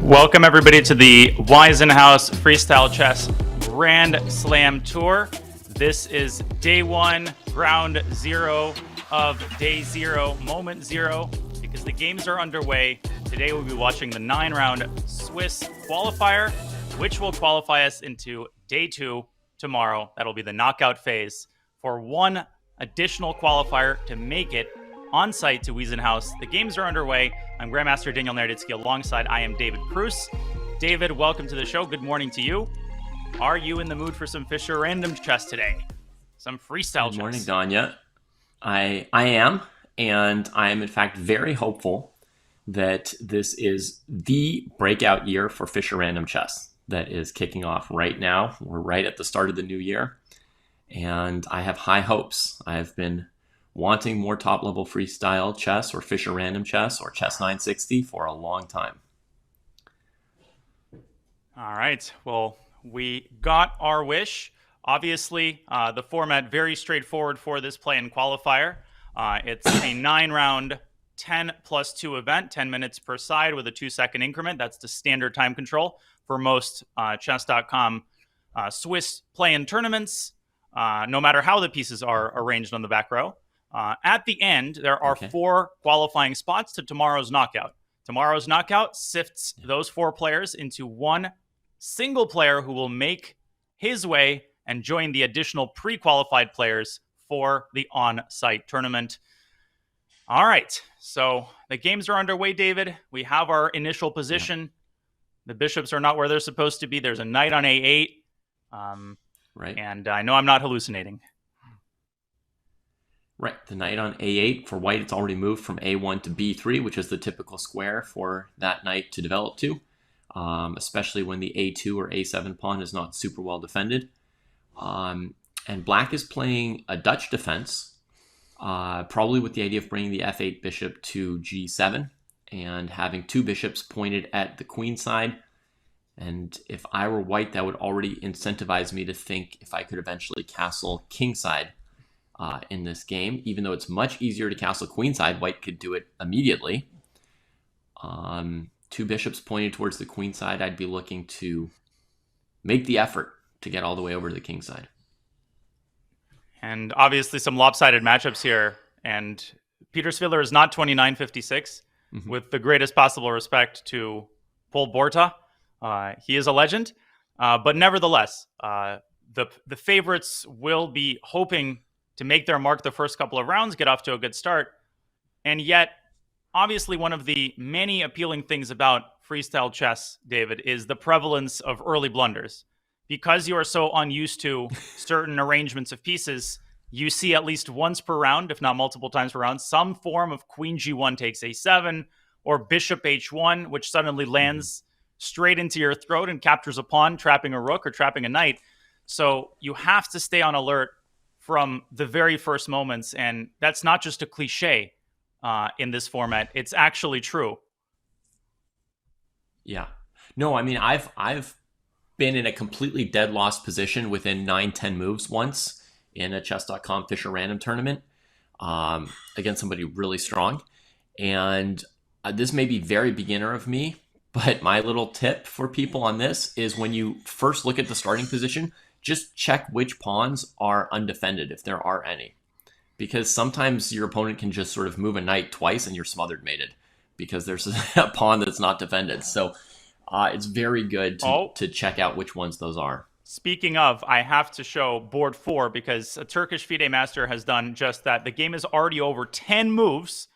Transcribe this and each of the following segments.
Welcome everybody to the Weissenhaus Freestyle Chess Grand Slam Tour. This is day one, round zero of day zero, moment zero, because the games are underway. Today we'll be watching the 9-round Swiss qualifier, which will qualify us into day two tomorrow. That'll be the knockout phase for one additional qualifier to make it on site to Weissenhaus. The games are underway. I'm Grandmaster Daniel Naroditsky. Alongside, I am David Preuss. David, welcome to the show. Good morning to you. Are you in the mood for some Fischer random chess today? Some freestyle chess? Good morning, Danya. I am, and I am in fact very hopeful that this is the breakout year for Fischer random chess that is kicking off right now. We're right at the start of the new year, and I have high hopes. I've been wanting more top-level freestyle chess or Fischer random chess or Chess 960 for a long time. All right. Well, we got our wish. Obviously, the format very straightforward for this play-in qualifier. It's a 9-round 10+2 event, 10 minutes per side with a 2-second increment. That's the standard time control for most chess.com Swiss play-in tournaments, no matter how the pieces are arranged on the back row. At the end, there are 4 qualifying spots to tomorrow's knockout. Tomorrow's knockout sifts those 4 players into one single player who will make his way and join the additional pre-qualified players for the on-site tournament. All right, so the games are underway, David. We have our initial position. Yeah. The bishops are not where they're supposed to be. There's a knight on A8. Right. And I know I'm not hallucinating. Right, the knight on A8. For white, it's already moved from A1 to B3, which is the typical square for that knight to develop to, especially when the A2 or A7 pawn is not super well defended. And black is playing a Dutch defense, probably with the idea of bringing the F8 bishop to G7 and having 2 bishops pointed at the queen side. And if I were white, that would already incentivize me to think if I could eventually castle kingside in this game. Even though it's much easier to castle queenside, white could do it immediately. 2 bishops pointed towards the queen side, I'd be looking to make the effort to get all the way over to the king side. And obviously some lopsided matchups here. And Peter Sviller is not 29-56, with the greatest possible respect to Pol Borta. He is a legend. But nevertheless, the favorites will be hoping to make their mark the first couple of rounds, get off to a good start. And yet, obviously, one of the many appealing things about freestyle chess, David, is the prevalence of early blunders. Because you are so unused to certain arrangements of pieces, you see at least once per round, if not multiple times per round, some form of queen G1 takes A7 or bishop H1, which suddenly lands straight into your throat and captures a pawn, trapping a rook or trapping a knight. So you have to stay on alert from the very first moments, and that's not just a cliche in this format. It's actually true. Yeah. No, I mean, I've been in a completely dead lost position within 9-10 moves once in a chess.com Fischer random tournament against somebody really strong. And this may be very beginner of me, but my little tip for people on this is when you first look at the starting position, just check which pawns are undefended, if there are any. Because sometimes your opponent can just sort of move a knight twice and you're smothered mated because there's a pawn that's not defended. So it's very good to check out which ones those are. Speaking of, I have to show board 4 because a Turkish FIDE master has done just that. The game is already over. 10 moves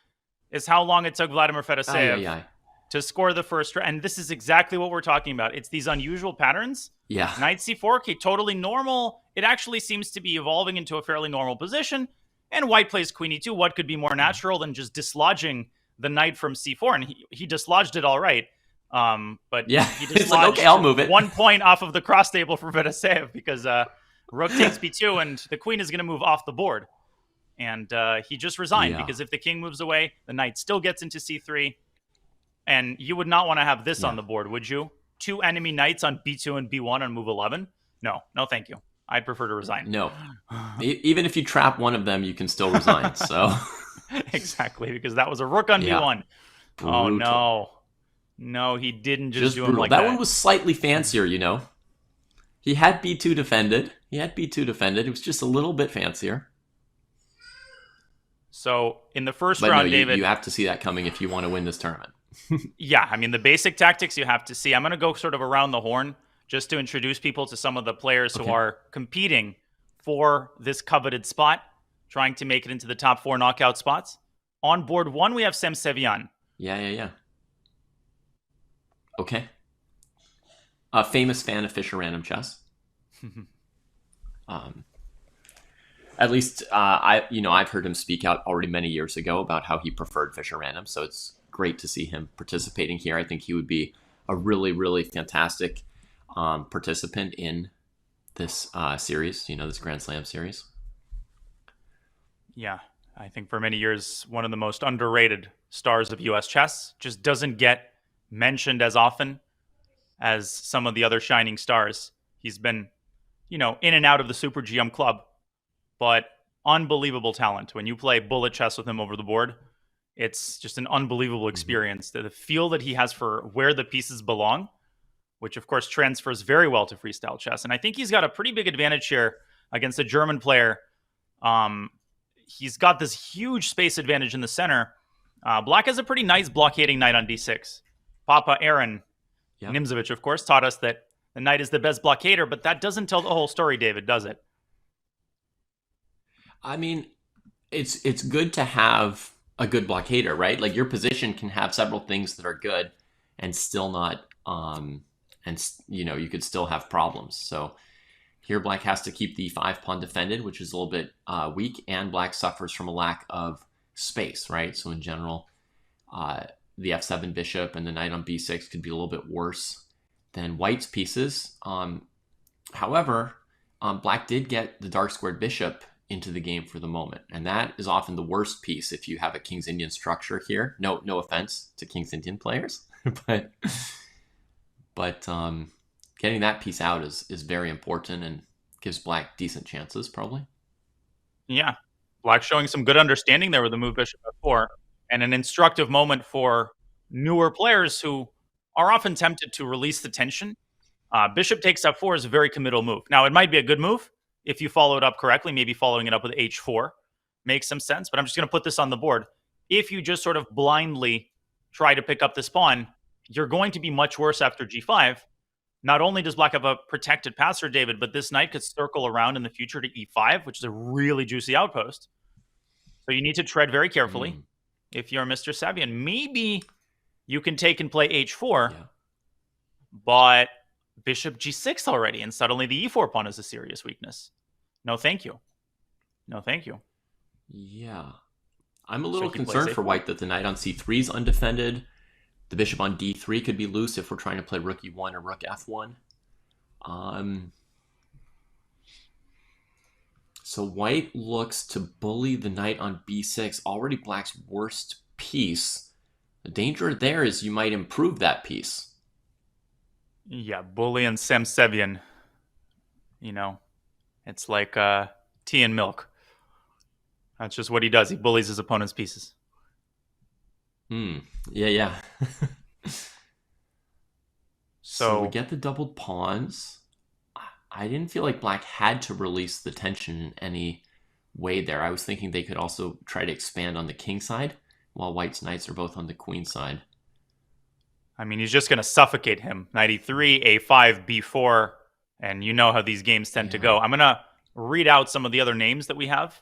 is how long it took Vladimir Fedoseev to score the first round. And this is exactly what we're talking about. It's these unusual patterns. Yeah. Knight C4, okay, totally normal. It actually seems to be evolving into a fairly normal position. And white plays Queen E2. What could be more natural than just dislodging the knight from C4? And he dislodged it all right. But yeah, he dislodged it's like, okay, I'll move it. 1 point off of the cross table for Fedoseev because rook takes B2 and the queen is going to move off the board. And he just resigned because if the king moves away, the knight still gets into C3. And you would not want to have this on the board, would you? 2 enemy knights on B2 and B1 on move 11? No, thank you. I'd prefer to resign. No. Even if you trap one of them, you can still resign. So exactly, because that was a rook on B1. Brutal. Oh, no. No, he didn't just do him brutal. like That that. one was slightly fancier, you know. He had B2 defended. It was just a little bit fancier. So in the first But no, round, David, you have to see that coming if you want to win this tournament. yeah, I mean, the basic tactics you have to see. I'm going to go sort of around the horn just to introduce people to some of the players who are competing for this coveted spot, trying to make it into the top 4 knockout spots. On board 1, we have Sem Sevian. Yeah. Okay. A famous fan of Fischer Random Chess. At least I've heard him speak out already many years ago about how he preferred Fischer Random, so it's great to see him participating here. I think he would be a really, really fantastic participant in this series, this Grand Slam series. Yeah, I think for many years, one of the most underrated stars of U.S. chess. Just doesn't get mentioned as often as some of the other shining stars. He's been, in and out of the Super GM club, but unbelievable talent. When you play bullet chess with him over the board, it's just an unbelievable experience. The feel that he has for where the pieces belong, which of course transfers very well to freestyle chess. And I think he's got a pretty big advantage here against a German player. He's got this huge space advantage in the center. Black has a pretty nice blockading knight on d6. Papa Aaron Nimzovich, of course, taught us that the knight is the best blockader, but that doesn't tell the whole story, David, does it? I mean, it's good to have a good blockader, right? Like your position can have several things that are good and still not, you could still have problems. So here Black has to keep the 5 pawn defended, which is a little bit weak, and Black suffers from a lack of space, right? So in general, the f7 bishop and the knight on b6 could be a little bit worse than White's pieces. However, Black did get the dark squared bishop into the game for the moment, and that is often the worst piece if you have a King's Indian structure here. No offense to King's Indian players, but getting that piece out is very important and gives Black decent chances, probably. Yeah, Black showing some good understanding there with the move bishop f4, and an instructive moment for newer players who are often tempted to release the tension. Bishop takes f4 is a very committal move. Now, it might be a good move if you follow it up correctly, maybe following it up with h4 makes some sense, but I'm just going to put this on the board. If you just sort of blindly try to pick up this pawn, you're going to be much worse after g5. Not only does Black have a protected passer, David, but this knight could circle around in the future to e5, which is a really juicy outpost. So you need to tread very carefully if you're Mr. Sevian. Maybe you can take and play h4, but bishop g6 already, and suddenly the e4 pawn is a serious weakness. No, thank you. No, thank you. Yeah. I'm a little concerned for White that the knight on c3 is undefended. The bishop on d3 could be loose if we're trying to play rook e1 or rook f1. So White looks to bully the knight on b6, already Black's worst piece. The danger there is you might improve that piece. Yeah, bully and Sem Sevian. It's like tea and milk. That's just what he does. He bullies his opponent's pieces. Yeah. So we get the doubled pawns. I didn't feel like Black had to release the tension in any way there. I was thinking they could also try to expand on the king side, while White's knights are both on the queen side. I mean, he's just going to suffocate him. Knight e3, a5, b4, and you know how these games tend to go. I'm going to read out some of the other names that we have,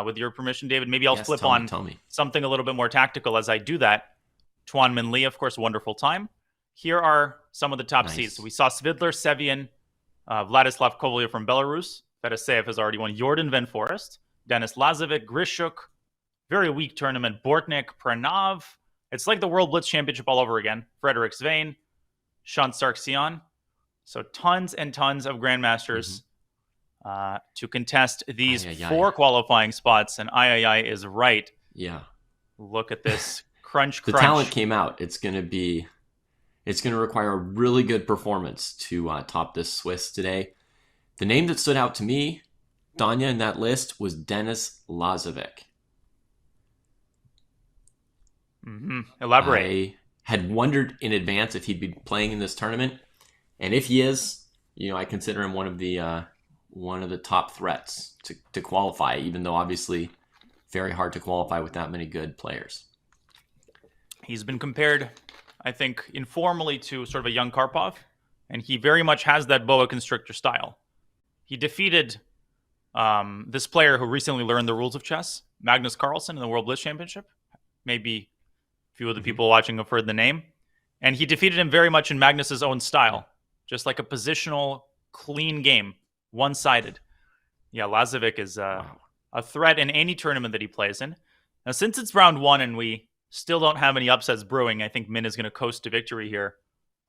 with your permission, David. Maybe I'll flip on something a little bit more tactical as I do that. Tuan Min Lee, of course, wonderful time. Here are some of the top seeds. So we saw Svidler, Sevian, Vladislav Kovalyev from Belarus. Fedoseev has already won. Jordan Van Forest, Denis Lazovic, Grishuk. Very weak tournament. Bortnik, Pranav. It's like the World Blitz Championship all over again. Frederick Svein, Sean Sarkisian. So tons and tons of grandmasters to contest these 4 qualifying spots. And II is right. Yeah. Look at this. Crunch. The talent came out. It's going to require a really good performance to top this Swiss today. The name that stood out to me, Danya, in that list was Denis Lazovic. Elaborate. had wondered in advance if he'd be playing in this tournament. And if he is, I consider him one of the top threats to qualify, even though obviously very hard to qualify with that many good players. He's been compared, I think, informally to sort of a young Karpov, and he very much has that boa constrictor style. He defeated this player who recently learned the rules of chess, Magnus Carlsen, in the World Blitz Championship. Maybe a few of the people watching have heard the name. And he defeated him very much in Magnus's own style, just like a positional, clean game, one-sided. Yeah, Lazovic is a threat in any tournament that he plays in. Now, since it's round one and we still don't have any upsets brewing, I think Min is going to coast to victory here.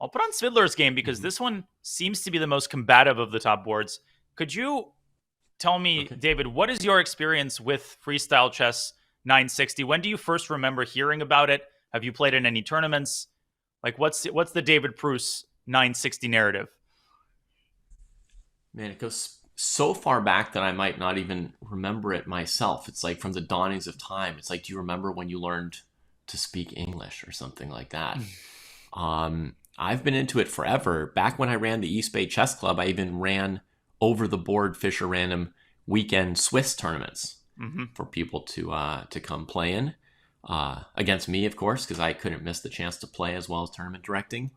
I'll put on Svidler's game because this one seems to be the most combative of the top boards. Could you tell me, David, what is your experience with Freestyle Chess 960? When do you first remember hearing about it? Have you played in any tournaments? Like, what's the David Pruss 960 narrative? Man, it goes so far back that I might not even remember it myself. It's like from the dawnings of time. It's like, do you remember when you learned to speak English or something like that? I've been into it forever. Back when I ran the East Bay Chess Club, I even ran over the board Fischer Random weekend Swiss tournaments for people to come play in. Against me, of course, because I couldn't miss the chance to play as well as tournament directing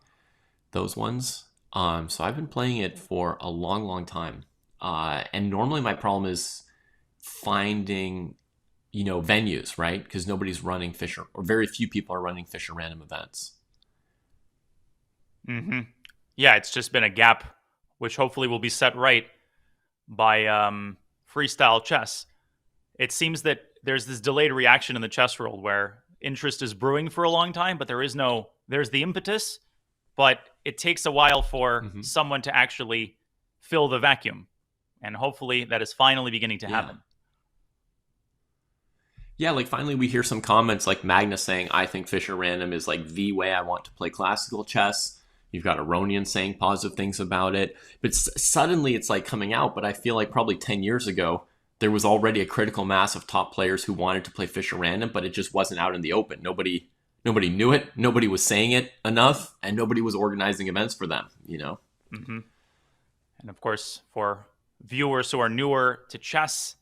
those ones. So I've been playing it for a long, long time. And normally my problem is finding, venues, right? Because nobody's running Fischer, or very few people are running Fischer Random events. Yeah, it's just been a gap, which hopefully will be set right by Freestyle Chess. It seems that there's this delayed reaction in the chess world where interest is brewing for a long time, but there's the impetus, but it takes a while for someone to actually fill the vacuum. And hopefully that is finally beginning to happen. Yeah, like finally we hear some comments like Magnus saying, I think Fischer Random is like the way I want to play classical chess. You've got Aronian saying positive things about it. But suddenly it's like coming out, but I feel like probably 10 years ago, there was already a critical mass of top players who wanted to play Fischer Random, but it just wasn't out in the open. Nobody knew it. Nobody was saying it enough, and nobody was organizing events for them, And of course, for viewers who are newer to chess,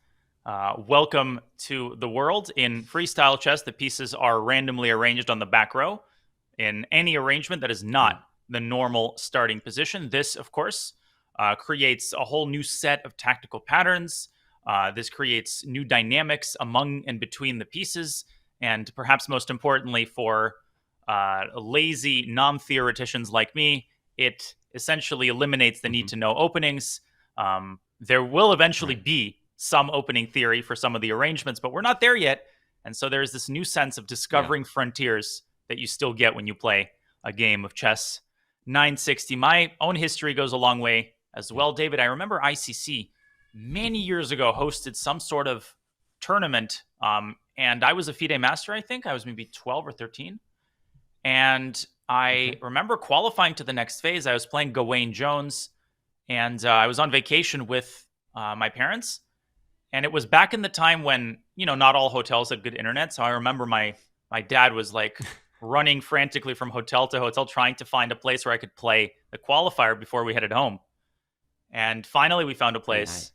welcome to the world. In freestyle chess, the pieces are randomly arranged on the back row in any arrangement that is not the normal starting position. This, of course, creates a whole new set of tactical patterns. This creates new dynamics among and between the pieces. And perhaps most importantly for lazy non-theoreticians like me, it essentially eliminates the need to know openings. There will eventually be some opening theory for some of the arrangements, but we're not there yet. And so there's this new sense of discovering frontiers that you still get when you play a game of chess 960. My own history goes a long way as well, David. I remember ICC many years ago hosted some sort of tournament, and I was a FIDE master, I think. I was maybe 12 or 13. And I remember qualifying to the next phase. I was playing Gawain Jones, and I was on vacation with my parents. And it was back in the time when, not all hotels had good internet. So I remember my dad was like running frantically from hotel to hotel, trying to find a place where I could play the qualifier before we headed home. And finally we found a place.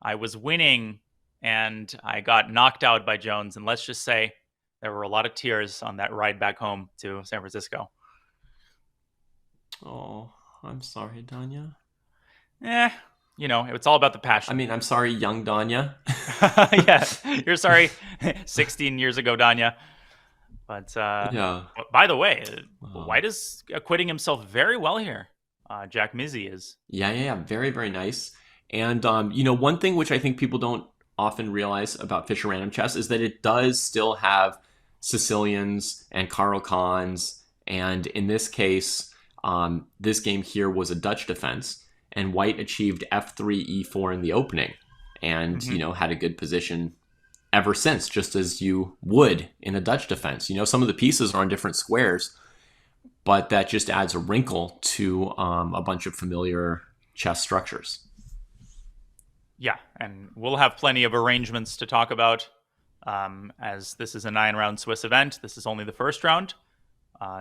I was winning and I got knocked out by Jones. And let's just say there were a lot of tears on that ride back home to San Francisco. Oh, I'm sorry, Danya. It's all about the passion. I mean, I'm sorry, young Danya. Yeah, you're sorry. 16 years ago, Danya. But by the way, White is acquitting himself very well here. Jack Mizzy is. Yeah. Very, very nice. And, one thing which I think people don't often realize about Fischer Random Chess is that it does still have Sicilians and Caro-Kanns. And in this case, this game here was a Dutch defense. And White achieved f3, e4 in the opening. And, had a good position ever since, just as you would in a Dutch defense. Some of the pieces are on different squares, but that just adds a wrinkle to a bunch of familiar chess structures. Yeah, and we'll have plenty of arrangements to talk about as this is a 9-round Swiss event. This is only the first round.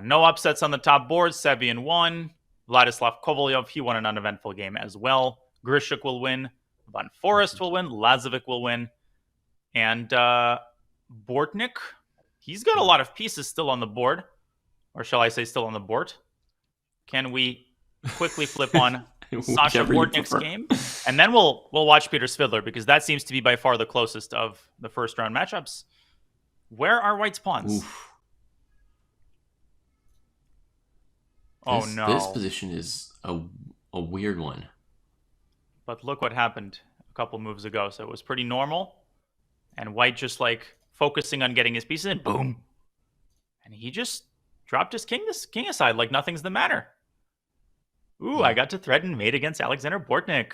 No upsets on the top board. Sebian won. Vladislav Kovalyov, he won an uneventful game as well. Grishuk will win. Van Forest will win. Lazovic will win. And Bortnik, he's got a lot of pieces still on the board. Or shall I say still on the board? Can we quickly flip on Sasha Bortnik's game? And then we'll watch Peter Svidler, because that seems to be by far the closest of the first round matchups. Where are White's pawns? Oof. No. This position is a weird one. But look what happened a couple moves ago. So it was pretty normal. And White just like focusing on getting his pieces in. Boom. And he just dropped his king aside like nothing's the matter. Ooh, I got to threaten mate against Alexander Bortnik.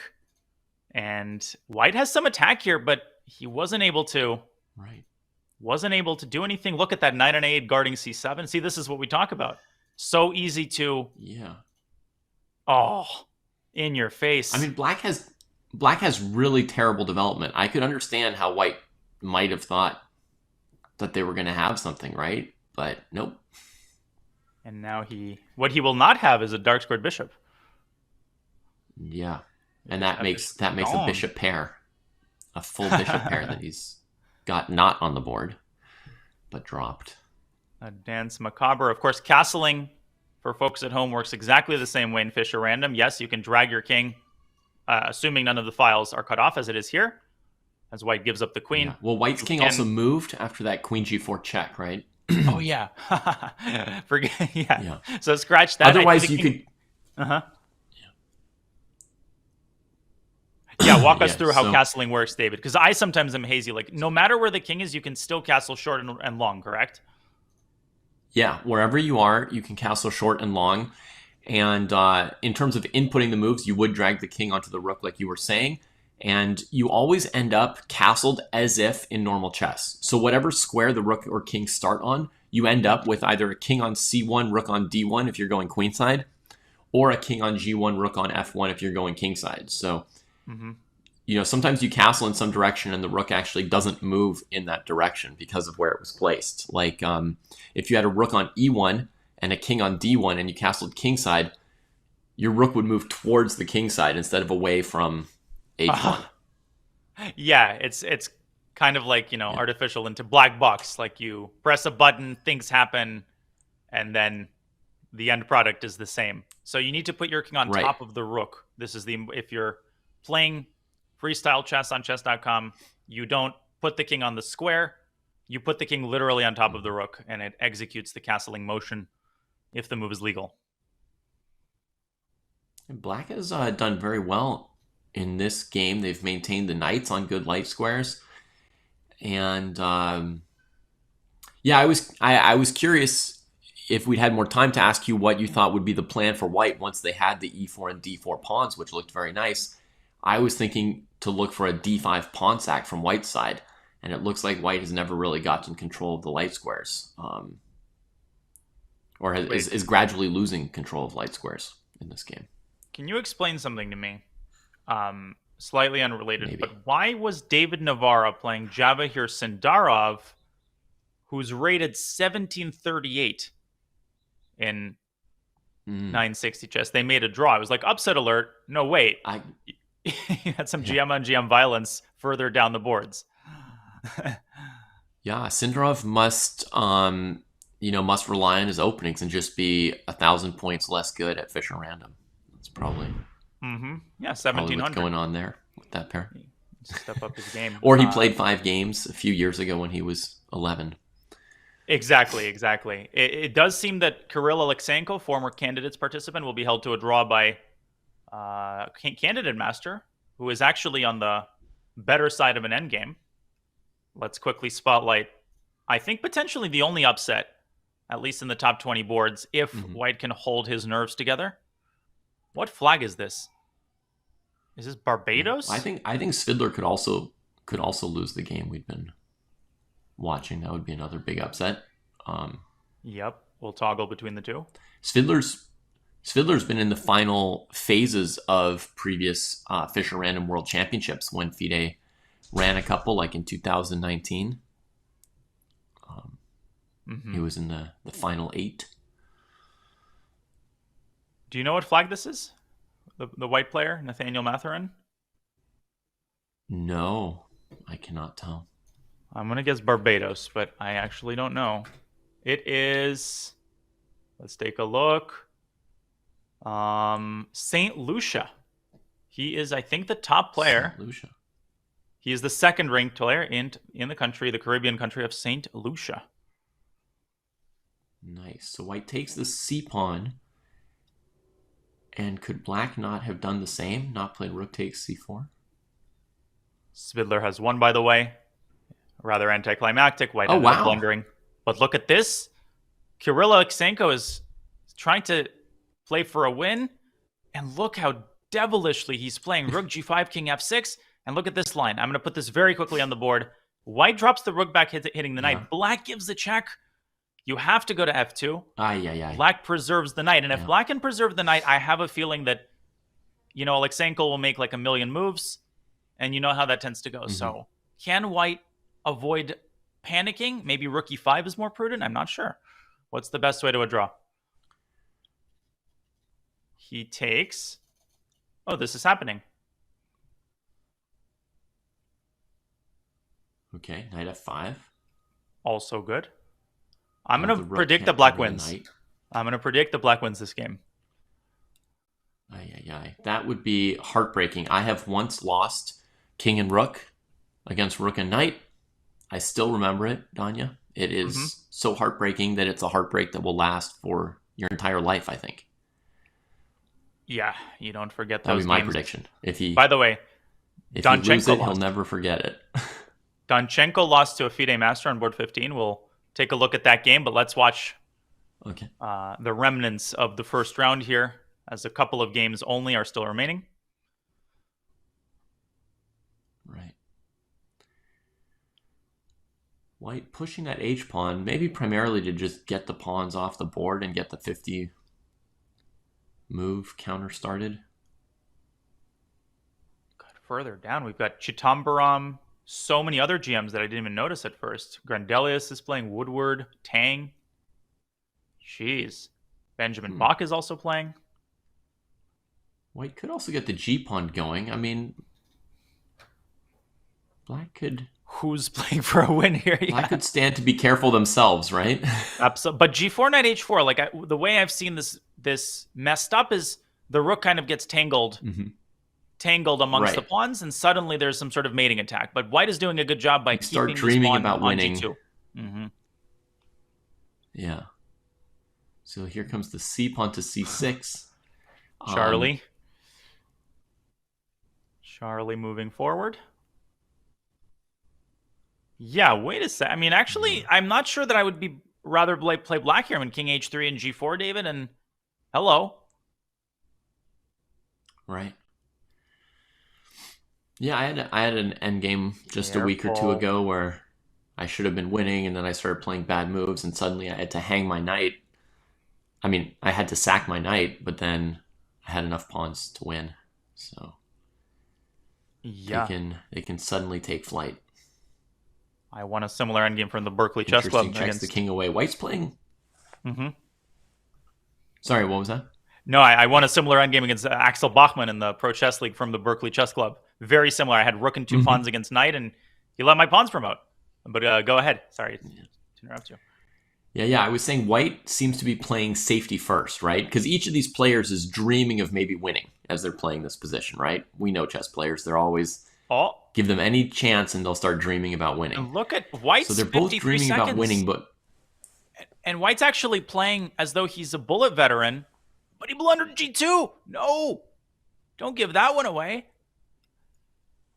And White has some attack here, but he wasn't able to. Right. Wasn't able to do anything. Look at that knight on a8 guarding c7. See, this is what we talk about. So easy to. Yeah. Oh, in your face. I mean, Black has really terrible development. I could understand how White might have thought that they were going to have something, right? But nope. And now what he will not have is a dark squared bishop. Yeah. And that makes a bishop pair. A full bishop pair that he's got not on the board, but dropped. A dance macabre. Of course, castling for folks at home works exactly the same way in Fischer Random. Yes, you can drag your king, assuming none of the files are cut off, as it is here, as White gives up the queen. Yeah. Well, White's king also moved after that queen g4 check, right? Oh, yeah. Forget. Yeah. So scratch that. Otherwise, you could. Uh-huh. Yeah, walk us through how castling works, David, because I sometimes am hazy. Like, no matter where the king is, you can still castle short and long, correct? Yeah, wherever you are, you can castle short and long. And in terms of inputting the moves, you would drag the king onto the rook, like you were saying. And you always end up castled as if in normal chess. So whatever square the rook or king start on, you end up with either a king on c1, rook on d1 if you're going queenside, or a king on g1, rook on f1 if you're going kingside. So... You know, sometimes you castle in some direction and the rook actually doesn't move in that direction because of where it was placed. Like if you had a rook on e1 and a king on d1 and you castled kingside, your rook would move towards the kingside instead of away from h1. Yeah, it's kind of like, artificial into black box. Like you press a button, things happen, and then the end product is the same. So you need to put your king on top of the rook. This is if you're playing freestyle chess on chess.com, you don't put the king on the square. You put the king literally on top of the rook, and it executes the castling motion if the move is legal. And Black has done very well in this game. They've maintained the knights on good light squares. And I was curious if we'd had more time to ask you what you thought would be the plan for White once they had the e4 and d4 pawns, which looked very nice. I was thinking to look for a d5 pawn sack from White's side, and it looks like White has never really gotten control of the light squares, or is gradually losing control of light squares in this game. Can you explain something to me? Slightly unrelated, Maybe. But why was David Navarra playing Javahir Sindarov, who's rated 1738 in 960 chess? They made a draw. I was like, upset alert. No, wait. He had some GM on GM violence further down the boards. Yeah, Sindarov must rely on his openings and just be 1,000 points less good at Fischer Random. That's probably 1,700. What's going on there with that pair. Step up his game. Or he played 5 games a few years ago when he was 11. Exactly. It does seem that Kirill Alexeyenko, former candidates participant, will be held to a draw by candidate master, who is actually on the better side of an endgame. Let's quickly spotlight, I think, potentially the only upset, at least in the top 20 boards, if White can hold his nerves together. What flag is this? Is this Barbados? I think Svidler could also lose the game we've been watching. That would be another big upset. Yep, we'll toggle between the two. Svidler's been in the final phases of previous Fischer Random World Championships when FIDE ran a couple, like in 2019. He was in the final 8. Do you know what flag this is? The white player, Nathaniel Mathurin? No, I cannot tell. I'm going to guess Barbados, but I actually don't know. It is... Let's take a look. St. Lucia. He is, I think, the top player. St. Lucia. He is the second ranked player in the country, the Caribbean country of St. Lucia. Nice. So white takes the c-pawn. And could black not have done the same? Not played rook takes c4? Svidler has won, by the way. Rather anticlimactic. White ended up blundering. But look at this. Kirill Aleksenko is trying to play for a win. And look how devilishly he's playing. Rook g5, king f6. And look at this line. I'm going to put this very quickly on the board. White drops the rook back, hitting the knight. Black gives the check. You have to go to f2. Black preserves the knight. And if black can preserve the knight, I have a feeling that, Aleksenko will make like a million moves. And you know how that tends to go. So can white avoid panicking? Maybe rook e5 is more prudent? I'm not sure. What's the best way to a draw? He takes... Oh, this is happening. Okay, knight f5. Also good. I'm going to predict the black wins. I'm going to predict the black wins this game. That would be heartbreaking. I have once lost king and rook against rook and knight. I still remember it, Danya. It is so heartbreaking that it's a heartbreak that will last for your entire life, I think. Yeah, you don't forget those That would be my games. prediction. By the way, if he loses it, he'll never forget it. Donchenko lost to a FIDE master on board 15. We'll take a look at that game, but let's watch the remnants of the first round here, as a couple of games only are still remaining. Right. White pushing that h-pawn, maybe primarily to just get the pawns off the board and get the 50 move counter started. Further down, we've got Chittambaram, so many other GMs that I didn't even notice at first. Grandelius is playing, Woodward, Tang. Jeez. Benjamin Bach is also playing. White could also get the g-pawn going. I mean, black could... Who's playing for a win here? Black could stand to be careful themselves, right? Absolutely. But g4, knight h4, like the way I've seen this messed up is the rook kind of gets tangled amongst the pawns, and suddenly there's some sort of mating attack. But white is doing a good job by keeping dreaming pawn about on winning. g2. Yeah. So here comes the c pawn to c6. Charlie moving forward. Yeah, wait a sec. I mean, actually, I'm not sure that I would be rather play black here. I mean, king h3 and g4, David, and hello. Right. Yeah, I had an endgame just a week or two ago where I should have been winning, and then I started playing bad moves, and suddenly I had to hang my knight. I mean, I had to sack my knight, but then I had enough pawns to win. So they can suddenly take flight. I won a similar endgame from the Berkeley Chess Club. Checks the king away. White's playing. Sorry, what was that? No, I won a similar endgame against Axel Bachmann in the Pro Chess League from the Berkeley Chess Club. Very similar. I had rook and two pawns against knight, and he let my pawns promote. But go ahead. Sorry to interrupt you. Yeah. I was saying white seems to be playing safety first, right? Because each of these players is dreaming of maybe winning as they're playing this position, right? We know chess players. They're always... give them any chance and they'll start dreaming about winning. And look at White's 53 So they're both dreaming seconds. about winning, but... And White's actually playing as though he's a bullet veteran, but he blundered g2. No! Don't give that one away.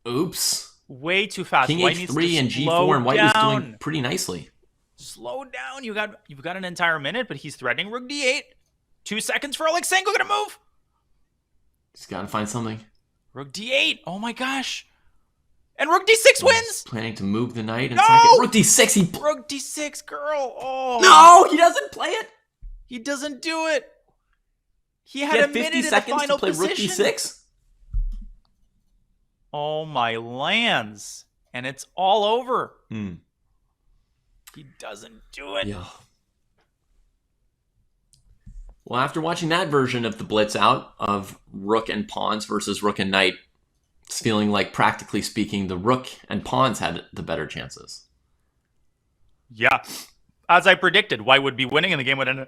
Oops. Way too fast. King White h3 and g4, and White was doing pretty nicely. Slow down. You've got an entire minute, but he's threatening rook d8. 2 seconds for Aleksenko. Gonna move. He's got to find something. Rook d8. Oh my gosh. And rook d6 wins. Planning to move the knight and sack it. Rook d6. Rook d6, girl. Oh no, he doesn't play it. He doesn't do it. He had a 50 minute in the seconds final to play position. rook d6. Oh my lands. And it's all over. He doesn't do it. Yeah. Well, after watching that version of the blitz out of rook and pawns versus rook and knight, it's feeling like, practically speaking, the rook and pawns had the better chances. Yeah. As I predicted, white would be winning and the game would end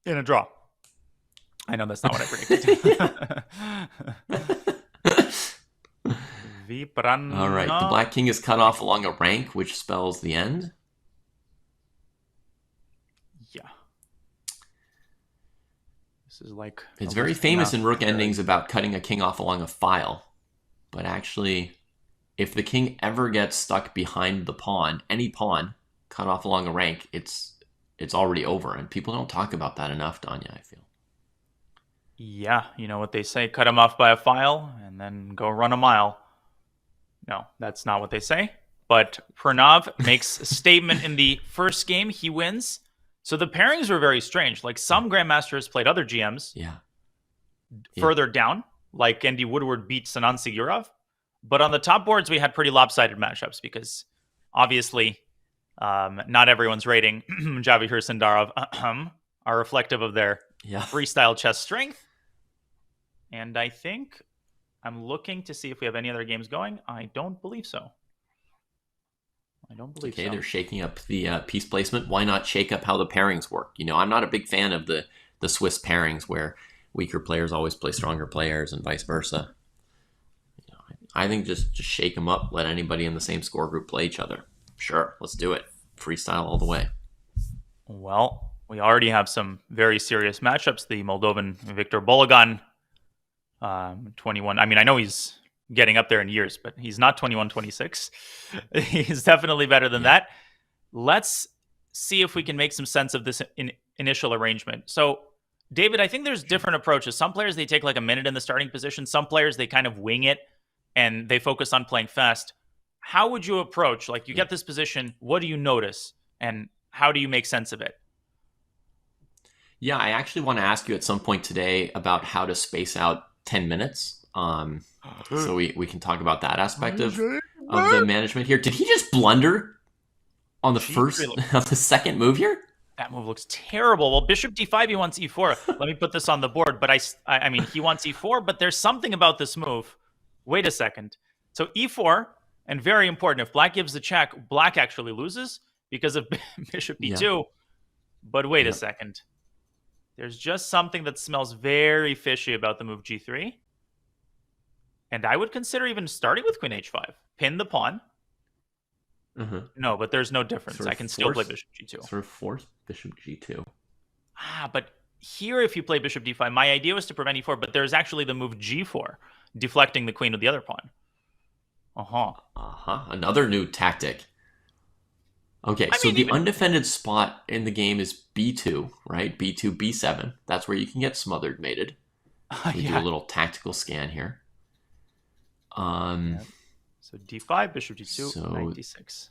in a draw. I know that's not what I predicted. All right, the black king is cut off along a rank, which spells the end. Yeah. This is like... It's very famous in rook endings about cutting a king off along a file. But actually, if the king ever gets stuck behind the pawn, any pawn cut off along a rank, it's already over. And people don't talk about that enough, Danya, I feel. Yeah, you know what they say, cut him off by a file and then go run a mile. No, that's not what they say. But Pranav makes a statement in the first game. He wins. So the pairings were very strange. Like, some grandmasters played other GMs further down, like Andy Woodward beat Sinan Sigurov. But on the top boards, we had pretty lopsided matchups because obviously not everyone's rating Javier Sindarov are reflective of their freestyle chess strength. And I think I'm looking to see if we have any other games going. I don't believe so. Okay, they're shaking up the piece placement. Why not shake up how the pairings work? You know, I'm not a big fan of the Swiss pairings where weaker players always play stronger players and vice versa. You know, I think just shake them up. Let anybody in the same score group play each other. Sure, let's do it. Freestyle all the way. Well, we already have some very serious matchups. The Moldovan Victor Bologan, 21. I mean, I know he's getting up there in years, but he's not 21, 26. He's definitely better than that. Let's see if we can make some sense of this initial arrangement. So, David, I think there's different approaches. Some players, they take like a minute in the starting position. Some players, they kind of wing it and they focus on playing fast. How would you approach, like, you get this position, what do you notice and how do you make sense of it? Yeah, I actually want to ask you at some point today about how to space out 10 minutes. So we can talk about that aspect of the management here. Did he just blunder on the second move here? That move looks terrible. Well, bishop d5, he wants e4. Let me put this on the board. But I mean, he wants e4, but there's something about this move. Wait a second. So e4, and very important, if black gives the check, black actually loses because of bishop e2. Yeah. But wait a second. There's just something that smells very fishy about the move g3. And I would consider even starting with queen h5. Pin the pawn. No, but there's no difference. I can still play bishop g2. Sort of force bishop g2. But here if you play bishop d5, my idea was to prevent e4, but there's actually the move g4, deflecting the queen with the other pawn. Another new tactic. Okay, so the undefended spot in the game is b2, right? b2, b7. That's where you can get smothered mated. We do a little tactical scan here. So d5, bishop g2, knight d6.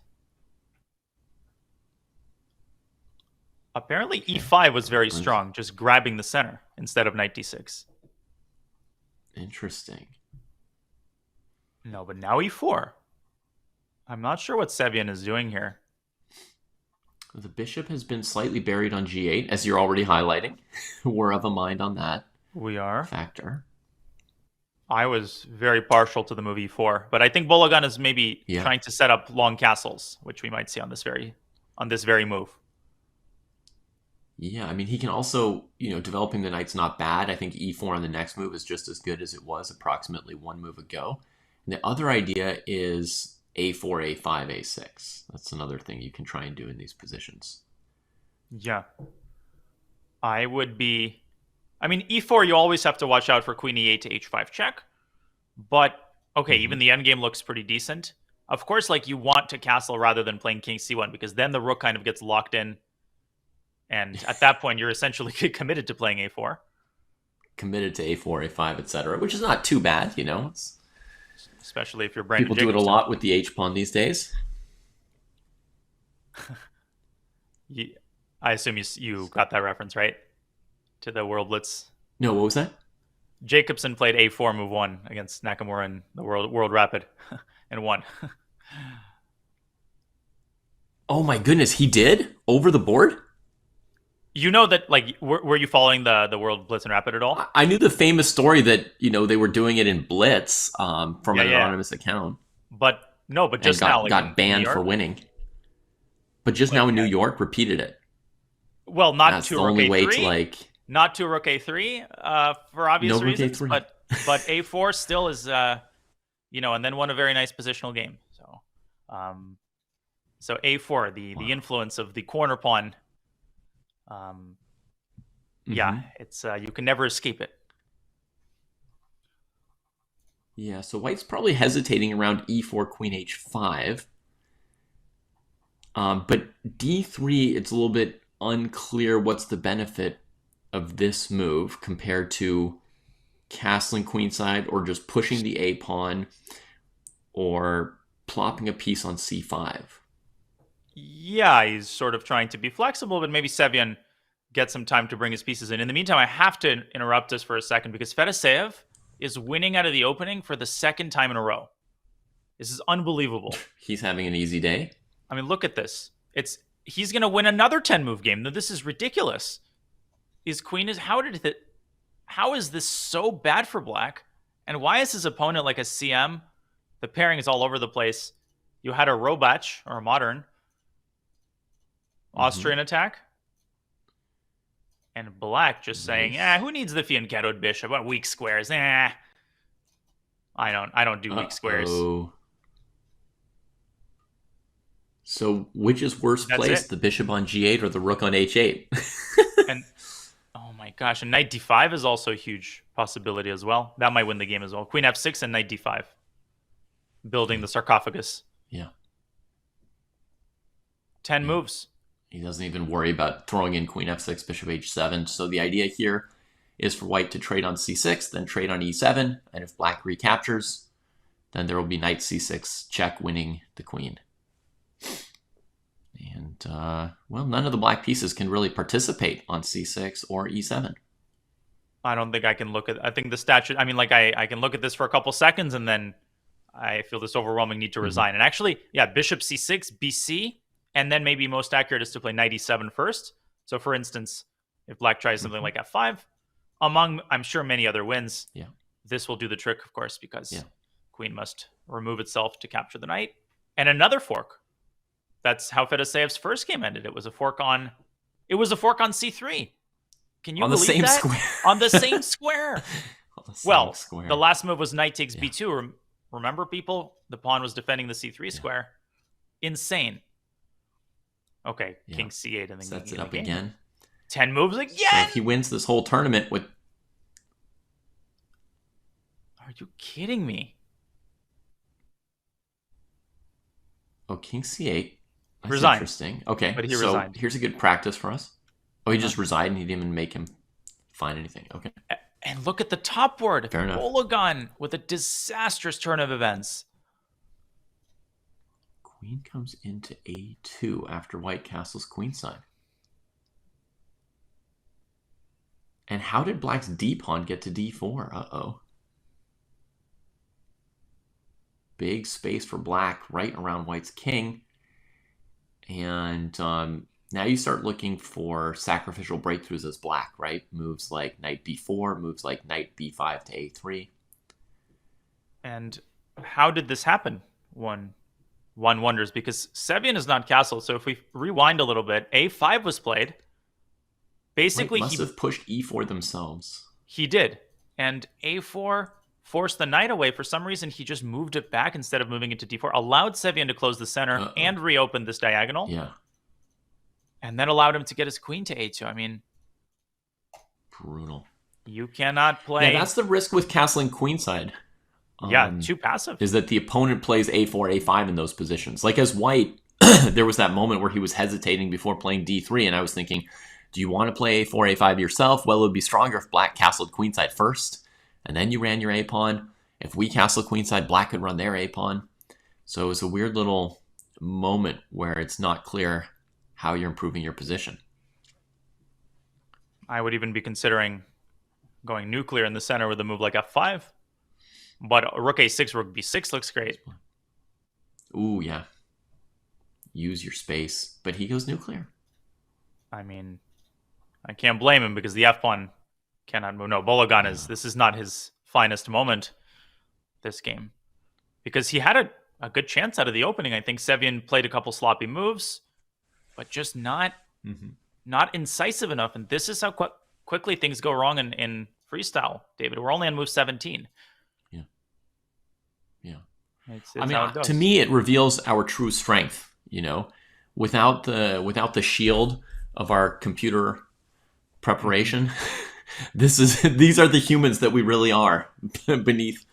Apparently e5 was very strong, just grabbing the center instead of knight d6. Interesting. No, but now e4. I'm not sure what Sevian is doing here. The bishop has been slightly buried on g8, as you're already highlighting. We're of a mind on that. We are. Factor. I was very partial to the move e4, but I think Bologan is maybe trying to set up long castles, which we might see on this very move. Yeah, I mean, he can also, developing the knight's not bad. I think e4 on the next move is just as good as it was approximately one move ago. And the other idea is a4, a5, a6. That's another thing you can try and do in these positions. Yeah. E4, you always have to watch out for queen e8 to h5 check. But, okay, even the endgame looks pretty decent. Of course, you want to castle rather than playing king c1, because then the rook kind of gets locked in. And at that point, you're essentially committed to playing a4. Committed to a4, a5, etc., which is not too bad, It's, especially if you're Brandon People do it a lot with the h-pawn these days. I assume you got that reference, right? To the World Blitz. No, what was that? Jacobson played a4 move 1 against Nakamura in the World Rapid and won. Oh my goodness, he did? Over the board? You know that, like, were you following the World Blitz and Rapid at all? I knew the famous story that, they were doing it in Blitz from Yeah, an yeah. anonymous account But no, but and just now, like got in New banned for York, winning. But just like now in New York, repeated it. well, not That's to the Rook only way to A3, not to Rook A3, for no obvious Rook reasons, A3. but A4 still is, and then won a very nice positional game. Um, so A4, the influence of the corner pawn, yeah, it's you can never escape it. Yeah, so White's probably hesitating around E4, Queen H5. But D3, it's a little bit unclear what's the benefit of this move compared to castling queenside or just pushing the A pawn or plopping a piece on C5. Yeah, he's sort of trying to be flexible, but maybe Sevian gets some time to bring his pieces in. In the meantime, I have to interrupt us for a second because Fedoseev is winning out of the opening for the second time in a row. This is unbelievable. He's having an easy day. I mean, look at this. He's going to win another 10-move game. This is ridiculous. His queen is how is this so bad for black? And why is his opponent like a CM? The pairing is all over the place. You had a Robach or a modern Austrian attack. And black just saying, who needs the fianchettoed bishop? What weak squares? I don't do weak squares. So which is worse placed, the bishop on G8 or the rook on H8? And oh my gosh, and knight D5 is also a huge possibility as well. That might win the game as well. Queen F6 and knight D5. Building the sarcophagus. Yeah. 10 moves. He doesn't even worry about throwing in queen F6, bishop H7. So the idea here is for white to trade on C6, then trade on E7. And if black recaptures, then there will be knight C6 check, winning the queen. And, none of the black pieces can really participate on C6 or E7. I don't think I can look at... I think the statue... I mean, like, I can look at this for a couple seconds, and then I feel this overwhelming need to resign. And actually, yeah, bishop C6, BC, and then maybe most accurate is to play knight E7 first. So, for instance, if black tries something like F5, among, I'm sure, many other wins, this will do the trick, of course, because queen must remove itself to capture the knight. And another fork. That's how Fedoseev's first game ended. It was a fork on C3. Can you believe that? On the same square. On the same square. The last move was knight takes B2. Remember, people? The pawn was defending the C3 square. Insane. Okay, king C8 and then sets it up again. 10 moves again. So if he wins this whole tournament with... Are you kidding me? Oh, king C8. That's resigned. Interesting. Okay, but he resigned. Here's a good practice for us. Oh, he just resigned and he didn't even make him find anything. Okay. And look at the top board. Fair enough. Polygon with a disastrous turn of events. Queen comes into A2 after white castles queenside. And how did black's D pawn get to D4? Uh-oh. Big space for black right around white's king. And now you start looking for sacrificial breakthroughs as black, right? Moves like knight D4, moves like knight B5 to A3. And how did this happen? One wonders, because Sevian is not castled. So if we rewind a little bit, A5 was played. Basically, he must have pushed E4 themselves. He did. And A4 forced the knight away. For some reason, he just moved it back instead of moving it to D4. Allowed Sevian to close the center and reopen this diagonal. Yeah. And then allowed him to get his queen to A2. I mean... brutal. You cannot play... Yeah, that's the risk with castling queenside. Too passive. Is that the opponent plays A4, A5 in those positions. Like as white, there was that moment where he was hesitating before playing D3, and I was thinking, do you want to play A4, A5 yourself? Well, it would be stronger if black castled queenside first, and then you ran your A pawn. If we castle queenside, black could run their A pawn. So it was a weird little moment where it's not clear how you're improving your position. I would even be considering going nuclear in the center with a move like F5. But rook A6, rook B6 looks great. Ooh, yeah. Use your space. But he goes nuclear. I mean, I can't blame him because the f-pawn cannot move. No, Bologan this is not his finest moment this game. Because he had a good chance out of the opening. I think Sevian played a couple sloppy moves, but just not incisive enough. And this is how quickly things go wrong in freestyle, David. We're only on move 17. Yeah. It's I mean, to me, it reveals our true strength. Without the shield of our computer preparation, these are the humans that we really are beneath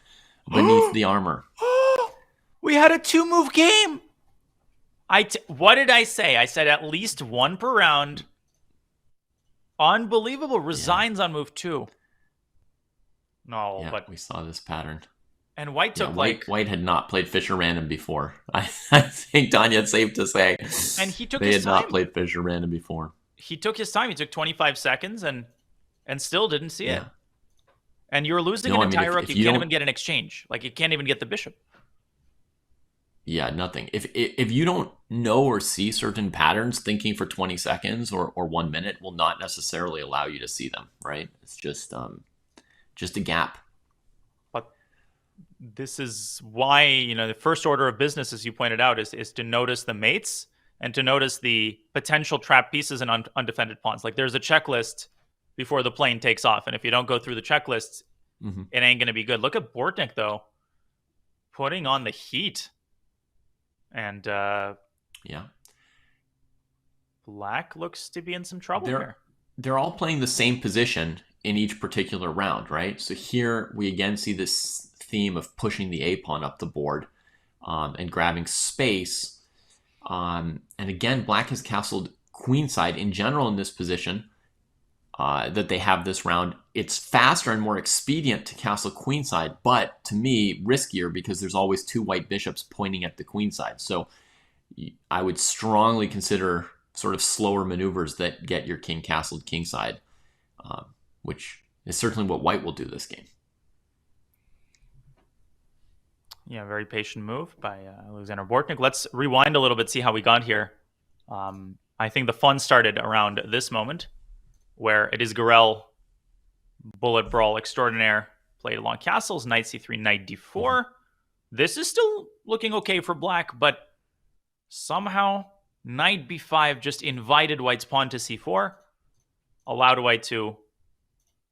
the armor. We had a 2-move game. What did I say? I said at least one per round. Unbelievable. Resigns on move 2. No, but we saw this pattern. And White took White had not played Fischer Random before. I think, Tanya, it's safe to say. And he took they his had time. Not played Fischer Random before. He took his time. He took 25 seconds and still didn't see it. And you're losing an entire rook. You can't even get an exchange. Like, you can't even get the bishop. Yeah, nothing. If you don't know or see certain patterns, thinking for 20 seconds or 1 minute will not necessarily allow you to see them, right? It's just a gap. But this is why, the first order of business, as you pointed out, is to notice the mates and to notice the potential trap pieces and undefended pawns. Like, there's a checklist before the plane takes off, and if you don't go through the checklist, it ain't going to be good. Look at Bortnik, though, putting on the heat. And Black looks to be in some trouble here. They're all playing the same position in each particular round, right? So here we again see this theme of pushing the A-pawn up the board and grabbing space. And again, Black has castled queenside in general in this position that they have this round. It's faster and more expedient to castle queenside, but to me, riskier because there's always 2 white bishops pointing at the queenside. So I would strongly consider sort of slower maneuvers that get your king castled kingside, which is certainly what White will do this game. Yeah, very patient move by Alexander Bortnik. Let's rewind a little bit, see how we got here. I think the fun started around this moment, where it is Garel, bullet brawl extraordinaire, played along castles, knight c3, knight d4. This is still looking okay for Black, but somehow knight b5 just invited White's pawn to c4, allowed White to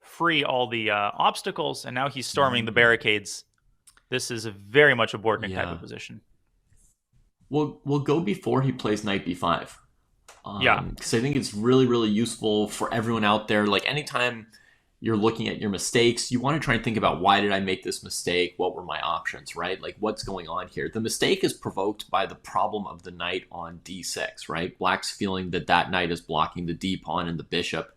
free all the obstacles, and now he's storming the barricades. This is very much a Bortnik type of position. We'll go before he plays knight b5. Because I think it's really, really useful for everyone out there. Like, anytime you're looking at your mistakes, you want to try and think about, why did I make this mistake? What were my options, right? Like, what's going on here? The mistake is provoked by the problem of the knight on d6, right? Black's feeling that knight is blocking the d pawn and the bishop.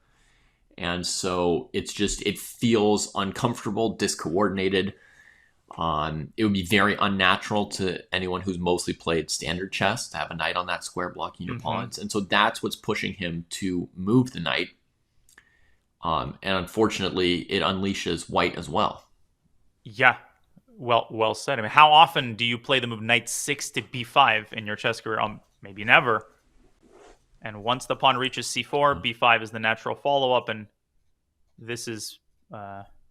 And so it feels uncomfortable, discoordinated. It would be very unnatural to anyone who's mostly played standard chess to have a knight on that square blocking your pawns. And so that's what's pushing him to move the knight. And unfortunately, it unleashes White as well. Yeah, well said. I mean, how often do you play the move knight 6 to b5 in your chess career? Maybe never. And once the pawn reaches c4, b5 is the natural follow-up, and this is...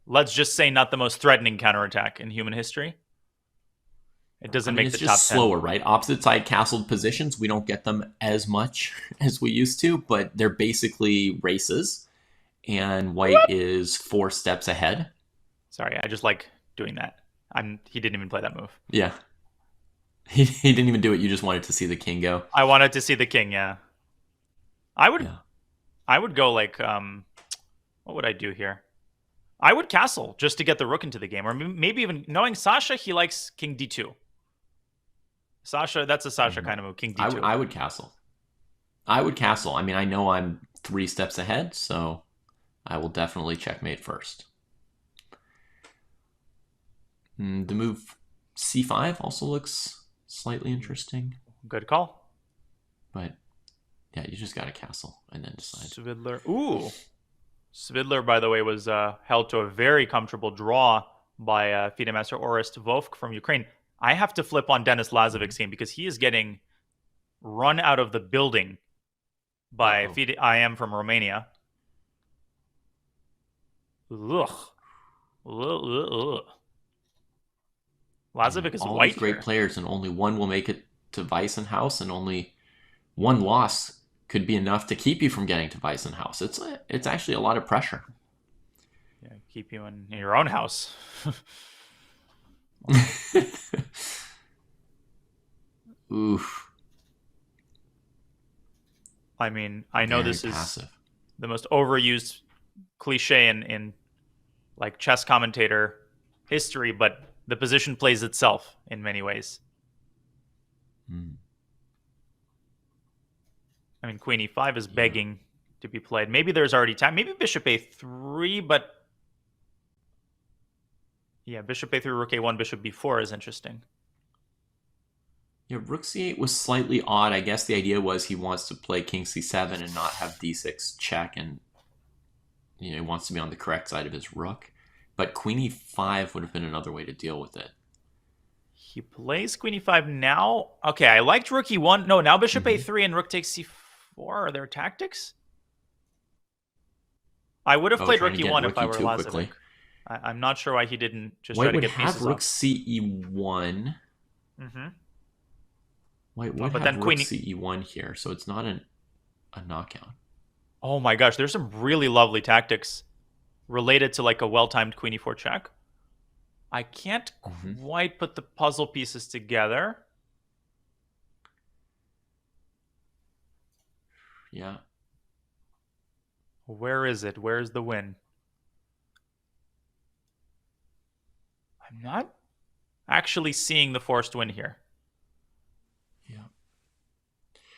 let's just say not the most threatening counterattack in human history. It doesn't make the top 10. It's just slower, right? Opposite side castled positions, we don't get them as much as we used to, but they're basically races, and White is 4 steps ahead. Sorry, I just like doing that. He didn't even play that move. Yeah. He didn't even do it. You just wanted to see the king go. I wanted to see the king, yeah. I would go like, what would I do here? I would castle just to get the rook into the game. Or maybe even, knowing Sasha, he likes king d2. That's a Sasha kind of move, king d2. I would castle. I mean, I know I'm 3 steps ahead, so I will definitely checkmate first. The move c5 also looks slightly interesting. Good call. But yeah, you just got to castle and then decide. Svidler. Ooh. Svidler, by the way, was held to a very comfortable draw by FIDE Master Orest Vovk from Ukraine. I have to flip on Denis Lazovic's game because he is getting run out of the building by FIDE IM from Romania. Ugh. Ugh. Lazovic is all white these great here. players, and only one will make it to Weissenhaus, and only one loss could be enough to keep you from getting to Weissenhaus. It's actually a lot of pressure. Yeah, keep you in your own house. Oof. I mean, I know Very this passive. is the most overused cliche in like chess commentator history, but the position plays itself in many ways. I mean, Queen E5 is begging to be played. Maybe there's already time. Maybe Bishop A3, but yeah, Bishop A3, Rook A1, Bishop B4 is interesting. Yeah, Rook C8 was slightly odd. I guess the idea was he wants to play King C7 and not have D6 check, and he wants to be on the correct side of his rook. But Queen E5 would have been another way to deal with it. He plays Queen E5 now. Okay, I liked Rook E1. No, now Bishop A3 and Rook takes C4. Are there tactics? I would have played Rook E1 if I were Lazovic. I'm not sure why he didn't just try to get pieces off. White would have Rook CE1. Mm-hmm. White would have Rook CE1 here, so it's not a knockout. Oh my gosh, there's some really lovely tactics related to like a well-timed Queen E4 check. I can't quite put the puzzle pieces together. Yeah. Where is it? Where's the win? I'm not actually seeing the forced win here. Yeah.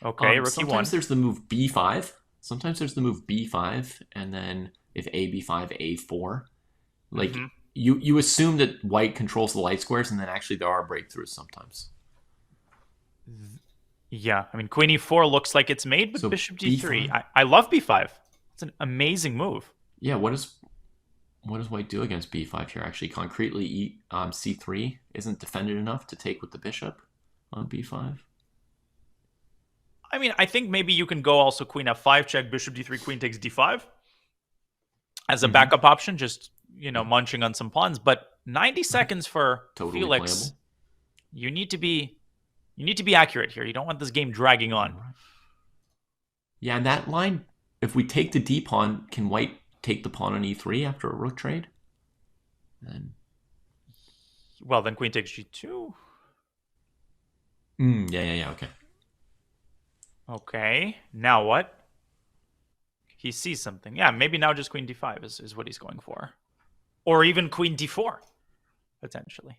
Okay, Rook E1. Sometimes there's the move B5. Sometimes there's the move B5, and then if A B5, A4. Like, you assume that white controls the light squares, and then actually there are breakthroughs sometimes. Yeah, I mean, Queen E4 looks like it's made, but so Bishop D3. I love B5. It's an amazing move. Yeah, what does white do against B5 here? Actually, concretely, C3 isn't defended enough to take with the bishop on B5. I mean, I think maybe you can go also Queen F5, check Bishop D3, Queen takes D5 as a backup option, just, munching on some pawns. But 90 seconds for totally Felix. Playable. You need to be accurate here. You don't want this game dragging on. Yeah, and that line, if we take the D pawn, can white take the pawn on E3 after a rook trade? Well, then Queen takes G2. Yeah, okay. Okay, now what? He sees something. Yeah, maybe now just Queen D5 is what he's going for. Or even Queen D4, potentially.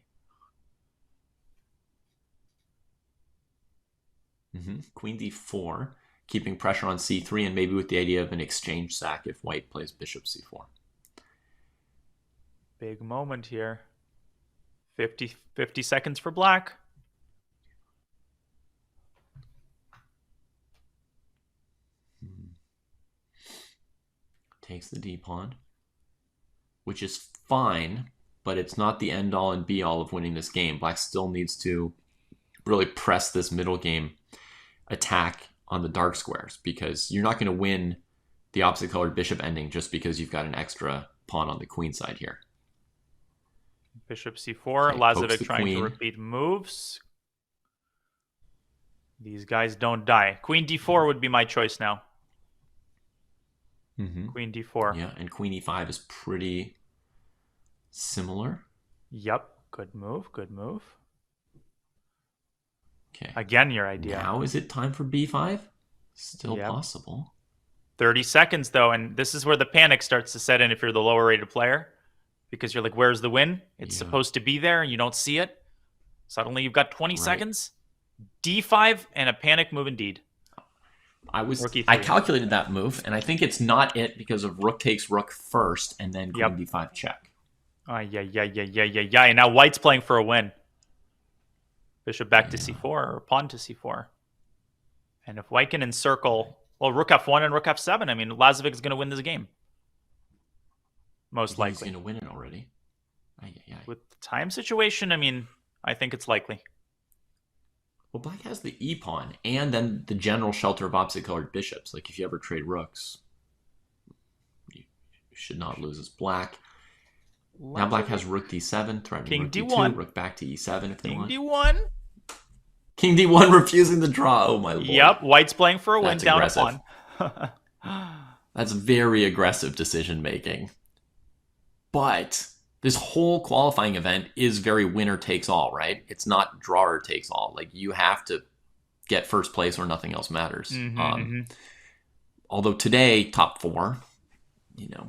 Queen D4, keeping pressure on C3, and maybe with the idea of an exchange sack if white plays Bishop C4. Big moment here. 50 seconds for black. Takes the D pawn, which is fine, but it's not the end all and be all of winning this game. Black still needs to really press this middle game attack on the dark squares, because you're not going to win the opposite colored bishop ending just because you've got an extra pawn on the queen side here. Bishop C4, okay, Lazovic trying to repeat moves. These guys don't die. Queen D4 would be my choice now. Queen D4. Yeah, and Queen E5 is pretty similar. Yep, good move, good move. Okay. Again, your idea. Now is it time for B5? Still possible. 30 seconds, though, and this is where the panic starts to set in if you're the lower-rated player. Because you're like, where's the win? It's supposed to be there, and you don't see it. Suddenly you've got 20 seconds. D5, and a panic move indeed. I calculated that move, and I think it's not it because of rook takes rook first, and then Queen D5 check. Yeah. And now white's playing for a win. Bishop back to C4 or pawn to C4. And if white can encircle, well, rook F1 and rook F7, I mean, Lazovic is going to win this game. Most likely. He's going to win it already. With the time situation, I mean, I think it's likely. Well, black has the e-pawn and then the general shelter of opposite colored bishops. Like, if you ever trade rooks, you should not lose as black. Now black has rook d7, threatening King rook d2, D1. rook back to e7 if they King want. D1. King d1 refusing the draw. Oh my lord. Yep, white's playing for a win. That's Down aggressive. a pawn. That's very aggressive decision making. But this whole qualifying event is very winner takes all, right? It's not drawer takes all. Like, you have to get first place or nothing else matters. Although today, top 4,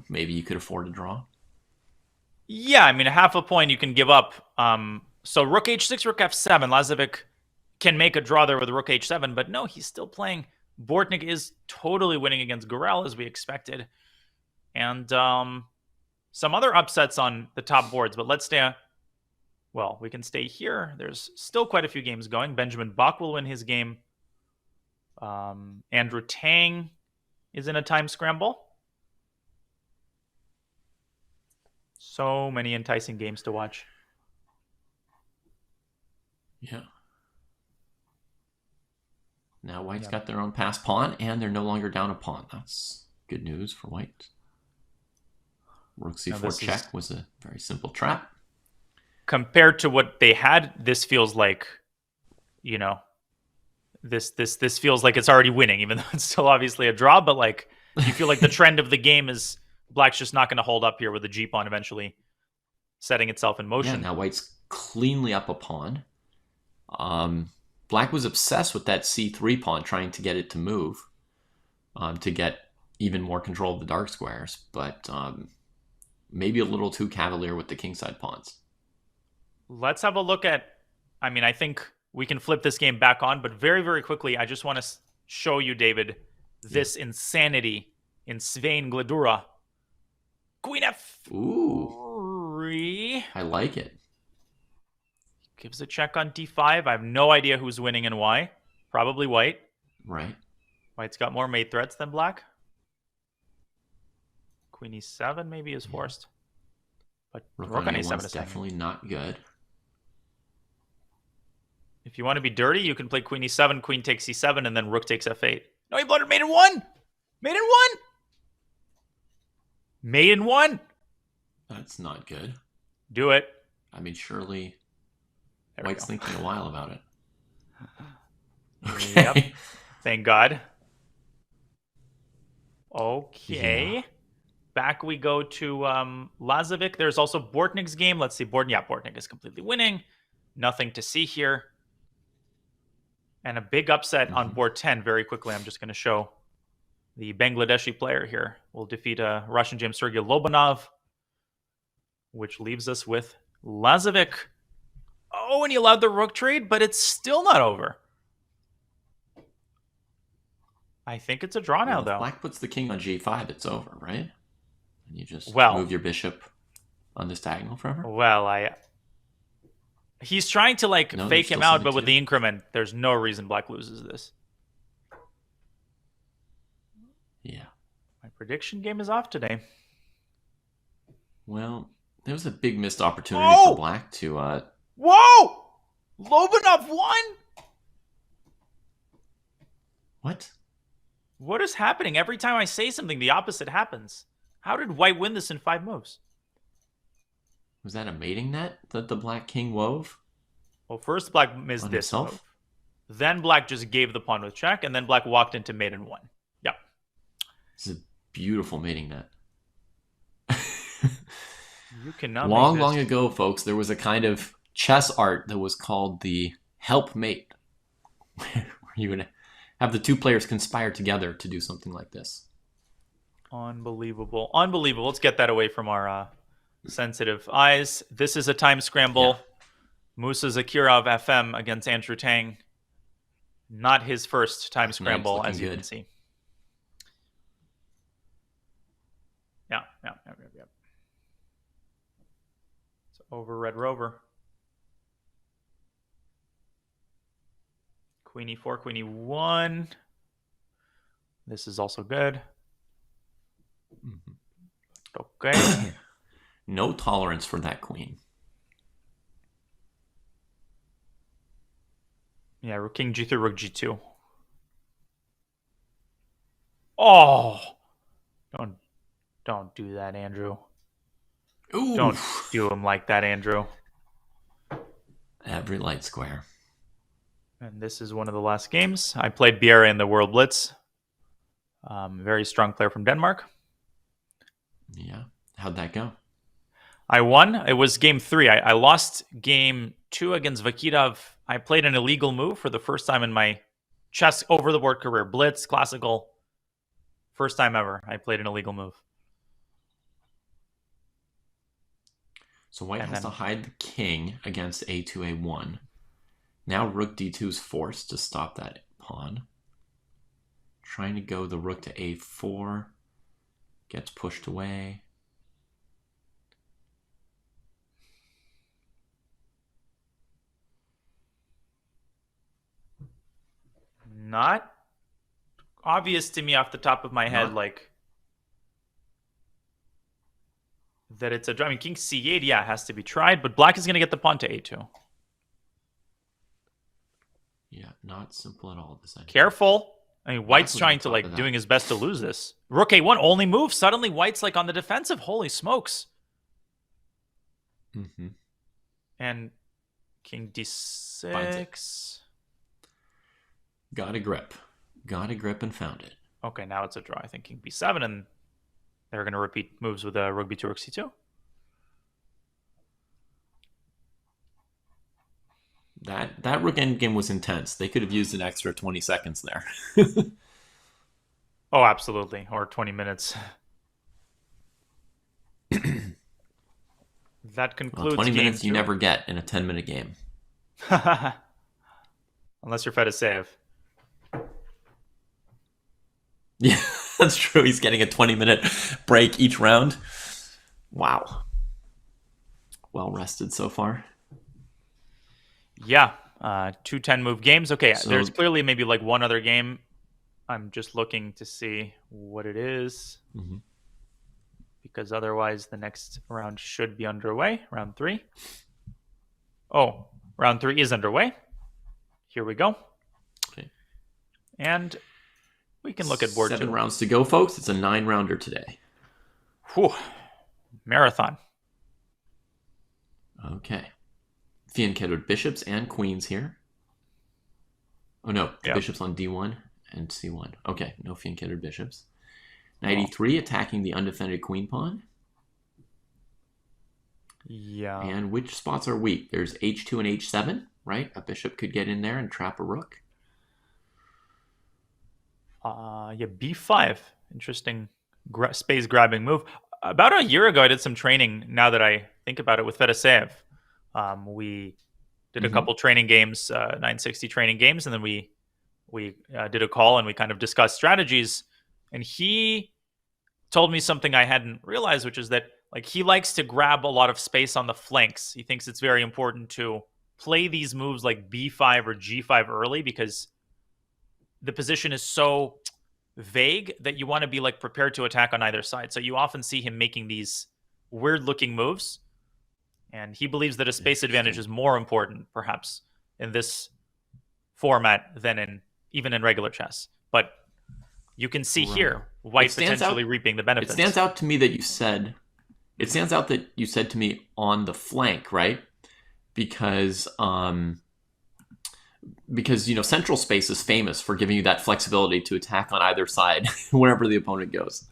maybe you could afford to draw. Yeah, I mean, half a point you can give up. So rook h6, rook f7. Lazovic can make a draw there with rook h7, but no, he's still playing. Bortnik is totally winning against Gorel, as we expected. And some other upsets on the top boards, but let's stay... Well, we can stay here. There's still quite a few games going. Benjamin Bach will win his game. Andrew Tang is in a time scramble. So many enticing games to watch. Yeah. Now white's got their own passed pawn, and they're no longer down a pawn. That's good news for white. Rook c4 check was a very simple trap. Compared to what they had, this feels like, this feels like it's already winning, even though it's still obviously a draw. But like, you feel like the trend of the game is black's just not going to hold up here with the G pawn eventually setting itself in motion. Yeah, now white's cleanly up a pawn. Black was obsessed with that c3 pawn, trying to get it to move, to get even more control of the dark squares, but maybe a little too cavalier with the kingside pawns. Let's have a look at... I mean, I think we can flip this game back on, but very, very quickly, I just want to show you, David, this insanity in Svein Gledura. Queen f3. Ooh. I like it. Gives a check on d5. I have no idea who's winning and why. Probably white. Right. White's got more mate threats than black. Queen e7 maybe is forced. But rook on a7 is definitely not good. If you want to be dirty, you can play queen e7, queen takes e7, and then rook takes f8. No, he blundered mate in 1! Mate in 1! Mate in 1! That's not good. Do it. I mean, surely white's thinking a while about it. Okay. Yep. Thank God. Okay. Yeah. Back we go to Lazovic. There's also Bortnik's game. Let's see. Bortnik is completely winning. Nothing to see here. And a big upset on board 10 very quickly. I'm just going to show the Bangladeshi player here will defeat a Russian James Sergey Lobanov, which leaves us with Lazovic. Oh, and he allowed the rook trade, but it's still not over. I think it's a draw now, though. If black puts the king on g5, it's over, right? And you just move your bishop on this diagonal forever? Well, he's trying to fake him out, but with the increment, there's no reason black loses this. Yeah. My prediction game is off today. Well, there was a big missed opportunity for black to... Whoa! Lobanov won? What? What is happening? Every time I say something, the opposite happens. How did white win this in 5 moves? Was that a mating net that the black king wove? Well, first black missed this move. Then black just gave the pawn with check, and then black walked into mate in 1. Yep. This is a beautiful mating net. You cannot long ago, folks, there was a kind of chess art that was called the help mate, where you would have the two players conspire together to do something like this. Unbelievable. Unbelievable. Let's get that away from our sensitive eyes. This is a time scramble. Yeah. Musa Zakirov FM against Andrew Tang. Not his first time scramble, as you can see. Yeah. It's over Red Rover. Queen e4, queen e1. This is also good. Okay. No tolerance for that queen. Yeah, rook king g3, rook g2. Oh! Don't do that, Andrew. Ooh. Don't do him like that, Andrew. Every light square. And this is one of the last games. I played Bjerre in the World Blitz. Very strong player from Denmark. Yeah. How'd that go? I won. It was game 3. I lost game 2 against Vakitov. I played an illegal move for the first time in my chess over-the-board career. Blitz, classical. First time ever I played an illegal move. So white has to hide the king against a2, a1. Now rook d2 is forced to stop that pawn. Trying to go the rook to a4. Gets pushed away. Not obvious to me off the top of my head, that it's a... I mean, king c8, yeah, has to be tried, but black is going to get the pawn to a2. Yeah, not simple at all. This idea. Careful. I mean, white's trying to, doing his best to lose this. Rook a1, only move. Suddenly, white's, on the defensive. Holy smokes. Mm-hmm. And king d6. Got a grip. Got a grip and found it. Okay, now it's a draw. I think king b7, and they're going to repeat moves with rook b2, rook c2. That rook endgame was intense. They could have used an extra 20 seconds there. Oh, absolutely. Or 20 minutes. That concludes 20 game minutes 2. you never get in a 10-minute game. Unless you're Fedoseev. Yeah, that's true. He's getting a 20-minute break each round. Wow. Well rested so far. Yeah. 2 10-move games. Okay, so there's clearly maybe one other game. I'm just looking to see what it is. Mm-hmm. Because otherwise the next round should be underway. Round 3. Oh, round 3 is underway. Here we go. Okay. And we can look at board 7 2. rounds to go, folks. It's a 9-rounder today. Whew. Marathon. Okay. Fianchettoed bishops and queens here. Oh, no. Yep. Bishops on d1 and c1. Okay, no fianchettoed bishops. Knight e3 attacking the undefended queen pawn. Yeah. And which spots are weak? There's h2 and h7, right? A bishop could get in there and trap a rook. Yeah, b5. Interesting space grabbing move. About a year ago, I did some training, now that I think about it, with Fedoseev. We did a couple training games, 960 training games, and then we did a call and we kind of discussed strategies. And he told me something I hadn't realized, which is that he likes to grab a lot of space on the flanks. He thinks it's very important to play these moves like b5 or g5 early, because the position is so vague that you want to be prepared to attack on either side. So you often see him making these weird looking moves. And he believes that a space advantage is more important, perhaps, in this format than even in regular chess. But you can see here white potentially reaping the benefits. It stands out to me that you said to me on the flank, right? Because central space is famous for giving you that flexibility to attack on either side wherever the opponent goes.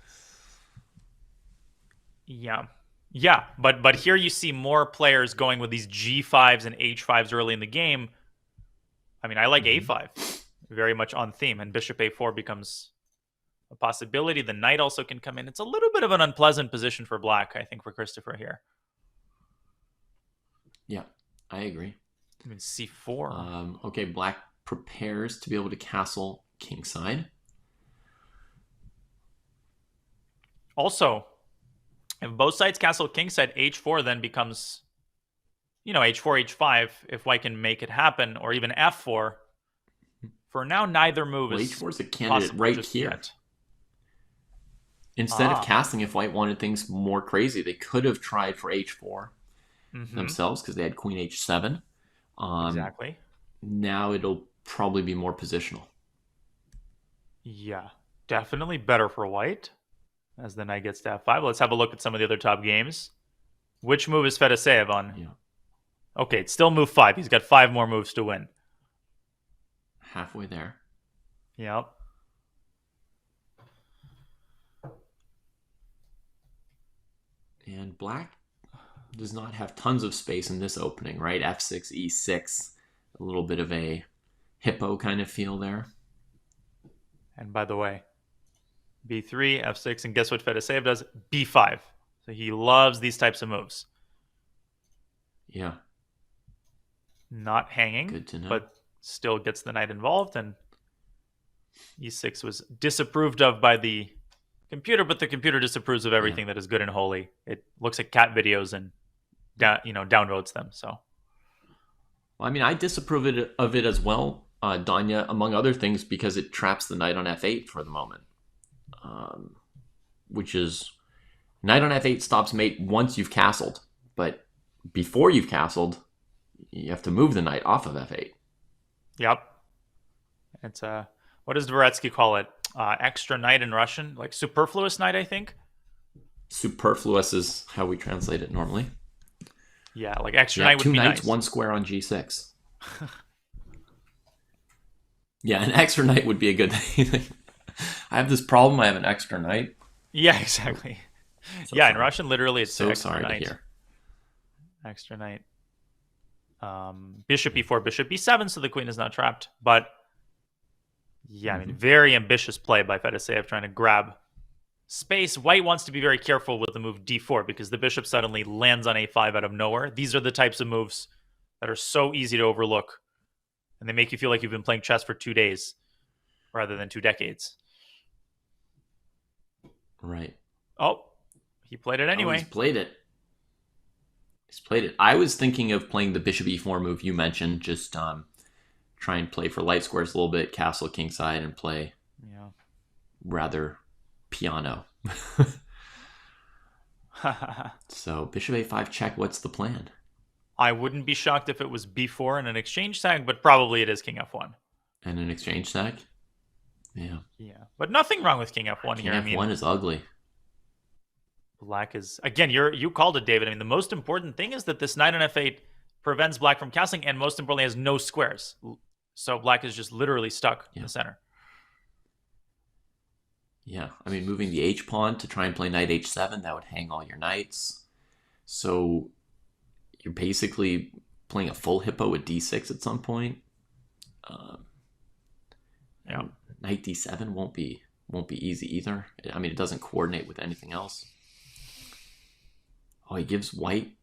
Yeah, but here you see more players going with these g5s and h5s early in the game. I mean, I like a5, very much on theme, and bishop a4 becomes a possibility. The knight also can come in. It's a little bit of an unpleasant position for black, I think, for Christopher here. Yeah, I agree. I mean, c4. Okay, black prepares to be able to castle kingside. Also, if both sides castle kingside, h4 then becomes, h4, h5, if white can make it happen, or even f4. For now, neither move is h4 is a candidate right here. Yet. Instead of castling, if white wanted things more crazy, they could have tried for h4 themselves, because they had queen h7. Exactly. Now it'll probably be more positional. Yeah, definitely better for white. as the knight gets to f5. Let's have a look at some of the other top games. Which move is Fedoseev on? Yeah. Okay, it's still move 5. He's got 5 more moves to win. Halfway there. Yep. And black does not have tons of space in this opening, right? f6, e6. A little bit of a hippo kind of feel there. And by the way, b3, f6, and guess what Fedoseev does? b5. So he loves these types of moves. Yeah. Not hanging, Good to know. but still gets the knight involved. And e6 was disapproved of by the computer, but the computer disapproves of everything that is good and holy. It looks at cat videos and downvotes them. So, well, I mean, I disapprove of it as well, Danya, among other things, because it traps the knight on f8 for the moment, which is knight on f8 stops mate once you've castled, but before you've castled, you have to move the knight off of f8. Yep. It's what does Dvoretsky call it? Extra knight in Russian, like superfluous knight, I think. Superfluous is how we translate it normally. Yeah, like extra knight would be 2 knights, nice. 1 square on g6. Yeah, an extra knight would be a good thing. I have this problem. I have an extra knight. Yeah, exactly. So yeah, sorry. in Russian, literally, it's So extra sorry knight. to hear. Extra knight. Bishop e4, bishop e7, so the queen is not trapped. But yeah, I mean, very ambitious play by Fedoseev trying to grab space. White wants to be very careful with the move d4 because the bishop suddenly lands on a5 out of nowhere. These are the types of moves that are so easy to overlook, and they make you feel like you've been playing chess for 2 days rather than 2 decades. Right. Oh, he played it anyway. He's played it. I was thinking of playing the bishop e4 move you mentioned, just try and play for light squares a little bit, castle kingside, and play rather piano. So bishop a5 check, what's the plan? I wouldn't be shocked if it was b4 and an exchange tag, but probably it is king f1. And an exchange stack? Yeah. Yeah, but nothing wrong with king f1 King here. f1 is ugly. Black is, again, you called it, David. I mean, the most important thing is that this knight on f8 prevents black from castling, and most importantly, has no squares. So black is just literally stuck in the center. Yeah, I mean, moving the h-pawn to try and play knight h7, that would hang all your knights. So you're basically playing a full hippo with d6 at some point. Knight d7 won't be easy either. I mean, it doesn't coordinate with anything else. Oh, he gives white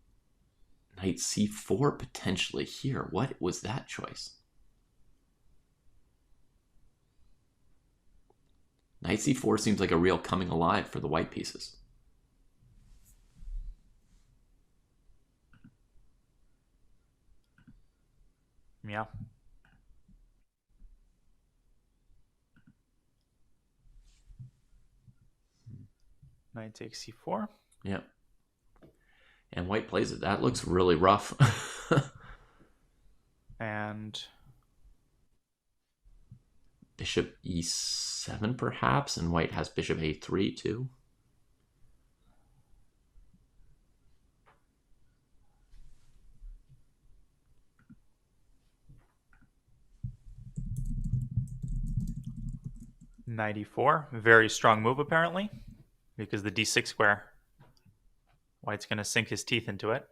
knight c4 potentially here. What was that choice? Knight c4 seems like a real coming alive for the white pieces. Yeah. Knight takes c4. Yeah. And white plays it. That looks really rough. And bishop e7 perhaps, and white has bishop a3 too. knight e4, very strong move apparently, because the d6 square, white's going to sink his teeth into it.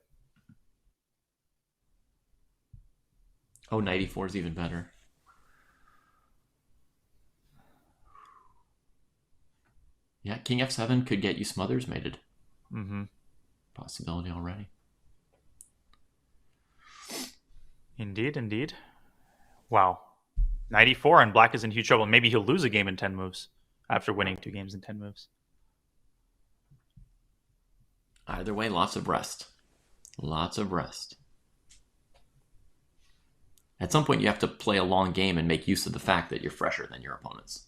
Oh, knight e4 is even better. Yeah, king f7 could get you smothers mated. Possibility already. Indeed, indeed. Wow. Knight e4 and black is in huge trouble. Maybe he'll lose a game in 10 moves after winning 2 games in 10 moves. Either way, lots of rest. Lots of rest. At some point, you have to play a long game and make use of the fact that you're fresher than your opponents.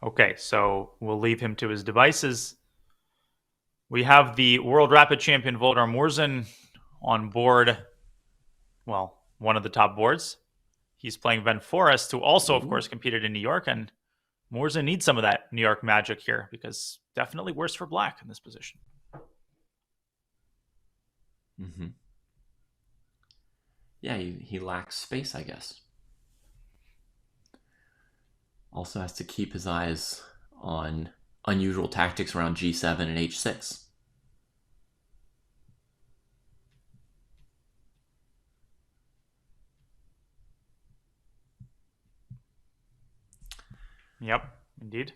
Okay, so we'll leave him to his devices. We have the world rapid champion Voldar Murzin on board, well, one of the top boards. he's playing Van Forest, who also, of course, competed in New York. And Morzin needs some of that New York magic here, because definitely worse for black in this position. Yeah, he lacks space, I guess. Also has to keep his eyes on unusual tactics around G7 and H6. Yep, indeed.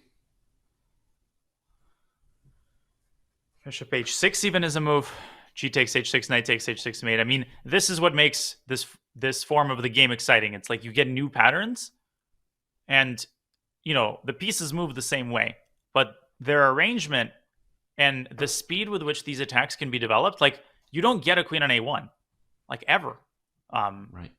Bishop H6 even is a move. G takes H6, knight takes H6 mate. I mean, this is what makes this form of the game exciting. It's like you get new patterns, and the pieces move the same way, but their arrangement and the speed with which these attacks can be developed, like you don't get a queen on A1, like ever. Right.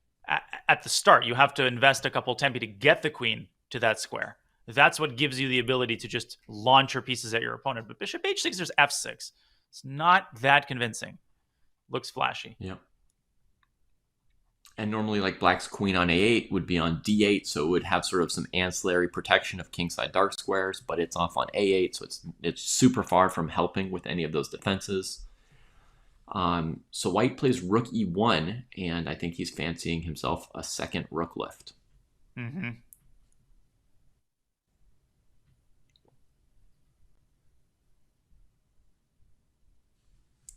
At the start, you have to invest a couple tempi to get the queen to that square. That's what gives you the ability to just launch your pieces at your opponent. But Bishop H6, there's F6. It's not that convincing. Looks flashy. Yeah. And normally, like, black's queen on A8 would be on D8, so it would have sort of some ancillary protection of kingside dark squares, but it's off on A8, so it's super far from helping with any of those defenses. So white plays rook E1, and I think he's fancying himself a second rook lift. Mm-hmm.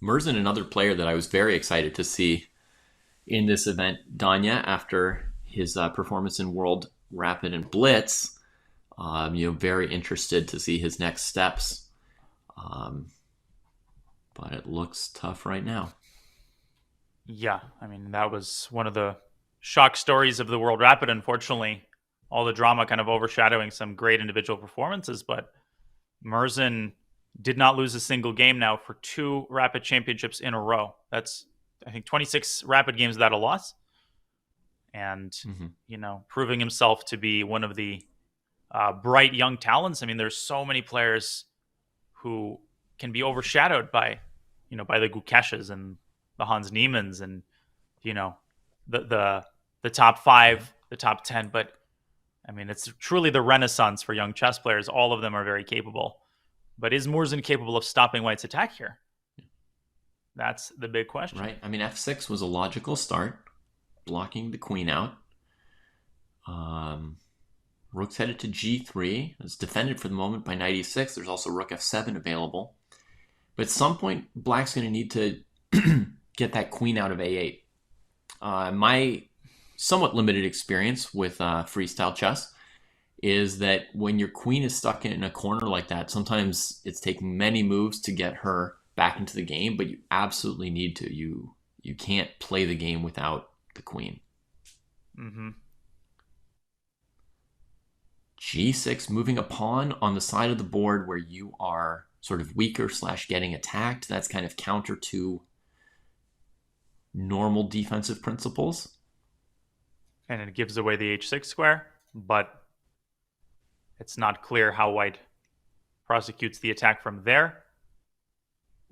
Murzin, another player that I was very excited to see in this event, Danya, after his performance in World Rapid and Blitz. Very interested to see his next steps. But it looks tough right now. Yeah, I mean, that was one of the shock stories of the World Rapid, unfortunately. All the drama kind of overshadowing some great individual performances, but Murzin did not lose a single game now for 2 Rapid championships in a row. That's, I think, 26 Rapid games without a loss. And, proving himself to be one of the bright young talents. I mean, there's so many players who can be overshadowed by the Gukeshes and the Hans Niemanns and, the top 5, the top 10. But, I mean, it's truly the renaissance for young chess players. All of them are very capable. But is Murzin capable of stopping white's attack here? That's the big question. Right. I mean, F6 was a logical start, blocking the queen out. Rook's headed to G3. It's defended for the moment by knight E6. There's also rook F7 available. But at some point, black's going to need to get that queen out of A8. My somewhat limited experience with freestyle chess is that when your queen is stuck in a corner like that, sometimes it's taking many moves to get her back into the game, but you absolutely need to. You can't play the game without the queen. Mm-hmm. G6, moving a pawn on the side of the board where you are sort of weaker / getting attacked. That's kind of counter to normal defensive principles. And it gives away the H6 square, but it's not clear how white prosecutes the attack from there.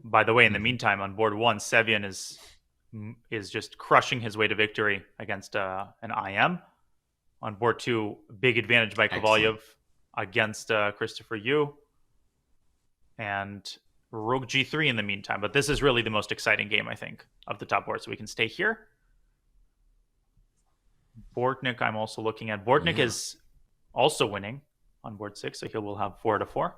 By the way, in the meantime, on board 1, Sevian is just crushing his way to victory against an IM. On board 2, big advantage by Kovalyev against Christopher Yu. And rook G3 in the meantime. But this is really the most exciting game, I think, of the top board. So we can stay here. Bortnik, I'm also looking at. Bortnik is also winning on board 6, so he will have 4-4.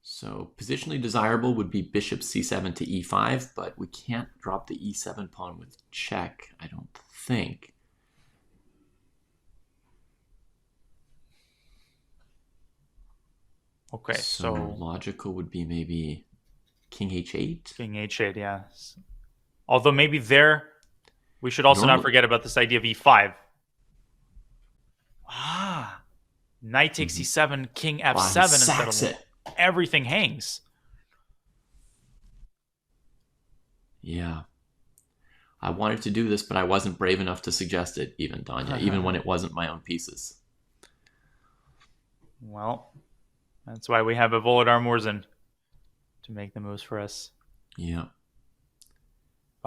So positionally desirable would be bishop c7 to e5, but we can't drop the e7 pawn with check, I don't think. Okay, so logical would be maybe king h8? King h8, yeah. Although maybe there, we should also not forget about this idea of e5. Knight takes e7, king f7 instead of it. Everything hangs. Yeah. I wanted to do this, but I wasn't brave enough to suggest it, even, Danya, even when it wasn't my own pieces. Well, that's why we have a Volodar Murzin to make the moves for us. Yeah.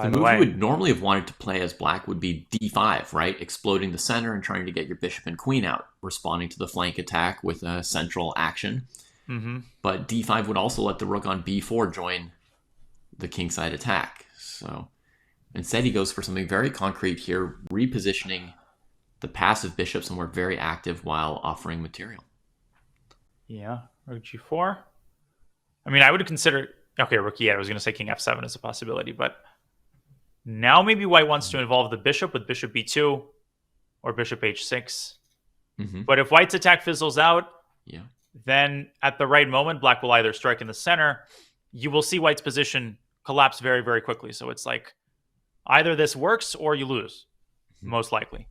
The By the move you way, would normally have wanted to play as black would be d5, right? Exploding the center and trying to get your bishop and queen out, responding to the flank attack with a central action. But d5 would also let the rook on b4 join the kingside attack. So instead he goes for something very concrete here, repositioning the passive bishops, and we're very active while offering material. yeah, rook g4. I mean, I would consider... Okay, rook e8. I was going to say king f7 is a possibility, but now maybe white wants to involve the bishop with bishop b2 or bishop h6. But if white's attack fizzles out, then at the right moment, black will either strike in the center. You will see white's position collapse very, very quickly. So it's like either this works or you lose, most likely.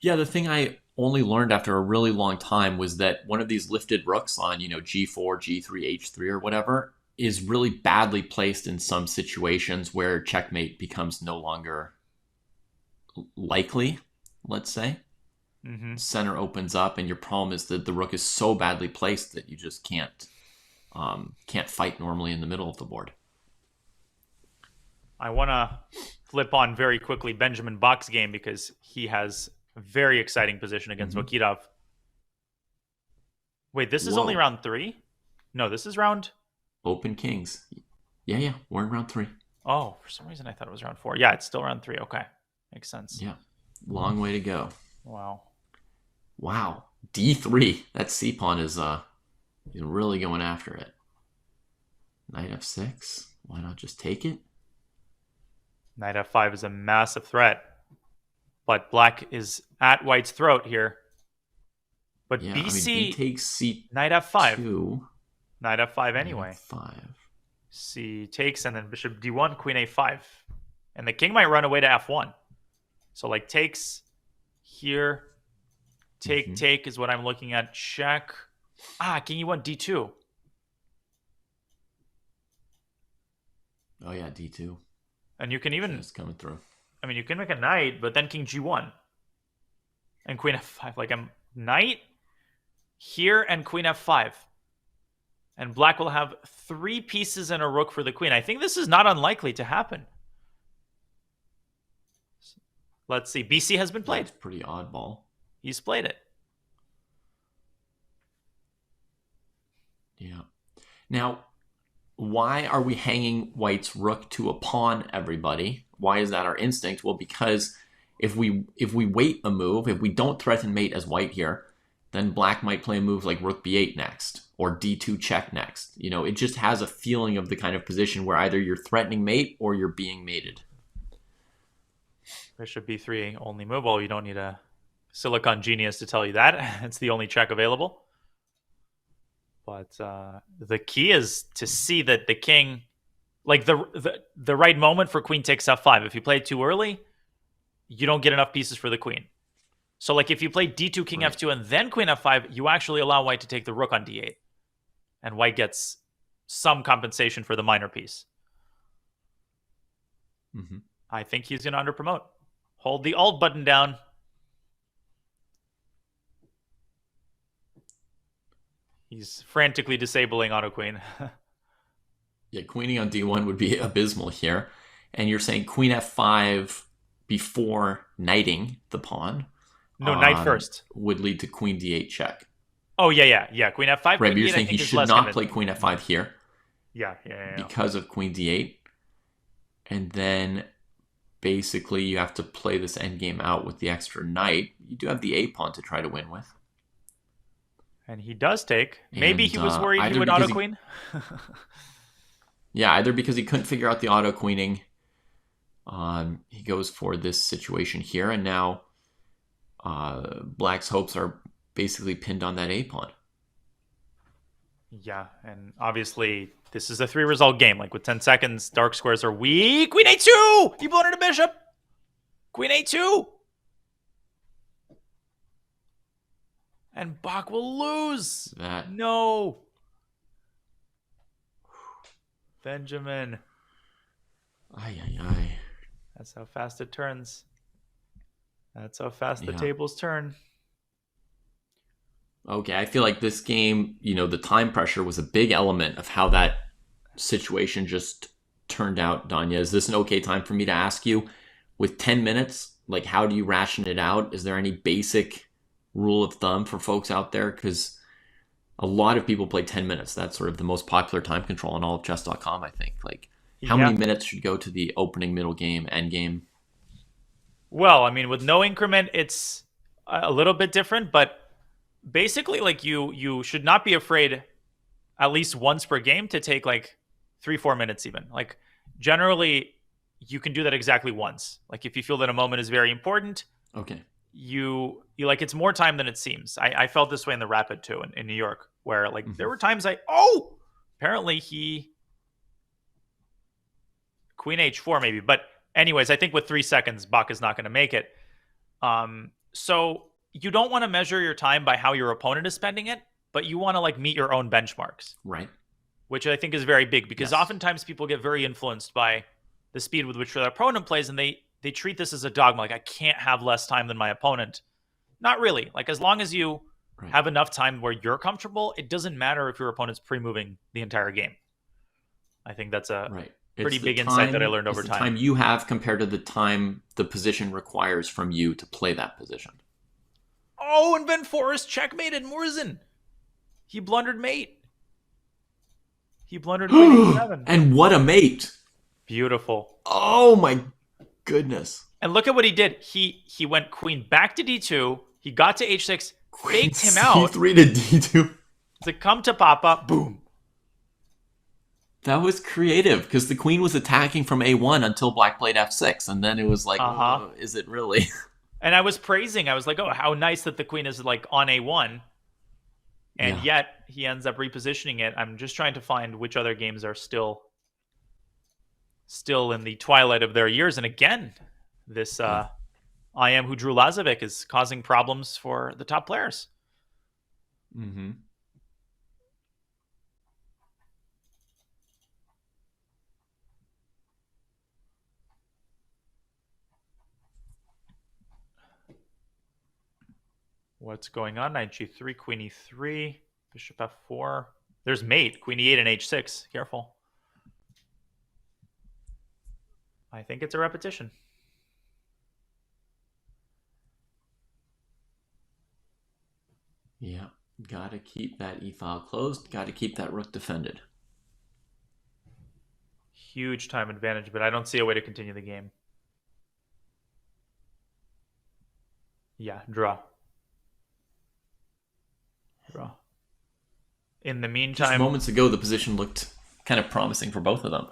Yeah, the thing I only learned after a really long time was that one of these lifted rooks on, g4, g3, h3, or whatever, is really badly placed in some situations where checkmate becomes no longer likely, let's say. Center opens up, and your problem is that the rook is so badly placed that you just can't fight normally in the middle of the board. I want to flip on very quickly Benjamin Bach's game because he has a very exciting position against Vakirov. Wait, this is only round 3? No, this is round... Open kings. Yeah, we're in round 3. Oh, for some reason I thought it was round 4. Yeah, it's still round 3. Okay, makes sense. Yeah, long way to go. Wow. D3. That c-pawn is really going after it. Knight f6. Why not just take it? Knight f5 is a massive threat. But black is at white's throat here. But yeah, BC... B takes c2. Knight f5. Knight f5 anyway. Knight f5. C takes, and then bishop d1, queen a5. And the king might run away to f1. So like takes here... Take is what I'm looking at. Check. King e1, d2. Oh yeah, d2. And you can even... It's coming through. I mean, you can make a knight, but then king g1. And queen f5. Like a knight here and queen f5. And black will have 3 pieces and a rook for the queen. I think this is not unlikely to happen. Let's see. BC has been played. That's pretty oddball. He's played it. Yeah. Now, why are we hanging white's rook to a pawn, everybody? Why is that our instinct? Well, because if we wait a move, if we don't threaten mate as white here, then black might play a move like rook b8 next, or d2 check next. It just has a feeling of the kind of position where either you're threatening mate or you're being mated. Bishop b3 only move. Well, you don't need a Silicon genius to tell you that. It's the only check available. But the key is to see that the king, like the right moment for queen takes f5. If you play it too early, you don't get enough pieces for the queen. So like if you play d2, king f2, and then queen f5, you actually allow white to take the rook on d8. And white gets some compensation for the minor piece. I think he's going to underpromote. Hold the alt button down. He's frantically disabling auto queen. Yeah, queening on d1 would be abysmal here. And you're saying queen f5 before knighting the pawn. No, knight first. Would lead to queen d8 check. Oh, yeah. Queen f5. Right, but you're saying he should not play queen f5 here. Yeah. Because of queen d8. And then basically you have to play this endgame out with the extra knight. You do have the a pawn to try to win with. And he does take. Maybe he was worried he would auto queen. Yeah, either because he couldn't figure out the auto queening. He goes for this situation here, and now black's hopes are basically pinned on that a pawn. Yeah, and obviously this is a 3-result game. Like with 10 seconds, dark squares are weak. Queen a2! You blown a bishop. Queen a2. And Bach will lose. No. Benjamin. Ay. That's how fast it turns. That's how fast the tables turn. Okay, I feel like this game, the time pressure was a big element of how that situation just turned out, Danya. Is this an okay time for me to ask you, with 10 minutes, like, how do you ration it out? Is there any basic rule of thumb for folks out there? Because a lot of people play 10 minutes. That's sort of the most popular time control on all of chess.com, I think. Like, how many minutes should go to the opening, middle game, end game? Well, I mean, with no increment, it's a little bit different, but basically, like, you should not be afraid at least once per game to take like 3-4 minutes even. Like, generally, you can do that exactly once. Like, if you feel that a moment is very important, okay, you like, it's more time than it seems. I felt this way in the Rapid too in New York, where like there were times apparently he Queen H4 maybe. But anyways, I think with 3 seconds, Bach is not going to make it. So you don't want to measure your time by how your opponent is spending it, but you want to like meet your own benchmarks. Right. Which I think is very big, because oftentimes people get very influenced by the speed with which their opponent plays, and they treat this as a dogma. Like, I can't have less time than my opponent. Not really. Like, as long as you have enough time where you're comfortable, it doesn't matter if your opponent's pre-moving the entire game. I think that's a pretty big insight that I learned over time. The time you have compared to the time the position requires from you to play that position. Oh, and Ben Forrest checkmated Murzen. He blundered mate. He blundered Queen H7. And what a mate. Beautiful. Oh my goodness. And look at what he did. He went queen back to d2. He got to h6, Queen faked him out. c3 to d2. To come to Papa, boom. That was creative, because the queen was attacking from a1 until black played f6, and then it was like, oh, is it really? And I was praising. I was like, oh, how nice that the queen is like on a1. And yet he ends up repositioning it. I'm just trying to find which other games are still in the twilight of their years. And again, this I Am Who Drew Lazovic is causing problems for the top players. Mm-hmm. What's going on? Knight g3, queen e3, bishop f4. There's mate, queen e8 and h6. Careful. I think it's a repetition. Yeah, gotta keep that e-file closed. Gotta keep that rook defended. Huge time advantage, but I don't see a way to continue the game. Yeah, draw. Draw. In the meantime, just moments ago, the position looked kind of promising for both of them.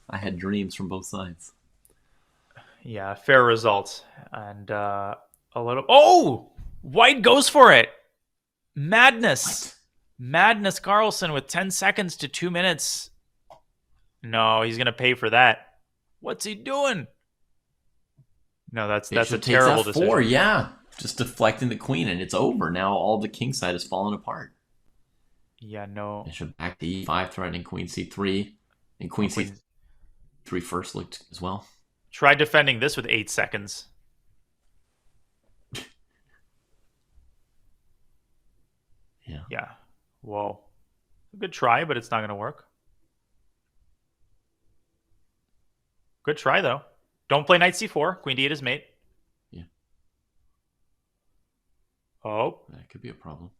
I had dreams from both sides. Yeah, fair results. And a little... Oh! White goes for it! Madness! What? Magnus Carlsen with 10 seconds to 2 minutes. No, he's going to pay for that. What's he doing? No, that's a terrible decision. Yeah. Just deflecting the queen, and it's over. Now all the king side has fallen apart. Yeah, no. Bishop back to e5, threatening queen c3. And queen c3 first looked as well. Try defending this with 8 seconds. Yeah. Yeah. Whoa. Good try, but it's not going to work. Good try, though. Don't play knight c4. Queen d8 is mate. Yeah. Oh. That could be a problem.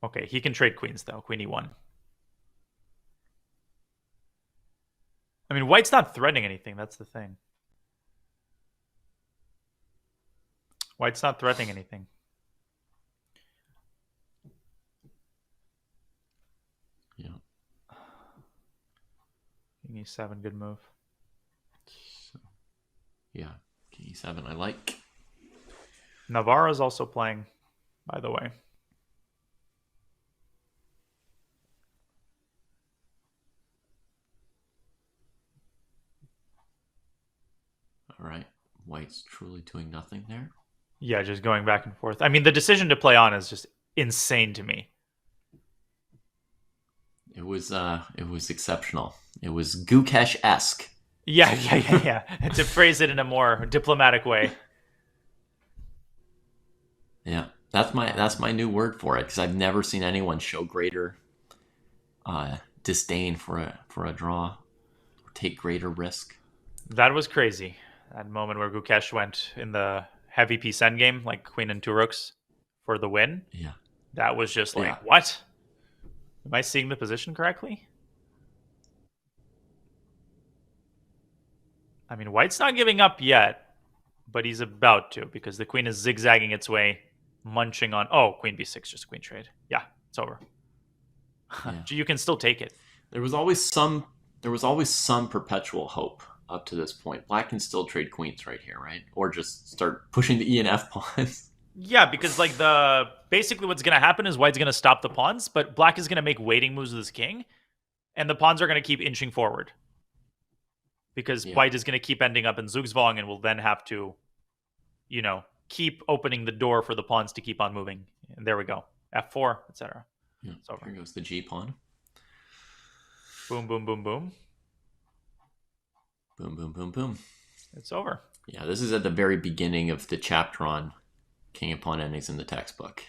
Okay, he can trade queens, though. Queen e1. I mean, white's not threatening anything. That's the thing. White's not threatening anything. Yeah. King e7, good move. So, yeah, king e7, I like. Navarro's also playing, by the way. All right, white's truly doing nothing there. Yeah, just going back and forth. I mean, the decision to play on is just insane to me. It was exceptional. It was Gukesh-esque. Yeah. To phrase it in a more diplomatic way. Yeah, that's my new word for it, because I've never seen anyone show greater disdain for a draw, or take greater risk. That was crazy. That moment where Gukesh went in the heavy piece endgame, like queen and two rooks for the win. Yeah. That was just like, Yeah. what? Am I seeing the position correctly? I mean, White's not giving up yet, but he's about to because the queen is zigzagging its way, munching on. Oh, queen b6, just queen trade. Yeah, it's over. Yeah. You can still take it. There was always some perpetual hope up to this point. Black can still trade queens right here, right? Or just start pushing the E and F pawns. Yeah, because like basically what's gonna happen is White's gonna stop the pawns, but Black is gonna make waiting moves with his king, and the pawns are gonna keep inching forward. Because White is gonna keep ending up in Zugzwang and will then have to, keep opening the door for the pawns to keep on moving. And there we go. F4, etc. Yeah. Here goes the G pawn. Boom, boom, boom, boom. Boom, boom, boom, boom. It's over. Yeah, this is at the very beginning of the chapter on king and pawn endings in the textbook.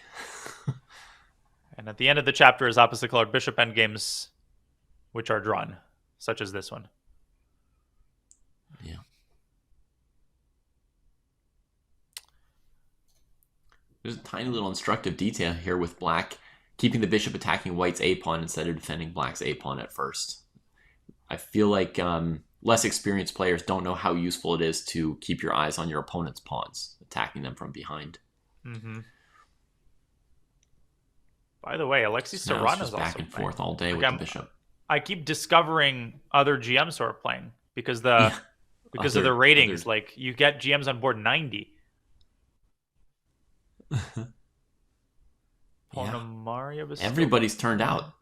And at the end of the chapter is opposite colored bishop endgames, which are drawn, such as this one. Yeah. There's a tiny little instructive detail here with Black keeping the bishop attacking White's A pawn instead of defending Black's A pawn at first. I feel like less experienced players don't know how useful it is to keep your eyes on your opponent's pawns, attacking them from behind. Mm-hmm. By the way, Alexis Serrano is back and forth all day with the bishop. I keep discovering other GMs who are playing because of the ratings. Like you get GMs on board 90. Everybody's turned out.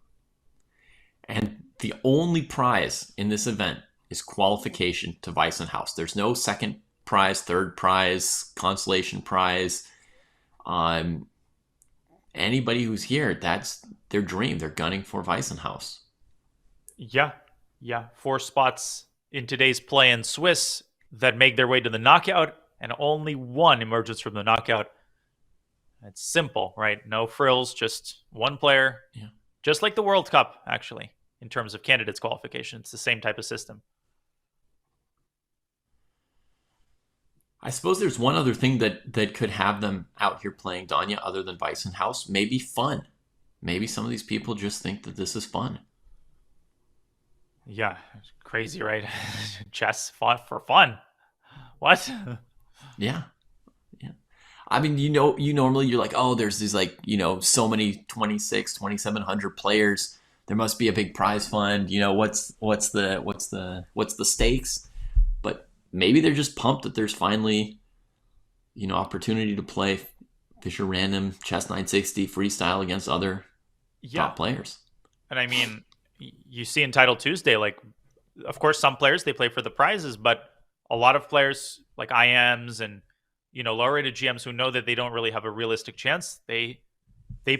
And the only prize in this event is qualification to Weissenhaus. There's no second prize, third prize, consolation prize. Anybody who's here, that's their dream. They're gunning for Weissenhaus. Yeah. 4 spots in today's play in Swiss that make their way to the knockout, and only 1 emerges from the knockout. It's simple, right? No frills, just 1 player. Yeah. Just like the World Cup, actually, in terms of candidates qualification. It's the same type of system. I suppose there's one other thing that could have them out here playing Danya other than Weissenhaus. Maybe fun. Maybe some of these people just think that this is fun. Yeah, crazy, right? Chess fought for fun. What? Yeah. I mean, normally you're like, oh, there's these so many 2,700 players. There must be a big prize fund. What's the stakes? But maybe they're just pumped that there's finally, opportunity to play Fischer Random, Chess 960, Freestyle against other top players. And I mean, you see in Title Tuesday, like, of course, some players, they play for the prizes, but a lot of players like IMs and, lower-rated GMs who know that they don't really have a realistic chance, they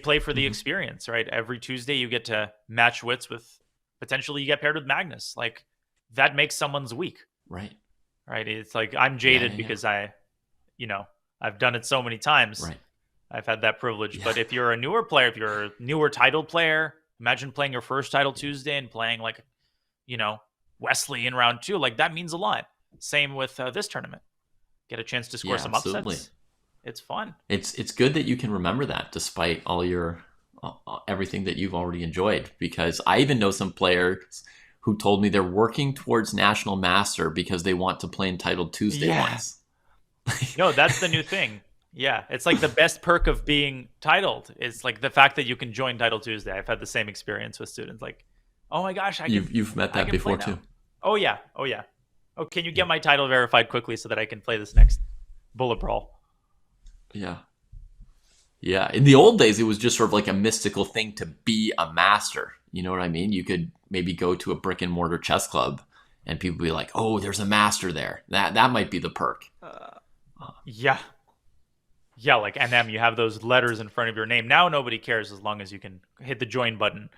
play for the experience, right? Every Tuesday you get to match wits with, potentially you get paired with Magnus. Like, that makes someone's week. Right. It's like, I'm jaded because I've done it so many times. Right. I've had that privilege. Yeah. But if you're a newer player, if you're a newer title player, imagine playing your first Title Tuesday and playing Wesley in round 2. Like, that means a lot. Same with this tournament. Get a chance to score some upsets. It's fun. It's good that you can remember that despite all your everything that you've already enjoyed. Because I even know some players who told me they're working towards National Master because they want to play in Title Tuesday once. No, that's the new thing. Yeah, it's like the best perk of being titled. It's like the fact that you can join Title Tuesday. I've had the same experience with students. Like, oh my gosh, you've met that before too. Oh yeah. Oh, can you get my title verified quickly so that I can play this next bullet brawl? Yeah. In the old days, it was just sort of like a mystical thing to be a master. You know what I mean? You could maybe go to a brick and mortar chess club, and people be like, "Oh, there's a master there." That might be the perk. Yeah, like NM, you have those letters in front of your name. Now nobody cares as long as you can hit the join button.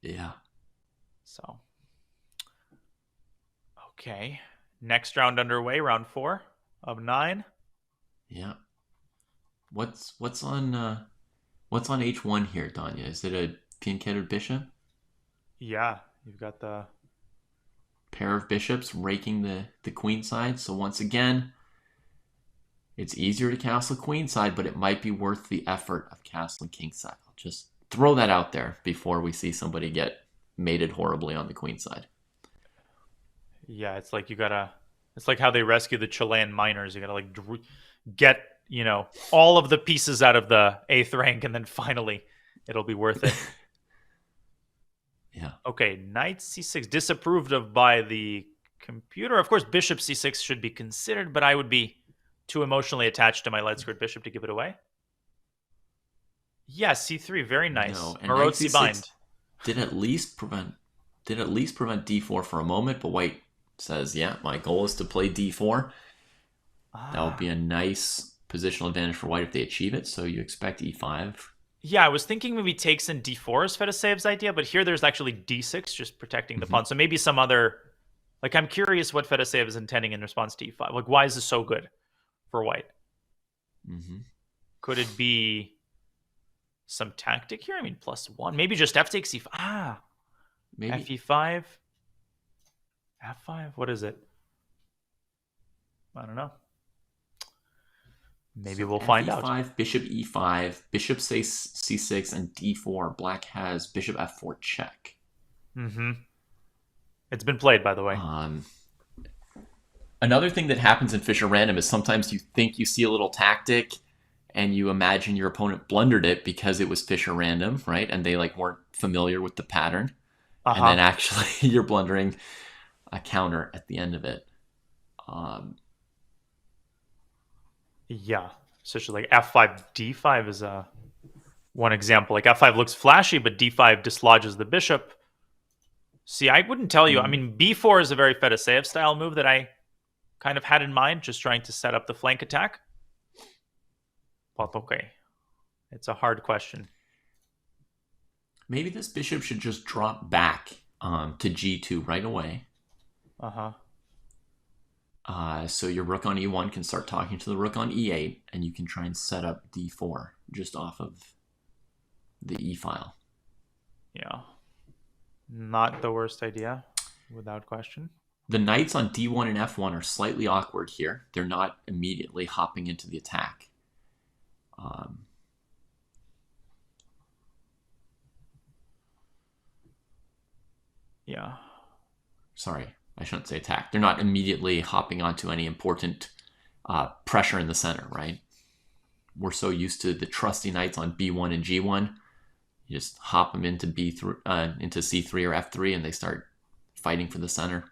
Yeah. So, okay. Next round underway, round 4 of 9. Yeah. What's on H1 here, Danya? Is it a pin-kettered bishop? Yeah, you've got the pair of bishops raking the queen side. So once again, it's easier to castle queen side, but it might be worth the effort of castling king side. I'll just throw that out there before we see somebody get mated horribly on the queen side. Yeah, it's like it's like how they rescue the Chilean miners. You gotta like get, all of the pieces out of the 8th rank, and then finally it'll be worth it. Yeah. Okay, knight c6, disapproved of by the computer. Of course, bishop c6 should be considered, but I would be too emotionally attached to my light squared bishop to give it away. Yeah, c3, very nice. No, and Marozzi bind. Did at least prevent d4 for a moment, but white says, yeah, my goal is to play d4. That would be a nice positional advantage for white if they achieve it, so you expect e5. Yeah, I was thinking maybe takes in d4 is Fedoseyev's idea, but here there's actually d6 just protecting the pawn. So maybe some other... Like, I'm curious what Fedoseyev is intending in response to e5. Like, why is this so good for white? Could it be some tactic here? I mean, +1. Maybe just f takes e5. Maybe. fe5. f5. What is it? I don't know. Maybe we'll find out. Bishop e5, bishop c6, and d4. Black has bishop f4 check. It's been played, by the way. Another thing that happens in Fischer Random is sometimes you think you see a little tactic and you imagine your opponent blundered it because it was Fischer Random, right? And they weren't familiar with the pattern. And then actually you're blundering a counter at the end of it. Yeah, especially like f5, d5 is one example. Like f5 looks flashy, but d5 dislodges the bishop. See, I wouldn't tell you. I mean, b4 is a very Fedoseyev style move that I kind of had in mind, just trying to set up the flank attack. But okay, it's a hard question. Maybe this bishop should just drop back to g2 right away. So your rook on e1 can start talking to the rook on e8, and you can try and set up d4 just off of the e file. Yeah. Not the worst idea, without question. The knights on d1 and f1 are slightly awkward here. They're not immediately hopping into the attack. Yeah. Sorry, I shouldn't say attack. They're not immediately hopping onto any important pressure in the center, right? We're so used to the trusty knights on b1 and g1. You just hop them into into c3 or f3, and they start fighting for the center.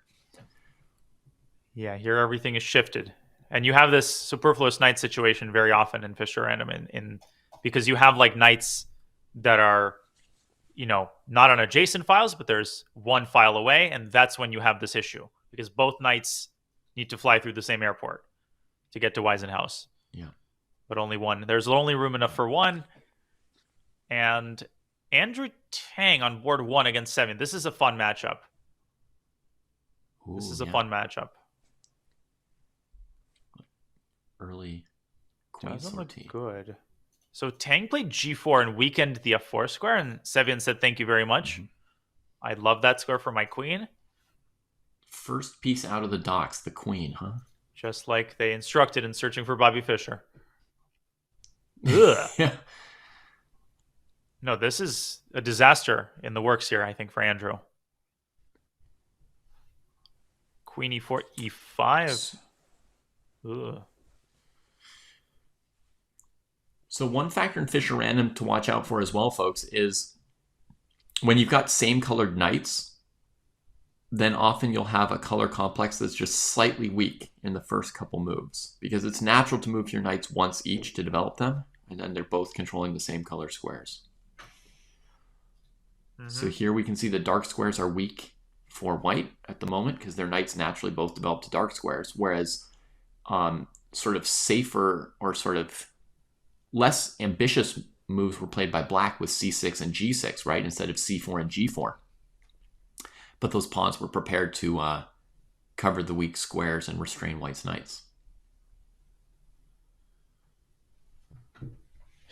Yeah, here everything is shifted, and you have this superfluous knight situation very often in Fischer Random, because you have like knights that are, not on adjacent files, but there's one file away, and that's when you have this issue because both knights need to fly through the same airport to get to Weissenhaus. Yeah, but only one. There's only room enough for one, and Andrew Tang on board 1 against 7. This is a fun matchup. This is a fun matchup. Early queen doesn't sortie. Look good. So Tang played g4 and weakened the f4 square, and Sevian said, "Thank you very much. I love that square for my queen." First piece out of the docks, the queen, huh? Just like they instructed in Searching for Bobby Fischer. Ugh. Yeah. No, this is a disaster in the works here, I think, for Andrew. Queen e4, e5. Ugh. So one factor in Fischer Random to watch out for as well, folks, is when you've got same colored knights, then often you'll have a color complex that's just slightly weak in the first couple moves, because it's natural to move your knights once each to develop them, and then they're both controlling the same color squares. So here we can see the dark squares are weak for white at the moment because their knights naturally both develop to dark squares, whereas sort of safer or sort of less ambitious moves were played by black with c6 and g6, right, instead of c4 and g4. But those pawns were prepared to cover the weak squares and restrain white's knights.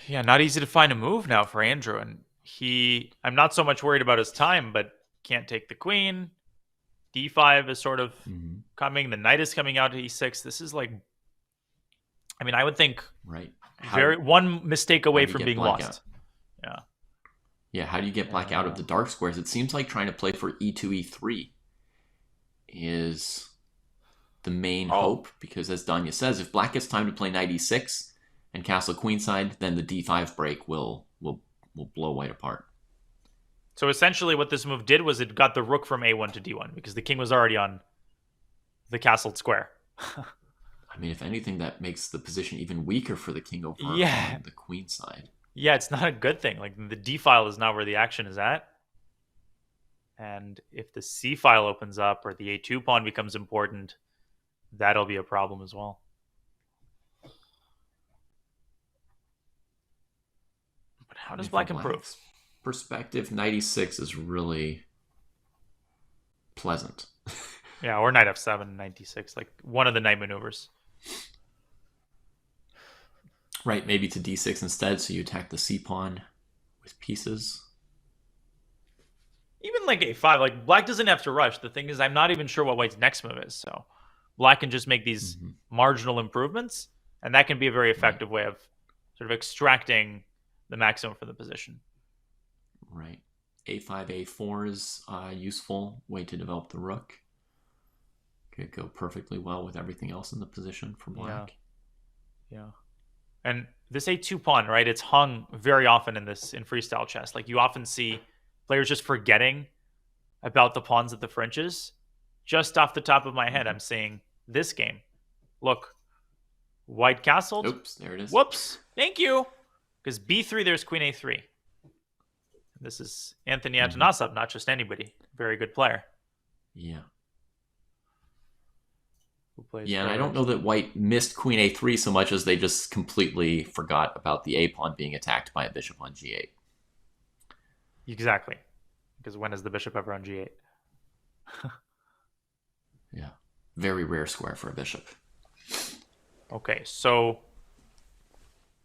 Yeah, not easy to find a move now for Andrew, and I'm not so much worried about his time, but can't take the queen. D5 is sort of coming. The knight is coming out to E6. This is like, I mean, I would think right. One mistake away from being lost. Yeah. Yeah, how do you get black out of the dark squares? It seems like trying to play for E2, E3 is the main hope, because as Danya says, if black gets time to play knight E6 and castle queenside, then the D5 break will blow white apart. So essentially what this move did was it got the rook from A1 to D1 because the king was already on the castled square. I mean, if anything, that makes the position even weaker for the king over on the queen side. Yeah, it's not a good thing. Like, the D file is not where the action is at. And if the C file opens up or the A2 pawn becomes important, that'll be a problem as well. But how does black improve? Perspective, knight E6 is really pleasant. Yeah, or knight F7, knight D6, like one of the knight maneuvers. Right, maybe to D6 instead, so you attack the C pawn with pieces. Even like A5, like black doesn't have to rush. The thing is, I'm not even sure what white's next move is, so black can just make these marginal improvements, and that can be a very effective way of sort of extracting the maximum from the position. Right. A5, A4 is a useful way to develop the rook. Could go perfectly well with everything else in the position for black. Yeah. And this A2 pawn, right, it's hung very often in freestyle chess. Like, you often see players just forgetting about the pawns at the fringes. Just off the top of my head, I'm seeing this game. Look, white castled. Oops, there it is. Whoops, thank you. Because B3, there's queen A3. This is Anthony Atanasov, not just anybody. Very good player. Yeah. Yeah, and I don't know that white missed queen A3 so much as they just completely forgot about the A pawn being attacked by a bishop on G8. Exactly. Because when is the bishop ever on G8? Yeah. Very rare square for a bishop. Okay, so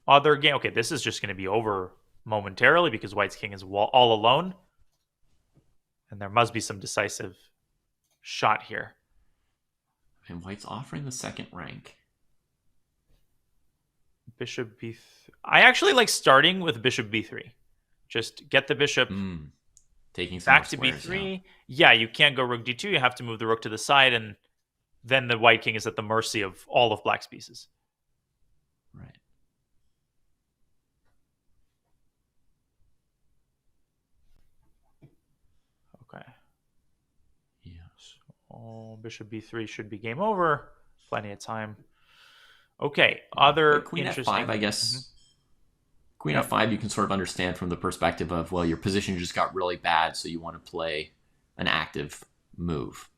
other game. Okay, this is just going to be over momentarily because white's king is all alone. And there must be some decisive shot here. And white's offering the second rank. Bishop B3. I actually like starting with bishop B3. Just get the bishop taking some back to B3. Yeah, you can't go rook D2. You have to move the rook to the side, and then the white king is at the mercy of all of black's pieces. Right. Okay. Yeah. So bishop B3 should be game over. Plenty of time. Okay. Other queen interesting... F5, I guess. Queen F5 you can sort of understand from the perspective of, well, your position just got really bad, so you want to play an active move.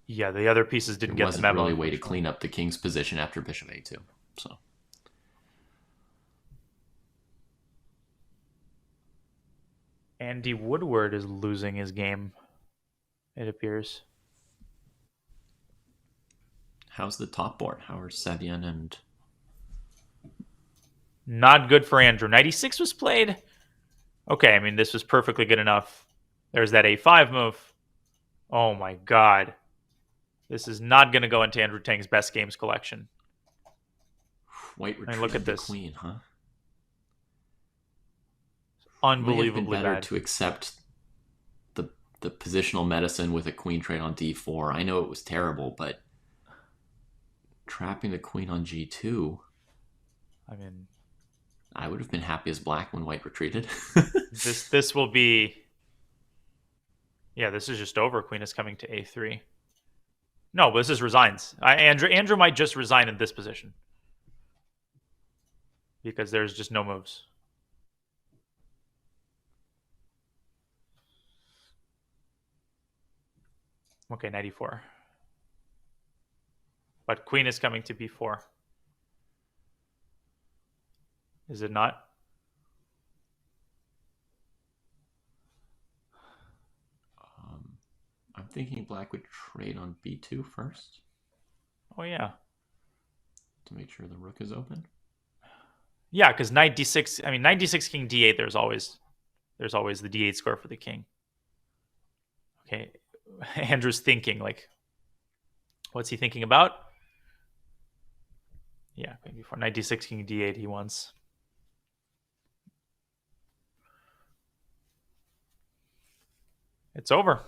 Yeah, the other pieces didn't get the memo. Wasn't really a way to clean up the king's position after bishop A2. So Andy Woodward is losing his game, it appears. How's the top board? How are Sevian and... Not good for Andrew. 96 was played. Okay, I mean, this was perfectly good enough. There's that A5 move. Oh my god. This is not going to go into Andrew Tang's best games collection. White retreated look at this. Queen, huh? Unbelievably better bad. To accept the positional medicine with a queen trade on D4. I know it was terrible, but trapping the queen on G2. I mean, I would have been happy as black when white retreated. this will be... Yeah, this is just over. Queen is coming to A3. No, but this is resigns. Andrew might just resign in this position. Because there's just no moves. Okay, 94. But queen is coming to B4. Is it not? I'm thinking black would trade on B2 first. Oh, yeah. To make sure the rook is open. Yeah, because knight D6, I mean, knight D6, king D8, there's always the D8 square for the king. Okay. Andrew's thinking, like, what's he thinking about? Yeah, queen b4, knight d6, king d8 he wants. It's over.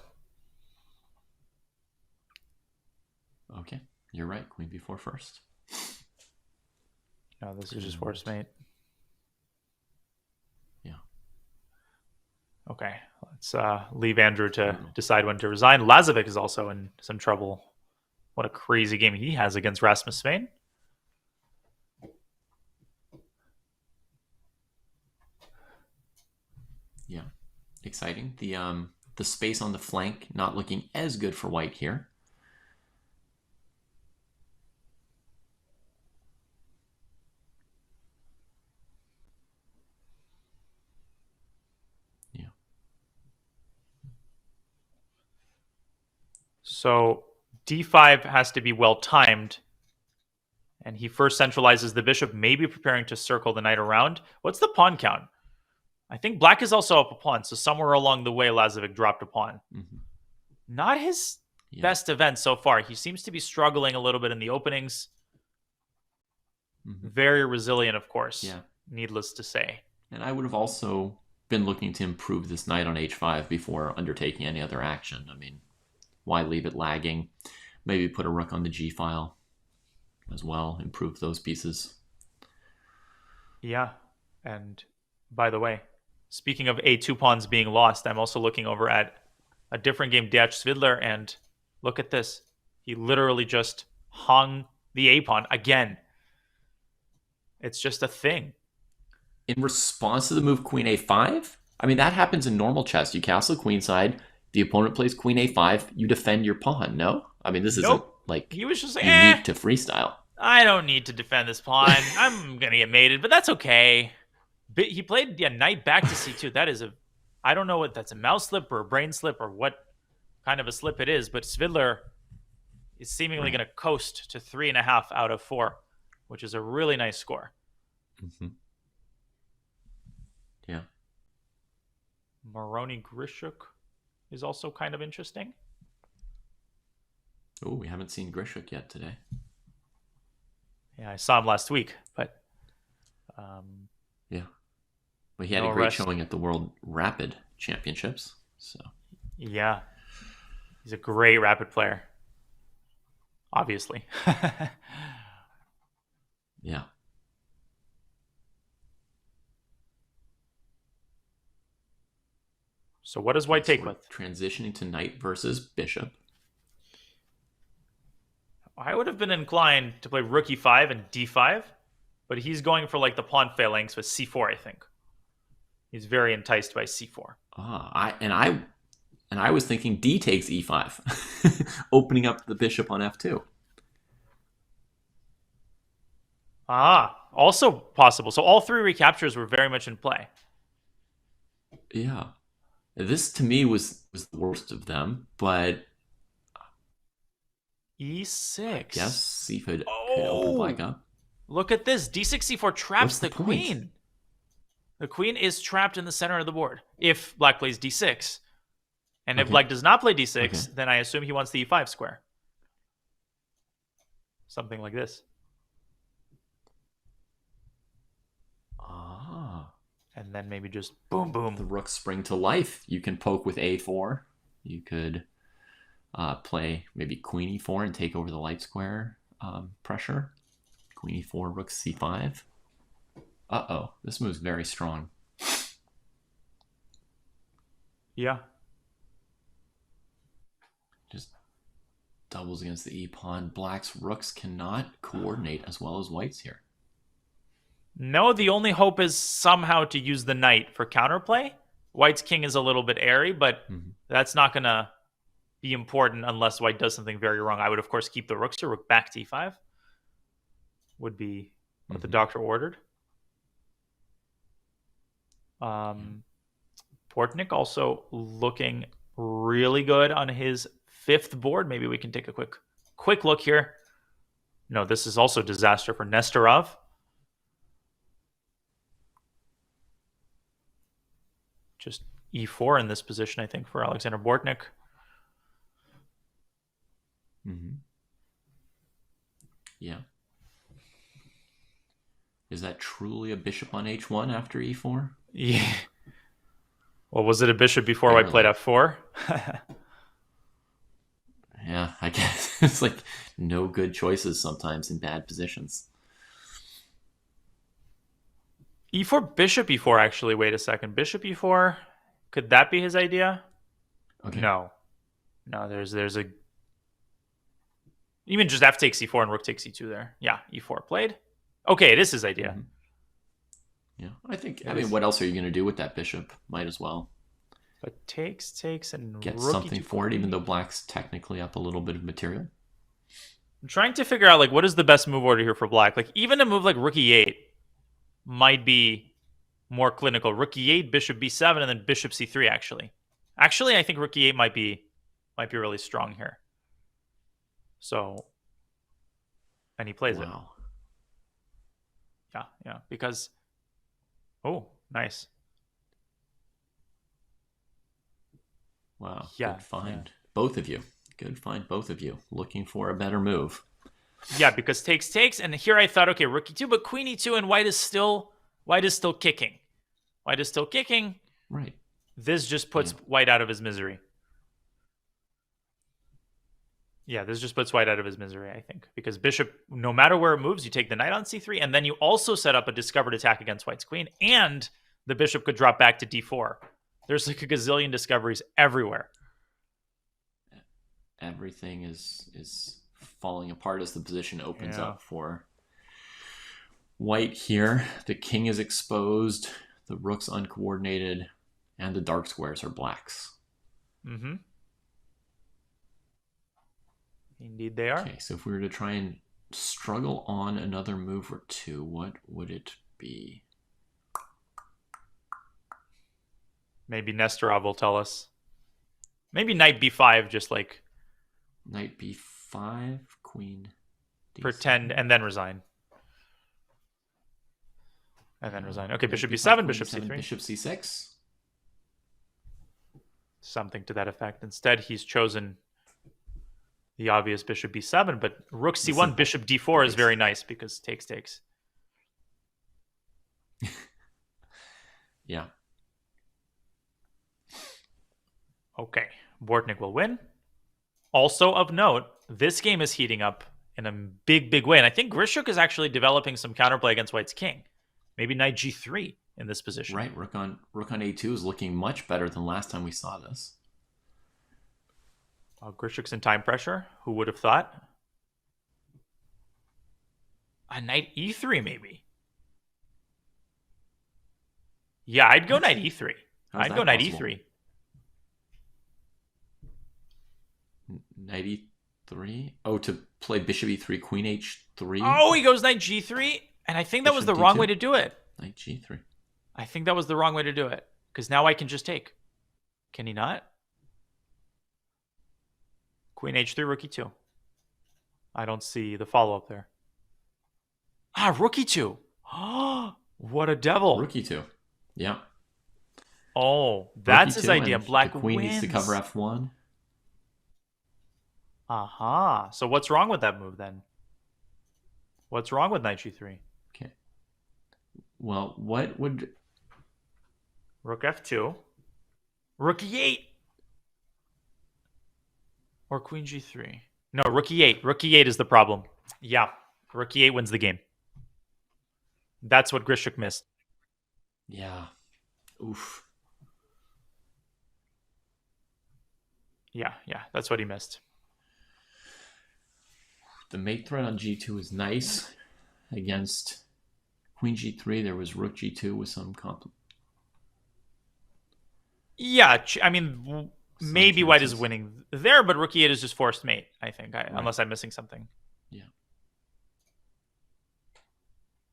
Okay, you're right. Queen b4 first. No, this is just force mate. Yeah. Okay, let's leave Andrew to decide when to resign. Lazovic is also in some trouble. What a crazy game he has against Rasmus Svein. Yeah, exciting. The space on the flank not looking as good for white here. Yeah. So d5 has to be well timed. And he first centralizes the bishop, maybe preparing to circle the knight around. What's the pawn count? I think black is also up a pawn, so somewhere along the way, Lazovic dropped a pawn. Mm-hmm. Not his best event so far. He seems to be struggling a little bit in the openings. Mm-hmm. Very resilient, of course, needless to say. And I would have also been looking to improve this knight on h5 before undertaking any other action. I mean, why leave it lagging? Maybe put a rook on the g-file as well, improve those pieces. Yeah, and by the way, speaking of a2 pawns being lost, I'm also looking over at a different game, Dach Svidler, and look at this. He literally just hung the a pawn again. It's just a thing. In response to the move queen a5? I mean, that happens in normal chess. You castle queenside, the opponent plays queen a5, you defend your pawn, no? I mean, this isn't like he was just like, unique to freestyle. I don't need to defend this pawn. I'm going to get mated, but that's okay. But he played knight back to c2. That is I don't know what that's, a mouse slip or a brain slip or what kind of a slip it is, but Svidler is seemingly going to coast to 3.5 out of 4, which is a really nice score. Mm-hmm. Yeah. Moroni Grishuk is also kind of interesting. Oh, we haven't seen Grishuk yet today. Yeah, I saw him last week, but yeah. Well, he had a great showing at the World Rapid Championships. So yeah, he's a great rapid player. Obviously. Yeah. So what does white take with? Transitioning to knight versus bishop. I would have been inclined to play rook e5 and d5, but he's going for like the pawn phalanx with c4, I think. He's very enticed by c4. I was thinking d takes e5, opening up the bishop on f2. Also possible. So all three recaptures were very much in play. Yeah. This to me was the worst of them, but e6. Yes, c could open black up. Look at this. d6, c4 traps the queen. The queen is trapped in the center of the board if black plays d6. And if black does not play d6, then I assume he wants the e5 square. Something like this. And then maybe just boom, boom. The rooks spring to life. You can poke with a4. You could play maybe queen e4 and take over the light square pressure. Queen e4, rook c5. Uh-oh, this move's very strong. Yeah. Just doubles against the e-pawn. Black's rooks cannot coordinate as well as white's here. No, the only hope is somehow to use the knight for counterplay. White's king is a little bit airy, but that's not going to be important unless white does something very wrong. I would, of course, keep the rooks to rook back to e5. Would be what the doctor ordered. Portnik also looking really good on his fifth board. Maybe we can take a quick look here. No, this is also disaster for Nestorov. Just e4 in this position, I think, for Alexander Bortnik. Mm-hmm. Yeah. Is that truly a bishop on h1 after e4? Yeah. Well, was it a bishop before Barely. White played f4? Yeah, I guess it's like no good choices sometimes in bad positions. e4, bishop e4, actually. Wait a second. Bishop e4? Could that be his idea? Okay. No, there's a even just f takes e4 and rook takes e2 there. Yeah, e4 played. Okay, it is his idea. Mm-hmm. Yeah, I mean, what else are you going to do with that bishop? Might as well. But takes, and get rook something e2 for it, even though black's technically up a little bit of material. I'm trying to figure out, like, what is the best move order here for black? Like, even a move like rook e8 might be more clinical. Rook e8, bishop b7, and then bishop c3, actually. Actually, I think rook e8 might be really strong here. So, and he plays it. Yeah, because, oh, nice. Wow, yeah, good find. Yeah. Both of you. Good find, both of you. Looking for a better move. Yeah, because takes, and here I thought, okay, rook e2, but queen e2, and white is still kicking. White is still kicking. Right. This just puts white out of his misery. Yeah, this just puts white out of his misery, I think. Because bishop, no matter where it moves, you take the knight on c3, and then you also set up a discovered attack against white's queen, and the bishop could drop back to d4. There's like a gazillion discoveries everywhere. Everything is falling apart as the position opens up for white here. The king is exposed, the rook's uncoordinated, and the dark squares are black's. Mm-hmm. Indeed they are. Okay, so if we were to try and struggle on another move or two, what would it be? Maybe Nestorov will tell us. Maybe knight b5, just like... Knight b5, queen d7. Pretend, and then resign. Okay, bishop b7, bishop c3. Bishop c6. Something to that effect. Instead, he's chosen the obvious bishop b7, but rook c1, bishop d4 is very nice because takes. Yeah. Okay, Bortnik will win. Also of note, this game is heating up in a big way, and I think Grishuk is actually developing some counterplay against white's king. Maybe knight g3 in this position. Right, rook on a2 is looking much better than last time we saw this. Grishuk's in time pressure. Who would have thought? A knight e3 maybe. Yeah, I'd go knight e3. I'd go knight e3. Knight e3? Oh, to play bishop e3, queen h3? Oh, he goes knight g3? And I think that was the wrong way to do it. Knight g3. I think that was the wrong way to do it. Because now I can just take. Can he not? Queen h3, rook e2. I don't see the follow-up there. Rook e2. Oh, what a devil. Rook e2. Yeah. Oh, that's his idea. Black the queen wins. needs to cover f1. Aha. So what's wrong with that move then? What's wrong with knight g3? Okay. Well, what would... Rook f2. Rook e8. Or queen g3. No, rook e8. Rook e8 is the problem. Yeah. Rook e8 wins the game. That's what Grishuk missed. Yeah. Oof. Yeah. That's what he missed. The mate threat on g2 is nice. Against queen g3, there was rook g2 with some Yeah, I mean, maybe white is winning there, but rook e8 is just forced mate, I think, unless I'm missing something. Yeah.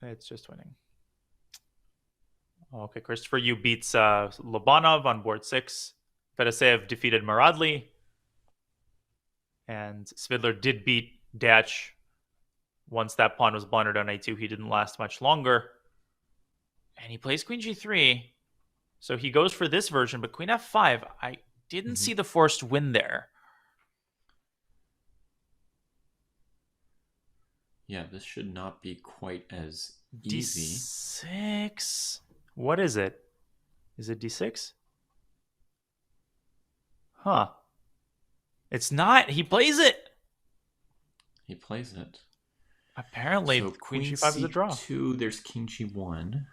It's just winning. Okay, Christopher, you beats Lobanov on board 6. Fedoseev defeated Maradli. And Svidler did beat Dach. Once that pawn was blundered on a2, he didn't last much longer. And he plays queen g3. So he goes for this version, but queen f5, I didn't see the forced win there. Yeah, this should not be quite as easy. D6. What is it? Is it D6? Huh. It's not. He plays it. He plays it. Apparently, So Queen Queen G5 is a draw. C2, there's King G1.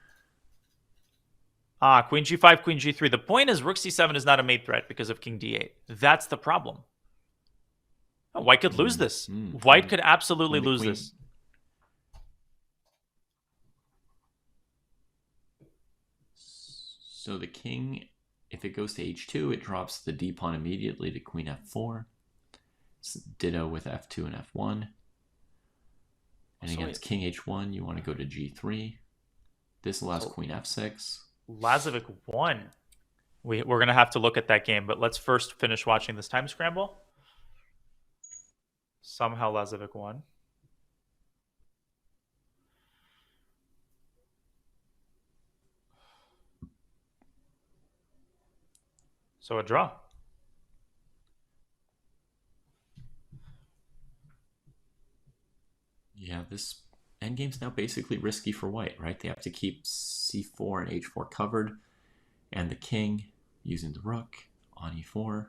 Queen G5, Queen G3. The point is Rook C7 is not a mate threat because of King D8. That's the problem. Oh, White could lose this. White could absolutely lose this. So the king, if it goes to H2, it drops the D pawn immediately to Queen F4. Ditto with F2 and F1. And against King H1, you want to go to G3. This allows Queen F6. Lazovic won. We're going to have to look at that game, but let's first finish watching this time scramble. Somehow Lazovic won. So a draw. Yeah, this endgame's now basically risky for white, right? They have to keep C4 and H4 covered, and the king using the rook on E4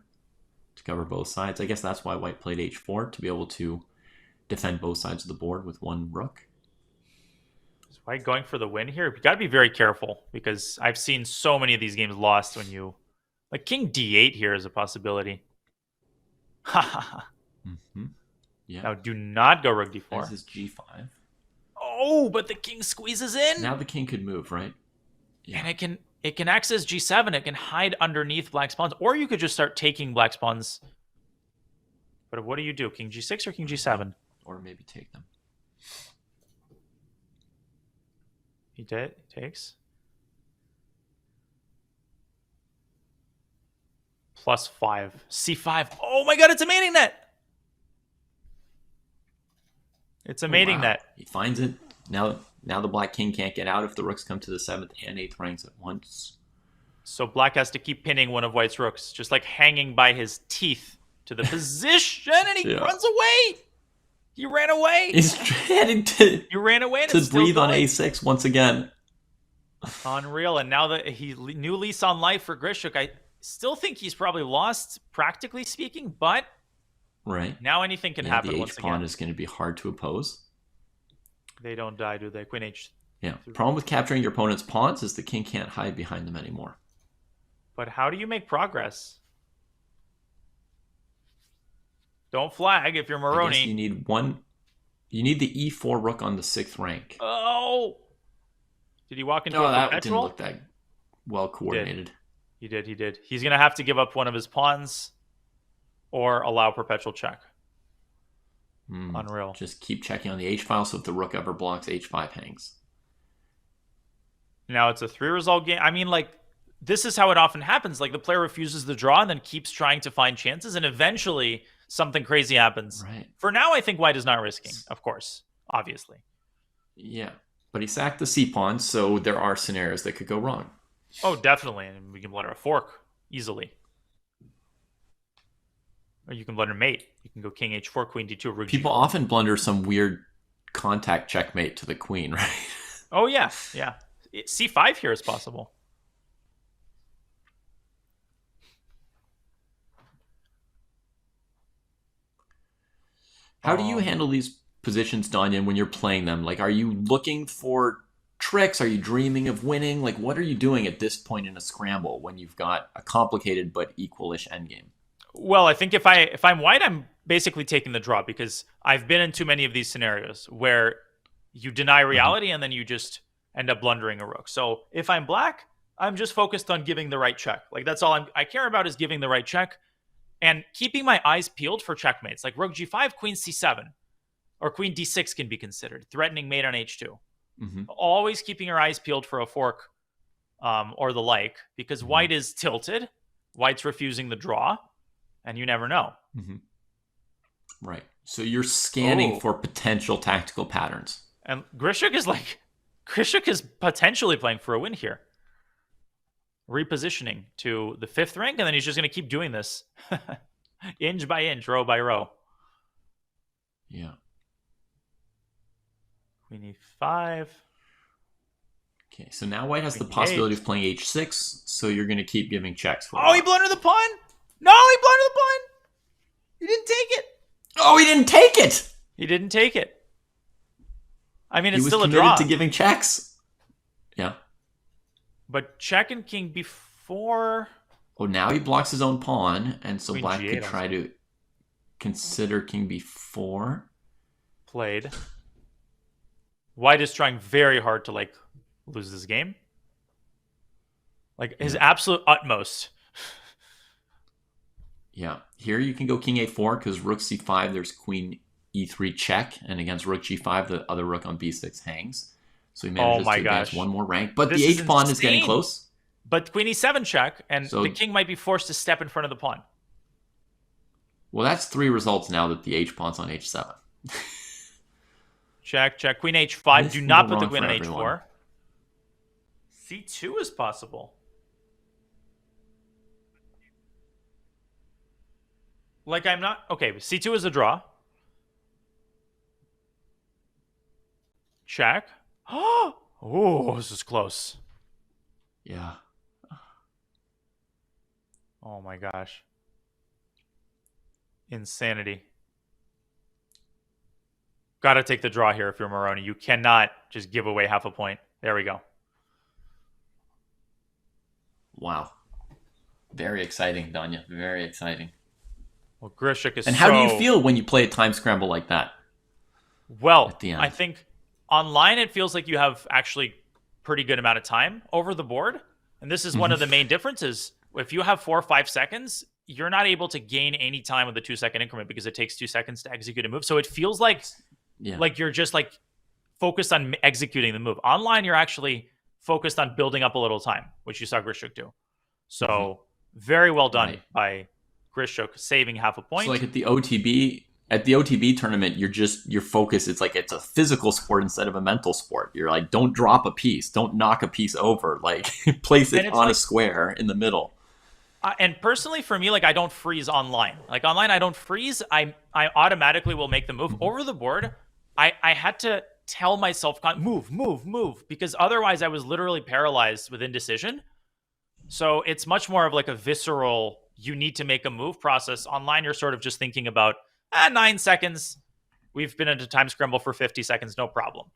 to cover both sides. I guess that's why white played H4, to be able to defend both sides of the board with one rook. Is white going for the win here? You got to be very careful, because I've seen so many of these games lost when you... Like King D8 here is a possibility. Ha ha ha. Yeah. Now do not go Rook D4. This is G5. Oh, but the king squeezes in. Now the king could move, right? Yeah. And it can access G7. It can hide underneath black's pawns. Or you could just start taking black's pawns. But what do you do? King G6 or King G7? Or maybe take them. He takes. +5. C5. Oh my god, it's a mating net. It's a mating net. He finds it. Now the black king can't get out if the rooks come to the 7th and 8th ranks at once. So black has to keep pinning one of white's rooks, just like hanging by his teeth to the position, and he runs away. He ran away. He's heading to... You ran away to breathe on A6 once again. Unreal. And now that he new lease on life for Grishuk, I still think he's probably lost, practically speaking, but right now anything can happen. The H pawn is going to be hard to oppose. They don't die, do they? Queen H. Yeah. Problem with capturing your opponent's pawns is the king can't hide behind them anymore. But how do you make progress? Don't flag if you're Moroni. I guess you need one. You need the E4 rook on the 6th rank. Oh! Did he walk into a that perpetual? didn't look that well coordinated. He did. He's going to have to give up one of his pawns or allow perpetual check. Unreal. Just keep checking on the H file, so if the rook ever blocks, H5 hangs. Now it's a 3-result game. I mean, like, this is how it often happens. Like, the player refuses the draw and then keeps trying to find chances, and eventually something crazy happens. Right. For now, I think white is not risking, of course, obviously. Yeah, but he sacked the C pawn, so there are scenarios that could go wrong. Oh, definitely. And we can let her fork easily. Or you can blunder mate. You can go king h4, queen d2, rook People g4. often blunder some weird contact checkmate to the queen, right? Oh, yeah. C5 here is possible. How do you handle these positions, Danyan, when you're playing them? Like, are you looking for tricks? Are you dreaming of winning? Like, what are you doing at this point in a scramble when you've got a complicated but equal-ish endgame? Well, I think if I'm white, I'm basically taking the draw, because I've been in too many of these scenarios where you deny reality and then you just end up blundering a rook. So if I'm black, I'm just focused on giving the right check. Like, that's all I care about, is giving the right check and keeping my eyes peeled for checkmates. Like rook g5, queen c7, or queen d6 can be considered, threatening mate on h2. Always keeping your eyes peeled for a fork or the like, because white is tilted. White's refusing the draw, and you never know. Right. So you're scanning for potential tactical patterns. And Grishuk is potentially playing for a win here. Repositioning to the 5th rank, and then he's just going to keep doing this. Inch by inch, row by row. Yeah. Queen e5. Okay, so now white has Queen the possibility e8. of playing h6, so you're going to keep giving checks for a Oh, while. he blundered the pawn? No, he blundered the pawn. He didn't take it. Oh, he didn't take it! He didn't take it. I mean, it's He was still a committed draw. to giving checks. Yeah. But check and king before. Oh, now he blocks his own pawn, and so Queen black G8 could try to consider king b4. Played. White is trying very hard to like lose this game. Like his absolute utmost. Yeah. Here you can go king a4 because rook c5, there's queen e3 check, and against rook g5, the other rook on b6 hangs. So he manages to advance one more rank. But This the is h-pawn is insane. getting close. But queen e7 check, and So- the king might be forced to step in front of the pawn. Well, that's 3 results now that the h-pawn's on h7. Check, check. Queen h5. This Do can not go put the wrong queen for on everyone. h4. c2 is possible. Like I'm not... Okay, c2 is a draw. Check. Oh, this is close. Yeah. Oh my gosh. Insanity. Gotta take the draw here if you're Moroni. You cannot just give away half a point. There we go. Wow. Very exciting, Danya. Very exciting. Well, Grishik is And how do you feel when you play a time scramble like that? Well, at the end? I think online it feels like you have actually pretty good amount of time over the board. And this is one of the main differences. If you have 4 or 5 seconds, you're not able to gain any time with a 2-second increment because it takes 2 seconds to execute a move. So it feels like you're just like focused on executing the move. Online, you're actually focused on building up a little time, which you saw Grishuk do. So very well done by Grishuk, saving half a point. So like at the OTB tournament, your focus, it's like it's a physical sport instead of a mental sport. You're like, don't drop a piece, don't knock a piece over, like place it on a square in the middle. And personally, for me, like I don't freeze online. Like online, I don't freeze. I automatically will make the move over the board. I had to tell myself, move, because otherwise I was literally paralyzed with indecision. So it's much more of like a visceral, you need to make a move process. Online, you're sort of just thinking about 9 seconds. We've been into time scramble for 50 seconds, no problem.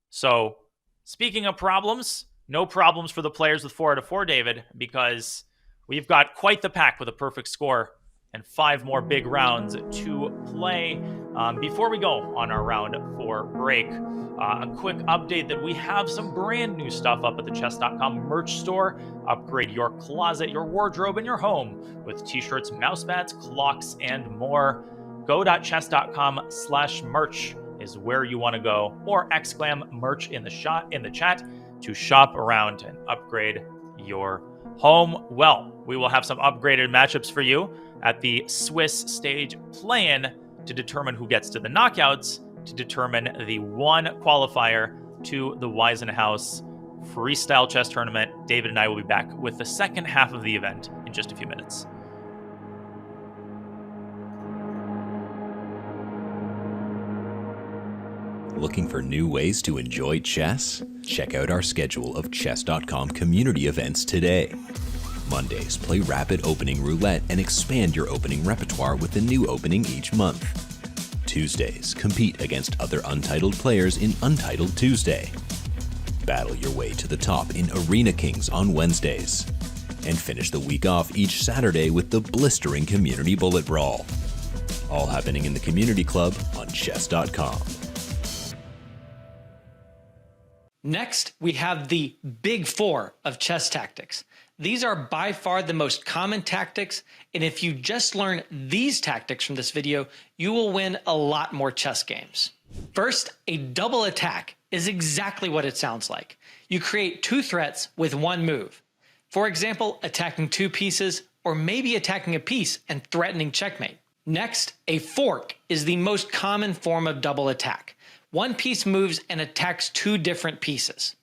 So speaking of problems, no problems for the players with 4 out of 4, David, because we've got quite the pack with a perfect score and 5 more big rounds to play. Before we go on our round 4 break, a quick update that we have some brand new stuff up at the chess.com merch store. Upgrade your closet, your wardrobe, and your home with t-shirts, mouse pads, clocks, and more. Go.chess.com/merch is where you want to go, or exclaim merch in the chat to shop around and upgrade your home. Well, we will have some upgraded matchups for you at the Swiss stage play-in to determine who gets to the knockouts, to determine the one qualifier to the Weissenhaus Freestyle Chess Tournament. David and I will be back with the second half of the event in just a few minutes. Looking for new ways to enjoy chess? Check out our schedule of chess.com community events today. Mondays, play Rapid Opening Roulette and expand your opening repertoire with a new opening each month. Tuesdays, compete against other Untitled players in Untitled Tuesday. Battle your way to the top in Arena Kings on Wednesdays. And finish the week off each Saturday with the blistering Community Bullet Brawl. All happening in the Community Club on chess.com. Next, we have the Big Four of chess tactics. These are by far the most common tactics, and if you just learn these tactics from this video, you will win a lot more chess games. First, a double attack is exactly what it sounds like. You create 2 threats with 1 move. For example, attacking 2 pieces, or maybe attacking a piece and threatening checkmate. Next, a fork is the most common form of double attack. 1 piece moves and attacks 2 different pieces.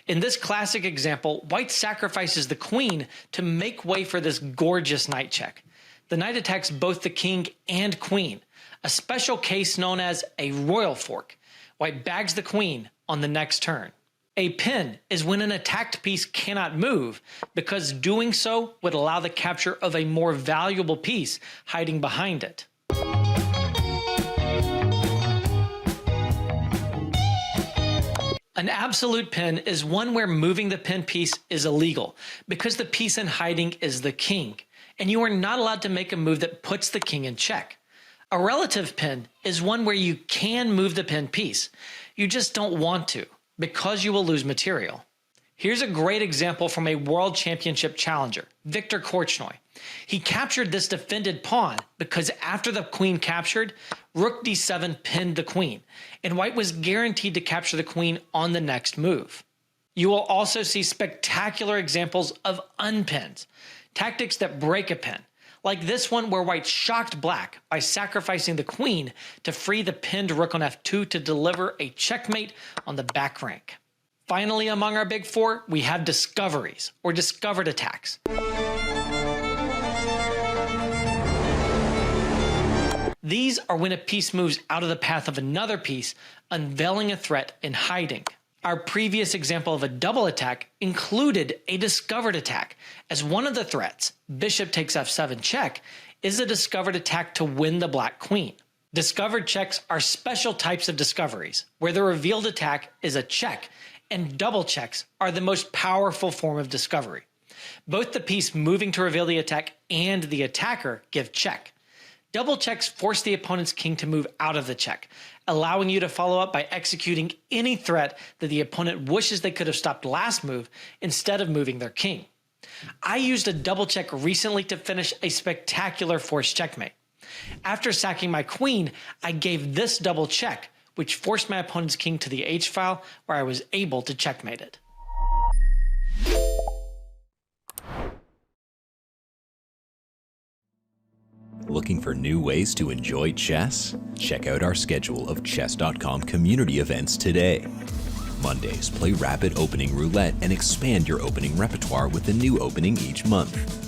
In this classic example, white sacrifices the queen to make way for this gorgeous knight check. The knight attacks both the king and queen, a special case known as a royal fork. White bags the queen on the next turn. A pin is when an attacked piece cannot move, because doing so would allow the capture of a more valuable piece hiding behind it. An absolute pin is one where moving the pin piece is illegal, because the piece in hiding is the king, and you are not allowed to make a move that puts the king in check. A relative pin is one where you can move the pin piece. You just don't want to, because you will lose material. Here's a great example from a World Championship challenger, Viktor Korchnoi. He captured this defended pawn because after the queen captured, rook d7 pinned the queen, and white was guaranteed to capture the queen on the next move. You will also see spectacular examples of unpins, tactics that break a pin, like this one where white shocked black by sacrificing the queen to free the pinned rook on f2 to deliver a checkmate on the back rank. Finally, among our big four, we have discoveries, or discovered attacks. These are when a piece moves out of the path of another piece, unveiling a threat in hiding. Our previous example of a double attack included a discovered attack, as one of the threats, bishop takes f7 check, is a discovered attack to win the black queen. Discovered checks are special types of discoveries, where the revealed attack is a check, and double checks are the most powerful form of discovery. Both the piece moving to reveal the attack and the attacker give check. Double checks force the opponent's king to move out of the check, allowing you to follow up by executing any threat that the opponent wishes they could have stopped last move instead of moving their king. I used a double check recently to finish a spectacular forced checkmate. After sacking my queen, I gave this double check, which forced my opponent's king to the h-file, where I was able to checkmate it. Looking for new ways to enjoy chess? Check out our schedule of chess.com community events today. Mondays, play rapid opening roulette and expand your opening repertoire with a new opening each month.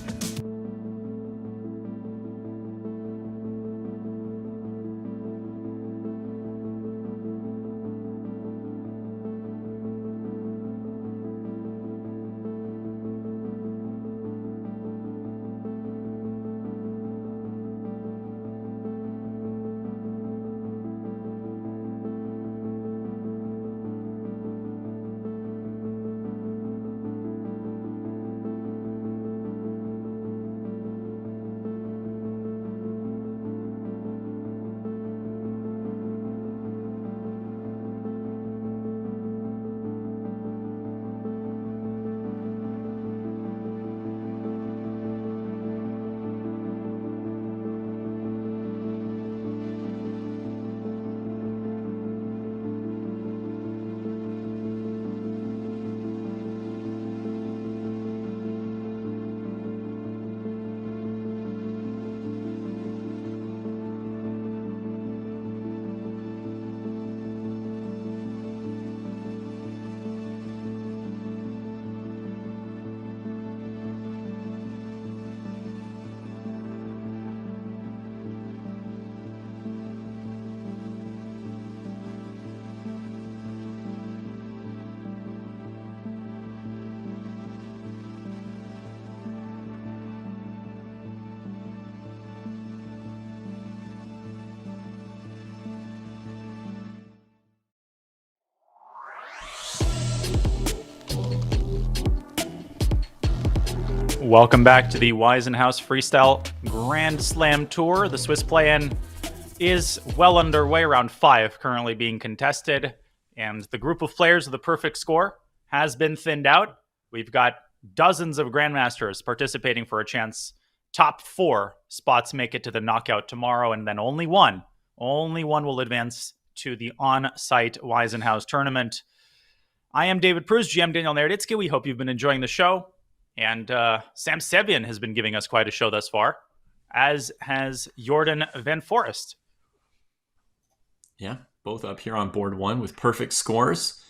Welcome back to the Weissenhaus Freestyle Grand Slam Tour. The Swiss play-in is well underway, round 5 currently being contested, and the group of players with the perfect score has been thinned out. We've got dozens of grandmasters participating for a chance. Top 4 spots make it to the knockout tomorrow, and then only one will advance to the on-site Weissenhaus tournament. I am David Pruz, GM Daniel Naroditsky. We hope you've been enjoying the show. And Sam Sevian has been giving us quite a show thus far, as has Jordan Van Forest. Yeah, both up here on board 1 with perfect scores.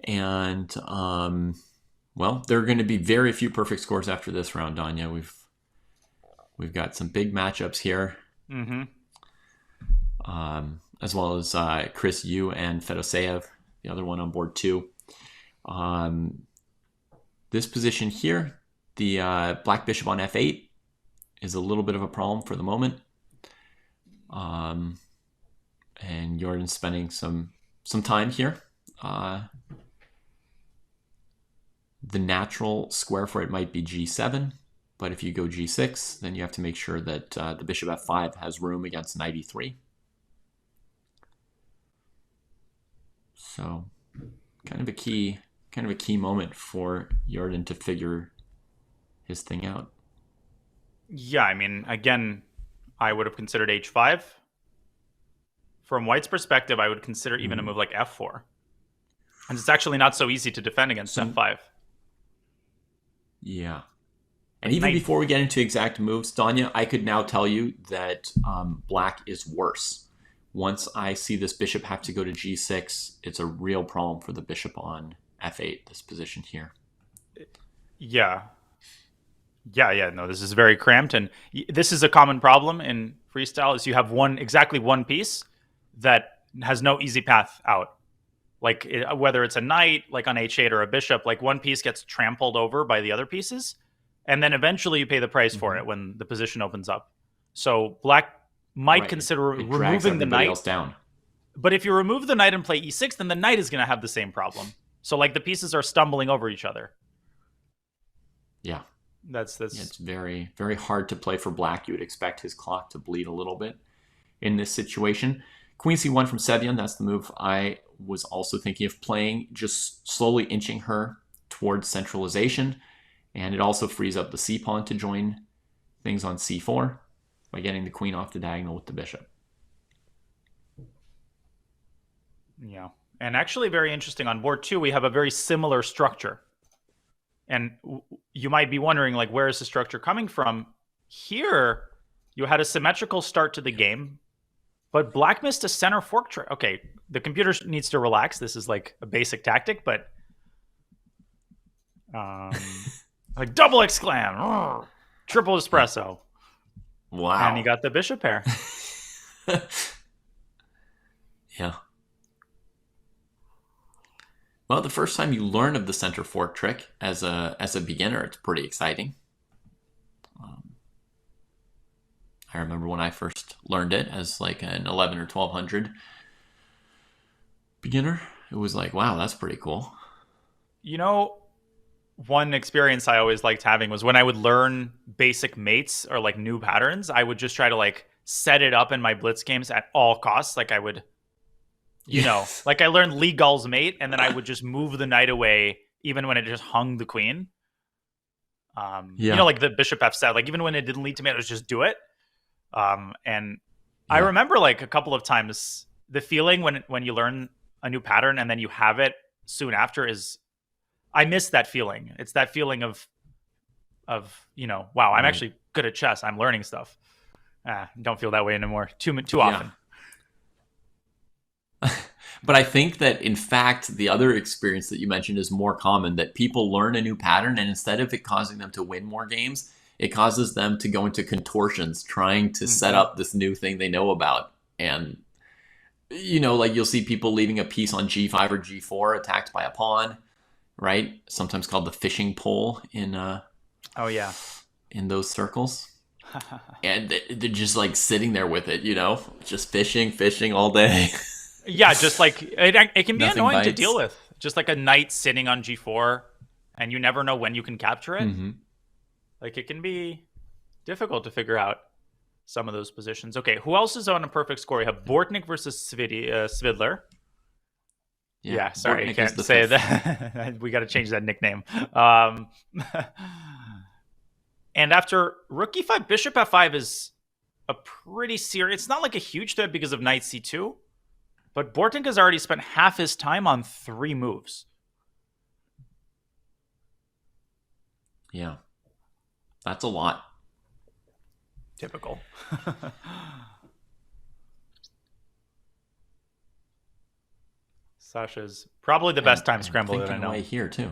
And, well, there are going to be very few perfect scores after this round, Danya. We've got some big matchups here. Mm-hmm. as well as Chris Yu and Fedoseev, the other one on board 2. This position here, the black bishop on f8 is a little bit of a problem for the moment. And Jordan's spending some time here. The natural square for it might be g7, but if you go g6, then you have to make sure that the bishop f5 has room against knight e3. So kind of a key moment for Jordan to figure his thing out. Yeah, I mean, again, I would have considered h5. From White's perspective, I would consider even a move like f4. And it's actually not so easy to defend against f5. Yeah. And even before we get into exact moves, Danya, I could now tell you that black is worse. Once I see this bishop have to go to g6, it's a real problem for the bishop on f8, this position here. Yeah. No, this is very cramped. And this is a common problem in freestyle, is you have exactly one piece that has no easy path out. Like whether it's a knight, like on h8, or a bishop, like one piece gets trampled over by the other pieces. And then eventually you pay the price for it when the position opens up. So black might consider removing the knight. Else down. But if you remove the knight and play e6, then the knight is going to have the same problem. So like the pieces are stumbling over each other. Yeah. That's it's very, very hard to play for black. You would expect his clock to bleed a little bit in this situation. Queen c1 from Sevian, that's the move I was also thinking of playing, just slowly inching her towards centralization. And it also frees up the c-pawn to join things on c4 by getting the queen off the diagonal with the bishop. Yeah. And actually very interesting, on board 2, we have a very similar structure. And you might be wondering, like, where is the structure coming from? Here, you had a symmetrical start to the game, but black missed a center fork trick. Okay, the computer needs to relax. This is like a basic tactic, but like double exclam, triple espresso. Wow. And he got the bishop pair. Yeah. Well, the first time you learn of the center fork trick as a beginner, it's pretty exciting. I remember when I first learned it as like an 11 or 1200 beginner. It was like, wow, that's pretty cool. You know, one experience I always liked having was when I would learn basic mates or like new patterns, I would just try to like set it up in my blitz games at all costs. Like I would, you know, like I learned Lee Gull's mate, and then I would just move the knight away even when it just hung the queen. You know, like the bishop f7, like even when it didn't lead to mate, it was just do it. I remember like a couple of times the feeling when you learn a new pattern and then you have it soon after is, I miss that feeling. It's that feeling of you know, wow, I'm actually good at chess. I'm learning stuff. Don't feel that way anymore. Too often. But I think that, in fact, the other experience that you mentioned is more common, that people learn a new pattern, and instead of it causing them to win more games, it causes them to go into contortions trying to set up this new thing they know about. And, you know, like you'll see people leaving a piece on g5 or g4 attacked by a pawn, right? Sometimes called the fishing pole in in those circles. And they're just like sitting there with it, you know, just fishing all day. Yeah, just like it can be Nothing annoying bites. to deal with. Just like a knight sitting on g4 and you never know when you can capture it. Like it can be difficult to figure out some of those positions. Okay, who else is on a perfect score? We have Bortnik versus Svidler. Yeah, sorry, I can't say that. We got to change that nickname. And after rook e5, bishop f5 is a pretty serious... It's not like a huge threat because of knight c2, but Bortnik has already spent half his time on 3 moves. Yeah. That's a lot. Typical. Sasha's probably the best time scrambler that I know. Away here too.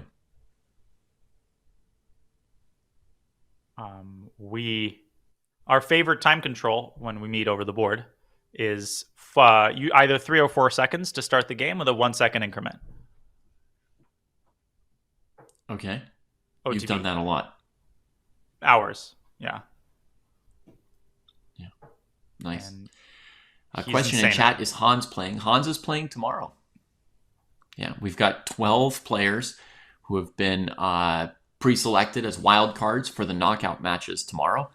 Our favorite time control when we meet over the board is you either 3 or 4 seconds to start the game with a 1 second increment. Okay. OTB. You've done that a lot. Hours. Yeah. Yeah. Nice. And A he's question in insane. chat, is Hans playing? Hans is playing tomorrow. Yeah, we've got 12 players who have been pre-selected as wild cards for the knockout matches tomorrow.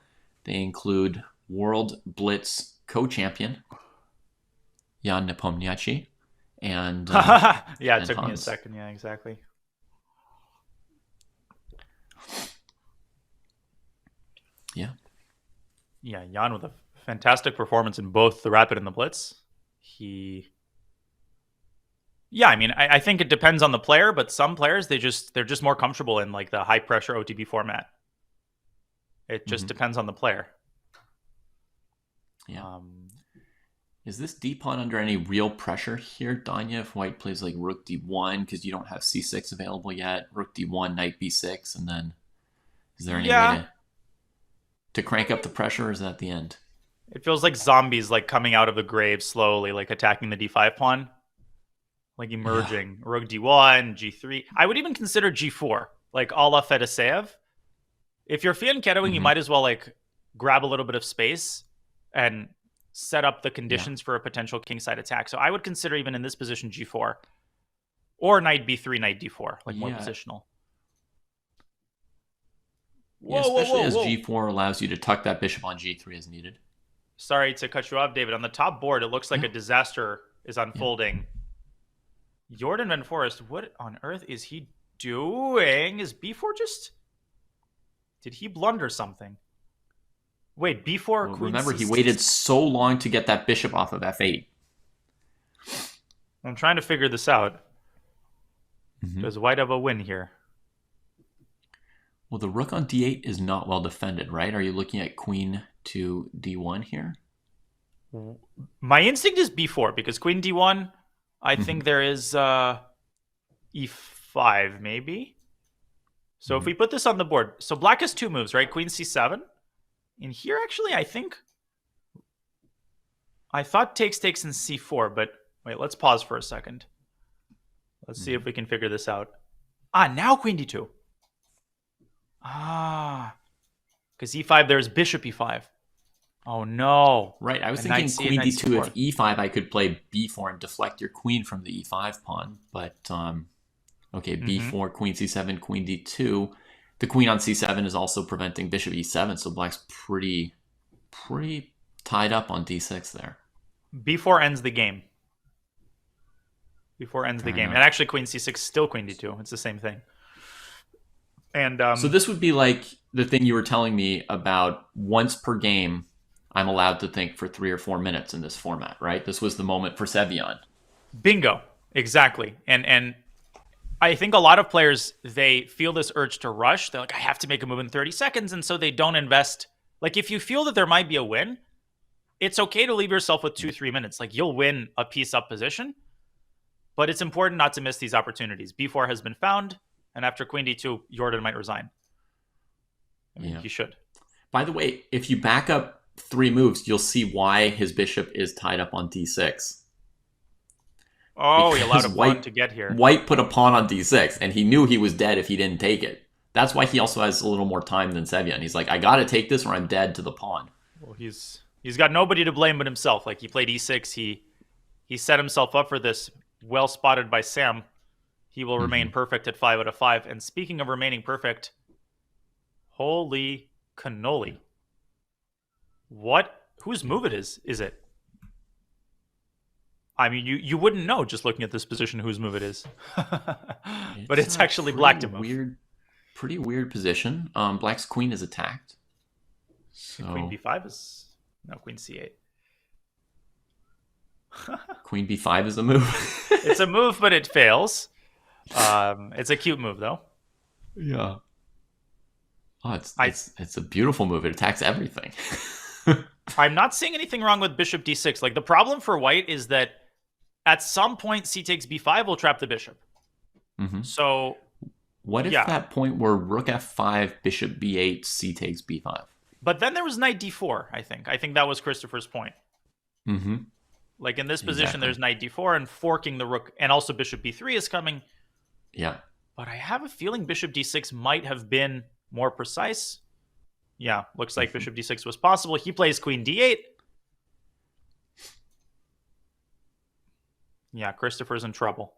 They include World Blitz co-champion Jan Nepomniachtchi and yeah, it and took me a Hans. second. Yeah, exactly. Yeah. Yeah, Jan with a fantastic performance in both the Rapid and the Blitz. Yeah, I mean, I think it depends on the player, but some players they're just more comfortable in like the high pressure OTB format. It just depends on the player. Yeah. Is this d-pawn under any real pressure here, Danya, if white plays like rook d1 because you don't have c6 available yet, rook d1, knight b6, and then is there any way to crank up the pressure, or is that the end? It feels like zombies like coming out of the grave slowly, like attacking the d5 pawn, like emerging. Yeah. Rook d1, g3. I would even consider g4, like a la Fedoseev. If you're fianchettoing, you might as well like grab a little bit of space and set up the conditions for a potential kingside attack. So I would consider even in this position g4 or knight b3, knight d4, like more positional. Yeah, especially as g4 allows you to tuck that bishop on g3 as needed. Sorry to cut you off, David. On the top board, it looks like a disaster is unfolding. Jordan Van Forest, what on earth is he doing? Is b4 just... Did he blunder something? Wait, b4, well, queen remember, c6. he waited so long to get that bishop off of f8. I'm trying to figure this out. Does white have a win here? Well, the rook on d8 is not well defended, right? Are you looking at queen to d1 here? My instinct is b4 because queen d1, I think there is e5 maybe. So if we put this on the board, so black has two moves, right? Queen c7. And here, actually, I thought takes in c4, but wait, let's pause for a second. Let's see if we can figure this out. Now queen d2. Because e5, there's bishop e5. Oh, no. Right, I was thinking queen d2, if e5, I could play b4 and deflect your queen from the e5 pawn. But, okay, b4, queen c7, queen d2. The queen on c7 is also preventing bishop e7, so black's pretty tied up on d6 there. b4 ends the game. b4 ends the game. And actually, queen c6, still queen d2. It's the same thing. And so this would be like the thing you were telling me about once per game, I'm allowed to think for 3 or 4 minutes in this format, right? This was the moment for Sevian. Bingo. Exactly. And I think a lot of players, they feel this urge to rush. They're like, I have to make a move in 30 seconds. And so they don't invest. Like, if you feel that there might be a win, it's okay to leave yourself with 2-3 minutes. Like, you'll win a piece up position. But it's important not to miss these opportunities. b4 has been found. And after queen d2, Jordan might resign. I mean, he should. By the way, if you back up 3 moves, you'll see why his bishop is tied up on d6. Oh, because he allowed a pawn to get here. White put a pawn on d6, and he knew he was dead if he didn't take it. That's why he also has a little more time than Sevian. He's like, I got to take this or I'm dead to the pawn. Well, he's got nobody to blame but himself. Like, he played e6. He set himself up for this. Well spotted by Sam. He will remain perfect at 5 out of 5. And speaking of remaining perfect, holy cannoli. What? Whose move it is it? I mean, you wouldn't know just looking at this position whose move it is. But it's actually black to move. Pretty weird position. Black's queen is attacked. So Queen b5 is... No, queen c8. Queen b5 is a move. It's a move, but it fails. It's a cute move, though. Yeah. Oh, it's a beautiful move. It attacks everything. I'm not seeing anything wrong with bishop d6. Like, the problem for white is that at some point c takes b5 will trap the bishop. So what if that point were rook f5, bishop b8, c takes b5? But then there was knight d4, I think. I think that was Christopher's point. Mm-hmm. Like in this position, Exactly. there's knight d4 and forking the rook, and also bishop b3 is coming. Yeah. But I have a feeling bishop d6 might have been more precise. Yeah, looks like bishop d6 was possible. He plays queen d8. Yeah, Christopher's in trouble.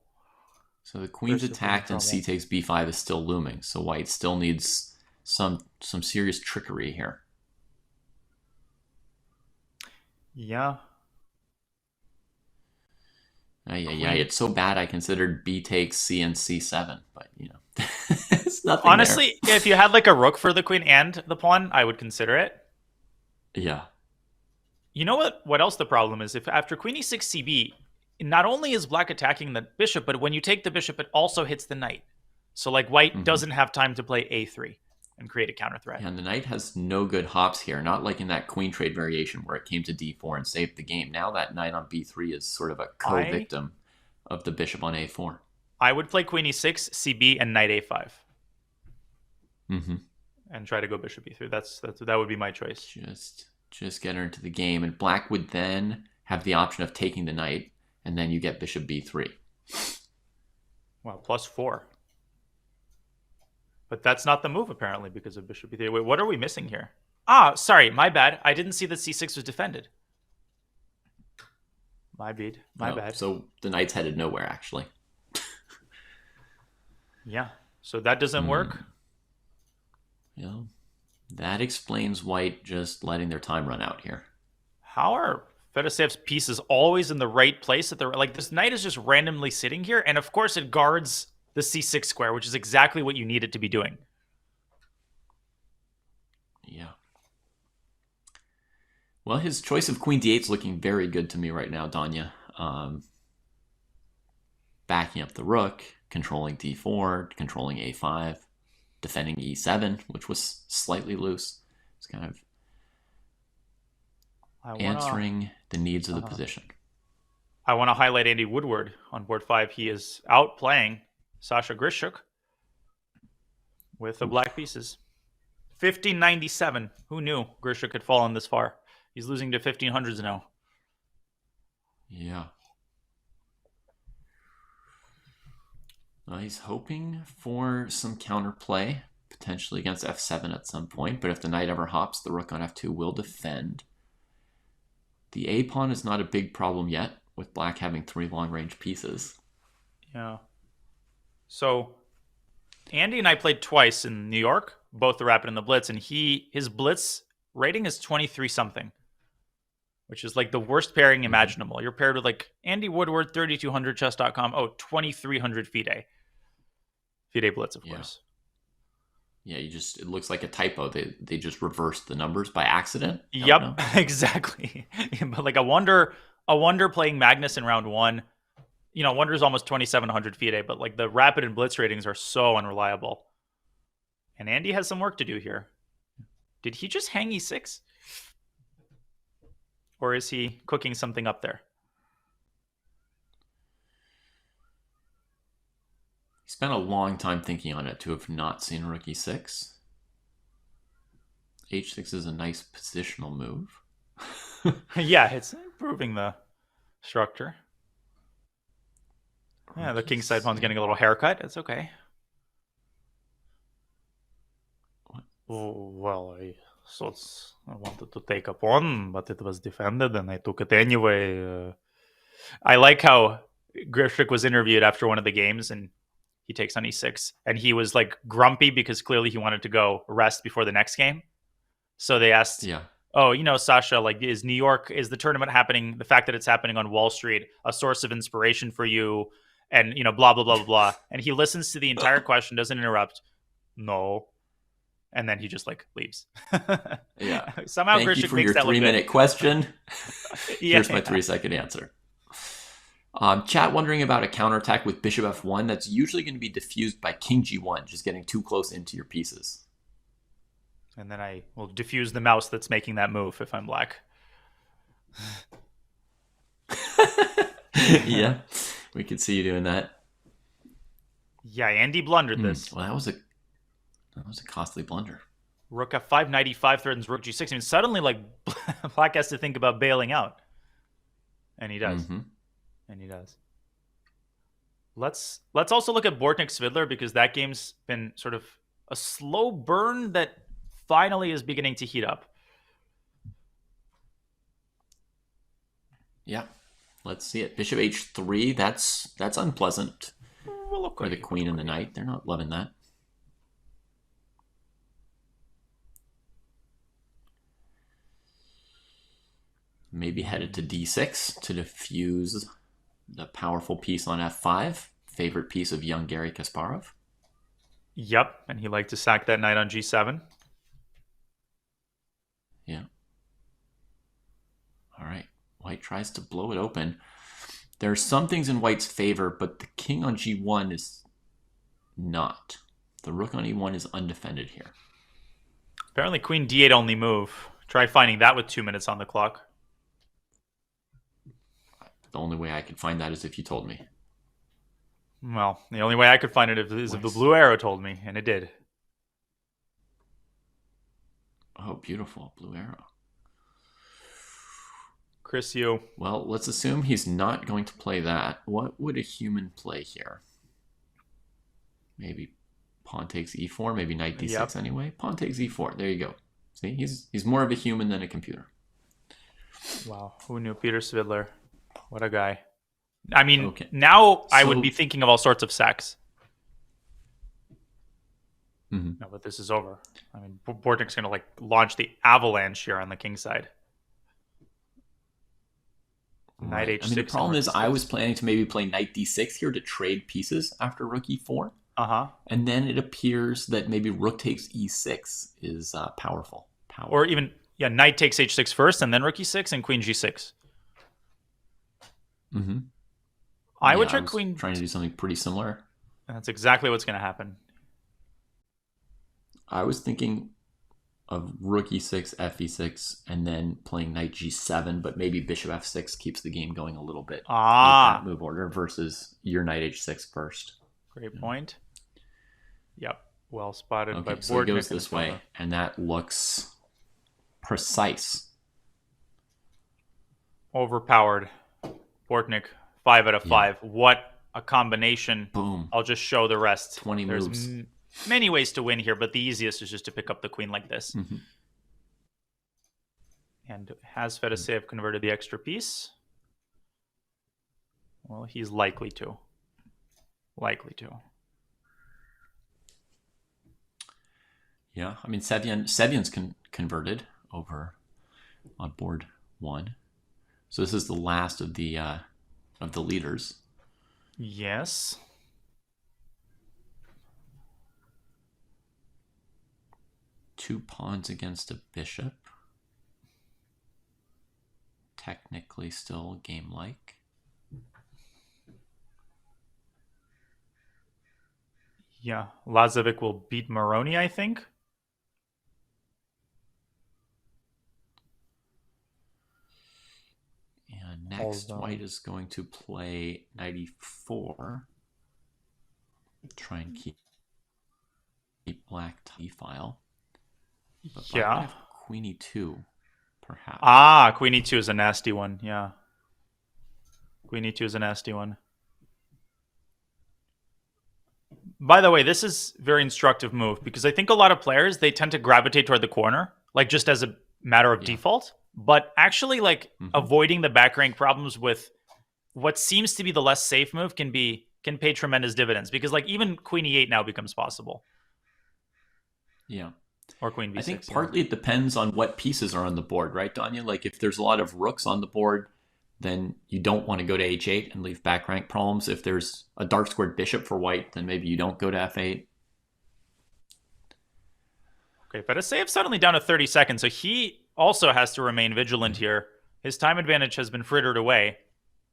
So the queen's Christopher's attacked in and trouble. c takes b5 is still looming. So white still needs some serious trickery here. Yeah. Yeah. It's so bad I considered b takes c and c7, but it's nothing. Honestly, if you had like a rook for the queen and the pawn, I would consider it. there. Yeah. You know what else the problem is? If after queen e6 cb, not only is black attacking the bishop, but when you take the bishop, it also hits the knight. So like white doesn't have time to play a3 and create a counter threat. And the knight has no good hops here, not like in that queen trade variation where it came to d4 and saved the game. Now that knight on b3 is sort of a co-victim of the bishop on a4. I would play queen e6, cb, and knight a5. Mm-hmm. And try to go bishop e3. That would be my choice. Just get her into the game, and black would then have the option of taking the knight, and then you get bishop b3. Well, +4. But that's not the move, apparently, because of bishop b3. Wait, what are we missing here? Ah, sorry, my bad. I didn't see that c6 was defended. My bad. So the knight's headed nowhere, actually. Yeah, so that doesn't work. Yeah, that explains white just letting their time run out here. How are Fedosev's pieces always in the right place? Like, this knight is just randomly sitting here, and of course it guards the c6 square, which is exactly what you need it to be doing. Yeah. Well, his choice of queen d8 is looking very good to me right now, Danya. Backing up the rook, controlling d4, controlling a5, defending e7, which was slightly loose. It's kind of answering the needs of the position. I want to highlight Andy Woodward on board 5. He is outplaying Sasha Grishuk with the black pieces. 1597. Who knew Grishuk had fallen this far? He's losing to 1500s now. Yeah. He's hoping for some counterplay, potentially against f7 at some point, but if the knight ever hops, the rook on f2 will defend. The a pawn is not a big problem yet, with black having 3 long-range pieces. Yeah. So, Andy and I played twice in New York, both the Rapid and the Blitz, and his Blitz rating is 23-something, which is like the worst pairing imaginable. You're paired with like Andy Woodward, 3200chess.com. Oh, 2300 FIDE. FIDE Blitz, of course. Yeah, it looks like a typo. They just reversed the numbers by accident. Yep, exactly. But like a wonder playing Magnus in round 1. Wonder's almost 2700 FIDE, but like the Rapid and Blitz ratings are so unreliable. And Andy has some work to do here. Did he just hang e6? Or is he cooking something up there? He spent a long time thinking on it to have not seen rook e6. h6 is a nice positional move. Yeah, it's improving the structure. Yeah, the kingside pawn's getting a little haircut. It's okay. What? Oh, well, I wanted to take a pawn, but it was defended, and I took it anyway. I like how Grishuk was interviewed after one of the games, and he takes on e6, and he was like grumpy because clearly he wanted to go rest before the next game. So they asked, "Oh, Sasha, like, is the tournament happening? The fact that it's happening on Wall Street a source of inspiration for you?" And blah blah blah blah blah. And he listens to the entire question, doesn't interrupt. No. And then he just like leaves. Yeah. Somehow Thank Grishuk you for makes your that look 3-minute good. question. Here's my 3-second answer. Chat wondering about a counterattack with bishop f1 that's usually going to be diffused by king g1, just getting too close into your pieces. And then I will diffuse the mouse that's making that move if I'm black. Yeah, we could see you doing that. Yeah, Andy blundered this. Well, that was a costly blunder. Rook f5, knight e5 threatens rook g6. I mean, suddenly, like, black has to think about bailing out. And he does. And he does. Let's also look at Bortnyk-Svidler, because that game's been sort of a slow burn that finally is beginning to heat up. Yeah. Let's see it. Bishop h3, that's unpleasant for the queen and the knight. They're not loving that. Maybe headed to d6 to diffuse the powerful piece on f5. Favorite piece of young Garry Kasparov. Yep, and he liked to sack that knight on g7. Yeah. All right. White tries to blow it open. There are some things in White's favor, but the king on g1 is not. The rook on e1 is undefended here. Apparently queen d8 only move. Try finding that with 2 minutes on the clock. The only way I could find that is if you told me. Well, the only way I could find it is if the blue arrow told me, and it did. Oh, beautiful. Blue arrow. Chris, you. Well, let's assume he's not going to play that. What would a human play here? Maybe pawn takes e4, maybe knight d6 anyway. Pawn takes e4. There you go. See, he's more of a human than a computer. Wow, who knew Peter Svidler? What a guy. I mean, now I would be thinking of all sorts of sacks. No, but this is over. I mean, Bortnik's going to like launch the avalanche here on the king side. Knight h6. I mean, the problem is I was planning to maybe play knight d6 here to trade pieces after rook e4. And then it appears that maybe rook takes e6 is powerful. Or even, knight takes h6 first and then rook e6 and queen g6. I would try queen. Trying to do something pretty similar. That's exactly what's going to happen. I was thinking of rook e6, f e6, and then playing knight g7, but maybe bishop f6 keeps the game going a little bit. With that move order versus your knight h6 first. Great point. Yep, well spotted by Bortnyk. So it goes this way, and that looks precise. Overpowered. Bortnyk, 5 out of 5. What a combination. Boom. I'll just show the rest. 20 moves. There's many ways to win here, but the easiest is just to pick up the queen like this. And has Fedoseev converted the extra piece? Well, he's likely to. Yeah, I mean, Sevyan's converted over on board 1. So this is the last of the leaders. Yes. Two pawns against a bishop. Technically still game-like. Yeah, Lazovic will beat Moroni, I think. And next, White is going to play knight e4. Try and keep black e-file. Yeah. Queen e2, perhaps. Queen e2 is a nasty one. Yeah. Queen e2 is a nasty one. By the way, this is a very instructive move because I think a lot of players, they tend to gravitate toward the corner, like just as a matter of default. But actually, like avoiding the back rank problems with what seems to be the less safe move can pay tremendous dividends because like even Queen e8 now becomes possible. Yeah. Or Queen b6. I think partly it depends on what pieces are on the board, right, Danya? Like if there's a lot of rooks on the board, then you don't want to go to h8 and leave back rank problems. If there's a dark squared bishop for white, then maybe you don't go to f8. Okay, Fedoseev's suddenly down to 30 seconds, so he also has to remain vigilant here. His time advantage has been frittered away,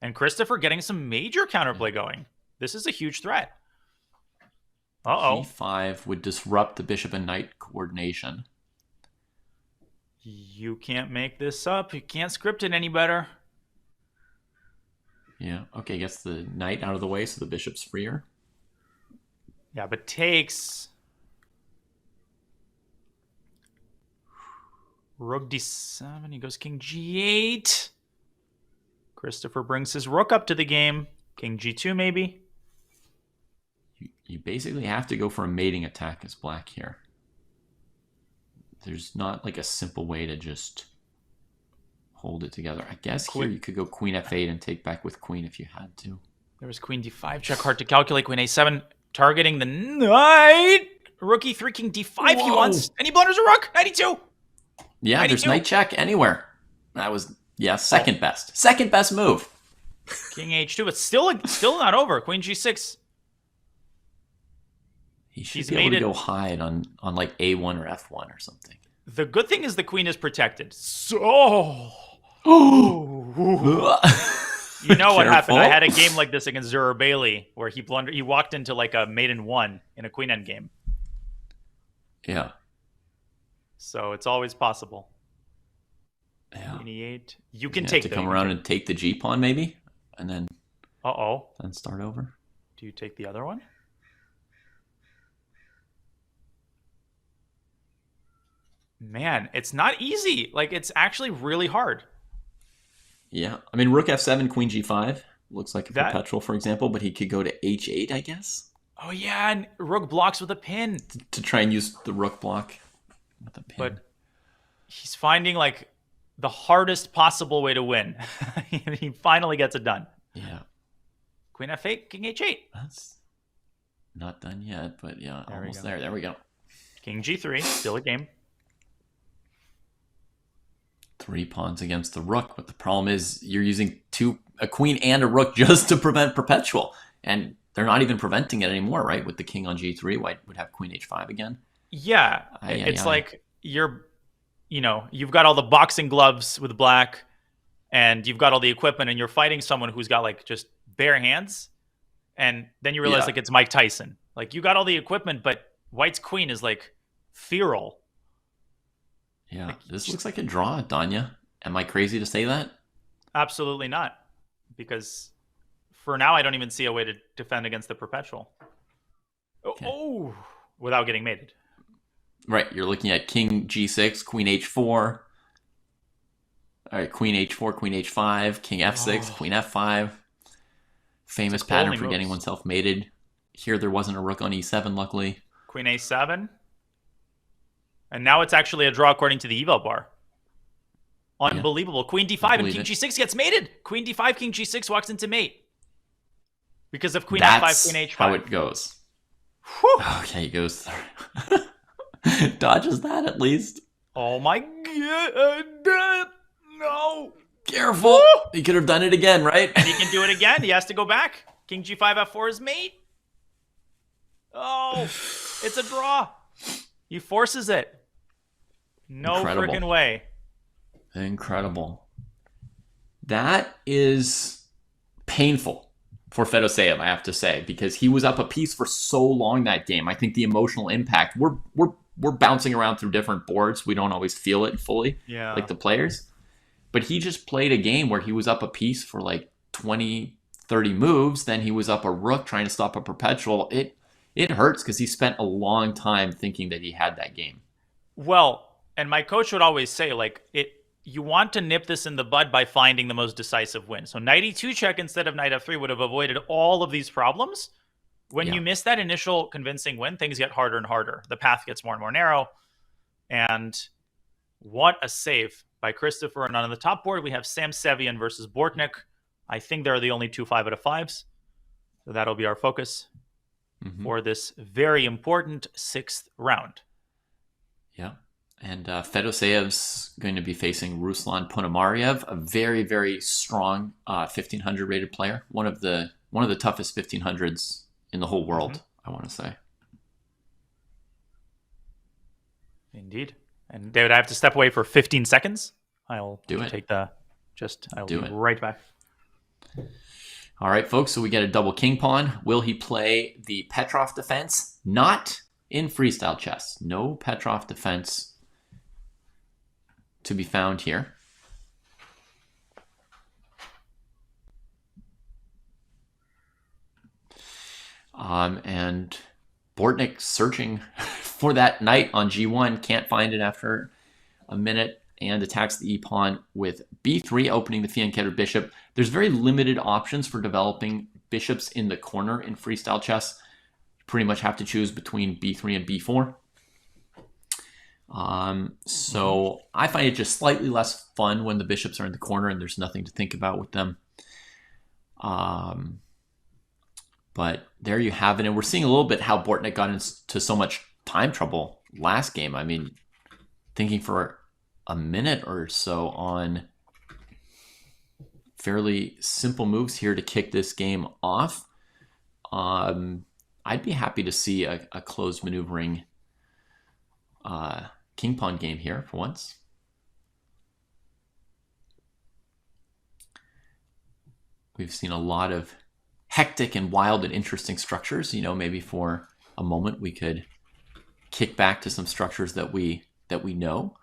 and Christopher getting some major counterplay going. This is a huge threat. G5 would disrupt the bishop and knight coordination. You can't make this up. You can't script it any better. Yeah, okay, gets the knight out of the way so the bishop's freer. Yeah, but takes... Rook d7, he goes king g8. Christopher brings his rook up to the game. King G2 maybe. You basically have to go for a mating attack as black here. There's not like a simple way to just hold it together. I guess here you could go queen f8 and take back with queen if you had to. There was queen d5 check, hard to calculate. Queen a7 targeting the knight. Rook e3, king d5 he wants. And he blunders a rook. Knight e2. Yeah, 92. There's knight check anywhere. That was, second best. Second best move. King h2. It's still not over. Queen g6. He should be able to go hide on like a1 or f1 or something. The good thing is the queen is protected. So, you know what happened? I had a game like this against Zura Bailey where he walked into like a maiden 1 in a queen endgame. Yeah. So it's always possible. Yeah. Queen e8. You can take to come around and take the g pawn maybe, and then then start over. Do you take the other one? Man, it's not easy. Like, it's actually really hard. Yeah. I mean, rook f7, queen g5 looks like a perpetual, for example, but he could go to h8, I guess. Oh, yeah, and rook blocks with a pin. To try and use the rook block with a pin. But he's finding, like, the hardest possible way to win. He finally gets it done. Yeah. Queen f8, king h8. That's not done yet, but yeah, almost there. There we go. King g3, still a game. 3 pawns against the rook, but the problem is you're using a queen and a rook just to prevent perpetual, and they're not even preventing it anymore, right? With the king on g3, white would have queen h5 again. Yeah, it's like you've got all the boxing gloves with black, and you've got all the equipment, and you're fighting someone who's got like just bare hands, and then you realize like it's Mike Tyson. Like, you got all the equipment, but white's queen is like feral. Yeah, this looks like a draw, Danya. Am I crazy to say that? Absolutely not. Because for now, I don't even see a way to defend against the perpetual. Okay. Oh, without getting mated. Right, you're looking at king g6, queen h4. All right, queen h4, queen h5, king f6, queen f5. Famous pattern for getting oneself mated. Here, there wasn't a rook on e7, luckily. Queen a7. And now it's actually a draw according to the eval bar. Unbelievable. Yeah. Queen d5 and king g6 gets mated. Queen d5, king g6 walks into mate. Because of queen f5, queen h5. That's how it goes. Whew. Okay, he goes through. Dodges that at least. Oh my god. No. Careful. Woo! He could have done it again, right? And he can do it again. He has to go back. King g5, f4 is mate. Oh, it's a draw. He forces it. No freaking way. Incredible. That is painful for Fedoseev, I have to say, because he was up a piece for so long that game. I think the emotional impact, we're bouncing around through different boards. We don't always feel it fully, like the players. But he just played a game where he was up a piece for like 20, 30 moves. Then he was up a rook trying to stop a perpetual. It hurts because he spent a long time thinking that he had that game. Well, and my coach would always say, like, you want to nip this in the bud by finding the most decisive win. So knight e2 check instead of knight f3 would have avoided all of these problems. When you miss that initial convincing win, things get harder and harder. The path gets more and more narrow. And what a save by Christopher. And on the top board, we have Sam Sevian versus Bortnik. I think they're the only 2 5 out of 5s. So that'll be our focus for this very important 6th round. Yeah. And Fedoseev's going to be facing Ruslan Ponomariev, a very, very strong 1500 rated player. One of the toughest 1500s in the whole world, I want to say. Indeed. And David, I have to step away for 15 seconds. I'll do it. I'll be right back. All right, folks, so we get a double king pawn. Will he play the Petrov defense? Not in freestyle chess. No Petrov defense to be found here. And Bortnik searching for that knight on g1. Can't find it after a minute. and attacks the e-pawn with b3, opening the fianchettered bishop. There's very limited options for developing bishops in the corner in freestyle chess. You pretty much have to choose between b3 and b4. So I find it just slightly less fun when the bishops are in the corner and there's nothing to think about with them. But there you have it. And we're seeing a little bit how Bortnyk got into so much time trouble last game. I mean, thinking for a minute or so on fairly simple moves here to kick this game off. I'd be happy to see a closed maneuvering king pawn game here for once. We've seen a lot of hectic and wild and interesting structures. You know, maybe for a moment we could kick back to some structures that we know.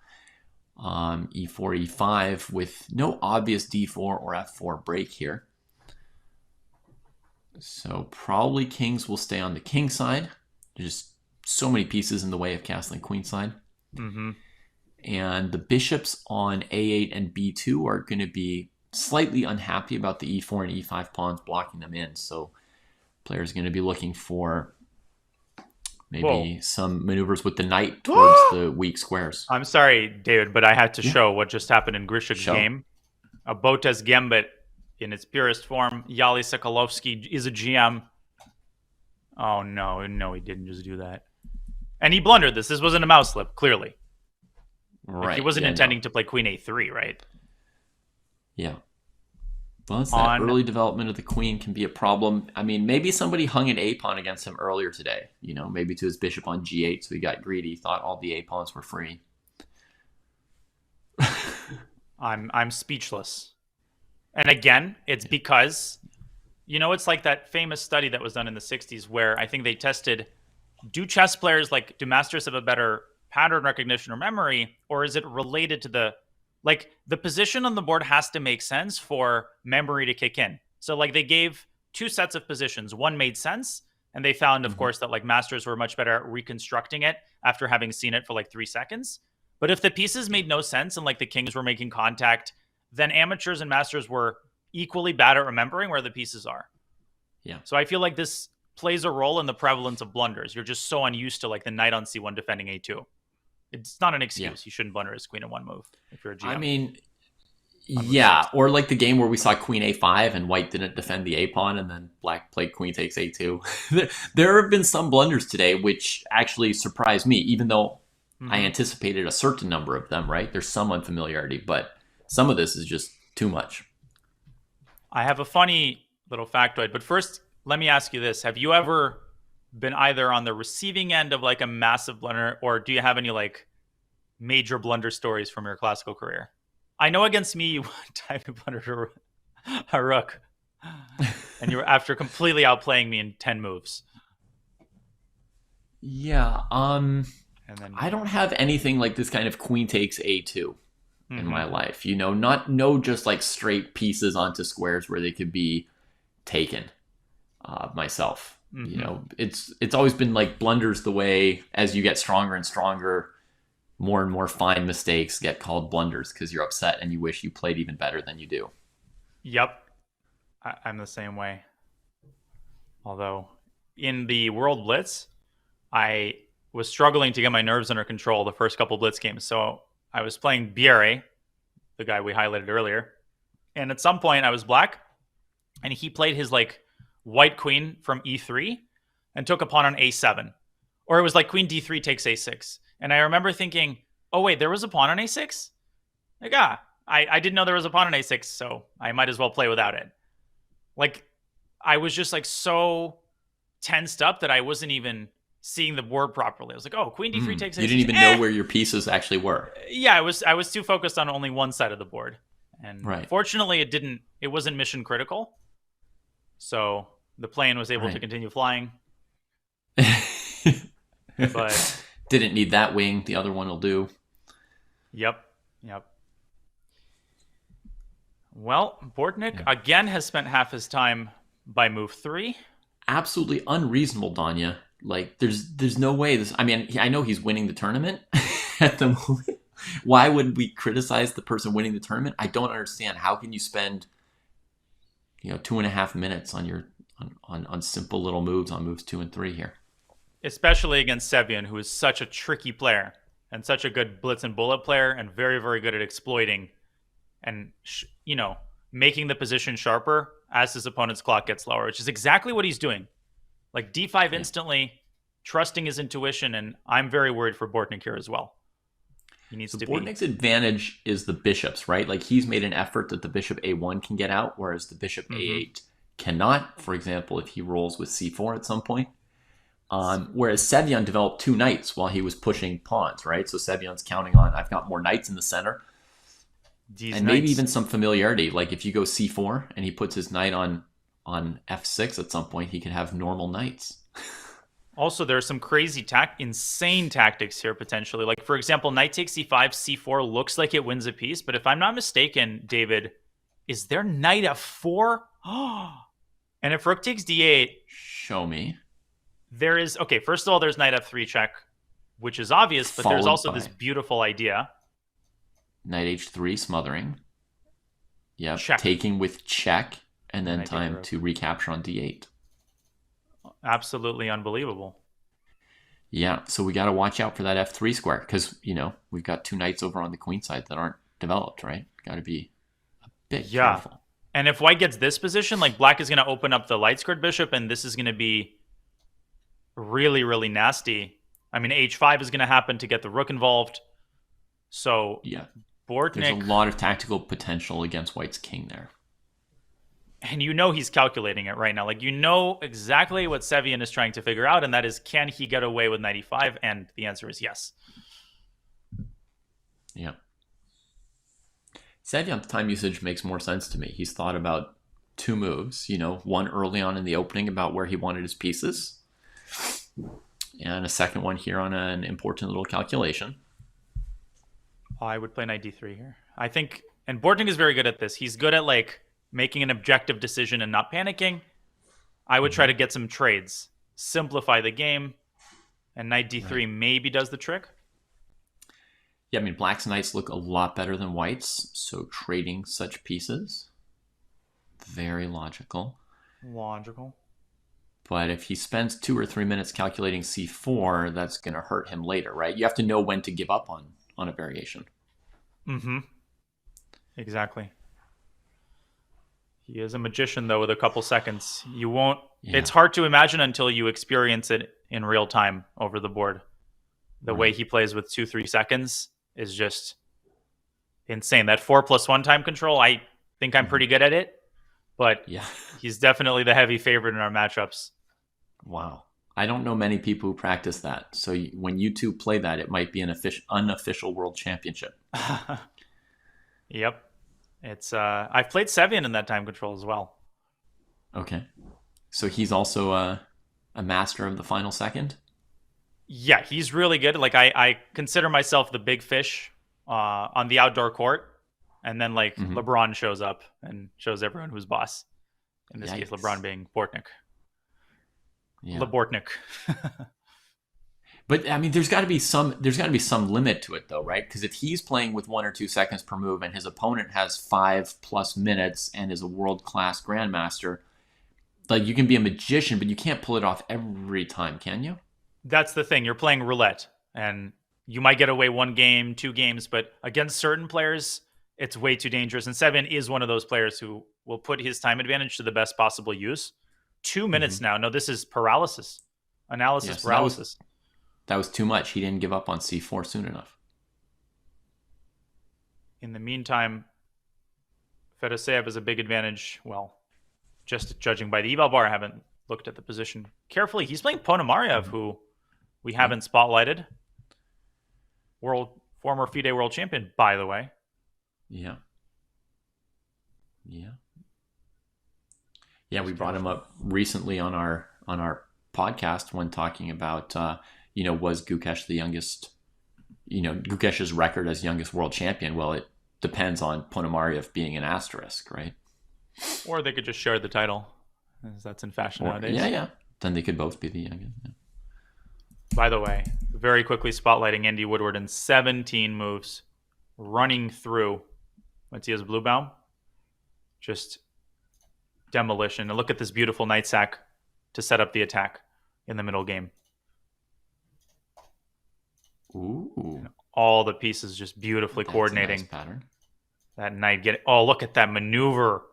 E4, E5 with no obvious D4 or F4 break here. So probably kings will stay on the king side. There's just so many pieces in the way of castling queen side. And the bishops on A8 and B2 are going to be slightly unhappy about the E4 and E5 pawns blocking them in. So players are going to be looking for maybe some maneuvers with the knight towards the weak squares. I'm sorry, David, but I had to show what just happened in Grishik's game. A Botez Gambit in its purest form. Yali Sokolovsky is a GM. Oh, no, he didn't just do that. And he blundered this. This wasn't a mouse slip, clearly. Right. Like, he wasn't intending to play queen A3, right? Yeah. Well, it's that early development of the queen can be a problem. I mean, maybe somebody hung an A-pawn against him earlier today. You know, maybe to his bishop on G8, so he got greedy, thought all the A-pawns were free. I'm speechless. And again, it's because, you know, it's like that famous study that was done in the 60s where I think they tested, do chess players, like, do masters have a better pattern recognition or memory, or is it related to the position on the board has to make sense for memory to kick in. So like they gave two sets of positions. One made sense. And they found, of course, that like masters were much better at reconstructing it after having seen it for like 3 seconds. But if the pieces made no sense and like the kings were making contact, then amateurs and masters were equally bad at remembering where the pieces are. Yeah. So I feel like this plays a role in the prevalence of blunders. You're just so unused to like the knight on C1 defending A2. It's not an excuse. Yeah. You shouldn't blunder his queen in one move if you're a GM. I mean, yeah. Or like the game where we saw queen A5 and white didn't defend the A-pawn and then black played queen takes A2. There have been some blunders today which actually surprised me, even though I anticipated a certain number of them, right? There's some unfamiliarity, but some of this is just too much. I have a funny little factoid, but first, let me ask you this. Have you ever been either on the receiving end of like a massive blunder, or do you have any like major blunder stories from your classical career? I know against me, you one time you blundered a rook, and you were after completely outplaying me in 10 moves. Yeah. And then I don't have anything like this kind of queen takes A2 in my life. You know, no just like straight pieces onto squares where they could be taken myself. You know, it's always been like blunders the way as you get stronger and stronger, more and more fine mistakes get called blunders because you're upset and you wish you played even better than you do. Yep. I'm the same way. Although in the World Blitz, I was struggling to get my nerves under control the first couple Blitz games. So I was playing Bierre, the guy we highlighted earlier. And at some point I was black and he played his like white queen from E3 and took a pawn on A7. Or it was like queen D3 takes A6. And I remember thinking, oh wait, there was a pawn on A6? Like, I didn't know there was a pawn on A6, so I might as well play without it. Like, I was just like so tensed up that I wasn't even seeing the board properly. I was like, oh, queen D3 takes A6. You didn't even know where your pieces actually were. Yeah, I was too focused on only one side of the board. And fortunately it wasn't mission critical. So the plane was able to continue flying. But didn't need that wing. The other one will do. Yep. Well, Bortnyk again has spent half his time by move 3. Absolutely unreasonable, Danya. Like, there's no way this... I mean, I know he's winning the tournament at the moment, Why would we criticize the person winning the tournament? I don't understand. How can you spend 2.5 minutes on simple little moves on moves 2 and 3 here? Especially against Sevian, who is such a tricky player and such a good blitz and bullet player and very, very good at exploiting and, making the position sharper as his opponent's clock gets lower, which is exactly what he's doing. Like D5 instantly, trusting his intuition, and I'm very worried for Bortnik here as well. He needs to Bortnik's advantage is the bishops, right? Like he's made an effort that the bishop A1 can get out, whereas the bishop A8 cannot, for example, if he rolls with C4 at some point. Whereas Sevian developed 2 knights while he was pushing pawns, right? So Sevian's counting on, I've got more knights in the center. Maybe even some familiarity. Like if you go C4 and he puts his knight on F6 at some point, he could have normal knights. Also, there are some crazy, insane tactics here potentially. Like, for example, knight takes C5, C4 looks like it wins a piece. But if I'm not mistaken, David, is there knight F4? And if rook takes D8... Show me. There is... Okay, first of all, there's knight F3 check, which is obvious. But there's also this beautiful idea. Knight H3 smothering. Yep, check. Taking with check. And then time to recapture on D8. Absolutely unbelievable. Yeah, so we got to watch out for that F3 square because, we've got 2 knights over on the queen side that aren't developed, right? Got to be a bit careful. And if white gets this position, like black is going to open up the light squared bishop, and this is going to be really, really nasty. I mean, H5 is going to happen to get the rook involved. So, yeah, Bortnik... There's a lot of tactical potential against white's king there. And he's calculating it right now. Like, exactly what Sevian is trying to figure out, and that is, can he get away with knight e5? And the answer is yes. Yeah. Sevian's time usage makes more sense to me. He's thought about 2 moves, one early on in the opening about where he wanted his pieces, and a second one here on an important little calculation. I would play knight d3 here. I think, and Bortnik is very good at this. He's good at, making an objective decision and not panicking. I would try to get some trades, simplify the game, and knight d3 maybe does the trick. Yeah, I mean, black's knights look a lot better than white's, so trading such pieces, very logical. But if he spends 2 or 3 minutes calculating c4, that's going to hurt him later, right? You have to know when to give up on a variation. Exactly. He is a magician, though, with a couple seconds. You won't... Yeah. It's hard to imagine until you experience it in real time over the board. The way he plays with 2-3 seconds is just insane. That 4+1 time control, I think I'm pretty good at it. But he's definitely the heavy favorite in our matchups. Wow. I don't know many people who practice that. So when you two play that, it might be an unofficial world championship. Yep. It's I've played Sevian in that time control as well. Okay. So he's also a master of the final second? Yeah, he's really good. Like I consider myself the big fish on the outdoor court. And then LeBron shows up and shows everyone who's boss. In this case, LeBron being Bortnik. Yeah. LeBortnik. But I mean, there's got to be some limit to it, though, right? Because if he's playing with 1 or 2 seconds per move, and his opponent has 5+ minutes and is a world-class grandmaster, like you can be a magician, but you can't pull it off every time, can you? That's the thing. You're playing roulette, and you might get away 1 game, 2 games, but against certain players, it's way too dangerous. And Sevian is one of those players who will put his time advantage to the best possible use. 2 minutes now. No, this is paralysis. Analysis paralysis. That was too much. He didn't give up on c4 soon enough. In the meantime, Fedoseev has a big advantage. Well, just judging by the eval bar, I haven't looked at the position carefully. He's playing Ponomarev, who we haven't spotlighted. Former FIDE world champion, by the way. Yeah, we brought him up recently on our podcast when talking about was Gukesh the youngest, Gukesh's record as youngest world champion. Well, it depends on Ponomarev being an asterisk, right? Or they could just share the title, as that's in fashion nowadays. Yeah. Then they could both be the youngest. Yeah. By the way, very quickly spotlighting Andy Woodward in 17 moves, running through Matthias Bluebaum. Just demolition. And look at this beautiful knight sack to set up the attack in the middle game. Ooh. All the pieces just beautifully coordinating. Nice pattern. That knight get. Oh, look at that maneuver.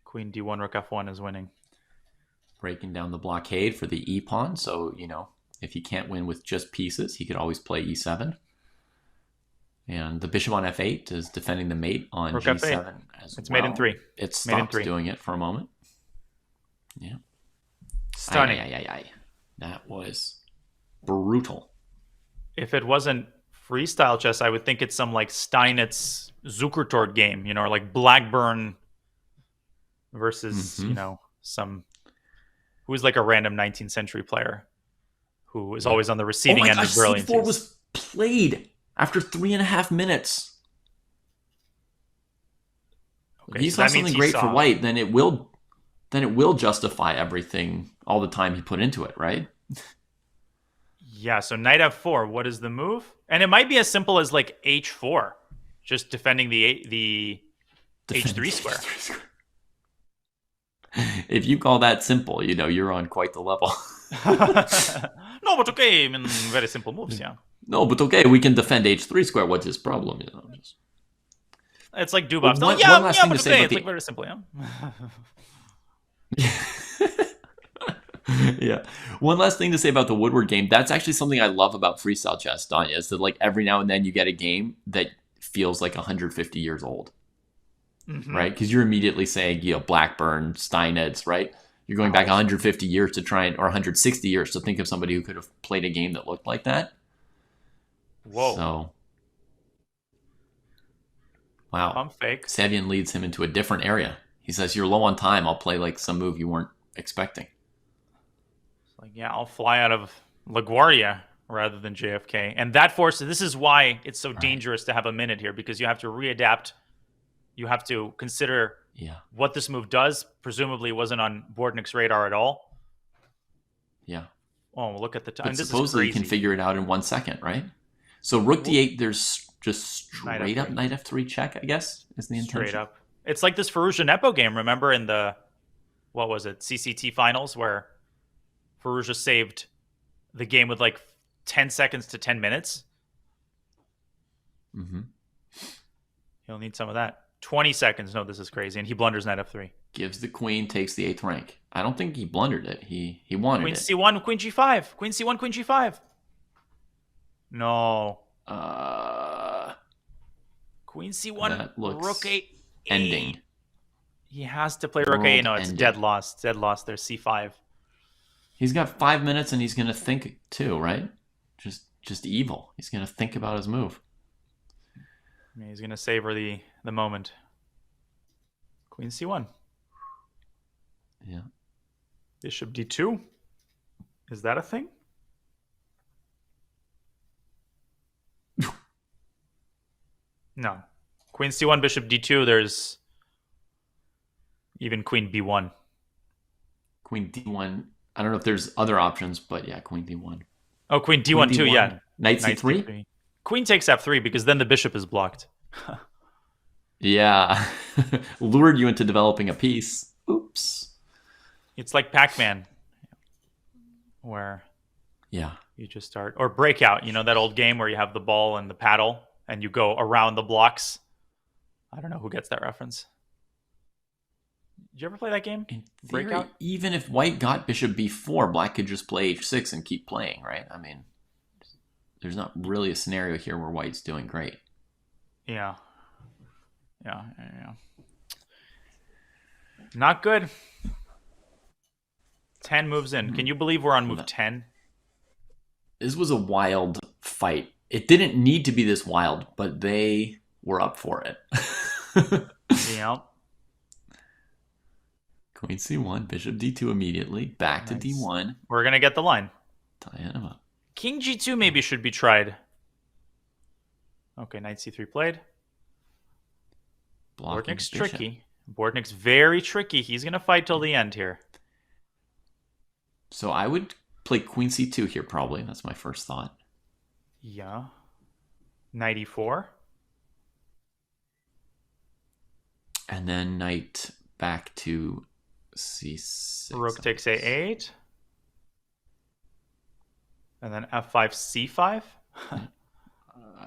Queen D1, Rook F1 is winning. Breaking down the blockade for the E pawn. So, if he can't win with just pieces, he could always play E7. And the bishop on F8 is defending the mate on Rook G7 F8. as It's well. mate in 3. It stopped doing it for a moment. Yeah. Stunning. That was brutal. If it wasn't freestyle chess, I would think it's some like Steinitz Zukertort game, or like Blackburn versus, some who is like a random 19th century player who is always on the receiving end of brilliance. C4 was played after 3.5 minutes. Okay, if he so saw that means something he great saw for white, then it will justify everything, all the time he put into it, right? Yeah, so knight F4, what is the move? And it might be as simple as like H4, just defending the H3 square. If you call that simple, you're on quite the level. No, but okay, I mean, very simple moves, yeah. No, but okay, we can defend H3 square. What's his problem? It's like Dubov's. One Yeah, last yeah, thing but to say okay, about it's like very simple, yeah. Yeah. One last thing to say about the Woodward game. That's actually something I love about freestyle chess, Danya, is that like every now and then you get a game that feels like 150 years old. Mm-hmm. Right? Because you're immediately saying, Blackburn, Steinitz, right? You're going back 150 years to try or 160 years to think of somebody who could have played a game that looked like that. Whoa. So, wow. Pump fake. Savian leads him into a different area. He says, you're low on time. I'll play like some move you weren't expecting. Like, yeah, I'll fly out of LaGuardia rather than JFK. And that forces, this is why it's so dangerous to have a minute here, because you have to readapt. You have to consider what this move does. Presumably wasn't on Bordnik's radar at all. Yeah. Oh, look at the time. But supposedly you can figure it out in 1 second, right? So Rook D8, there's just straight up Knight F3 check, I guess, is the intention. Straight up. It's like this Firouzja Nepo game, remember, in the, what was it, CCT finals, where Firouzja saved the game with like 10 seconds to 10 minutes. Mm-hmm. He'll need some of that. 20 seconds. No, this is crazy. And he blunders Knight F3. Gives the queen, takes the 8th rank. I don't think he blundered it. He wanted Queen it. C1, Queen G5. Queen C1, Queen G5. No. Queen C1, that looks Rook 8. ending. He has to play Rook 8. No, it's dead lost. Dead lost. There's C5. He's got 5 minutes and he's going to think too, right? Just evil. He's going to think about his move. Yeah, he's going to savor the moment. Queen C1. Yeah. Bishop D2. Is that a thing? No. Queen C1, Bishop D2. There's even Queen B1. Queen D1. I don't know if there's other options, but yeah, Queen D1. Oh, Queen D1 too, yeah. Knight C3? Queen takes F3 because then the bishop is blocked. Yeah. Lured you into developing a piece. Oops. It's like Pac-Man, where you just start, or Breakout, that old game where you have the ball and the paddle and you go around the blocks. I don't know who gets that reference. Did you ever play that game? In theory, Breakout? even if white got bishop b4, black could just play h6 and keep playing, right? I mean, there's not really a scenario here where white's doing great. Yeah. Not good. 10 moves in. Can you believe we're on move 10? This was a wild fight. It didn't need to be this wild, but they were up for it. Yeah. Queen c1, bishop d2 immediately, back to d1. We're going to get the line. Tie him up. King g2 maybe should be tried. Okay, knight c3 played. Bordnik's tricky. Bordnik's very tricky. He's going to fight till the end here. So I would play queen c2 here probably. That's my first thought. Yeah. Knight e4. And then knight back to c6. Rook takes a8. And then f5, c5.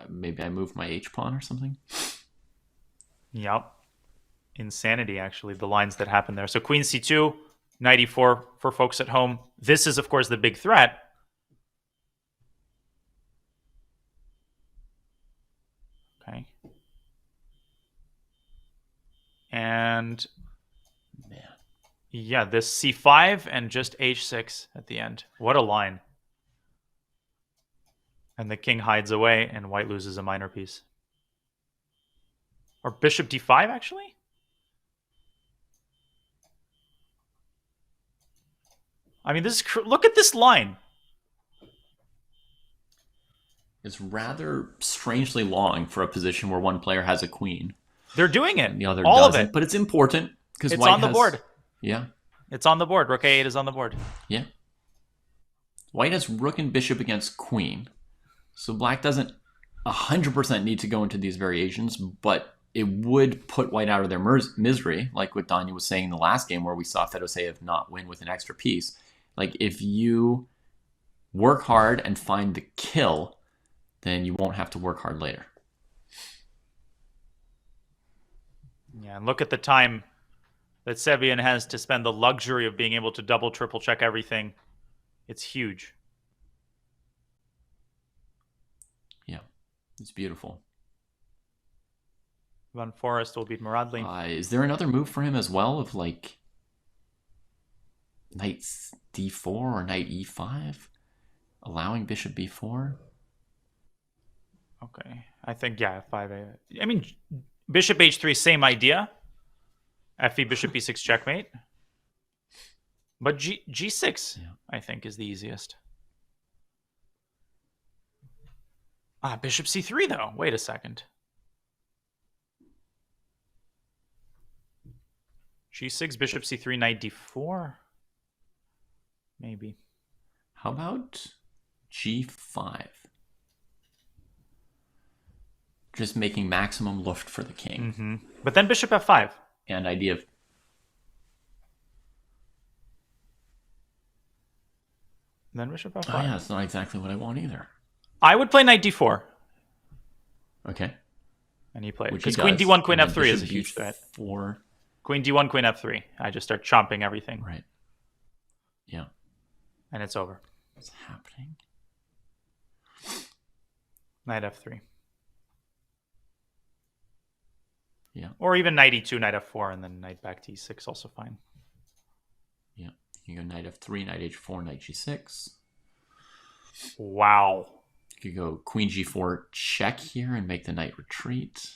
Maybe I move my h-pawn or something. Yep. Insanity, actually, the lines that happen there. So queen c2, knight e4 for folks at home. This is, of course, the big threat. Okay. And Man. yeah, this c5 and just h6 at the end. What a line. And the king hides away, and white loses a minor piece. Or bishop d5, actually? I mean, this is look at this line. It's rather strangely long for a position where one player has a queen. They're doing it. And the other all doesn't. of it. But it's important because It's white on the has, board. Yeah. It's on the board. Rook a8 is on the board. Yeah. White has rook and bishop against queen. So black doesn't 100% need to go into these variations, but it would put white out of their misery, like what Danya was saying in the last game where we saw Fedoseev not win with an extra piece. Like, if you work hard and find the kill, then you won't have to work hard later. Yeah, and look at the time that Sebian has to spend the luxury of being able to double, triple check everything. It's huge. Yeah, it's beautiful. Van Forest will beat Muradli. Is there another move for him as well of like knight d4 or knight e5? Allowing bishop b4? Okay, I think, yeah, 5a. I mean, bishop h3, same idea. Fe, bishop b6, checkmate. But g6, Yeah. I think, is the easiest. Bishop c3, though. Wait a second. g6, bishop c3, knight d4. Maybe. How about g5? Just making maximum luft for the king. Mm-hmm. But then bishop f5. And idea of Then bishop f5. oh yeah, it's not exactly what I want either. I would play knight d4. Okay. And he played. Which he Because queen does. d1, queen And then f3 is a bishop huge threat. b4. Queen d1, queen f3. I just start chomping everything. Right. Yeah. And it's over. What's happening? Knight f3. Yeah. Or even knight e2, knight f4, and then knight back to e6, also fine. Yeah. You can go knight f3, knight h4, knight g6. Wow. You could go queen g4 check here and make the knight retreat.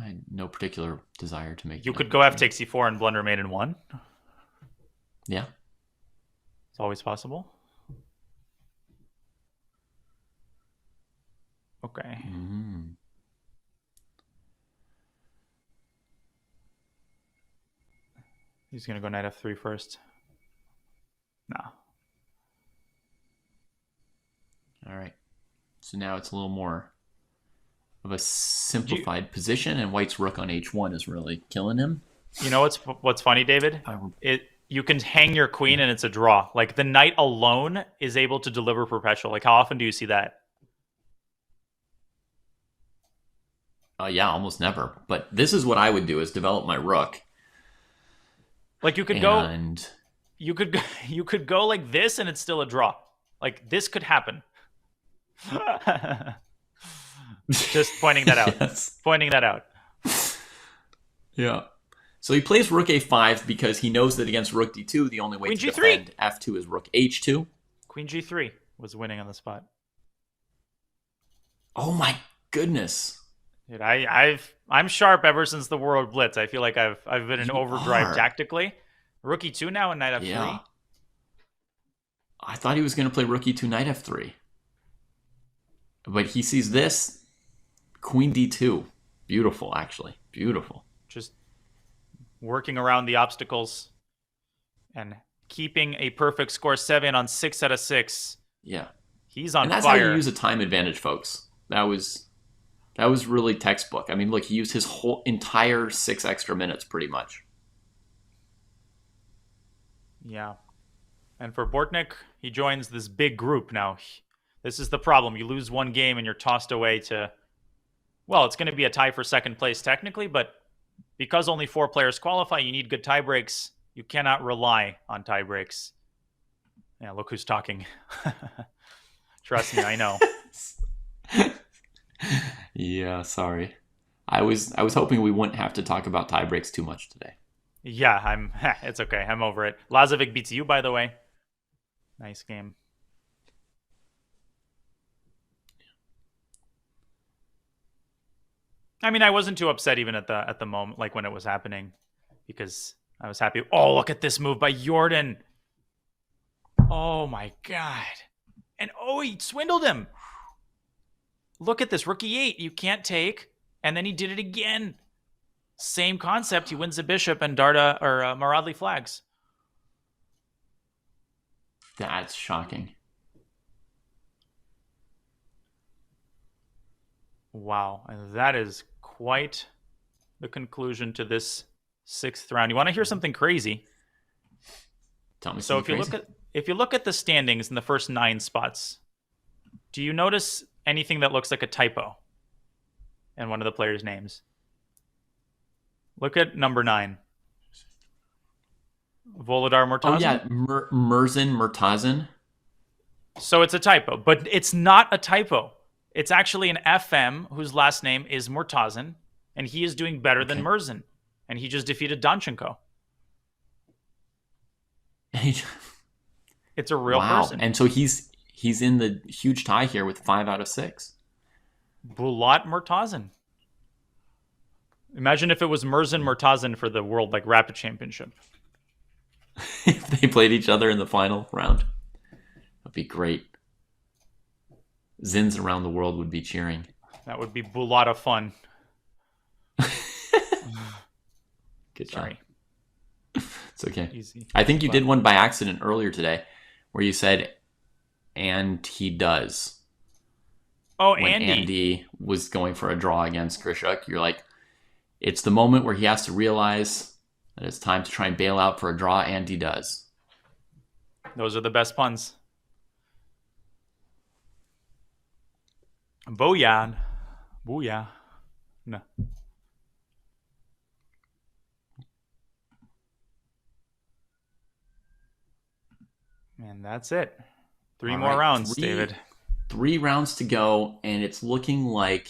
I had no particular desire to make. You could go f takes e4 and blunder mate in 1. Yeah. It's always possible. Okay. Mm. He's going to go knight f3 first. No. All right. So now it's a little more of a simplified position, and white's rook on h1 is really killing him. You know what's funny, David? You can hang your queen and it's a draw. Like, the knight alone is able to deliver perpetual. Like, how often do you see that? Yeah, almost never. But this is what I would do: is develop my rook. Like, you could you could go like this and it's still a draw. Like, this could happen. Just pointing that out. Yes. Pointing that out. Yeah. So he plays rook a5 because he knows that against rook d2, the only way Queen to g3. defend f2 is rook h2. Queen g3 was winning on the spot. Oh my goodness. Dude, I'm sharp ever since the World Blitz. I feel like I've been in overdrive are. tactically. Rook e2 now and knight f3. Yeah. I thought he was going to play rook e2, knight f3. But he sees this. Queen d2. Beautiful, actually. Beautiful. Just working around the obstacles and keeping a perfect score. 7 on 6 out of 6 Yeah. He's on and that's fire. how you use a time advantage, folks. That was really textbook. I mean, look, he used his whole entire 6 extra minutes pretty much. Yeah. And for Bortnik, he joins this big group now. This is the problem. You lose one game and you're tossed away to, well, it's going to be a tie for second place technically, but because only 4 players qualify, you need good tie breaks. You cannot rely on tie breaks. Yeah, look who's talking. Trust me, I know. Yeah, sorry. I was hoping we wouldn't have to talk about tie breaks too much today. Yeah, it's okay. I'm over it. Lazovic beats you, by the way. Nice game. I mean, I wasn't too upset even at the moment, like when it was happening, because I was happy. Oh, look at this move by Jordan. Oh my God. And he swindled him. Look at this. Rookie 8. You can't take. And then he did it again. Same concept. He wins the bishop and Darda or Maradli flags. That's shocking. Wow. And that is quite the conclusion to this 6th round. You want to hear something crazy? Tell me So something if you look at the standings in the first 9 spots, do you notice anything that looks like a typo in one of the players' names? Look at number 9. Volodar Murtazin. Oh yeah, Murzin Murtazin. So it's a typo, but it's not a typo. It's actually an FM whose last name is Murtazin, and he is doing better than Murzin, and he just defeated Danchenko. It's a real person. And so he's in the huge tie here with 5 out of 6. Bulat Murtazin. Imagine if it was Murzin Murtazin for the World Rapid Championship. If they played each other in the final round. That'd be great. Zins around the world would be cheering. That would be a lot of fun. Good Sorry. job. It's okay. Easy. I think you did one by accident earlier today where you said, and he does. Oh, when Andy. Andy was going for a draw against Grishuk, you're like, it's the moment where he has to realize that it's time to try and bail out for a draw, and he does. Those are the best puns. Bojan. Booyah. No. And that's it. 3 more rounds, David. 3 rounds to go, and it's looking like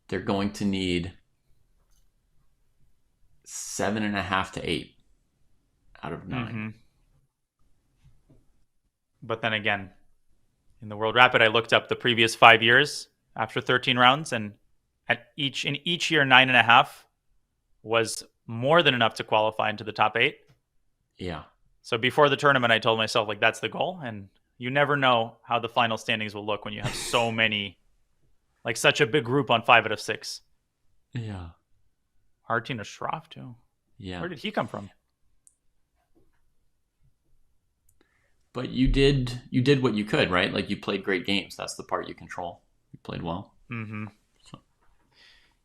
they're going to need 7.5 to 8 out of 9. Mm-hmm. But then again, in the World Rapid, I looked up the previous 5 years after 13 rounds, and in each year, 9.5 was more than enough to qualify into the top 8. Yeah. So before the tournament, I told myself, that's the goal. And you never know how the final standings will look when you have so many, such a big group on 5 out of 6. Yeah. Artina Shroff, too. Yeah. Where did he come from? But you did what you could, right? You played great games. That's the part you control. You played well. Mm-hmm. So.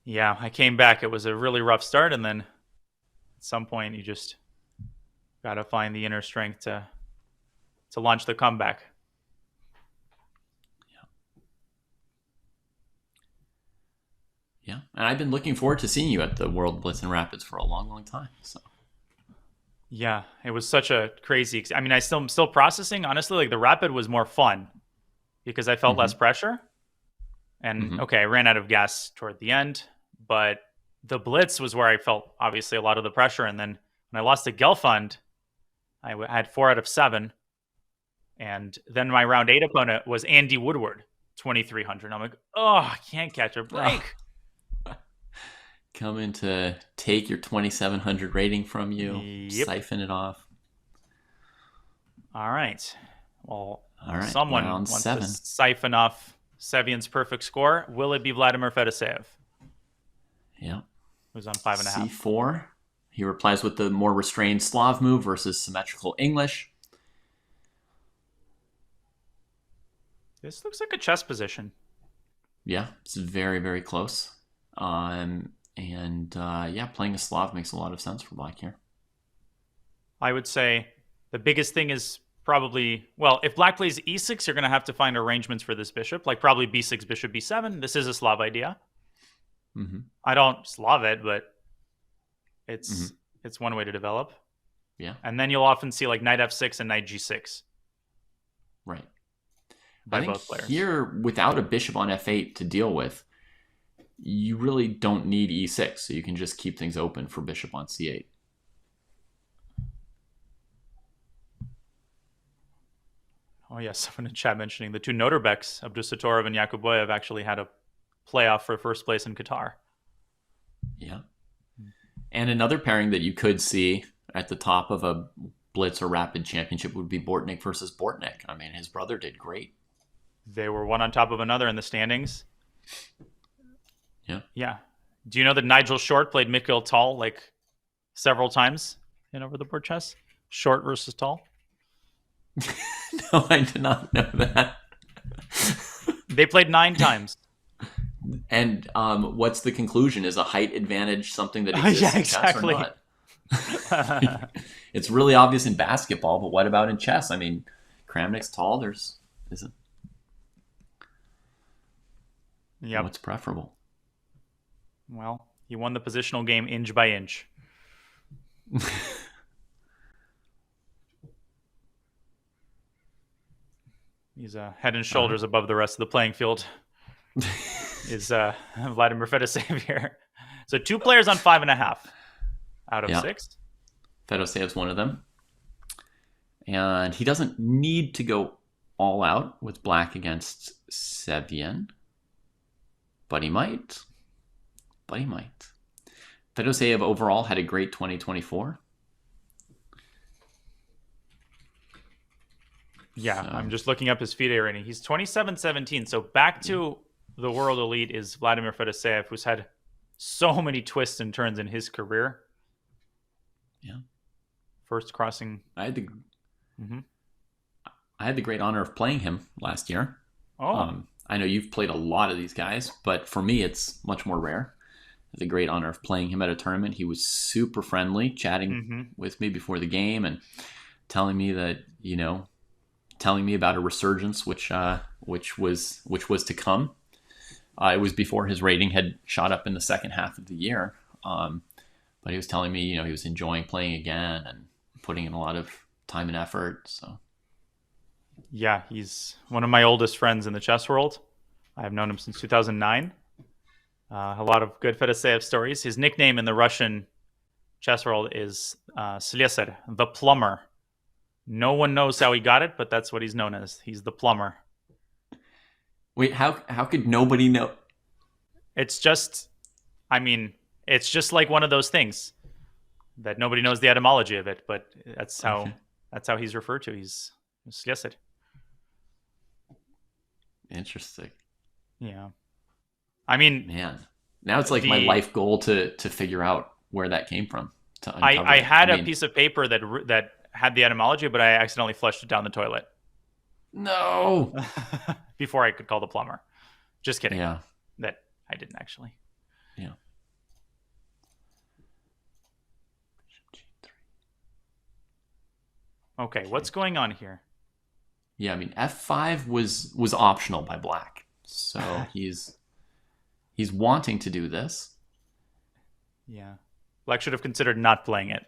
Yeah, I came back. It was a really rough start, and then at some point you just got to find the inner strength to launch the comeback. Yeah, and I've been looking forward to seeing you at the World Blitz and Rapids for a long, long time. So. Yeah, it was such a crazy. I mean, I'm still processing. Honestly, the Rapid was more fun because I felt less pressure. And okay, I ran out of gas toward the end, but the Blitz was where I felt obviously a lot of the pressure. And then when I lost to Gelfand, I had 4 out of 7. And then my round 8 opponent was Andy Woodward, 2,300. I'm like, I can't catch a break. Coming to take your 2,700 rating from you, siphon it off. All right. Well, all right. Someone round wants 7. to siphon off Sevian's perfect score. Will it be Vladimir Fedoseev? Yeah. Who's on 5.5? C4. He replies with the more restrained Slav move versus symmetrical English. This looks like a chess position. Yeah, it's very, very close. Yeah, playing a Slav makes a lot of sense for black here. I would say the biggest thing is probably, well, if black plays e6, you're going to have to find arrangements for this bishop, like probably b6, bishop b7. This is a Slav idea. I don't Slav it, but it's one way to develop. Yeah. And then you'll often see like knight f6 and knight g6. Right. By I think both players. Here, without a bishop on f8 to deal with, you really don't need e6, so you can just keep things open for bishop on c8. Oh, yes. Someone in chat mentioning the two Nodirbeks, Abdusattorov and Yakuboyev, actually had a playoff for first place in Qatar. Yeah. And another pairing that you could see at the top of a blitz or rapid championship would be Bortnik versus Bortnik. I mean, his brother did great. They were one on top of another in the standings. Yeah. Yeah. Do you know that Nigel Short played Mikhail Tal like several times in over the board chess? Short versus Tal? No, I did not know that. They played 9 times. And what's the conclusion? Is a height advantage something that exists Yeah, in chess or exactly. not? It's really obvious in basketball, but what about in chess? I mean, Kramnik's tall. Isn't. Yep. What's preferable? Well, he won the positional game inch by inch. He's head and shoulders above the rest of the playing field. Is Vladimir Fedoseev here. So 2 players on 5.5 out of 6. Fedosev's one of them. And he doesn't need to go all out with black against Sevian. But he might. Fedoseev overall had a great 2024. Yeah, So. I'm just looking up his FIDE rating. He's 27-17. So back to the world elite is Vladimir Fedoseev, who's had so many twists and turns in his career. Yeah. First crossing. I had the great honor of playing him last year. Oh. I know you've played a lot of these guys, but for me, it's much more rare. I had the great honor of playing him at a tournament. He was super friendly, chatting with me before the game and telling me that, telling me about a resurgence, which was to come. It was before his rating had shot up in the second half of the year. But he was telling me, he was enjoying playing again and putting in a lot of time and effort. So. Yeah, he's one of my oldest friends in the chess world. I've known him since 2009. A lot of good Fedoseev stories. His nickname in the Russian chess world is Slesar, the plumber. No one knows how he got it, but that's what he's known as. He's the plumber. Wait, how could nobody know? It's just like one of those things that nobody knows the etymology of it, but that's how he's referred to. He's Slesar. Interesting. Yeah. I mean, Man, now it's like my life goal to figure out where that came from. I had a piece of paper that had the etymology, but I accidentally flushed it down the toilet. No. Before I could call the plumber. Just kidding. Yeah. That I didn't actually. Yeah. Okay, what's going on here? Yeah, I mean f5 was optional by black. So he's wanting to do this. Yeah. Black should have considered not playing it.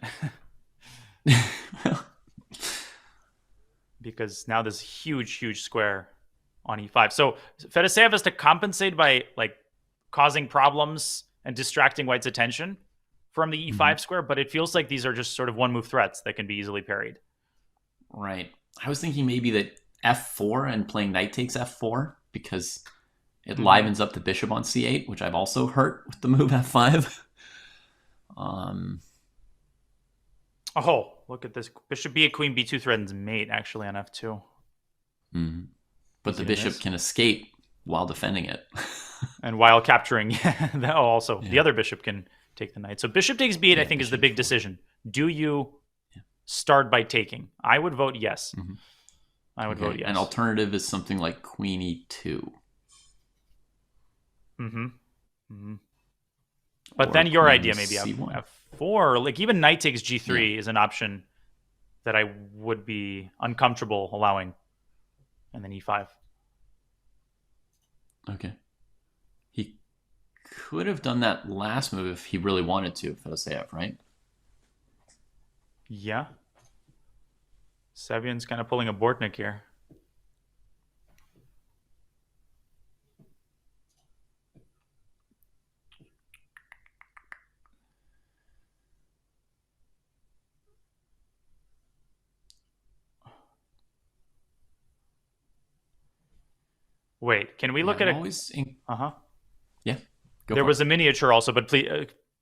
Because now there's huge square on e5. So Fedoseev has to compensate by causing problems and distracting white's attention from the e5 square, but it feels like these are just sort of one move threats that can be easily parried. Right. I was thinking maybe that f4 and playing knight takes f4 because it livens up the bishop on c8, which I've also hurt with the move f5. Oh, look at this. Bishop b8, queen b2 threatens mate actually on f2. But the bishop can escape while defending it. And while capturing, the other bishop can take the knight. So bishop takes b8, I think, is the big decision. Do you start by taking? I would vote yes. I would vote yes. An alternative is something like queen e2. But Or then your queen idea maybe c1. f4, like even knight takes g3 is an option that I would be uncomfortable allowing, and then e5. Okay. He could have done that last move if he really wanted to, Fedoseev, right? Yeah. Sevian's kind of pulling a Bortnik here. Wait, can we look at it? Uh-huh. Yeah. There was a miniature also, but please,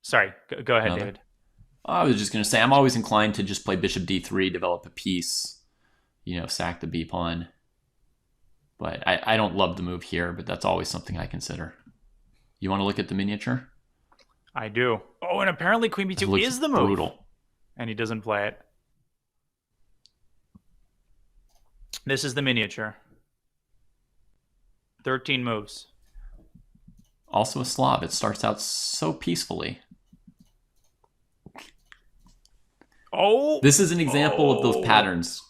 sorry, go ahead, David. I was just going to say, I'm always inclined to just play bishop d3, develop a piece, sack the b pawn. But I don't love the move here, but that's always something I consider. You want to look at the miniature? I do. Oh, and apparently queen b2 is the move. Brutal. And he doesn't play it. This is the miniature. 13 moves. Also a Slav. It starts out so peacefully. Oh! This is an example of those patterns,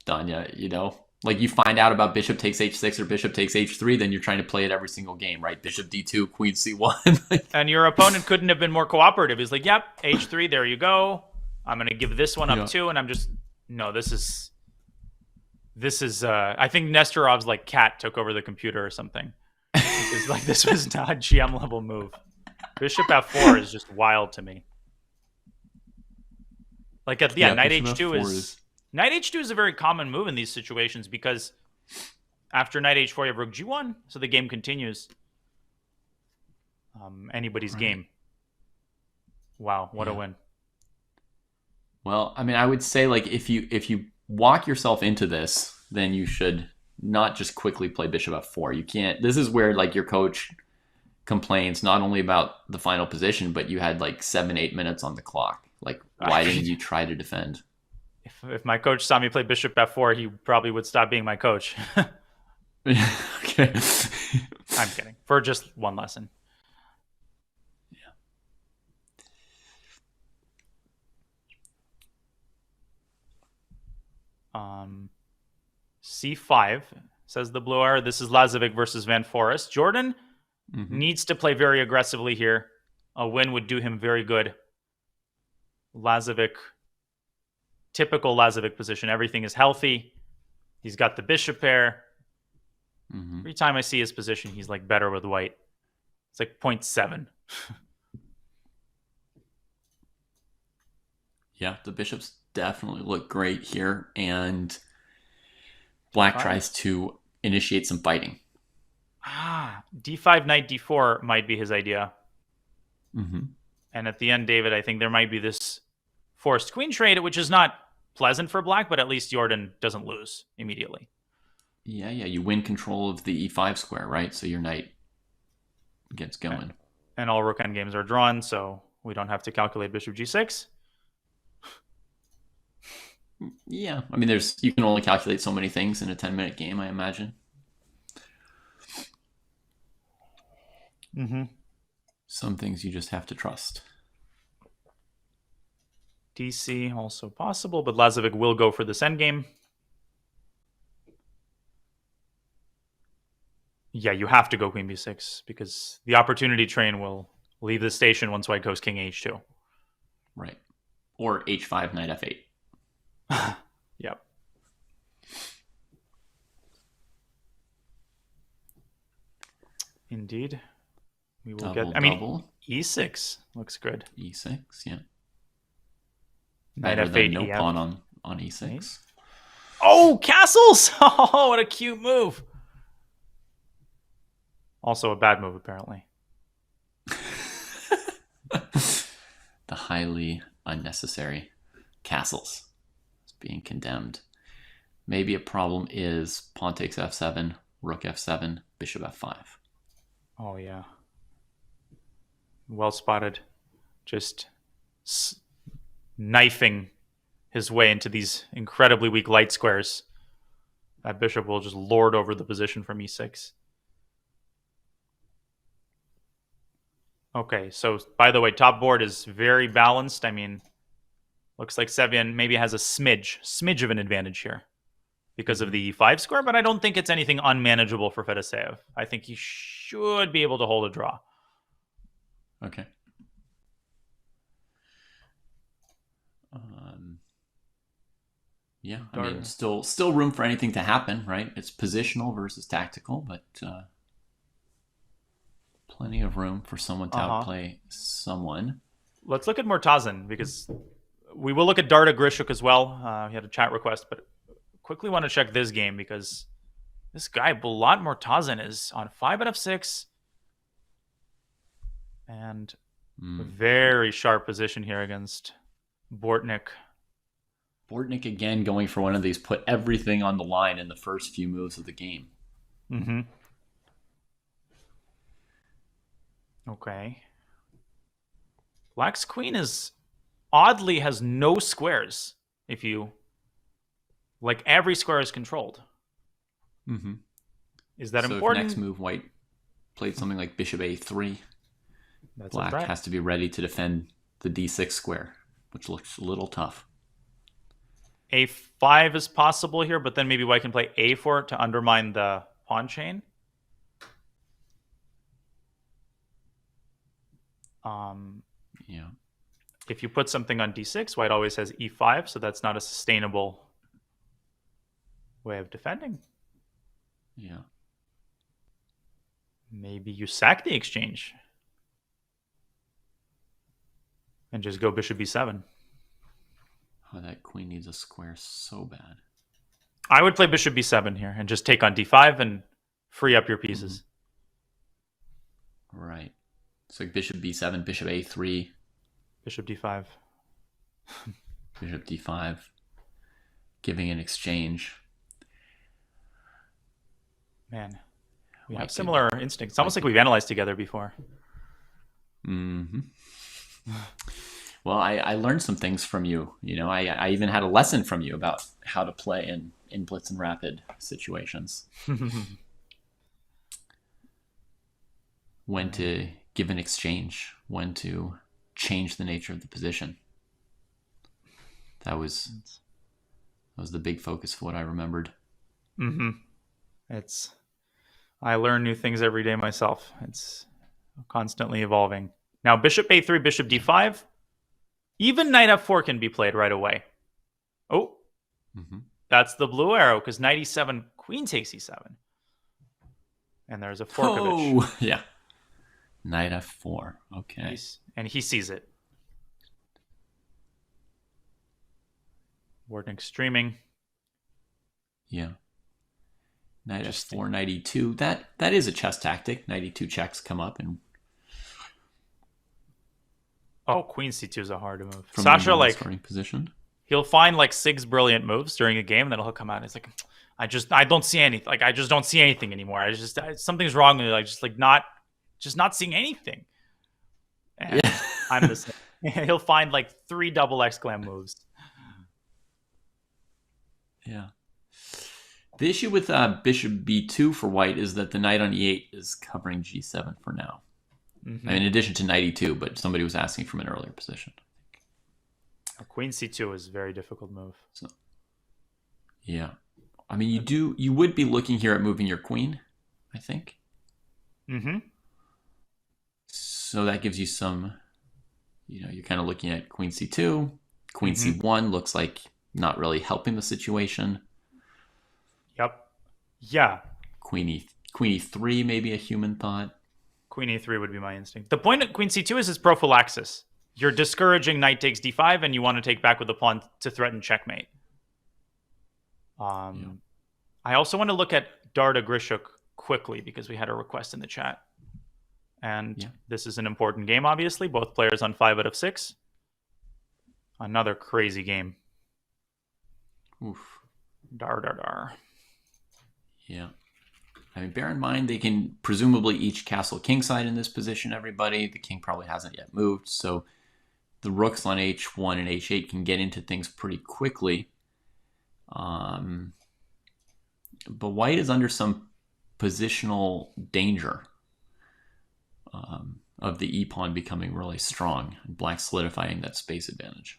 Danya, Like you find out about bishop takes h6 or bishop takes h3, then you're trying to play it every single game, right? Bishop d2, queen c1. And your opponent couldn't have been more cooperative. He's like, yep, h3, there you go. I'm going to give this one up too, and I'm just... No, this is... I think Nestorov's like cat took over the computer or something. It's like this was not a GM level move. Bishop f4 is just wild to me. Like knight h2 is knight h2 is a very common move in these situations because after knight h4 you have rook g1, so the game continues. Anybody's game. Wow, what a win. Well, I mean, I would say like if you walk yourself into this, then you should not just quickly play bishop f4. You can't. This is where like your coach complains not only about the final position, but you had like 7-8 minutes on the clock. Like, why didn't you try to defend? If my coach saw me play bishop f4, he probably would stop being my coach. Okay. I'm kidding. For just one lesson. C5 says the blue hour. This is Lazovic versus Van Forest. Jordan needs to play very aggressively here. A win would do him very good. Lazovic, typical Lazovic position. Everything is healthy. He's got the bishop pair. Every time I see his position, he's like better with white. It's like 0.7. Yeah, the bishops definitely look great here, and Black tries to initiate some fighting. D5, knight d4 might be his idea. And at the end, David, I think there might be this forced queen trade, which is not pleasant for Black, but at least Jordan doesn't lose immediately. Yeah, you win control of the e5 square, right? So your knight gets going. And all rook endgames are drawn, so we don't have to calculate bishop g6. Yeah, I mean, you can only calculate so many things in a 10-minute game, I imagine. Some things you just have to trust. DC also possible, but Lazovic will go for this endgame. Yeah, you have to go queen b6 because the opportunity train will leave the station once white goes king h2. Right. Or h5, knight f8. Yep. Indeed. We will get... I mean, e6 looks good. E6, yeah. Knight Better f8, than no EF. pawn on e6. Oh, castles! Oh, what a cute move. Also a bad move, apparently. The highly unnecessary castles is being condemned. Maybe a problem is pawn takes f7, rook f7, bishop f5. Oh, yeah. Well spotted. Just knifing his way into these incredibly weak light squares. That bishop will just lord over the position from e6. Okay, so by the way, top board is very balanced. I mean, looks like Sevian maybe has a smidge of an advantage here because of the e5 square, but I don't think it's anything unmanageable for Fedoseev. I think he should be able to hold a draw. Okay. Yeah, I mean, still room for anything to happen, right? It's positional versus tactical, but plenty of room for someone to outplay someone. Let's look at Murtazin, because we will look at Darda Grishuk as well. He had a chat request, but quickly want to check this game because this guy, Bulat Murtazin, is on 5 out of 6. And a very sharp position here against Bortnik. Bortnik again going for one of these, put everything on the line in the first few moves of the game. Mm-hmm. Okay. Black's queen oddly has no squares. If you like, every square is controlled. Mm-hmm. Is that so important? If next move white played something like bishop a3, Black has to be ready to defend the d6 square, which looks a little tough. A5 is possible here, but then maybe white can play a4 to undermine the pawn chain. Yeah. If you put something on d6, white always has e5, so that's not a sustainable way of defending. Yeah. Maybe you sack the exchange and just go bishop b7. Oh, that queen needs a square so bad. I would play bishop b7 here and just take on d5 and free up your pieces. Right. So bishop b7, bishop a3. Bishop d5. Bishop d5. Giving an exchange. Man, we have similar instincts. It's almost like we've analyzed together before. Mm-hmm. Well, I learned some things from you. You know, I even had a lesson from you about how to play in blitz and rapid situations. When to give an exchange, when to change the nature of the position. That was the big focus of what I remembered. Mm-hmm. I learn new things every day myself. It's constantly evolving. Now, bishop a3, bishop d5. Even knight f4 can be played right away. Oh, that's the blue arrow, because knight e7, queen takes e7. And there's a Forkovich. Oh, yeah. Knight f4. Okay. And he sees it. Bortnik streaming. Yeah. Knight f4, knight e2. That is a chess tactic. Knight e2 checks come up and... Oh, queen c2 is a hard move. Sasha, position. He'll find 6 brilliant moves during a game, and then he'll come out and he's like, I don't see anything. I just don't see anything anymore. Something's wrong with me. Not seeing anything. And yeah. I'm the same. He'll find 3 double exclam moves. Yeah. The issue with bishop b2 for white is that the knight on e8 is covering g7 for now. Mm-hmm. I mean, in addition to knight e2, but somebody was asking from an earlier position. Queen c2 is a very difficult move. So, yeah. I mean, you would be looking here at moving your queen, I think. Mm-hmm. So that gives you some, you're kind of looking at queen c2. Queen c1 looks like not really helping the situation. Yep. Yeah. Queen e3, maybe a human thought. Queen e3 would be my instinct. The point of queen c2 is prophylaxis. You're discouraging knight takes d5, and you want to take back with the pawn to threaten checkmate. I also want to look at Darda Grishuk quickly because we had a request in the chat. And this is an important game, obviously. Both players on 5 out of 6. Another crazy game. Oof. Dar. Yeah. I mean, bear in mind, they can presumably each castle kingside in this position, everybody. The king probably hasn't yet moved, so the rooks on h1 and h8 can get into things pretty quickly. But white is under some positional danger of the e-pawn becoming really strong and black solidifying that space advantage.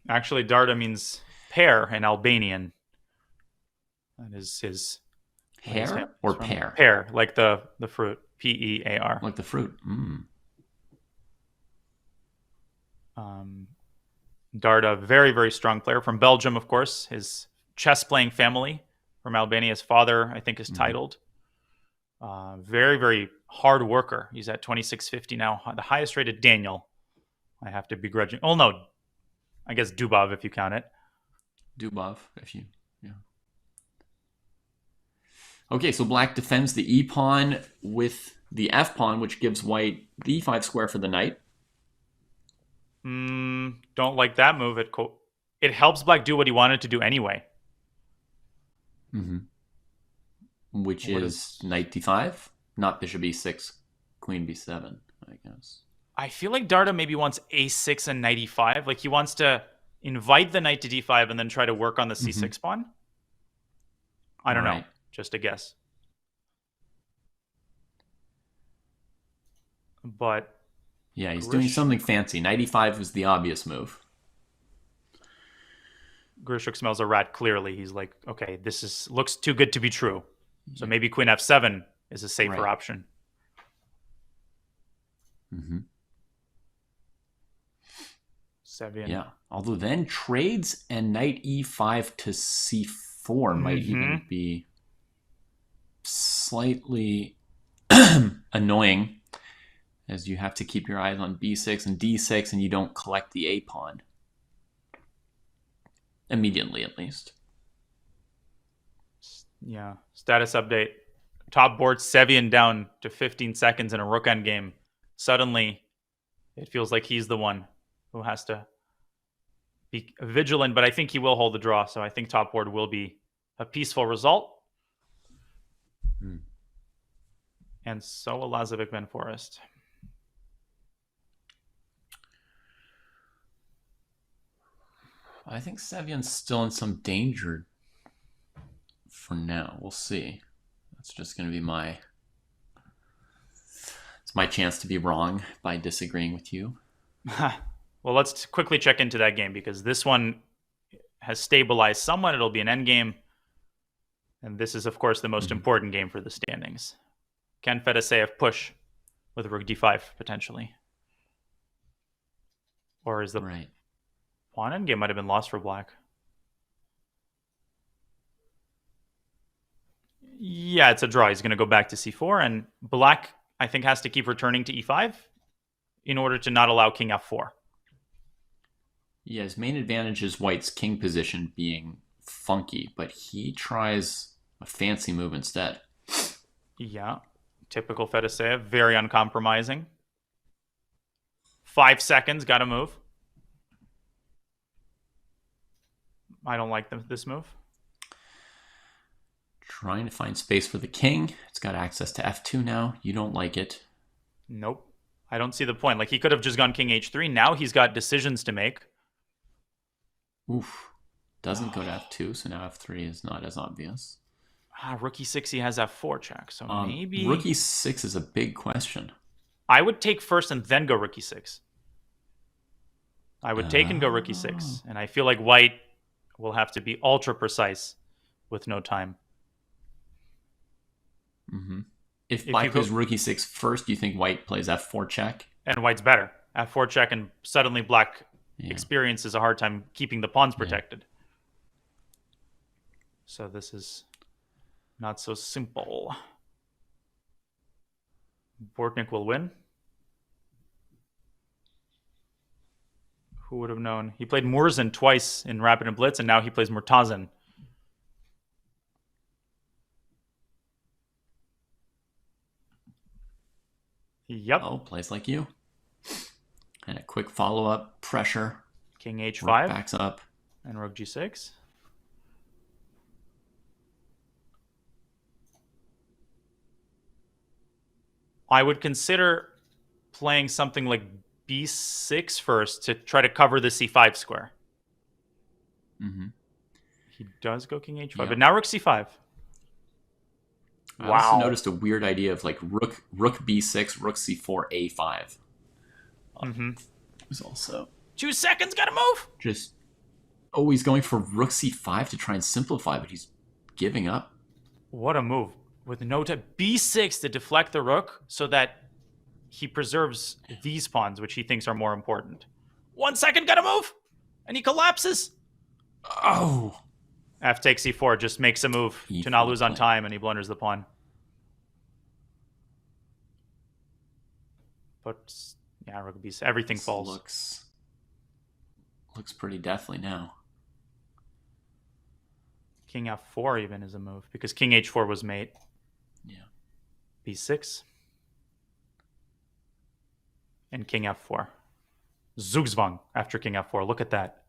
Actually, Darda means pear in Albanian. That is his Hair or pear? Pear, like the fruit. P-E-A-R. Like the fruit. Darda, very, very strong player from Belgium, of course. His chess playing family from Albania. His father, I think, is titled. Very, very hard worker. He's at 2650 now. The highest rated Daniel. I have to begrudging. Oh, no. I guess Dubov, if you count it. Dubov, if you, yeah. Okay, so black defends the e-pawn with the f-pawn, which gives white the e5 square for the knight. Don't like that move. It helps black do what he wanted to do anyway. Which is knight d5, not bishop e6, queen b7, I guess. I feel like Darda maybe wants a6 and knight e5. Like he wants to invite the knight to d5 and then try to work on the c6 pawn. I don't know. Just a guess. But yeah, he's doing something fancy. Knight e5 was the obvious move. Grishuk smells a rat clearly. He's like, okay, looks too good to be true. So maybe queen f7 is a safer option. Sevian. Yeah, although then trades and knight e5 to c4 might even be slightly annoying, as you have to keep your eyes on b6 and d6 and you don't collect the a pawn. Immediately, at least. Yeah. Status update. Top board, Sevian down to 15 seconds in a rook endgame. Suddenly, it feels like he's the one who has to be vigilant, but I think he will hold the draw. So I think top board will be a peaceful result. And so will Lazovic Van Forest. I think Sevian's still in some danger for now. We'll see. That's just going to be it's my chance to be wrong by disagreeing with you. Well, let's quickly check into that game because this one has stabilized somewhat. It'll be an endgame. And this is, of course, the most important game for the standings. Can Fedoseev push with rook d5, potentially? Or is the pawn endgame might have been lost for black? Yeah, it's a draw. He's going to go back to c4. And black, I think, has to keep returning to e5 in order to not allow king f4. Yeah, his main advantage is white's king position being funky, but he tries a fancy move instead. Yeah, typical Fedoseev, very uncompromising. 5 seconds, got to move. I don't like this move. Trying to find space for the king. It's got access to f2 now. You don't like it. Nope. I don't see the point. Like, he could have just gone king h3. Now he's got decisions to make. Oof. Doesn't go to f2, so now f3 is not as obvious. Rook e6, he has f4 check. So maybe... Rook e6 is a big question. I would take first and then go rook e6. I would take and go rook e6. And I feel like white will have to be ultra precise with no time. If black plays rook e6 first, do you think white plays f4 check? And white's better. f4 check, and suddenly black experiences a hard time keeping the pawns protected. So this is not so simple. Bortnik will win. Who would have known? He played Murzin twice in Rapid and Blitz, and now he plays Murtazin. Yep. Oh, plays like you. And a quick follow-up, pressure. King h5. Rook backs up. And rook g6. I would consider playing something like b6 first to try to cover the c5 square. Mm-hmm. He does go king h5, Yeah. but now rook c5. I also noticed a weird idea of like rook b6, rook c4, a5. Mm-hmm. It was also 2 seconds, gotta move. just he's going for rook c5 to try and simplify, but he's giving up. What a move. With no time. b6 to deflect the rook so that he preserves these pawns, which he thinks are more important. 1 second, gotta move. And he collapses. Oh. F takes e4 just makes a move to not lose on time, and he blunders the pawn. But yeah, rook b6, everything falls. Looks pretty deathly now. King f4 even is a move because king h4 was mate. Yeah. b6 and king f4. Zugzwang after king f4. Look at that.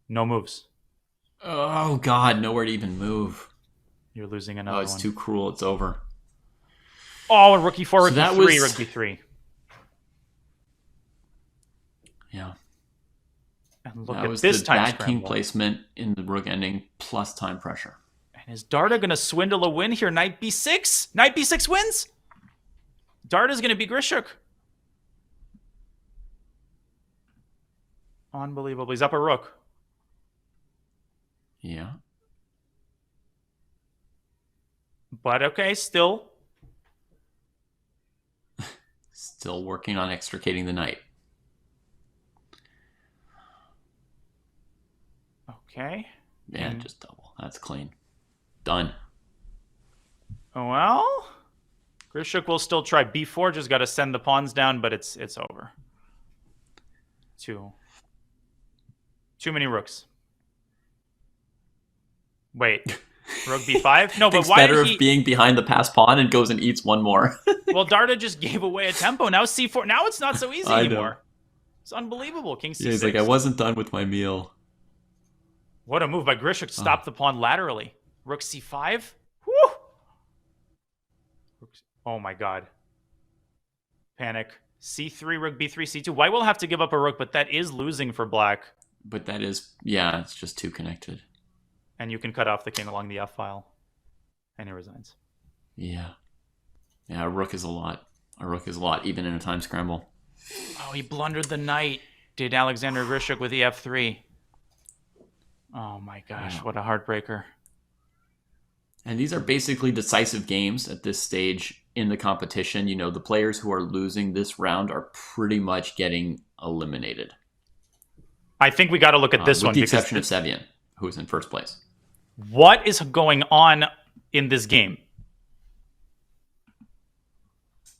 No moves. Oh god, nowhere to even move. You're losing another one. Oh, it's too cruel. It's over. Oh, and rook e4, rook that e3, was- rook b3. Yeah. And look That at was this the time bad king scramble. placement in the rook ending plus time pressure. And is Darda going to swindle a win here? Knight b6? Knight b6 wins? Darda's going to be Grishuk. Unbelievable. He's up a rook. Yeah. But okay, still. Still working on extricating the knight. Okay. Yeah, just double. That's clean. Done. Well, Grishuk will still try b4. Just got to send the pawns down, but it's over. Too many rooks. Wait, rook b5? No, but Thinks why better did he... of being behind the passed pawn and goes and eats one more. Well, Darda just gave away a tempo. Now c4. Now it's not so easy I know. anymore. It's unbelievable. King c6. Yeah, he's like, I wasn't done with my meal. What a move by Grishuk to stop the pawn laterally. Rook c5. Woo! Oh my god. Panic. c3, rook b3, c2. White will have to give up a rook, but that is losing for black. But that is, yeah, it's just too connected. And you can cut off the king along the f file. And he resigns. Yeah. Yeah, a rook is a lot. A rook is a lot, even in a time scramble. Oh, he blundered the knight. Did Alexander Grishuk with the f3. Oh my gosh, Yeah. what a heartbreaker. And these are basically decisive games at this stage in the competition. You know, the players who are losing this round are pretty much getting eliminated. I think we got to look at this with one. the because exception of Sevian, who's in first place. what is going on in this game?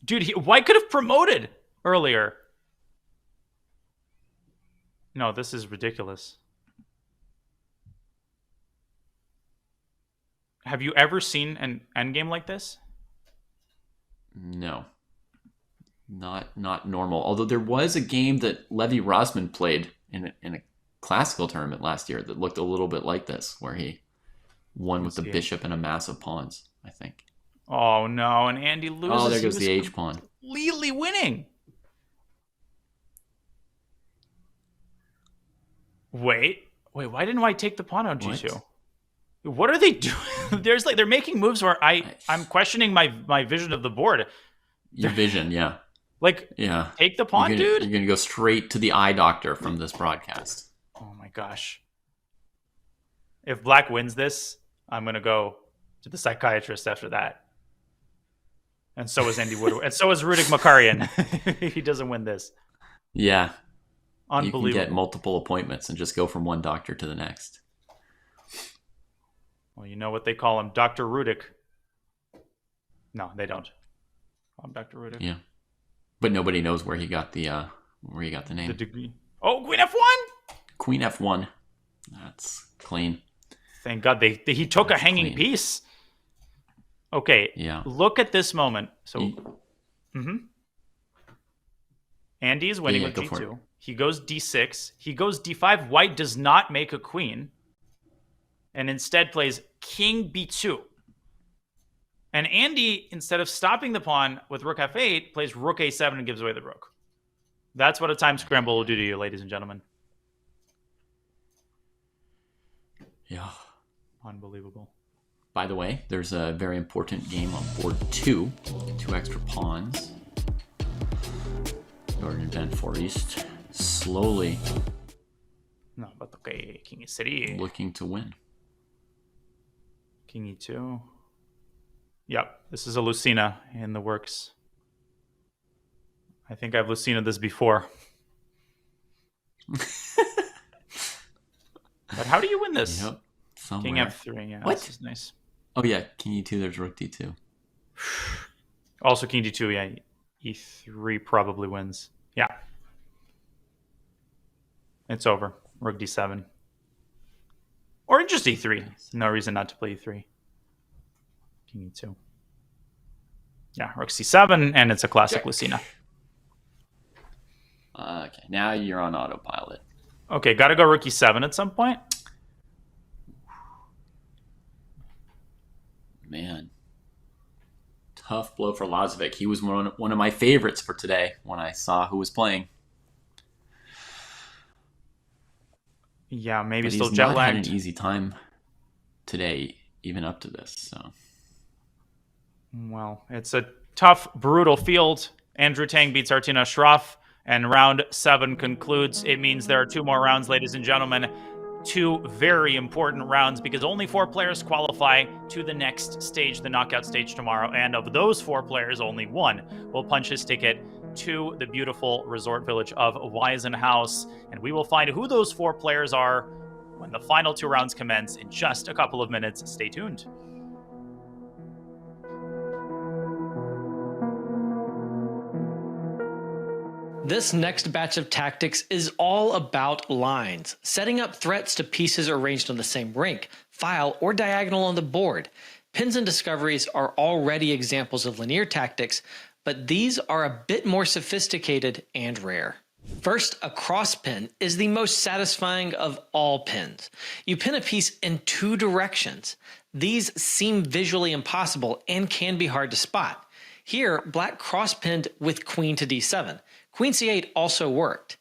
Dude, White could have promoted earlier. No, this is ridiculous. Have you ever seen an endgame like this? No. Not normal. Although there was a game that Levi Rosman played in a classical tournament last year that looked a little bit like this, where he won with the bishop and a mass of pawns, I think. Oh no, and Andy loses. Oh, there He goes was the H pawn. completely winning. Wait, why didn't White take the pawn on G2? What are they doing? They're making moves where I'm questioning my vision of the board. Your vision, yeah. Like, Yeah. take the pawn, dude. You're going to go straight to the eye doctor from this broadcast. Oh my gosh. If Black wins this, I'm going to go to the psychiatrist after that. And so is Andy Woodward. And so is Rudik Makarian. He doesn't win this. Yeah. Unbelievable. You can get multiple appointments and just go from one doctor to the next. Well, you know what they call him, Dr. Rudik. No, they don't. Call him Dr. Rudik. Yeah. But nobody knows where he got the name. The degree. Oh, Queen F1! Queen F1. That's clean. Thank God he took That's a hanging clean. piece. Okay. Yeah. Look at this moment. So, Andy is winning Yeah, with go for G2. it. He goes D6. He goes D5. White does not make a queen, and instead plays King B2. And Andy, instead of stopping the pawn with Rook F8, plays Rook A7 and gives away the rook. That's what a time scramble will do to you, ladies and gentlemen. Yeah. Unbelievable. By the way, there's a very important game on board 2. 2 extra pawns. Northern Van Forest slowly No, but okay. King E3. looking to win. King E2. Yep, this is a Lucina in the works. I think I've Lucina this before. But how do you win this? Yep. Somewhere. King F3. Yeah, What? This is nice. Oh yeah, King E2. There's Rook D2. Also King D2. Yeah, E3 probably wins. Yeah. It's over. Rook D7. Or just E3. No reason not to play E3. King E2. Yeah, Rook C7, and it's a classic Check. Lucina. Okay, now you're on autopilot. Okay, gotta go Rook E7 at some point. Man. Tough blow for Lazovic. He was one of my favorites for today when I saw who was playing. Yeah, maybe But still he's jet not had lagged. an easy time today, even up to this. So Well, it's a tough, brutal field. Andrew Tang beats Artina Shroff, and round 7 concludes. It means there are 2 more rounds, ladies and gentlemen. 2 very important rounds because only 4 players qualify to the next stage, the knockout stage tomorrow. And of those 4 players, only 1 will punch his ticket to the beautiful resort village of Weissenhaus. And we will find who those 4 players are when the final 2 rounds commence in just a couple of minutes. Stay tuned. This next batch of tactics is all about lines, setting up threats to pieces arranged on the same rink, file, or diagonal on the board. Pins and discoveries are already examples of linear tactics, but these are a bit more sophisticated and rare. First, a cross pin is the most satisfying of all pins. You pin a piece in 2 directions. These seem visually impossible and can be hard to spot. Here, black cross-pinned with queen to d7. Queen c8 also worked.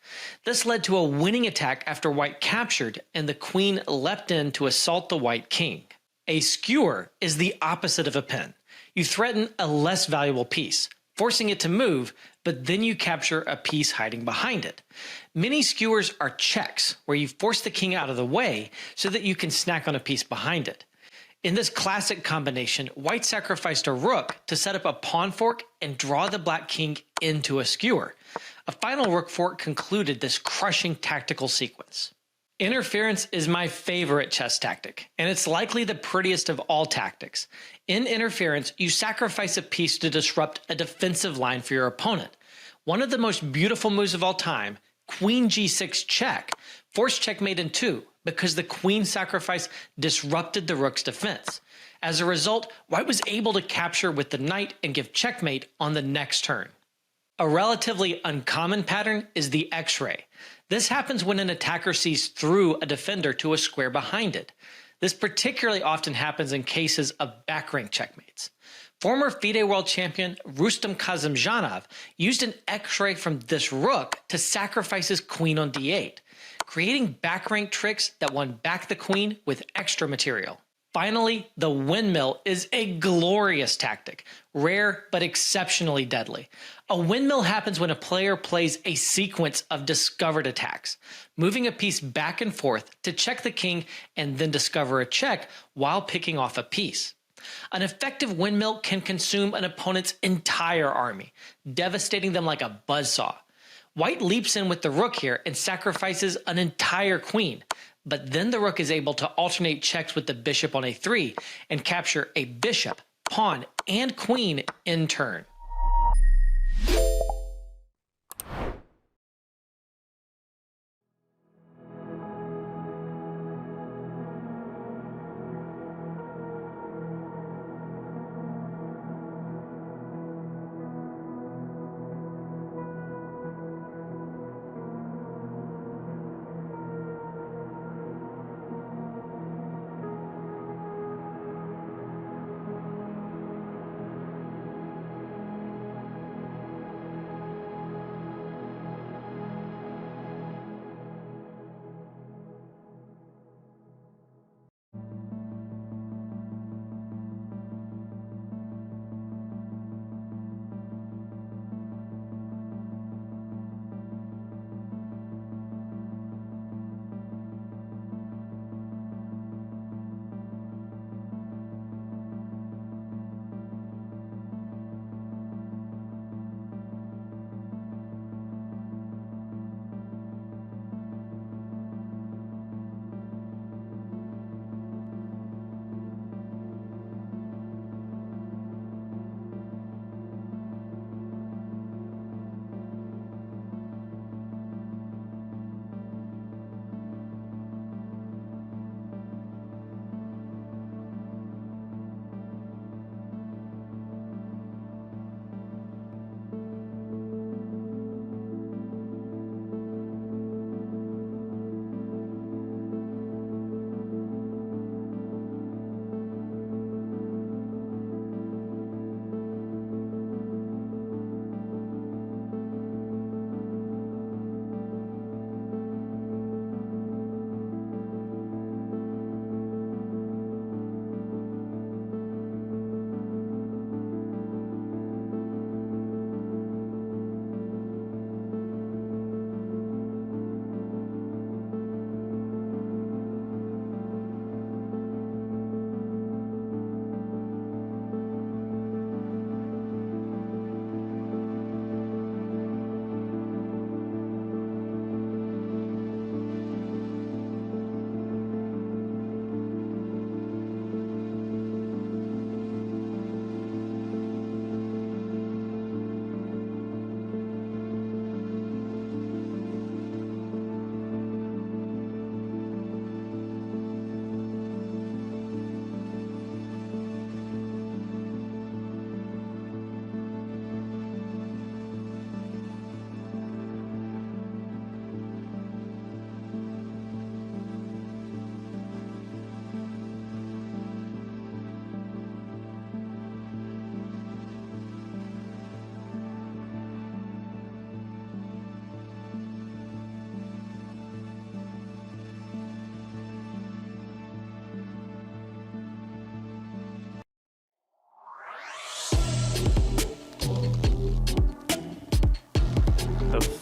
This led to a winning attack after white captured, and the queen leapt in to assault the white king. A skewer is the opposite of a pin. You threaten a less valuable piece, forcing it to move, but then you capture a piece hiding behind it. Many skewers are checks, where you force the king out of the way so that you can snack on a piece behind it. In this classic combination, white sacrificed a rook to set up a pawn fork and draw the black king into a skewer. A final rook fork concluded this crushing tactical sequence. Interference is my favorite chess tactic, and it's likely the prettiest of all tactics. In interference, you sacrifice a piece to disrupt a defensive line for your opponent. One of the most beautiful moves of all time, Queen G6 check, forced checkmate in 2 because the queen sacrifice disrupted the rook's defense. As a result, white was able to capture with the knight and give checkmate on the next turn. A relatively uncommon pattern is the X-ray. This happens when an attacker sees through a defender to a square behind it. This particularly often happens in cases of back rank checkmates. Former FIDE world champion Rustam Kazimjanov used an X-ray from this rook to sacrifice his queen on d8, creating back rank tricks that won back the queen with extra material. Finally, the windmill is a glorious tactic, rare but exceptionally deadly. A windmill happens when a player plays a sequence of discovered attacks, moving a piece back and forth to check the king and then discover a check while picking off a piece. An effective windmill can consume an opponent's entire army, devastating them like a buzzsaw. White leaps in with the rook here and sacrifices an entire queen, but then the rook is able to alternate checks with the bishop on a3 and capture a bishop, pawn, and queen in turn.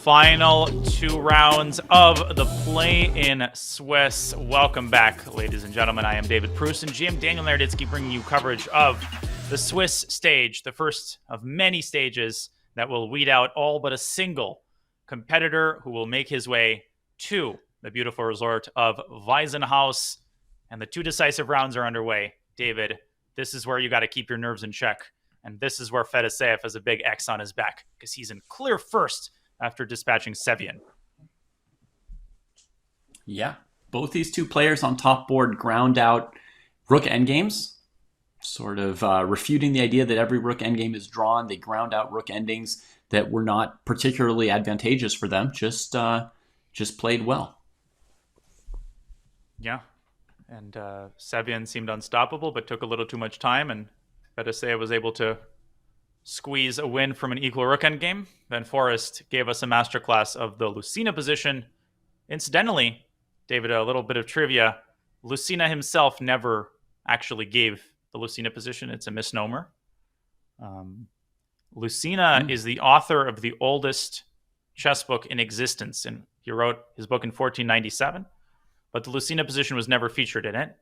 final 2 rounds of the play-in Swiss. Welcome back, ladies and gentlemen. I am David Proust and GM Daniel Naroditsky, bringing you coverage of the Swiss stage, the first of many stages that will weed out all but a single competitor who will make his way to the beautiful resort of Weissenhaus. And the 2 decisive rounds are underway. David, this is where you got to keep your nerves in check. And this is where Fedoseev has a big X on his back because he's in clear first after dispatching Sevian. Yeah, both these 2 players on top board ground out rook endgames, sort of refuting the idea that every rook endgame is drawn. They ground out rook endings that were not particularly advantageous for them, just played well. Yeah, and Sevian seemed unstoppable, but took a little too much time, and Fedoseev was able to squeeze a win from an equal rook endgame. Then Forrest gave us a masterclass of the Lucena position. Incidentally, David, a little bit of trivia. Lucena himself never actually gave the Lucena position. It's a misnomer. Lucena is the author of the oldest chess book in existence, and he wrote his book in 1497. But the Lucena position was never featured in it.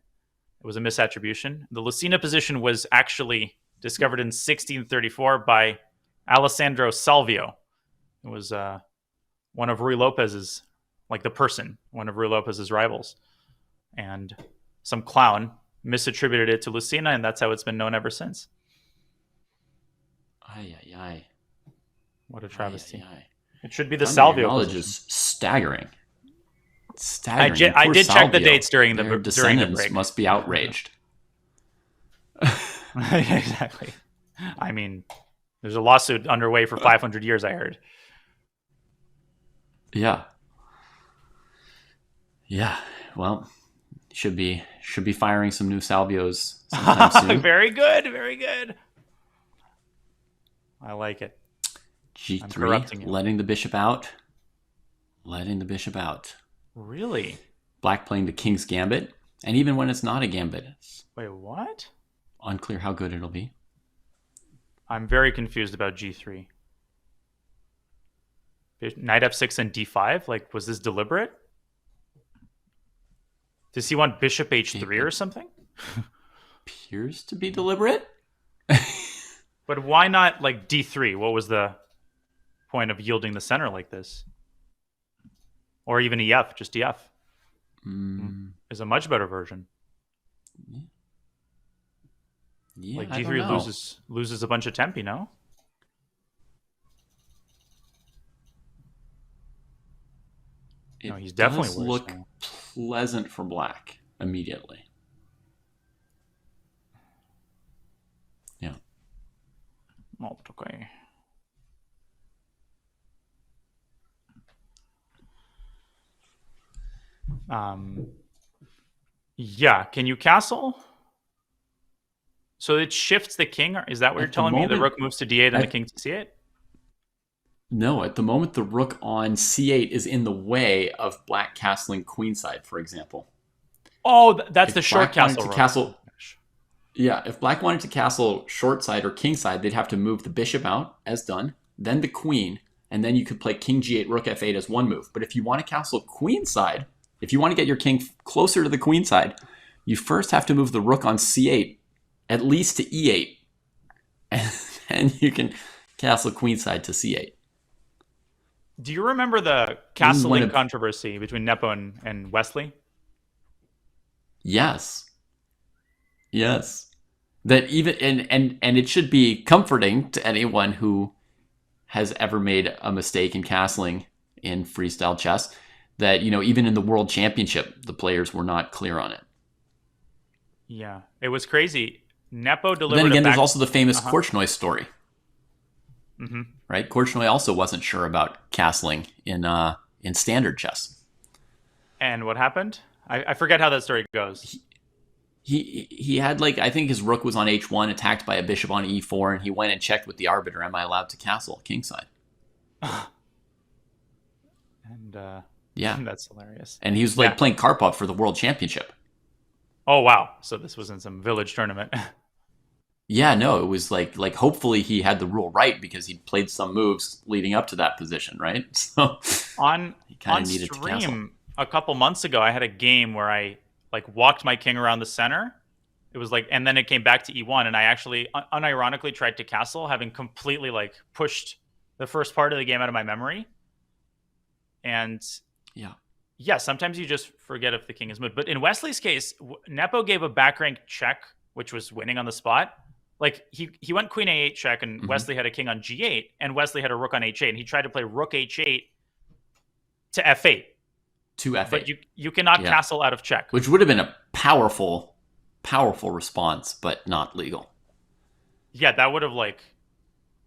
It was a misattribution. The Lucena position was actually discovered in 1634 by Alessandro Salvio. It was one of Ruy Lopez's, like the person, one of Ruy Lopez's rivals. And some clown misattributed it to Lucena, and that's how it's been known ever since. Ay, ay, ay. What a travesty. Ay, ay, ay. It should be the Salvio knowledge position. is staggering. I did check the dates during the descendants break. Must be outraged. Exactly. I mean, there's a lawsuit underway for 500 years, I heard. Yeah. Well, should be firing some new Salvios sometime soon. Very good, very good. I like it. G3, letting the bishop out. Really? Black playing the king's gambit, and even when it's not a gambit, it's Wait, what? unclear how good it'll be. I'm very confused about G3. Knight F6 and D5? Like, was this deliberate? Does he want bishop H3 or something? Appears to be deliberate. But why not, like, D3? What was the point of yielding the center like this? Or even EF, just EF. Is a much better version. Yeah, like I G3 don't know. loses a bunch of tempi, no? No, he's definitely does worse look now. pleasant for black immediately. Yeah. Oh, okay. Yeah, can you castle? So it shifts the king? Is that what you're telling me? The rook moves to D8 and the king to C8? No, at the moment the rook on C8 is in the way of black castling queenside, for example. Oh, that's the If short black wanted castle. to castle. Yeah, if black wanted to castle short side or king side, they'd have to move the bishop out, as done, then the queen, and then you could play king G8, rook F8 as one move. But if you want to castle queen side, if you want to get your king closer to the queen side, you first have to move the rook on C8 at least to E8, and then you can castle queen side to C8. Do you remember the castling controversy between Nepo and Wesley? Yes. That even and it should be comforting to anyone who has ever made a mistake in castling in freestyle chess that, you know, even in the world championship, the players were not clear on it. Yeah, it was crazy. Nepo delivered. Then again, there's also the famous Korchnoi story. Mm-hmm. Right? Korchnoi also wasn't sure about castling in standard chess. And what happened? I forget how that story goes. He had, like, I think his rook was on H1, attacked by a bishop on E4, and he went and checked with the arbiter, am I allowed to castle kingside? And yeah, that's hilarious. And he was like playing Karpov for the world championship. Oh wow! So this was in some village tournament. Yeah, no, it was like hopefully he had the rule right because he'd played some moves leading up to that position, right? So On he kind on of needed to castle. stream a couple months ago, I had a game where I like walked my king around the center. It was like, and then it came back to e1, and I actually unironically tried to castle, having completely like pushed the first part of the game out of my memory. And yeah, sometimes you just forget if the king is moved. But in Wesley's case, Nepo gave a back rank check, which was winning on the spot. Like he went queen a8 check, and Wesley had a king on g8, and Wesley had a rook on h8, and he tried to play rook h8 to f8. To f8. But you cannot castle out of check. Which would have been a powerful response, but not legal. Yeah, that would have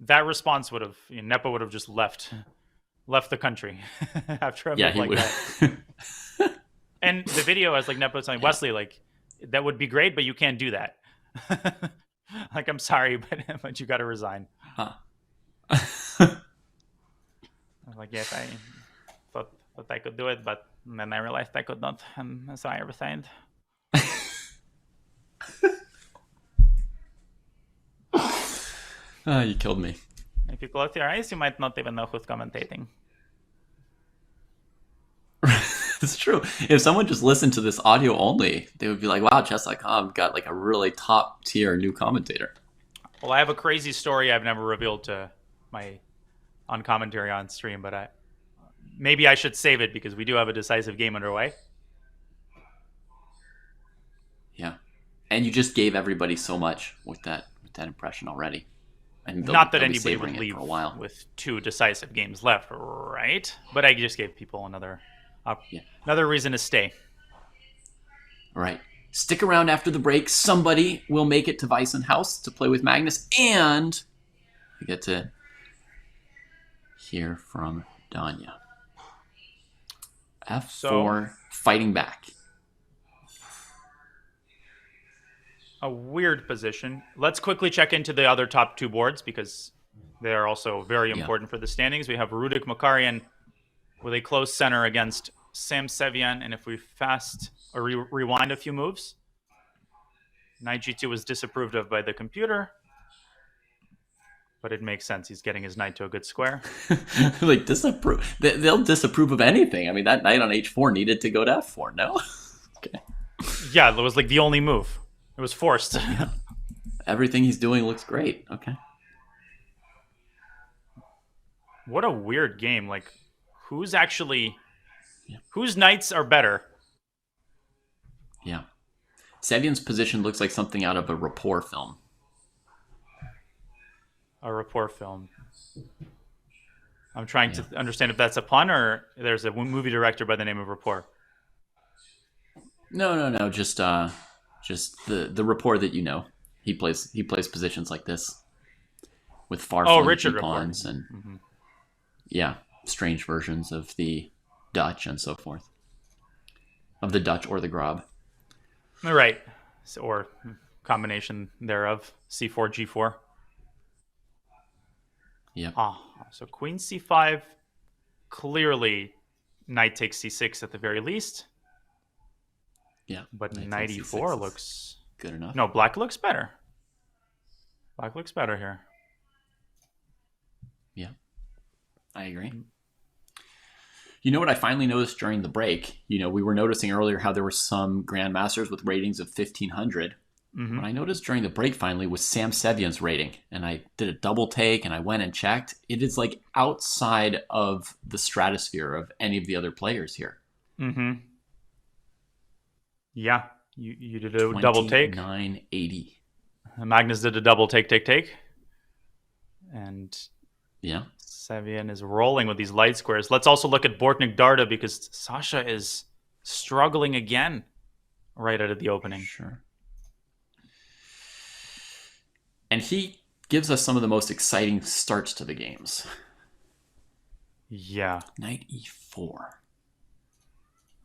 that response would have, Nepo would have just left the country after a move like that. And the video has like Nepo telling Wesley like, that would be great, but you can't do that. Like, I'm sorry, but you got to resign. Huh. I was like, yes, I thought I could do it, but then I realized I could not, and so I resigned. Oh, you killed me. If you close your eyes, you might not even know who's commentating. It's true. If someone just listened to this audio only, they would be like, wow, chess.com got like a really top tier new commentator. Well, I have a crazy story I've never revealed to on commentary on stream, but maybe I should save it because we do have a decisive game underway. Yeah. And you just gave everybody so much with that impression already. And not that anybody would leave with 2 decisive games left, right? But I just gave people another reason to stay. All right. Stick around after the break. Somebody will make it to Weissenhaus to play with Magnus, and we get to hear from Danya. F4, fighting back. A weird position. Let's quickly check into the other top 2 boards because they are also very important for the standings. We have Rudik Makarian with a close center against Sam Sevian, and if we rewind a few moves, knight g2 was disapproved of by the computer, but it makes sense. He's getting his knight to a good square. Like disapprove? They'll disapprove of anything. I mean, that knight on h4 needed to go to f4. No. Okay. Yeah, it was like the only move. It was forced. Yeah. Everything he's doing looks great. Okay. What a weird game. Like, whose knights are better? Yeah. Sevian's position looks like something out of a rapport film. A rapport film. I'm trying to understand if that's a pun or there's a movie director by the name of Rapport. No. Just the rapport that you know. He plays positions like this with far Richard pawns and strange versions of the Dutch and so forth. Of the Dutch or the Grob. Right. Or combination thereof. C4, G4. Yeah. So queen C5. Clearly, knight takes C6 at the very least. Yeah. But knight E4 looks good enough. No, black looks better. Black looks better here. Yeah. I agree. You know what I finally noticed during the break? We were noticing earlier how there were some grandmasters with ratings of 1,500. What I noticed during the break finally was Sam Sevian's rating. And I did a double take and I went and checked. It is like outside of the stratosphere of any of the other players here. Mm-hmm. Yeah. You did a double take. 2980. Magnus did a double take. And yeah. Sevian is rolling with these light squares. Let's also look at Bortnik Darda because Sasha is struggling again right out of the opening. Sure. And he gives us some of the most exciting starts to the games. Yeah. Knight e4.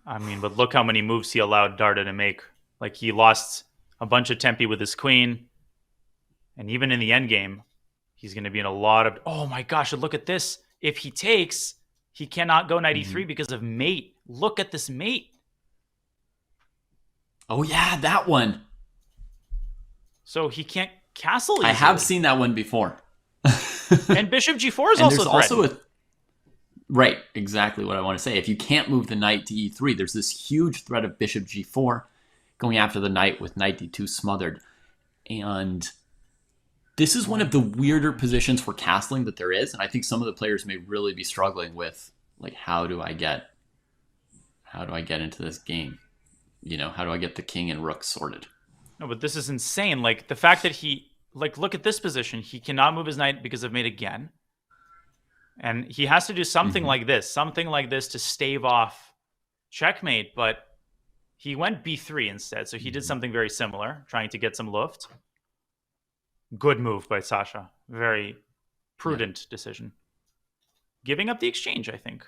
I mean, but look how many moves he allowed Darda to make. Like, he lost a bunch of tempi with his queen. And even in the endgame, he's going to be in a lot of... Oh my gosh, look at this. If he takes, he cannot go knight e3 because of mate. Look at this mate. Oh yeah, that one. So he can't castle easily. I have seen that one before. And bishop g4 is and also there's threatened. also right, exactly what I want to say. If you can't move the knight to e3, there's this huge threat of bishop g4 going after the knight with knight d2 smothered. And this is one of the weirder positions for castling that there is, and I think some of the players may really be struggling with, like, how do I get into this game? You know, how do I get the king and rook sorted? No, but this is insane. Like, the fact that look at this position. He cannot move his knight because of mate again. And he has to do something like this to stave off checkmate, but he went b3 instead, so he did something very similar, trying to get some luft. Good move by Sasha. Very prudent decision. Giving up the exchange, I think.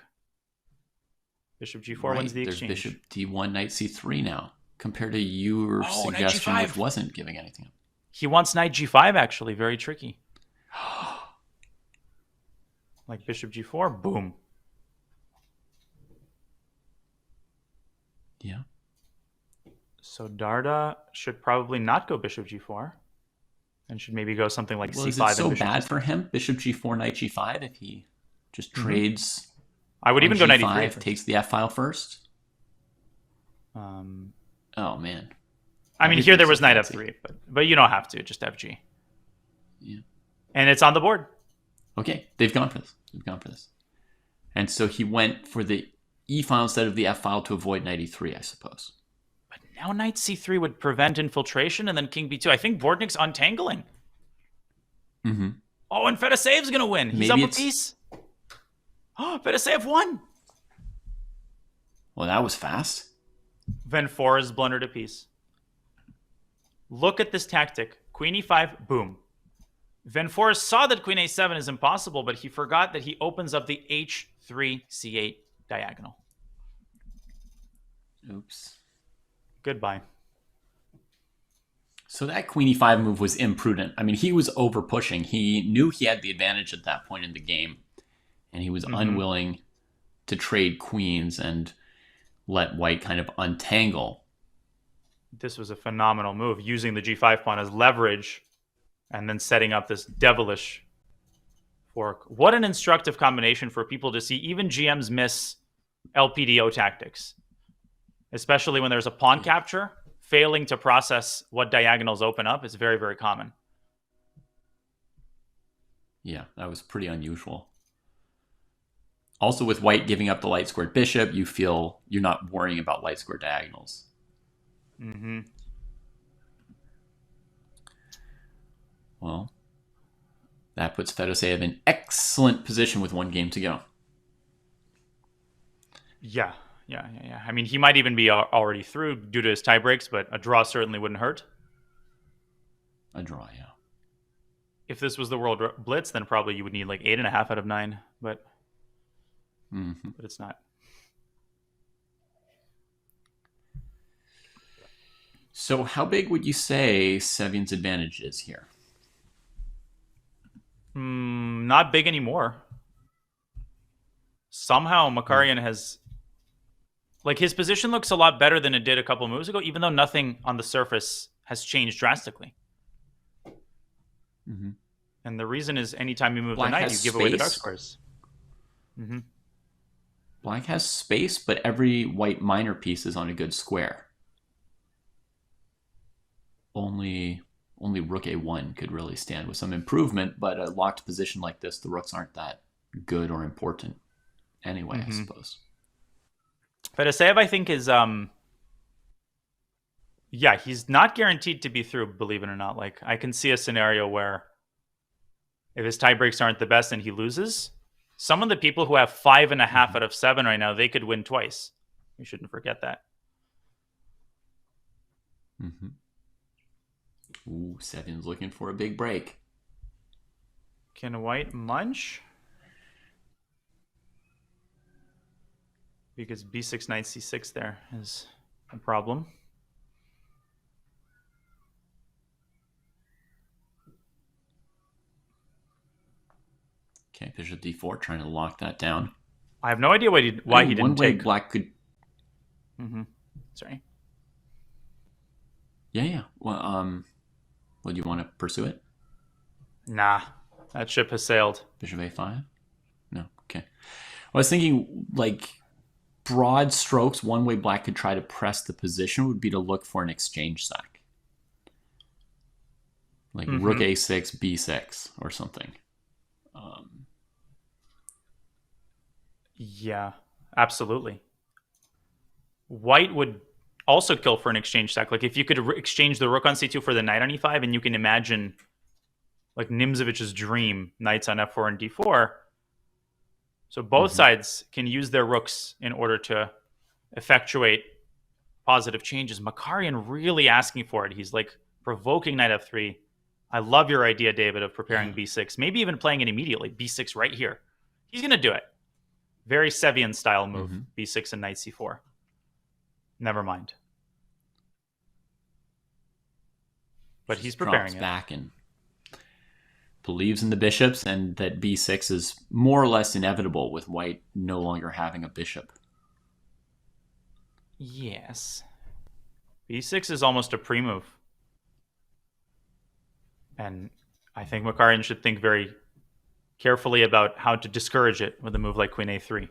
Bishop g4 wins the exchange. There's bishop d1, knight c3 now, compared to your suggestion, which wasn't giving anything up. He wants knight g5, actually. Very tricky. Like bishop g4, boom. Yeah. So Darda should probably not go bishop g4. And should maybe go something like c5. Is it so bad for him? Bishop g4, knight g5, if he just trades... I would even go knight g5, e3. Takes the f-file first? Oh, man. I mean, here there was knight f3, but you don't have to. Just fg. Yeah. And it's on the board. Okay, they've gone for this. And so he went for the e-file instead of the f-file to avoid knight e3, I suppose. But now knight c3 would prevent infiltration, and then king b2. I think Bordnik's untangling. Mm-hmm. Oh, and Fedoseyev's going to win. He's up a piece. Oh, Fedoseyev won. Well, that was fast. Venfor has blundered a piece. Look at this tactic. Queen e5, boom. Venfor saw that queen a7 is impossible, but he forgot that he opens up the h3 c8 diagonal. Oops. Goodbye. So that queen e5 move was imprudent. I mean, he was over pushing. He knew he had the advantage at that point in the game, and he was unwilling to trade queens and let white kind of untangle. This was a phenomenal move, using the g5 pawn as leverage and then setting up this devilish fork. What an instructive combination for people to see. Even GMs miss LPDO tactics, especially when there's a pawn capture. Failing to process what diagonals open up is very, very common. Yeah, that was pretty unusual. Also, with white giving up the light squared bishop, you feel you're not worrying about light squared diagonals. Mm-hmm. Well, that puts Fedoseyev in excellent position with one game to go. Yeah. I mean, he might even be already through due to his tie breaks, but a draw certainly wouldn't hurt. A draw, yeah. If this was the World Blitz, then probably you would need like 8.5 out of 9, but it's not. So how big would you say Sevian's advantage is here? Not big anymore. Somehow Makarian has... Like, his position looks a lot better than it did a couple moves ago, even though nothing on the surface has changed drastically. Mm-hmm. And the reason is anytime you move Black the knight, you give away the dark squares. Mm-hmm. Black has space, but every white minor piece is on a good square. Only rook a1 could really stand with some improvement, but a locked position like this, the rooks aren't that good or important anyway, I suppose. Fedoseyev, I think, is he's not guaranteed to be through, believe it or not. Like, I can see a scenario where if his tie breaks aren't the best and he loses, some of the people who have 5.5 out of 7 right now, they could win twice. We shouldn't forget that. Mm-hmm. Ooh, Sevian's looking for a big break. Can white munch? Because b6, knight c6 there is a problem. Okay, bishop d4, trying to lock that down. I have no idea why he didn't one way take. Black could... Sorry. Yeah. Well, Would you want to pursue it? Nah, that ship has sailed. Bishop a5? No. Okay. I was thinking, like, broad strokes, one way black could try to press the position would be to look for an exchange sack. Like rook a6, b6, or something. Yeah, absolutely. White would also kill for an exchange sack. Like, if you could exchange the rook on c2 for the knight on e5, and you can imagine, like, Nimzovich's dream, knights on f4 and d4. So both sides can use their rooks in order to effectuate positive changes. Makarian really asking for it. He's like provoking knight f3. I love your idea, David, of preparing b6. Maybe even playing it immediately. b6 right here. He's going to do it. Very Sevian style move. b6 and knight c4. Never mind. But he's preparing it. Back and believes in the bishops, and that b6 is more or less inevitable with white no longer having a bishop. Yes. b6 is almost a pre-move. And I think Makarian should think very carefully about how to discourage it with a move like queen a3.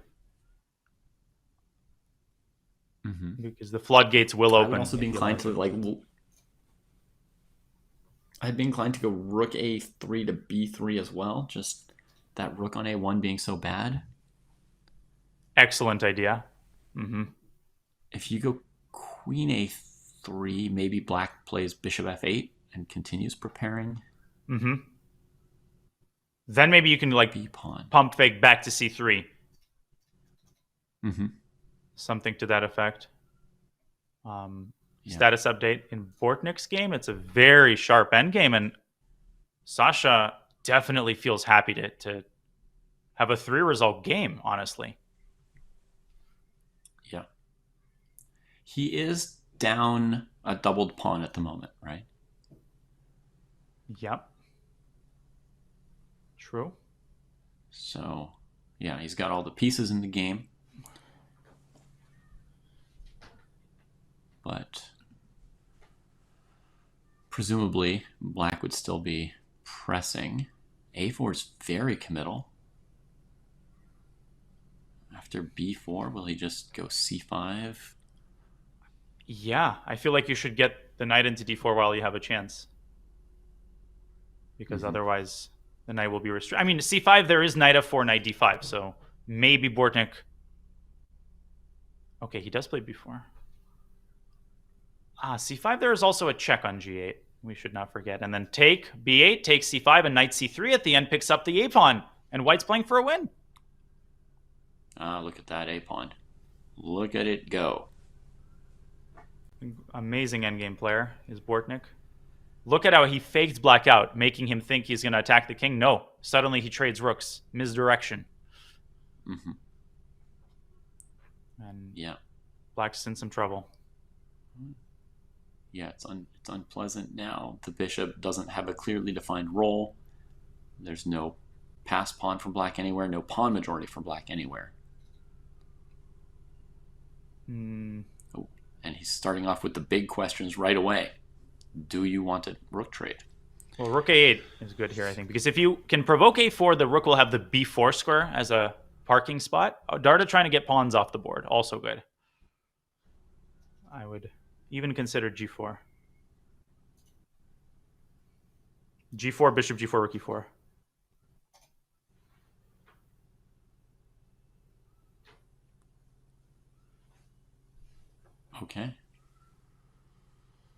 Because the floodgates will open. I would also be inclined to, like, I'd be inclined to go rook a3 to b3 as well. Just that rook on a1 being so bad. Excellent idea. If you go queen a3, maybe black plays bishop f8 and continues preparing. Then maybe you can, like, b-pawn. Pump fake back to c3. Something to that effect. Status update. In Bortnik's game, it's a very sharp endgame, and Sasha definitely feels happy to have a 3-result game, honestly. Yeah. He is down a doubled pawn at the moment, right? Yep. True. So, yeah, he's got all the pieces in the game. But presumably, black would still be pressing. a4 is very committal. After b4, will he just go c5? Yeah, I feel like you should get the knight into d4 while you have a chance. Because otherwise, the knight will be restricted. I mean, c5, there is knight f4, knight d5, so maybe Bortnik... Okay, he does play b4. c5, there is also a check on g8. We should not forget. And then take b8, take c5, and knight c3 at the end picks up the a-pawn. And white's playing for a win. Look at that a-pawn. Look at it go. Amazing endgame player is Bortnik. Look at how he faked black out, making him think he's going to attack the king. No, suddenly he trades rooks. Misdirection. And yeah, black's in some trouble. Yeah, it's unpleasant now. The bishop doesn't have a clearly defined role. There's no pass pawn for black anywhere, no pawn majority for black anywhere. Oh, and he's starting off with the big questions right away. Do you want a rook trade? Well, rook a8 is good here, I think, because if you can provoke a4, the rook will have the b4 square as a parking spot. Darda trying to get pawns off the board, also good. I would even consider g4. g4, bishop g4, rook e4. Okay.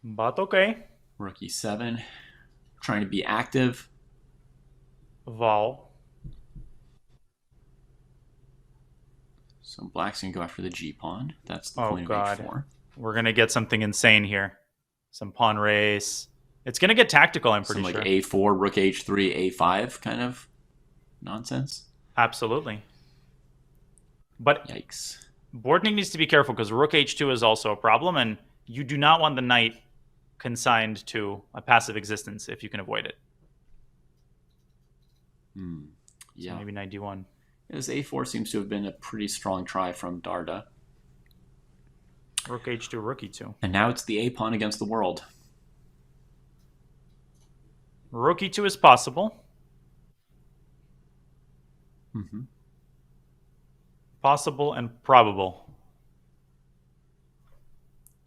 But okay. Rook e7. Trying to be active. Vol. So black's going to go after the g-pawn. That's the point God. of a4. We're going to get something insane here. Some pawn race. It's going to get tactical, I'm pretty sure. Some like a4, rook h3, a5 kind of nonsense. Absolutely. But yikes. Bortnik needs to be careful because rook h2 is also a problem, and you do not want the knight consigned to a passive existence if you can avoid it. Yeah. So maybe knight d1. This a4 seems to have been a pretty strong try from Darda. Rook h2, rook e2. And now it's the a-pawn against the world. Rook e2 is possible. Possible and probable.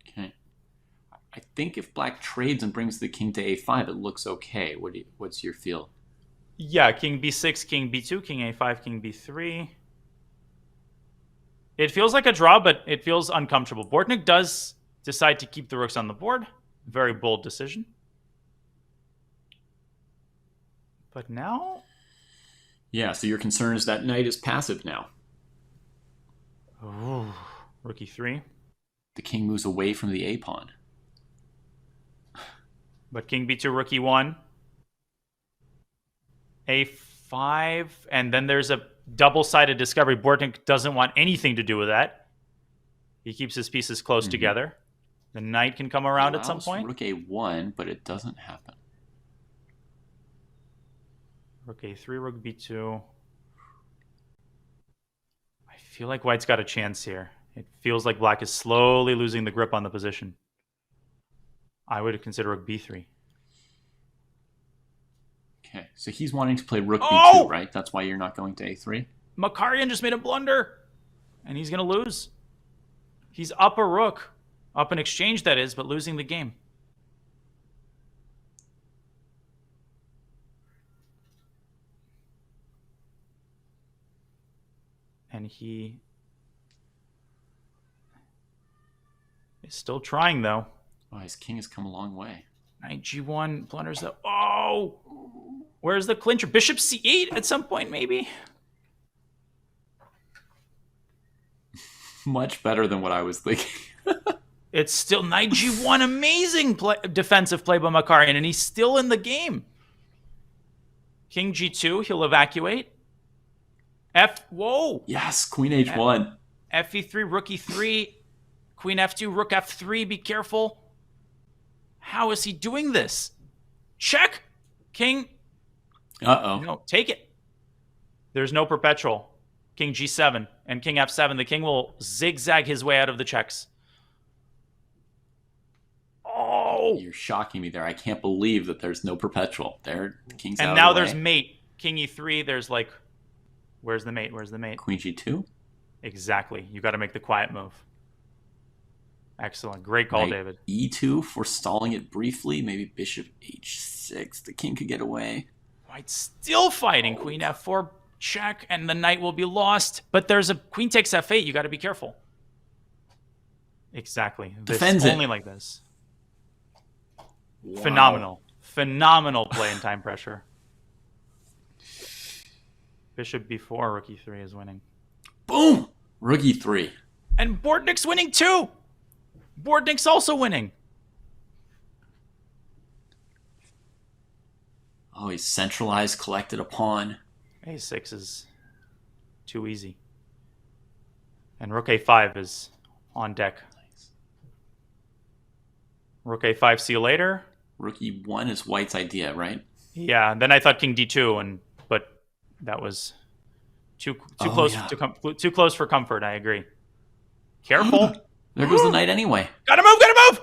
Okay. I think if black trades and brings the king to a5, it looks okay. What's your feel? Yeah, king b6, king b2, king a5, king b3. It feels like a draw, but it feels uncomfortable. Bortnik does decide to keep the rooks on the board. Very bold decision. But now... Yeah, so your concern is that knight is passive now. Ooh, rook e3. The king moves away from the a-pawn. But king b2, rook e1. a5. And then there's a double-sided discovery. Bortnik doesn't want anything to do with that. He keeps his pieces close together. The knight can come around at some point. Rook a1, but it doesn't happen. Rook a3, rook b2. I feel like white's got a chance here. It feels like black is slowly losing the grip on the position. I would consider rook b3. Okay, so he's wanting to play rook b2, right? That's why you're not going to a3? Makarian just made a blunder. And he's going to lose. He's up a rook. Up an exchange, that is, but losing the game. And he is still trying, though. Oh, his king has come a long way. Knight g1 blunders the... Oh! Where's the clincher? Bishop c8 at some point, maybe? Much better than what I was thinking. It's still knight g1. Amazing defensive play by Makarian, and he's still in the game. King g2, he'll evacuate. Whoa! Yes, queen h1. fe3, rook e3, queen f2, rook f3. Be careful. How is he doing this? Check. King. Uh-oh. No, take it. There's no perpetual. King g7 and king f7. The king will zigzag his way out of the checks. Oh! You're shocking me there. I can't believe that there's no perpetual. There, the king's out And of now the way. there's mate. King e3. There's like... Where's the mate? Where's the mate? Queen g2? Exactly. You got to make the quiet move. Excellent. Great call, Knight David. e2, forestalling it briefly. Maybe bishop h6. The king could get away. White's still fighting. Queen f4 check, and the knight will be lost. But there's a queen takes f8. You got to be careful. Exactly. Defends it. Only like this. Wow. Phenomenal. Phenomenal play in time pressure. Bishop b4, rook e3 is winning. Boom! Rook e3. And Bortnik's winning too. Bortnik's also winning. Oh, he's centralized, collected a pawn. a6 is too easy. And rook a5 is on deck. Nice. Rook a5, see you later. Rook e1 is white's idea, right? Yeah, then I thought king d2, but that was too close too close for comfort. I agree. Careful. There goes the knight anyway. Gotta move. Gotta move.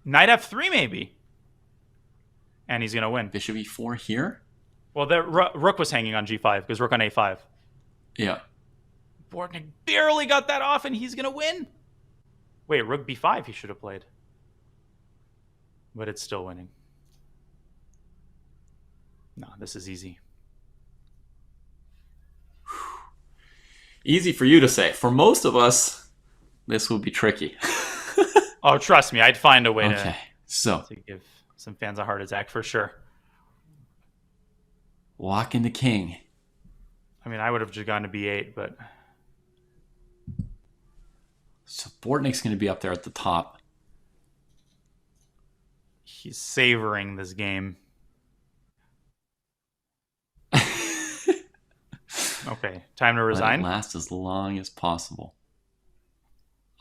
Knight f3 maybe, and he's gonna win. Bishop e4 here. Well, the rook was hanging on g5 because rook on a5. Yeah. Bortnik barely got that off, and he's gonna win. Wait, rook b5 he should have played, but it's still winning. No, this is easy. Easy for you to say. For most of us, this will be tricky. Oh, trust me, I'd find a way Okay, so to give some fans a heart attack for sure. walking the king. I mean, I would have just gone to b8, but So Bortnik's going to be up there at the top. he's savoring this game. Okay, time to Let resign. it last as long as possible.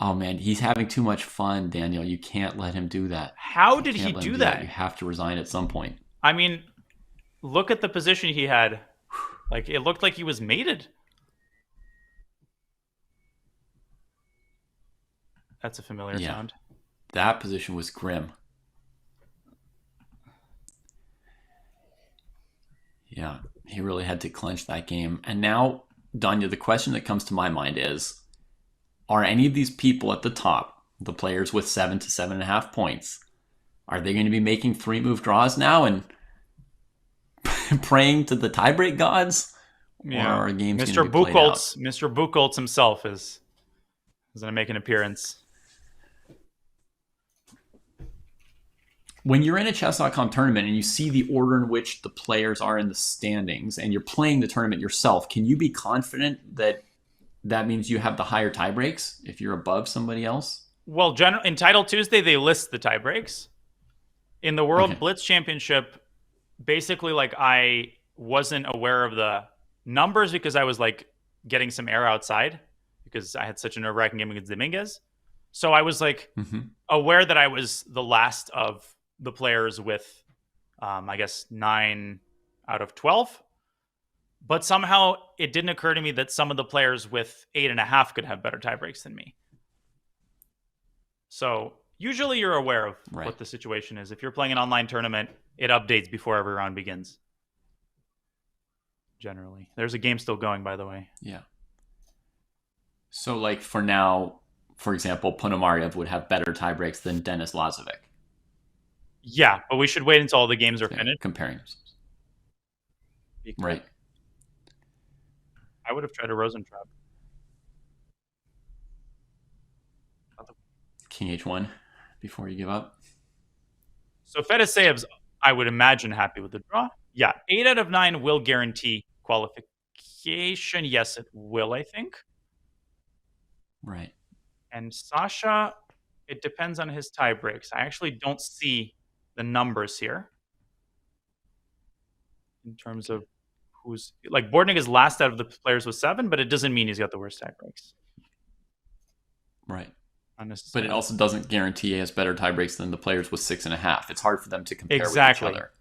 Oh man, he's having too much fun, Daniel. You can't let him do that. How did You he can't let him do that? You have to resign at some point. I mean, look at the position he had. Like, it looked like he was mated. That's a familiar Yeah. sound. That position was grim. Yeah, he really had to clinch that game. And now, Danya, the question that comes to my mind is, are any of these people at the top, the players with 7 to 7.5 points, are they going to be making 3-move draws now and praying to the tiebreak gods? Yeah. Or are games Mr. going to be played out? Mr. Buchholz himself is going to make an appearance. When you're in a chess.com tournament and you see the order in which the players are in the standings and you're playing the tournament yourself, can you be confident that that means you have the higher tie breaks if you're above somebody else? Well, in Title Tuesday, they list the tie breaks. In the World Blitz Championship, basically, like, I wasn't aware of the numbers because I was, like, getting some air outside because I had such a nerve-wracking game against Dominguez. So I was, like, aware that I was the last of the players with, I guess, 9 out of 12. But somehow it didn't occur to me that some of the players with 8.5 could have better tie breaks than me. So usually you're aware of what the situation is. If you're playing an online tournament, it updates before every round begins. Generally. There's a game still going, by the way. Yeah. So, like, for now, for example, Ponomarev would have better tie breaks than Denis Lazovic. Yeah, but we should wait until all the games are finished. Comparing yourselves. Right. I would have tried a Rosentrap. King H1 before you give up. So Fedoseyev's, I would imagine, happy with the draw. Yeah, 8 out of 9 will guarantee qualification. Yes, it will, I think. Right. And Sasha, it depends on his tie breaks. I actually don't see the numbers here in terms of who's, like, Bortnik is last out of the players with 7, but it doesn't mean he's got the worst tie breaks. Right. But it also doesn't guarantee he has better tie breaks than the players with 6.5. It's hard for them to compare with each other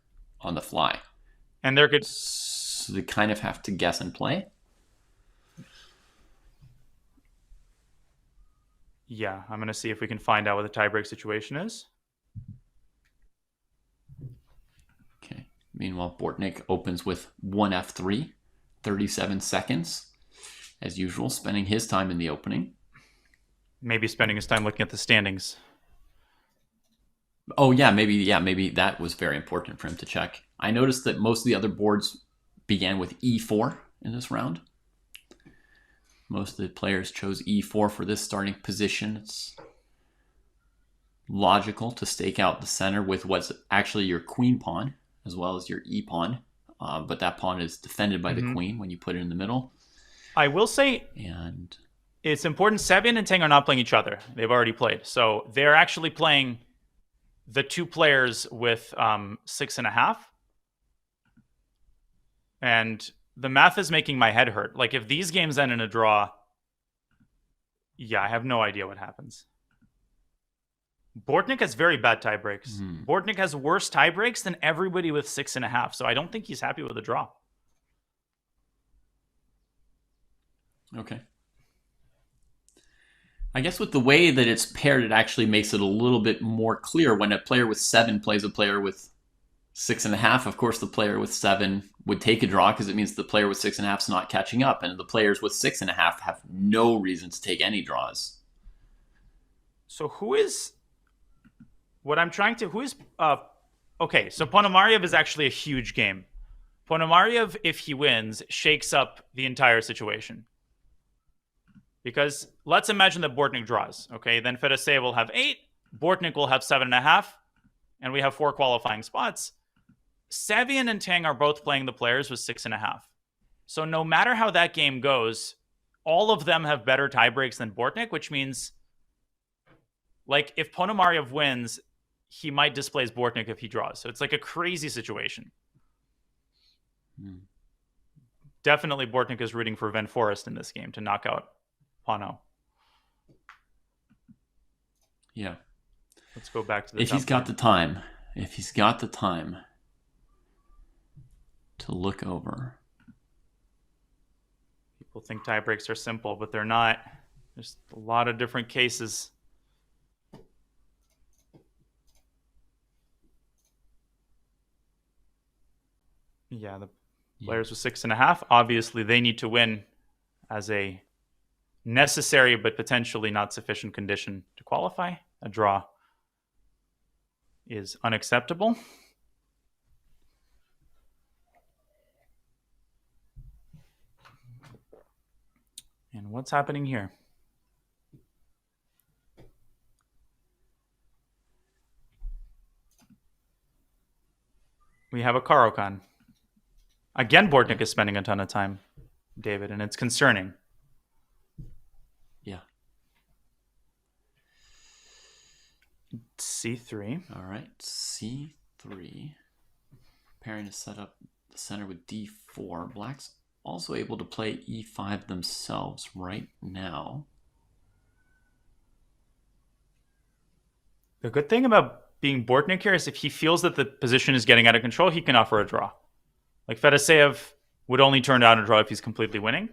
on the fly. And they're good. So they kind of have to guess and play. Yeah, I'm going to see if we can find out what the tiebreak situation is. Okay. Meanwhile, Bortnik opens with 1F3, 37 seconds, as usual, spending his time in the opening. Maybe spending his time looking at the standings. Oh, yeah, maybe that was very important for him to check. I noticed that most of the other boards began with E4 in this round. Most of the players chose E4 for this starting position. It's logical to stake out the center with what's actually your queen pawn, as well as your E pawn. But that pawn is defended by the queen when you put it in the middle. I will say, and it's important, Sevian and Tang are not playing each other. They've already played. So they're actually playing the two players with 6.5. And the math is making my head hurt. Like, if these games end in a draw, yeah, I have no idea what happens. Bortnik has very bad tie breaks. Bortnik has worse tie breaks than everybody with 6.5. So I don't think he's happy with a draw. Okay. I guess with the way that it's paired, it actually makes it a little bit more clear when a player with 7 plays a player with 6.5. Of course, the player with 7 would take a draw because it means the player with 6.5 is not catching up, and the players with 6.5 have no reason to take any draws. So okay, so Ponomarev is actually a huge game. Ponomarev, if he wins, shakes up the entire situation. Because let's imagine that Bortnik draws. Okay, then Fedosey will have 8, Bortnik will have 7.5, and we have 4 qualifying spots. Sevian and Tang are both playing the players with 6.5. So no matter how that game goes, all of them have better tie breaks than Bortnik, which means, like, if Ponomarev wins, he might displace Bortnik if he draws. So it's like a crazy situation. Definitely Bortnik is rooting for Van Forest in this game to knock out Pono. Yeah. Let's go back to the If he's got the time to look over. People think tie breaks are simple, but they're not. There's a lot of different cases. Yeah, the players with 6.5. Obviously, they need to win as a necessary but potentially not sufficient condition to qualify. A draw is unacceptable. And what's happening here? We have a Caro-Kann. Again, Bortnik is spending a ton of time, David, and it's concerning. Yeah. C3. All right, C3. Preparing to set up the center with D4. Black's also able to play E5 themselves right now. The good thing about being Bortnik here is if he feels that the position is getting out of control, he can offer a draw. Like Fedoseev would only turn down a draw if he's completely winning.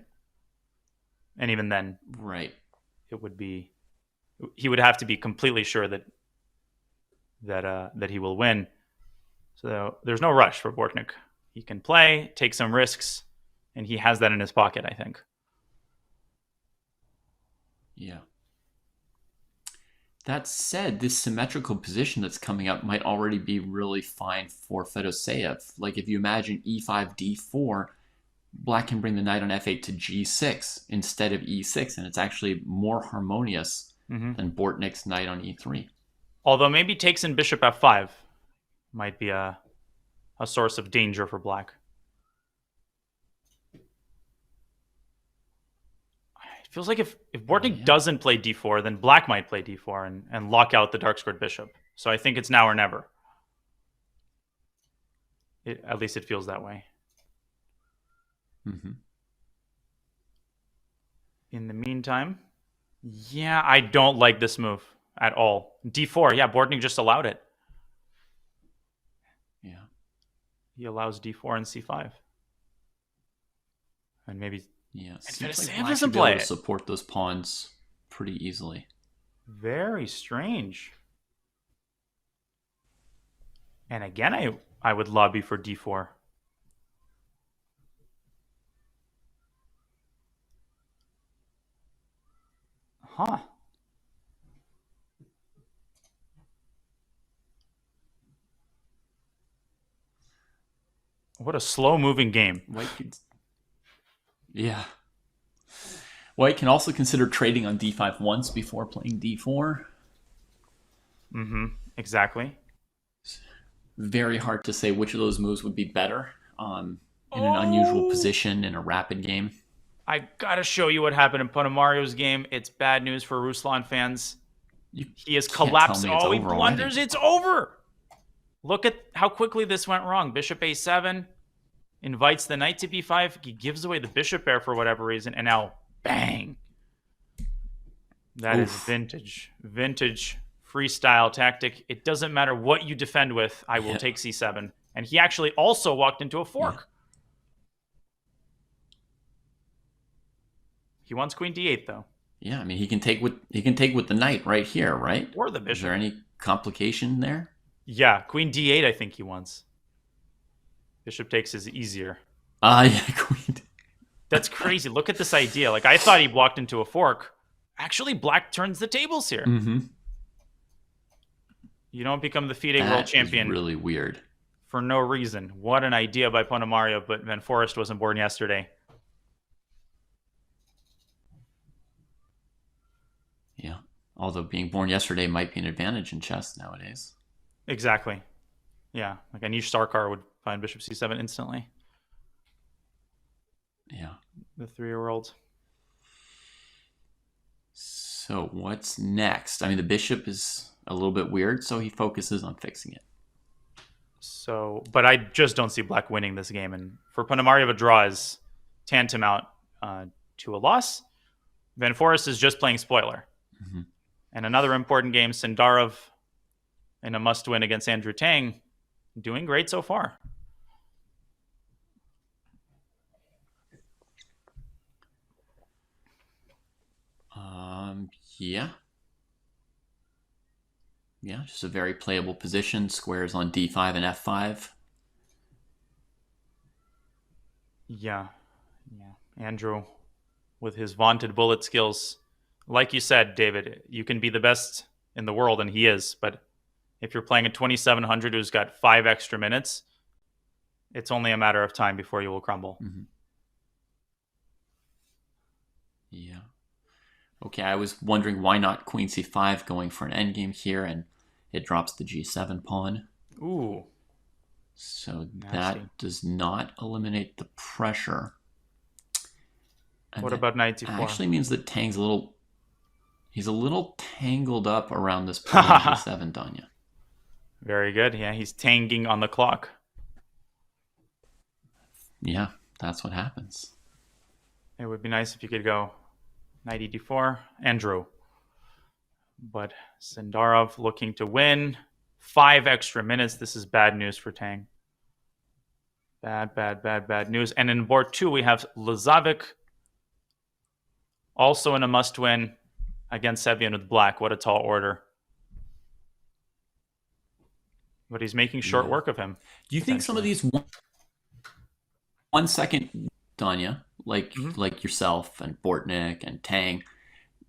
And even then, right, it would be, he would have to be completely sure that he will win. So there's no rush for Bortnik. He can play, take some risks, and he has that in his pocket, I think. Yeah. That said, this symmetrical position that's coming up might already be really fine for Fedoseev. Like if you imagine E5, D4, Black can bring the knight on F8 to G6 instead of E6, and it's actually more harmonious than Bortnik's knight on E3. Although maybe takes in bishop F5 might be a source of danger for Black. It feels like if Bortnik doesn't play D4, then Black might play D4 and lock out the dark squared bishop. So I think it's now or never. At least it feels that way. In the meantime, yeah, I don't like this move at all. D4, yeah, Bortnik just allowed it. Yeah. He allows D4 and C5. And maybe... Yeah, seems like like Black doesn't should be play able to it. support those pawns pretty easily. Very strange. And again, I would lobby for D4. Huh. What a slow-moving game. White could... Yeah. White can also consider trading on D5 once before playing D4. Exactly. Very hard to say which of those moves would be better in an unusual position in a rapid game. I gotta show you what happened in Ponomario's game. It's bad news for Ruslan fans. He has collapsed. Tell me it's Oh, he over blunders. already. It's over. Look at how quickly this went wrong. Bishop A7 invites the knight to B5. He gives away the bishop pair for whatever reason, and now bang. That is vintage freestyle tactic. It doesn't matter what you defend with. I will take C7. And he actually also walked into a fork. He wants queen D8 though. Yeah, I mean he can take with the knight right here, right? Or the bishop. Is there any complication there? Yeah, queen D8 I think he wants. Bishop takes is easier. Yeah, queen. That's crazy. Look at this idea. Like I thought he walked into a fork. Actually, Black turns the tables here. You don't become the FIDE world champion. Is really weird. For no reason. What an idea by Ponomario, but Van Forest wasn't born yesterday. Yeah. Although being born yesterday might be an advantage in chess nowadays. Exactly. Yeah. Like Anish Sarkar would find bishop c7 instantly. Yeah. The 3-year-old. So what's next? I mean, the bishop is a little bit weird, so he focuses on fixing it. So, but I just don't see Black winning this game. And for Ponomarev, a draw is tantamount to a loss. Van Forest is just playing spoiler. And another important game, Sindarov in a must-win against Andrew Tang, doing great so far. Yeah. Yeah, just a very playable position. Squares on d5 and f5. Yeah. Andrew, with his vaunted bullet skills, like you said, David, you can be the best in the world, and he is. But if you're playing a 2700 who's got 5 extra minutes, it's only a matter of time before you will crumble. Mm-hmm. Yeah. Okay, I was wondering why not queen c5 going for an endgame here, and it drops the g7 pawn. Ooh. So Nasty. that does not eliminate the pressure. And what about knight d4? Actually means that Tang's he's a little tangled up around this pawn on g7, Danya. Very good. Yeah, he's tanging on the clock. Yeah, that's what happens. It would be nice if you could go knight d4, Andrew. But Sindarov looking to win. 5 extra minutes. This is bad news for Tang. Bad news. And in board 2, we have Lazovic also in a must-win against Sevian with black. What a tall order. But he's making short work of him. Do you think some of these 1 second, Danya, like yourself and Bortnik and Tang,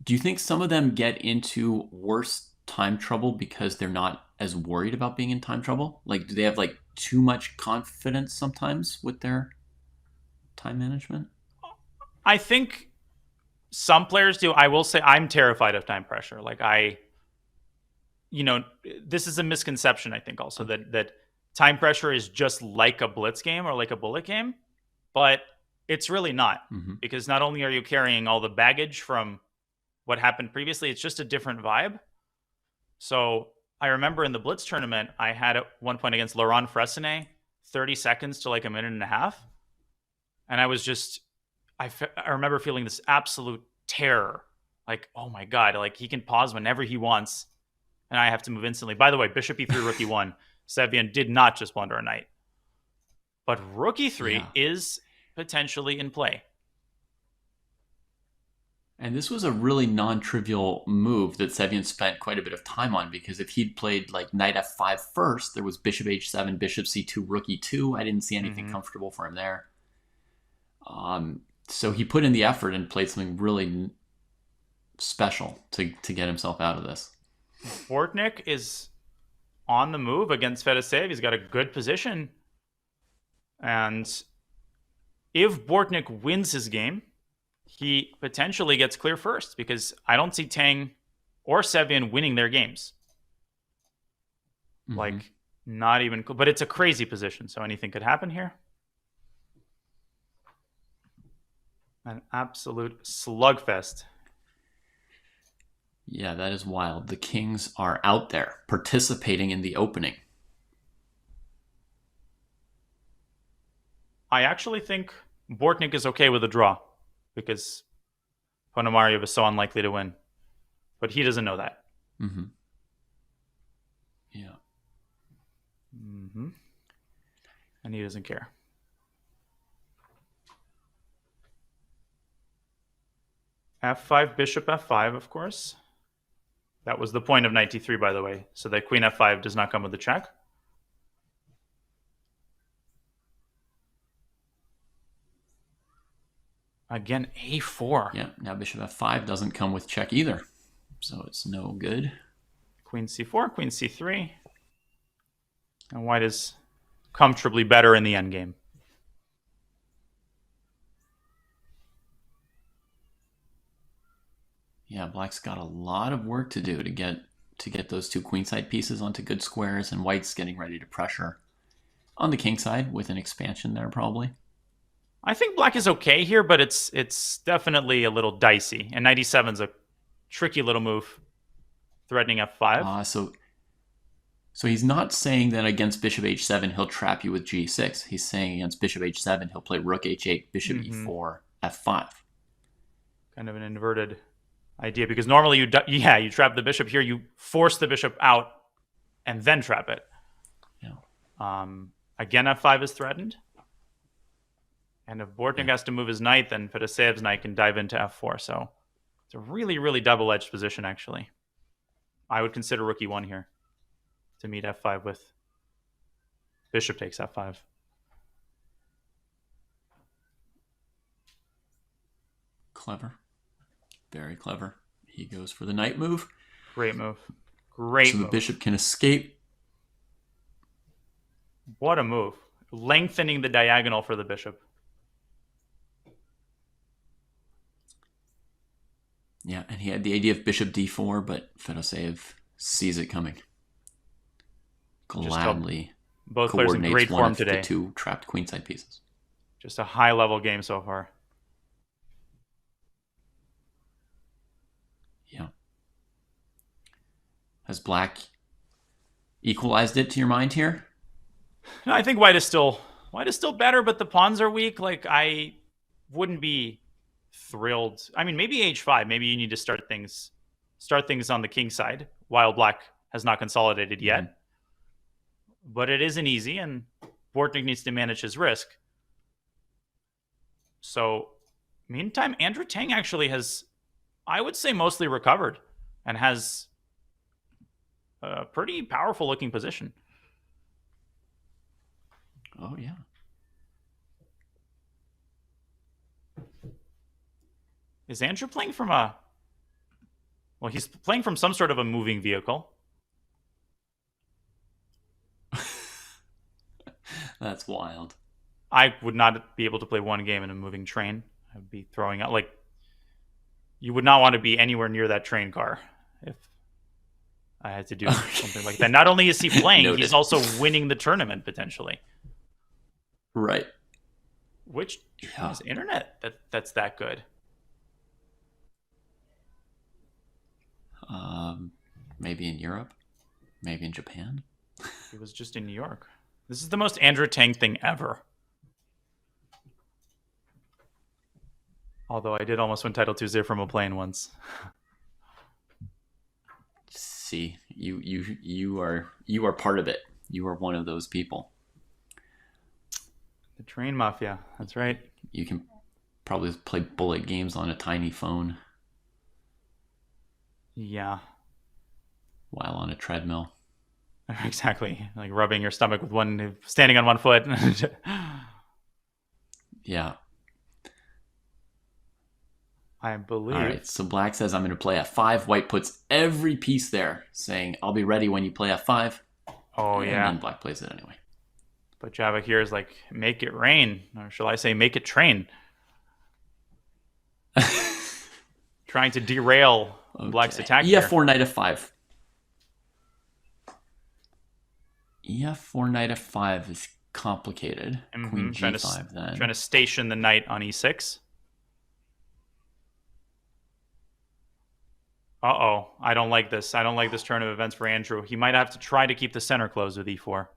do you think some of them get into worse time trouble because they're not as worried about being in time trouble? Like, do they have like too much confidence sometimes with their time management? I think some players do. I will say I'm terrified of time pressure. Like this is a misconception, I think, also that time pressure is just like a blitz game or like a bullet game, but it's really not, because not only are you carrying all the baggage from what happened previously, it's just a different vibe. So I remember in the blitz tournament, I had at one point against Laurent Fressinet, 30 seconds to like a minute and a half. And I was just, I remember feeling this absolute terror. Like, oh my God, like he can pause whenever he wants. And I have to move instantly. By the way, Bishop E3, Rook E1. Sevian did not just blunder a knight. But Rook E3 is potentially in play. And this was a really non-trivial move that Sevian spent quite a bit of time on, because if he'd played like knight f5 first, there was bishop h7, bishop c2, rook e2. I didn't see anything comfortable for him there. So he put in the effort and played something really special to get himself out of this. Bortnik is on the move against Fedoseev. He's got a good position. And if Bortnik wins his game, he potentially gets clear first, because I don't see Tang or Sevian winning their games. Like, not even cool. But it's a crazy position, so anything could happen here. An absolute slugfest. Yeah, that is wild. The kings are out there participating in the opening. I actually think Bortnik is okay with a draw, because Ponomarev is so unlikely to win. But he doesn't know that. Yeah. And he doesn't care. f5, bishop f5, of course. That was the point of knight d3, by the way. So that queen f5 does not come with the check. Again, a4. Yeah, now bishop f5 doesn't come with check either. So it's no good. Queen c4, queen c3. And white is comfortably better in the endgame. Yeah, black's got a lot of work to do to get those two queenside pieces onto good squares, and white's getting ready to pressure on the king side with an expansion there probably. I think black is okay here, but it's definitely a little dicey. And knight e7 is a tricky little move, threatening f5. So he's not saying that against bishop h7 he'll trap you with g6. He's saying against bishop h7 he'll play rook h8, bishop e4, f5. Kind of an inverted idea, because normally you trap the bishop here, you force the bishop out and then trap it. Yeah. Again, f5 is threatened. And if Bortnik has to move his knight, then Fedoseev's knight can dive into f4. So it's a really, really double-edged position, actually. I would consider rook e1 here to meet f5 with bishop takes f5. Clever. Very clever. He goes for the knight move. Great move. Great so move. The bishop can escape. What a move. Lengthening the diagonal for the bishop. Yeah, and he had the idea of bishop d4, but Fedoseev sees it coming. Gladly both players in great form today. The two trapped queenside pieces. Just a high-level game so far. Yeah. Has Black equalized it to your mind here? No, I think white is still better, but the pawns are weak. Like, I wouldn't be thrilled. I mean, maybe h5. Maybe you need to start things on the king side while Black has not consolidated yet. Mm-hmm. But it isn't easy, and Bortnik needs to manage his risk. So, meantime, Andrew Tang actually has, I would say, mostly recovered and has a pretty powerful looking position. Oh, yeah. Is Andrew playing from well, he's playing from some sort of a moving vehicle. That's wild. I would not be able to play one game in a moving train. I would be throwing out. Like, you would not want to be anywhere near that train car if I had to do something like that. Not only is he playing, he's also winning the tournament potentially. Right. Which is internet that's that good? Maybe in Europe, maybe in Japan. He was just in New York. This is the most Andrew Tang thing ever. Although I did almost win Title Tuesday from a plane once. See, you are part of it. You are one of those people. The train mafia. That's right. You can probably play bullet games on a tiny phone. Yeah. While on a treadmill. Exactly. Like rubbing your stomach with standing on one foot. Yeah. I believe. All right. So Black says, I'm going to play f5. White puts every piece there, saying, I'll be ready when you play f5. Oh, yeah. And then Black plays it anyway. But Java here is like, make it rain. Or shall I say, make it train. Trying to derail Black's attack. EF4, knight f5. EF4, knight f5 is complicated. Mm-hmm. Queen g5 then. Trying to station the knight on e6. Uh-oh. I don't like this. I don't like this turn of events for Andrew. He might have to try to keep the center closed with e4.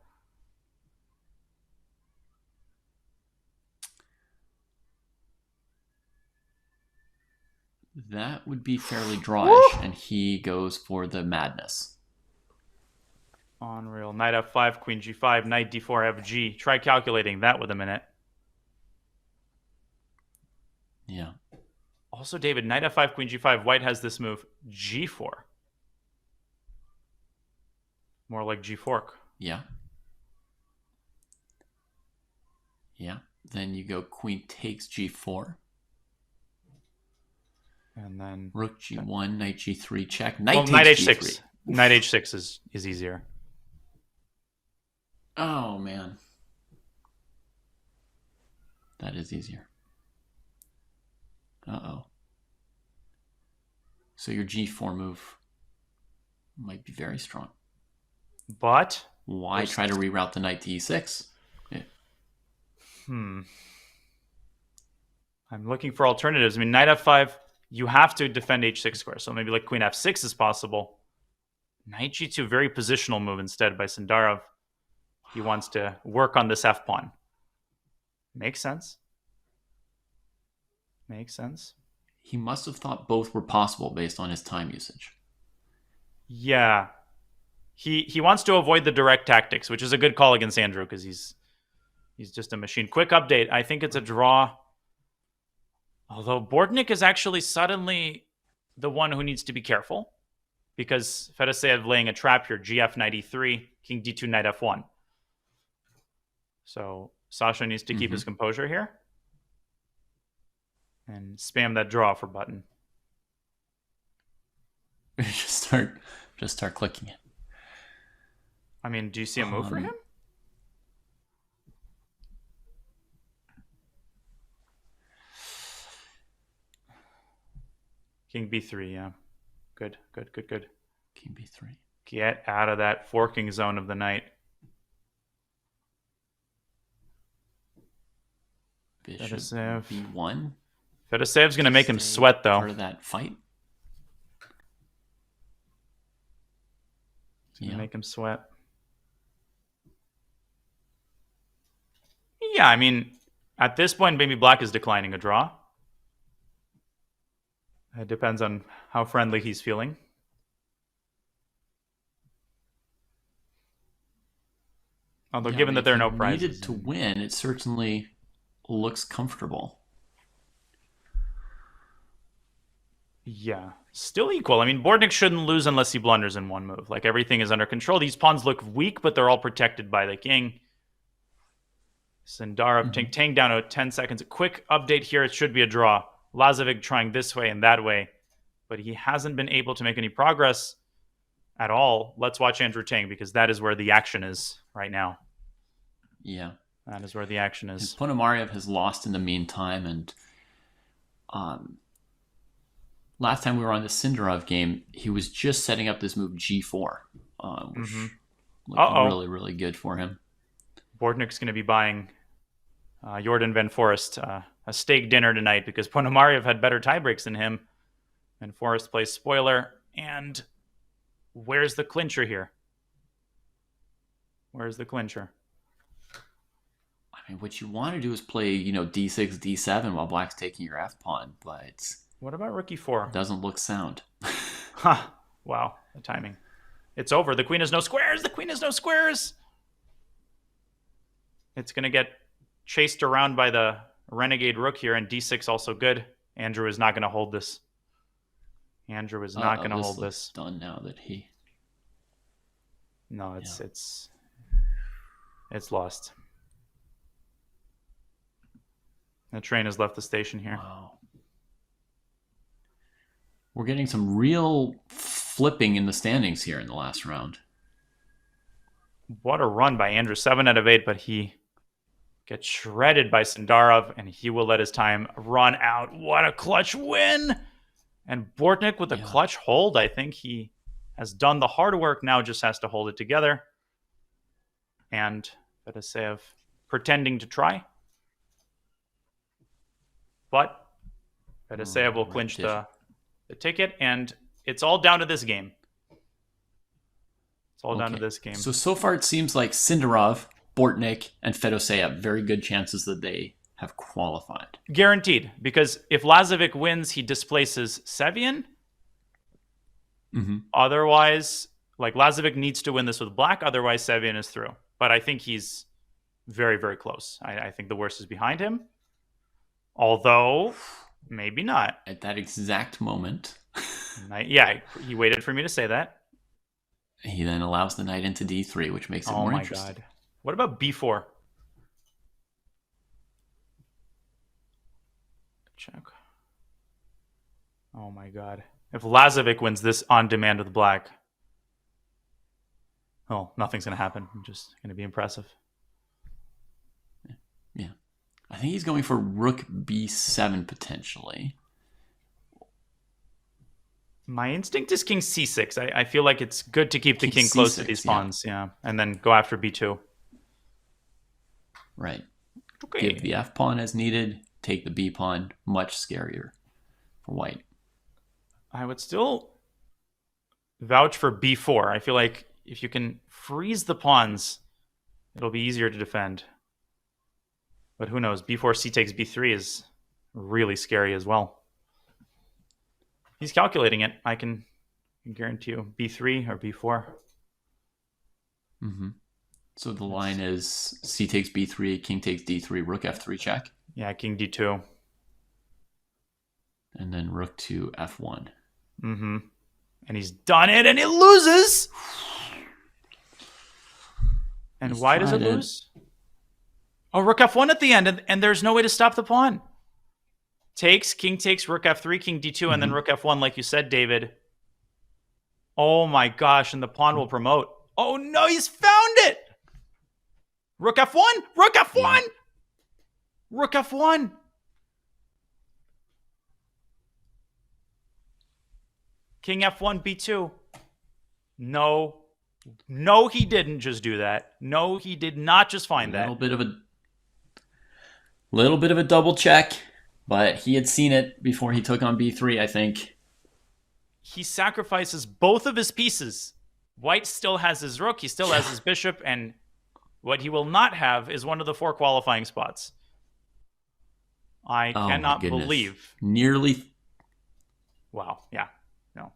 That would be fairly drawish, and he goes for the madness. Unreal. Knight f5, queen g5, knight d4, fg. Try calculating that with a minute. Yeah. Also, David, knight f5, queen g5. White has this move, g4. More like g-fork. Yeah. Yeah. Then you go queen takes g4. And then rook g1, knight g3, check. Knight h6. G3. Knight h6 is easier. Oh, man. That is easier. Uh-oh. So your g4 move might be very strong. But why try to reroute the knight to e6? Yeah. I'm looking for alternatives. I mean, knight f5, you have to defend h6 square. So maybe like queen f6 is possible. Knight g2, very positional move instead by Sindarov. He wants to work on this f-pawn. Makes sense. Makes sense. He must have thought both were possible based on his time usage. Yeah. He wants to avoid the direct tactics, which is a good call against Andrew because he's just a machine. Quick update. I think it's a draw. Although Bortnik is actually suddenly the one who needs to be careful because Fedoseev laying a trap here. GF knight e3, king d2, knight f1. So Sasha needs to keep his composure here. and spam that draw for button. just start clicking it. I mean, do you see a move for him? King b3, yeah. Good. King b3. Get out of that forking zone of the knight. Bishop Fedoseev. b1. Fedosev's going to make him sweat, though. Part of that fight. Going to make him sweat. Yeah, I mean, at this point, maybe black is declining a draw. It depends on how friendly he's feeling. Although, given that there are no prizes. Needed to win, it certainly looks comfortable. Yeah, still equal. I mean, Bortnik shouldn't lose unless he blunders in one move. Like, everything is under control. These pawns look weak, but they're all protected by the king. Sindarov, Ting down to 10 seconds. A quick update here. It should be a draw. Lazovic trying this way and that way, but he hasn't been able to make any progress at all. Let's watch Andrew Ting, because that is where the action is right now. Yeah. That is where the action is. Ponomarev has lost in the meantime, and last time we were on the Sindarov game, he was just setting up this move G4, which looked really, really good for him. Bortnik's going to be buying Jordan Van Forest a steak dinner tonight, because Ponomarev had better tiebreaks than him. And Forest plays spoiler. And where's the clincher here? Where's the clincher? I mean, what you want to do is play, d6, d7 while black's taking your f pawn, but what about rook e4? It doesn't look sound. Wow, the timing. It's over. The queen has no squares. The queen has no squares. It's going to get chased around by the renegade rook here, and d6 also good. Andrew is not going to hold this. Andrew is not going to hold this. Done now that he. No, it's lost. The train has left the station here. Wow. We're getting some real flipping in the standings here in the last round. What a run by Andrew. 7 out of 8, but he gets shredded by Sindarov, and he will let his time run out. What a clutch win! And Bortnik with a clutch hold. I think he has done the hard work, now just has to hold it together. And Fedoseev pretending to try. But Fedoseev will clinch the ticket, and it's all down to this game. It's all down to this game. So far it seems like Sindarov, Bortnik, and Fedoseev, very good chances that they have qualified. Guaranteed, because if Lazovic wins, he displaces Sevian. Otherwise, like, Lazovic needs to win this with black, otherwise Sevian is through. But I think he's very, very close. I think the worst is behind him. Although, maybe not. At that exact moment. He waited for me to say that. He then allows the knight into d3, which makes it more interesting. God. What about b4? Check. Oh my god. If Lazovic wins this on demand with black, nothing's going to happen. I'm just going to be impressive. Yeah. I think he's going for rook b7 potentially. My instinct is king c6. I feel like it's good to keep the king close to these pawns. Yeah. And then go after b2. Right. Okay. Give the f pawn as needed. Take the b pawn. Much scarier for white. I would still vouch for b4. I feel like if you can freeze the pawns, it'll be easier to defend. But who knows? b4, c takes b3 is really scary as well. He's calculating it. I can guarantee you b3 or b4. So the line is c takes b3, king takes d3, rook f3 check. Yeah, king d2. And then rook to f1. And he's done it, and it loses! And why does it lose? Oh, rook f1 at the end, and there's no way to stop the pawn. takes, king takes, rook f3, king d2, and then rook f1, like you said, David. Oh my gosh, and the pawn will promote. Oh no, he's found it! Rook f1, rook f1, yeah. Rook f1. King f1, b2. No, he didn't just do that. No, he did not just find that. Little bit of a double check, but he had seen it before he took on b3, I think. He sacrifices both of his pieces. White still has his rook, he still has his bishop, and what he will not have is one of the 4 qualifying spots. I cannot believe. Nearly. Wow, yeah. No.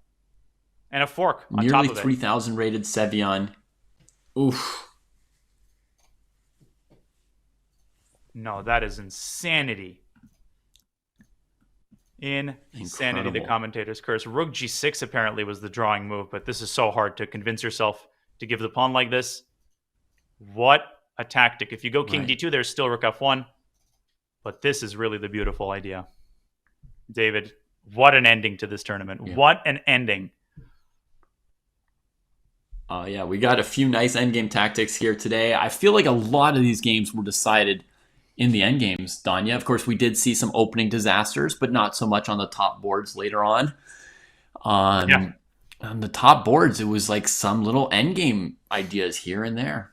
And a fork on nearly top of it. 3,000 rated Sevion. Oof. No, that is insanity. Insanity, Incredible. the commentator's curse. Rook g6 apparently was the drawing move, but this is so hard to convince yourself to give the pawn like this. What a tactic. If you go king d2, there's still rook f1. But this is really the beautiful idea. David, what an ending to this tournament. Yeah. What an ending. Yeah, we got a few nice endgame tactics here today. I feel like a lot of these games were decided in the endgames, Danya. Of course, we did see some opening disasters, but not so much on the top boards later on. On the top boards, it was like some little endgame ideas here and there.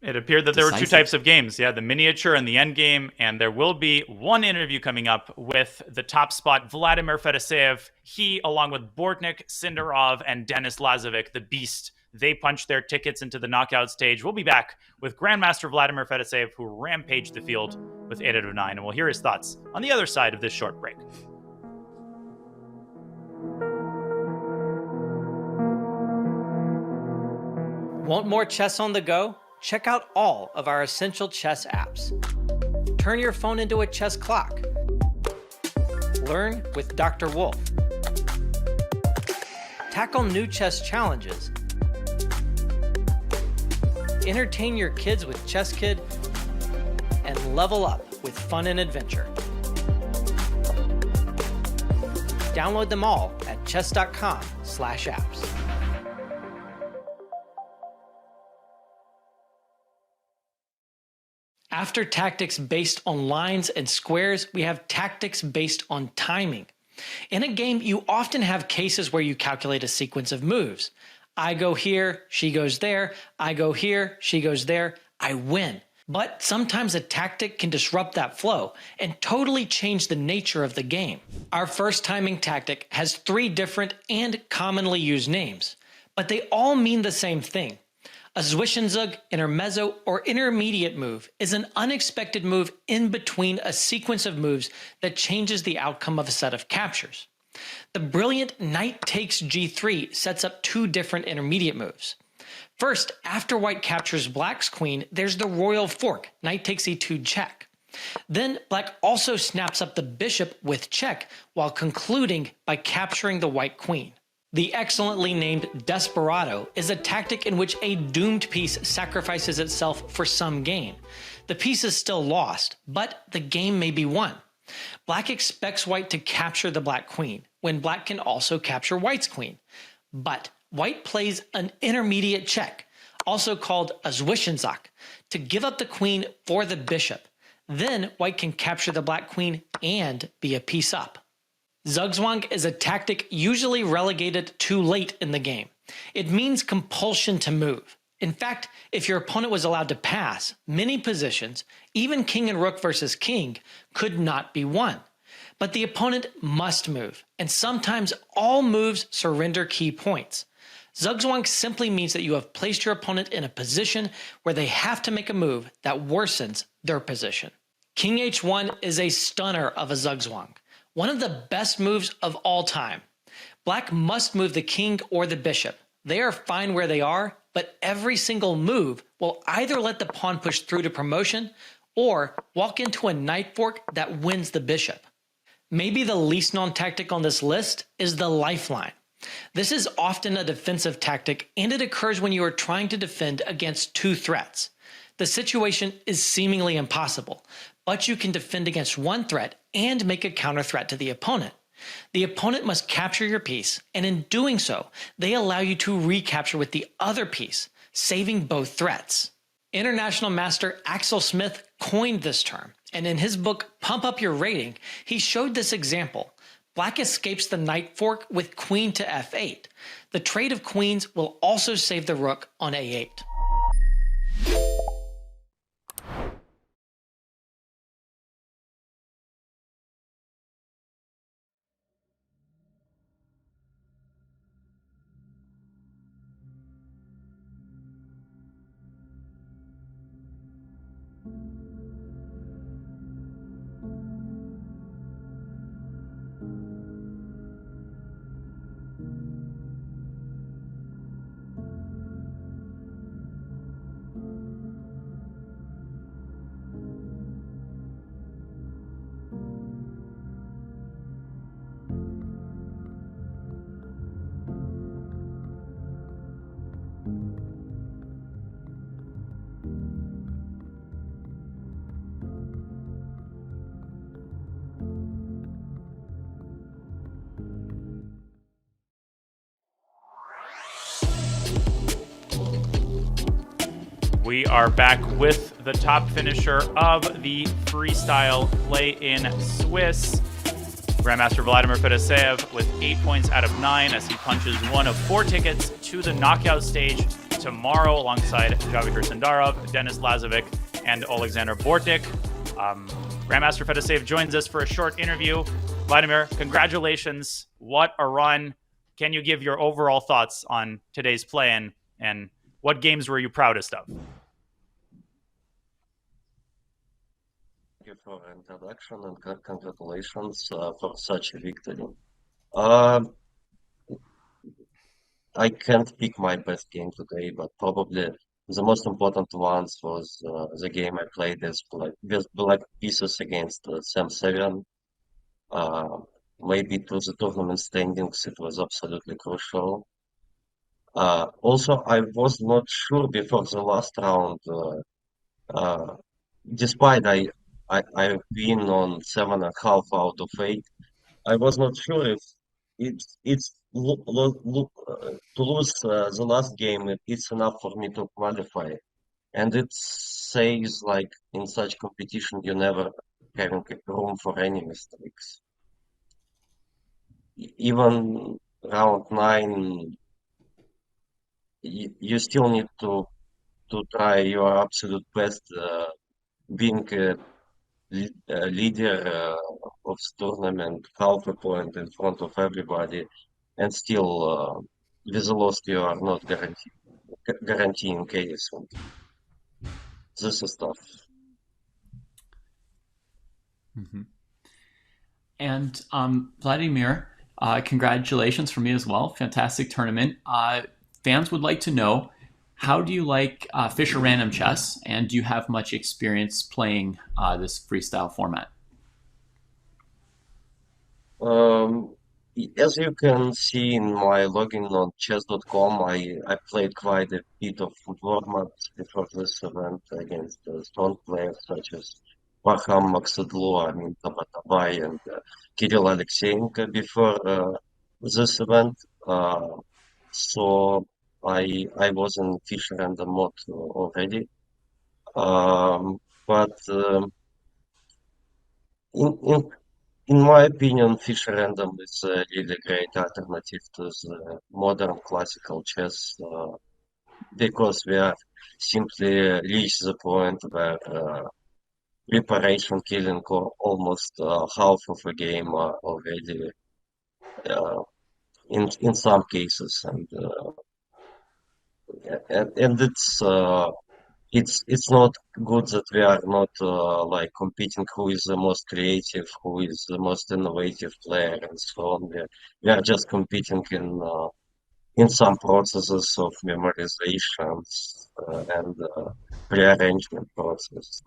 It appeared that there were 2 types of games. Yeah, the miniature and the endgame. And there will be one interview coming up with the top spot, Vladimir Fedoseev. He, along with Bortnik, Sindarov, and Denis Lazovic, the beast, they punched their tickets into the knockout stage. We'll be back with Grandmaster Vladimir Fedoseev, who rampaged the field with 8 out of 9. And we'll hear his thoughts on the other side of this short break. Want more chess on the go? Check out all of our essential chess apps. Turn your phone into a chess clock. Learn with Dr. Wolf. Tackle new chess challenges. Entertain your kids with Chess Kid, and level up with fun and adventure. Download them all at chess.com/apps. After tactics based on lines and squares, we have tactics based on timing. In a game, you often have cases where you calculate a sequence of moves. I go here, she goes there, I go here, she goes there, I win. But sometimes a tactic can disrupt that flow and totally change the nature of the game. Our first timing tactic has 3 different and commonly used names, but they all mean the same thing. A Zwischenzug, intermezzo, or intermediate move is an unexpected move in between a sequence of moves that changes the outcome of a set of captures. The brilliant knight takes g3 sets up 2 different intermediate moves. First, after white captures black's queen, there's the royal fork, knight takes e2 check. Then black also snaps up the bishop with check while concluding by capturing the white queen. The excellently named Desperado is a tactic in which a doomed piece sacrifices itself for some gain. The piece is still lost, but the game may be won. Black expects white to capture the black queen, when black can also capture white's queen. But white plays an intermediate check, also called a Zwischenzug, to give up the queen for the bishop. Then white can capture the black queen and be a piece up. Zugzwang is a tactic usually relegated too late in the game. It means compulsion to move. In fact, if your opponent was allowed to pass, many positions, even king and rook versus king, could not be won. But the opponent must move, and sometimes all moves surrender key points. Zugzwang simply means that you have placed your opponent in a position where they have to make a move that worsens their position. King h1 is a stunner of a Zugzwang, one of the best moves of all time. Black must move the king or the bishop. They are fine where they are, but every single move will either let the pawn push through to promotion or walk into a knight fork that wins the bishop. Maybe the least known tactic on this list is the lifeline. This is often a defensive tactic, and it occurs when you are trying to defend against 2 threats. The situation is seemingly impossible, but you can defend against one threat and make a counter threat to the opponent. The opponent must capture your piece, and in doing so, they allow you to recapture with the other piece, saving both threats. International master Axel Smith coined this term, and in his book Pump Up Your Rating, he showed this example. Black escapes the knight fork with queen to f8. The trade of queens will also save the rook on a8. We are back with the top finisher of the freestyle play-in Swiss, Grandmaster Vladimir Fedoseev, with 8 points out of 9 as he punches one of 4 tickets to the knockout stage tomorrow alongside Javier Sandarov, Denis Lazovic, and Alexander Bortik. Grandmaster Fedoseev joins us for a short interview. Vladimir, congratulations. What a run. Can you give your overall thoughts on today's play-in, and what games were you proudest of? Thank you for the introduction and congratulations for such a victory. I can't pick my best game today, but probably the most important ones was the game I played with black pieces against Sam Sevian. Maybe to the tournament standings, it was absolutely crucial. Also, I was not sure before the last round, despite I've been on 7.5 out of 8. I was not sure if it's to lose the last game. It's enough for me to qualify, and it says like in such competition you never having room for any mistakes. Even round 9, you still need to try your absolute best, being leader of the tournament, half a point in front of everybody, and still with a loss you are not guaranteeing case. This is tough. Mm-hmm. And Vladimir, congratulations from me as well. Fantastic tournament. Fans would like to know, how do you like Fischer Random Chess, and do you have much experience playing this freestyle format? As you can see in my login on chess.com, I played quite a bit of warm-ups before this event against strong players such as Parham Makhsedlu, Amin Tabatabai, and Kirill Alexeyenko before this event. So I was in Fischer Random mode already. But in my opinion, Fischer Random is a really great alternative to the modern classical chess because we are simply reached the point where preparation killing almost half of a game already in some cases, and it's not good that we are not like competing who is the most creative, who is the most innovative player, and so on. We are just competing in some processes of memorizations and prearrangement process.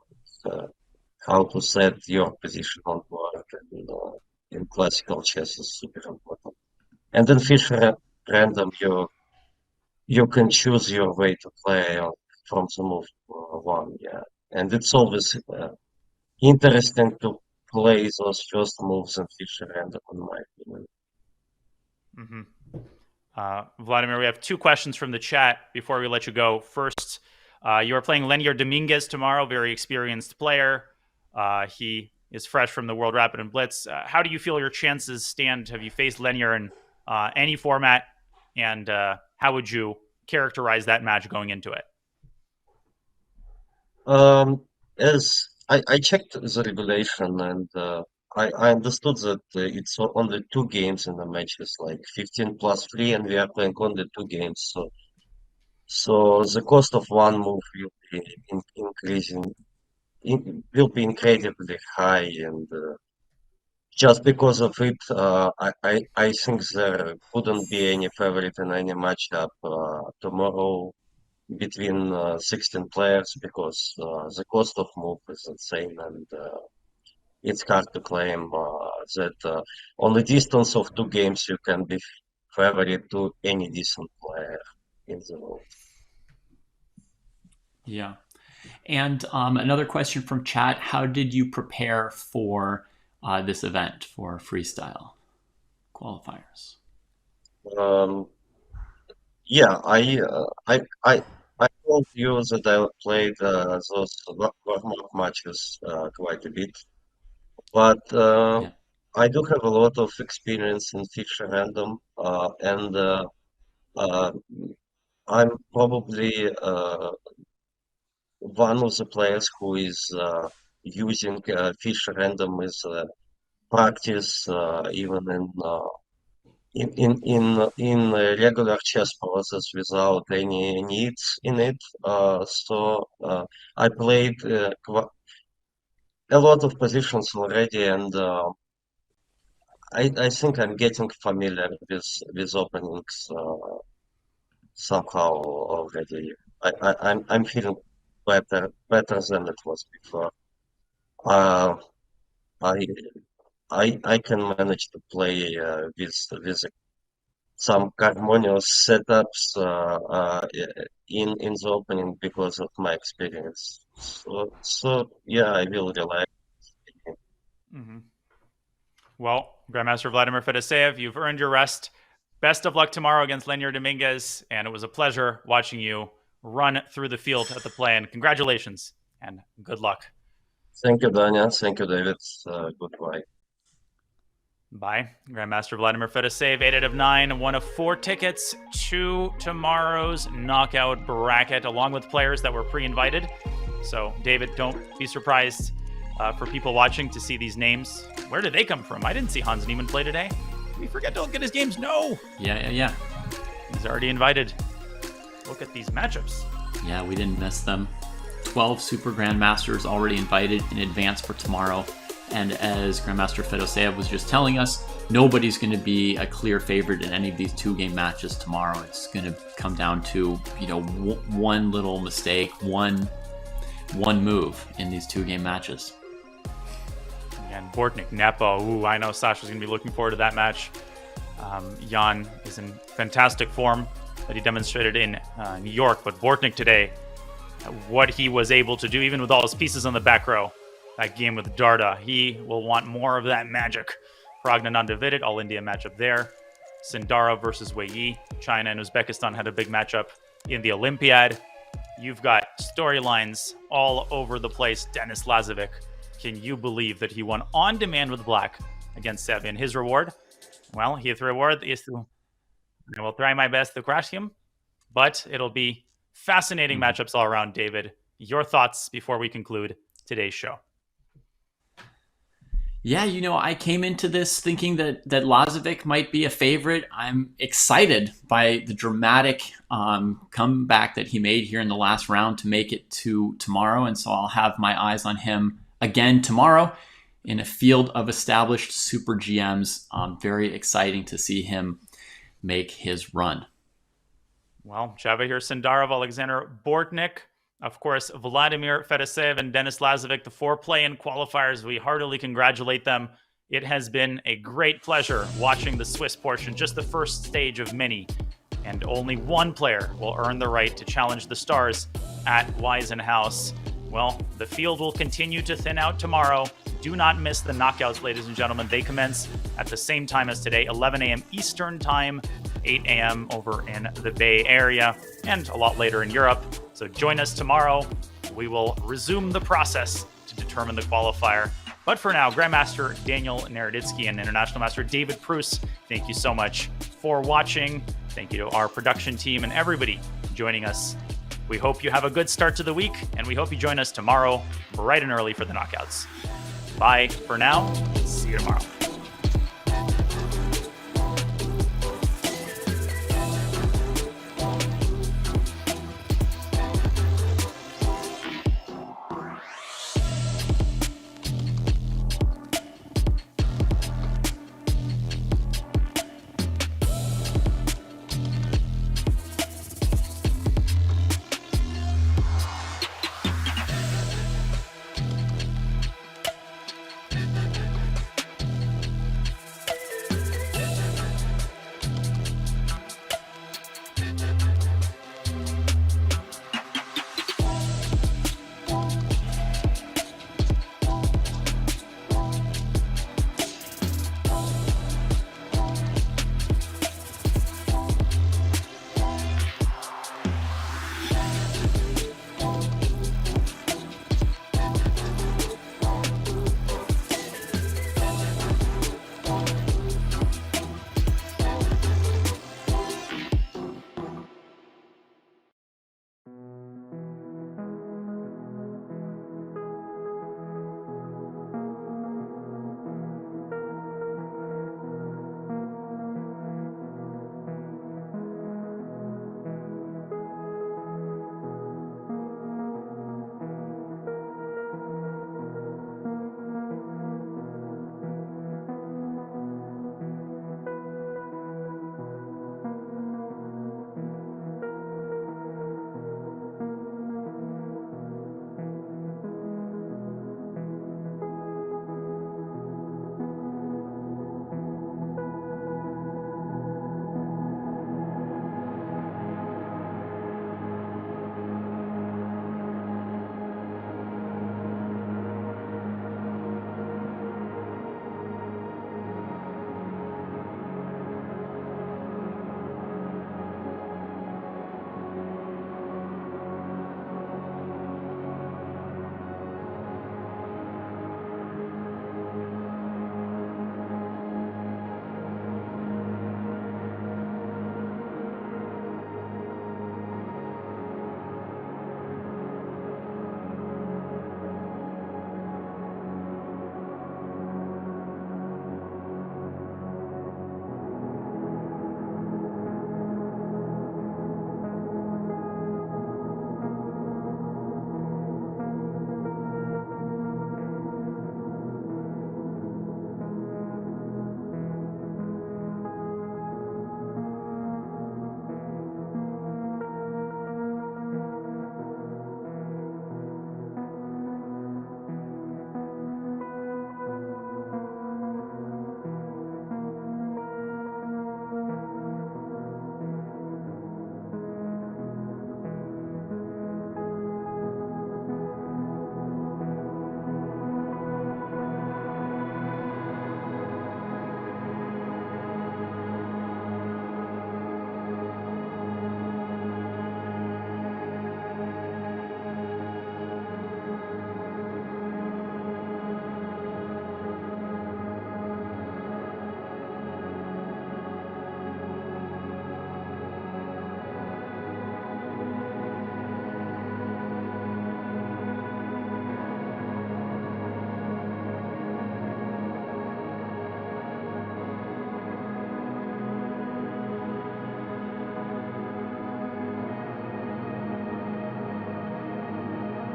How to set your position on board in classical chess is super important. And in Fischer Random, you can choose your way to play from the move 1, yeah. And it's always interesting to play those first moves in Fischer random, in my opinion. Vladimir, we have two questions from the chat before we let you go. First, you are playing Lenier Dominguez tomorrow, very experienced player. He is fresh from the World Rapid and Blitz. How do you feel your chances stand? Have you faced Lenier in any format? And how would you characterize that match going into it? As I checked the regulation, and I understood that it's only 2 games in the matches, like 15 plus 3, and we are playing only 2 games. So the cost of one move will be increasing, will be incredibly high, and just because of it, I think there wouldn't be any favorite in any matchup tomorrow between 16 players, because the cost of move is insane, and it's hard to claim that on the distance of 2 games you can be favorite to any decent player in the world. Yeah. And another question from chat: how did you prepare for this event, for freestyle qualifiers? Yeah, I told you that I played those warm-up matches quite a bit, but Yeah. I do have a lot of experience in Fischer random, and I'm probably one of the players who is using Fischer random as practice, even in a regular chess process without any needs in it. So I played a lot of positions already, and I think I'm getting familiar with openings somehow already. I'm feeling better than it was before. Uh, I I can manage to play with some harmonious setups in the opening because of my experience. So yeah, I will rely. Well, Grandmaster Vladimir Fedoseev, you've earned your rest. Best of luck tomorrow against Lenier Dominguez, and it was a pleasure watching you run through the field at the play. And congratulations and good luck. Thank you, Danya. Thank you, David. Goodbye. Bye. Grandmaster Vladimir Fedoseev, 8 out of 9, one of 4 tickets to tomorrow's knockout bracket, along with players that were pre-invited. So, David, don't be surprised for people watching to see these names. Where did they come from? I didn't see Hans Niemann play today. Did we forget to look at his games? No. Yeah. He's already invited. Look at these matchups. Yeah, we didn't miss them. 12 Super Grandmasters already invited in advance for tomorrow. And as Grandmaster Fedoseev was just telling us, nobody's going to be a clear favorite in any of these 2-game matches tomorrow. It's going to come down to, one little mistake, one move in these 2-game matches. And Bortnik, Nepo. Ooh, I know Sasha's going to be looking forward to that match. Jan is in fantastic form that he demonstrated in New York. But Bortnik today, what he was able to do, even with all his pieces on the back row, that game with Darda, he will want more of that magic. Praggnanandh Davidit, All India matchup there. Sindara versus Wei Yi. China and Uzbekistan had a big matchup in the Olympiad. You've got storylines all over the place. Denis Lazovic, can you believe that he won on demand with black against Sev? And his reward? Well, his reward is to, I will try my best to crush him, but it'll be fascinating matchups all around. David, your thoughts before we conclude today's show? Yeah, I came into this thinking that Lazovic might be a favorite. I'm excited by the dramatic comeback that he made here in the last round to make it to tomorrow. And so I'll have my eyes on him again tomorrow in a field of established super GMs. Very exciting to see him make his run. Well, Javahir Sindarov, Alexander Bortnik, of course, Vladimir Fedoseev and Denis Lazovic, the 4 play-in qualifiers. We heartily congratulate them. It has been a great pleasure watching the Swiss portion, just the first stage of many. And only one player will earn the right to challenge the stars at Weissenhaus well, the field will continue to thin out tomorrow. Do not miss the knockouts, ladies and gentlemen. They commence at the same time as today, 11 a.m. Eastern Time, 8 a.m. over in the Bay Area, and a lot later in Europe. So join us tomorrow. We will resume the process to determine the qualifier. But for now, Grandmaster Daniel Naroditsky and International Master David Pruss, thank you so much for watching. Thank you to our production team and everybody joining us. We hope you have a good start to the week, and we hope you join us tomorrow bright and early for the knockouts. Bye for now. See you tomorrow.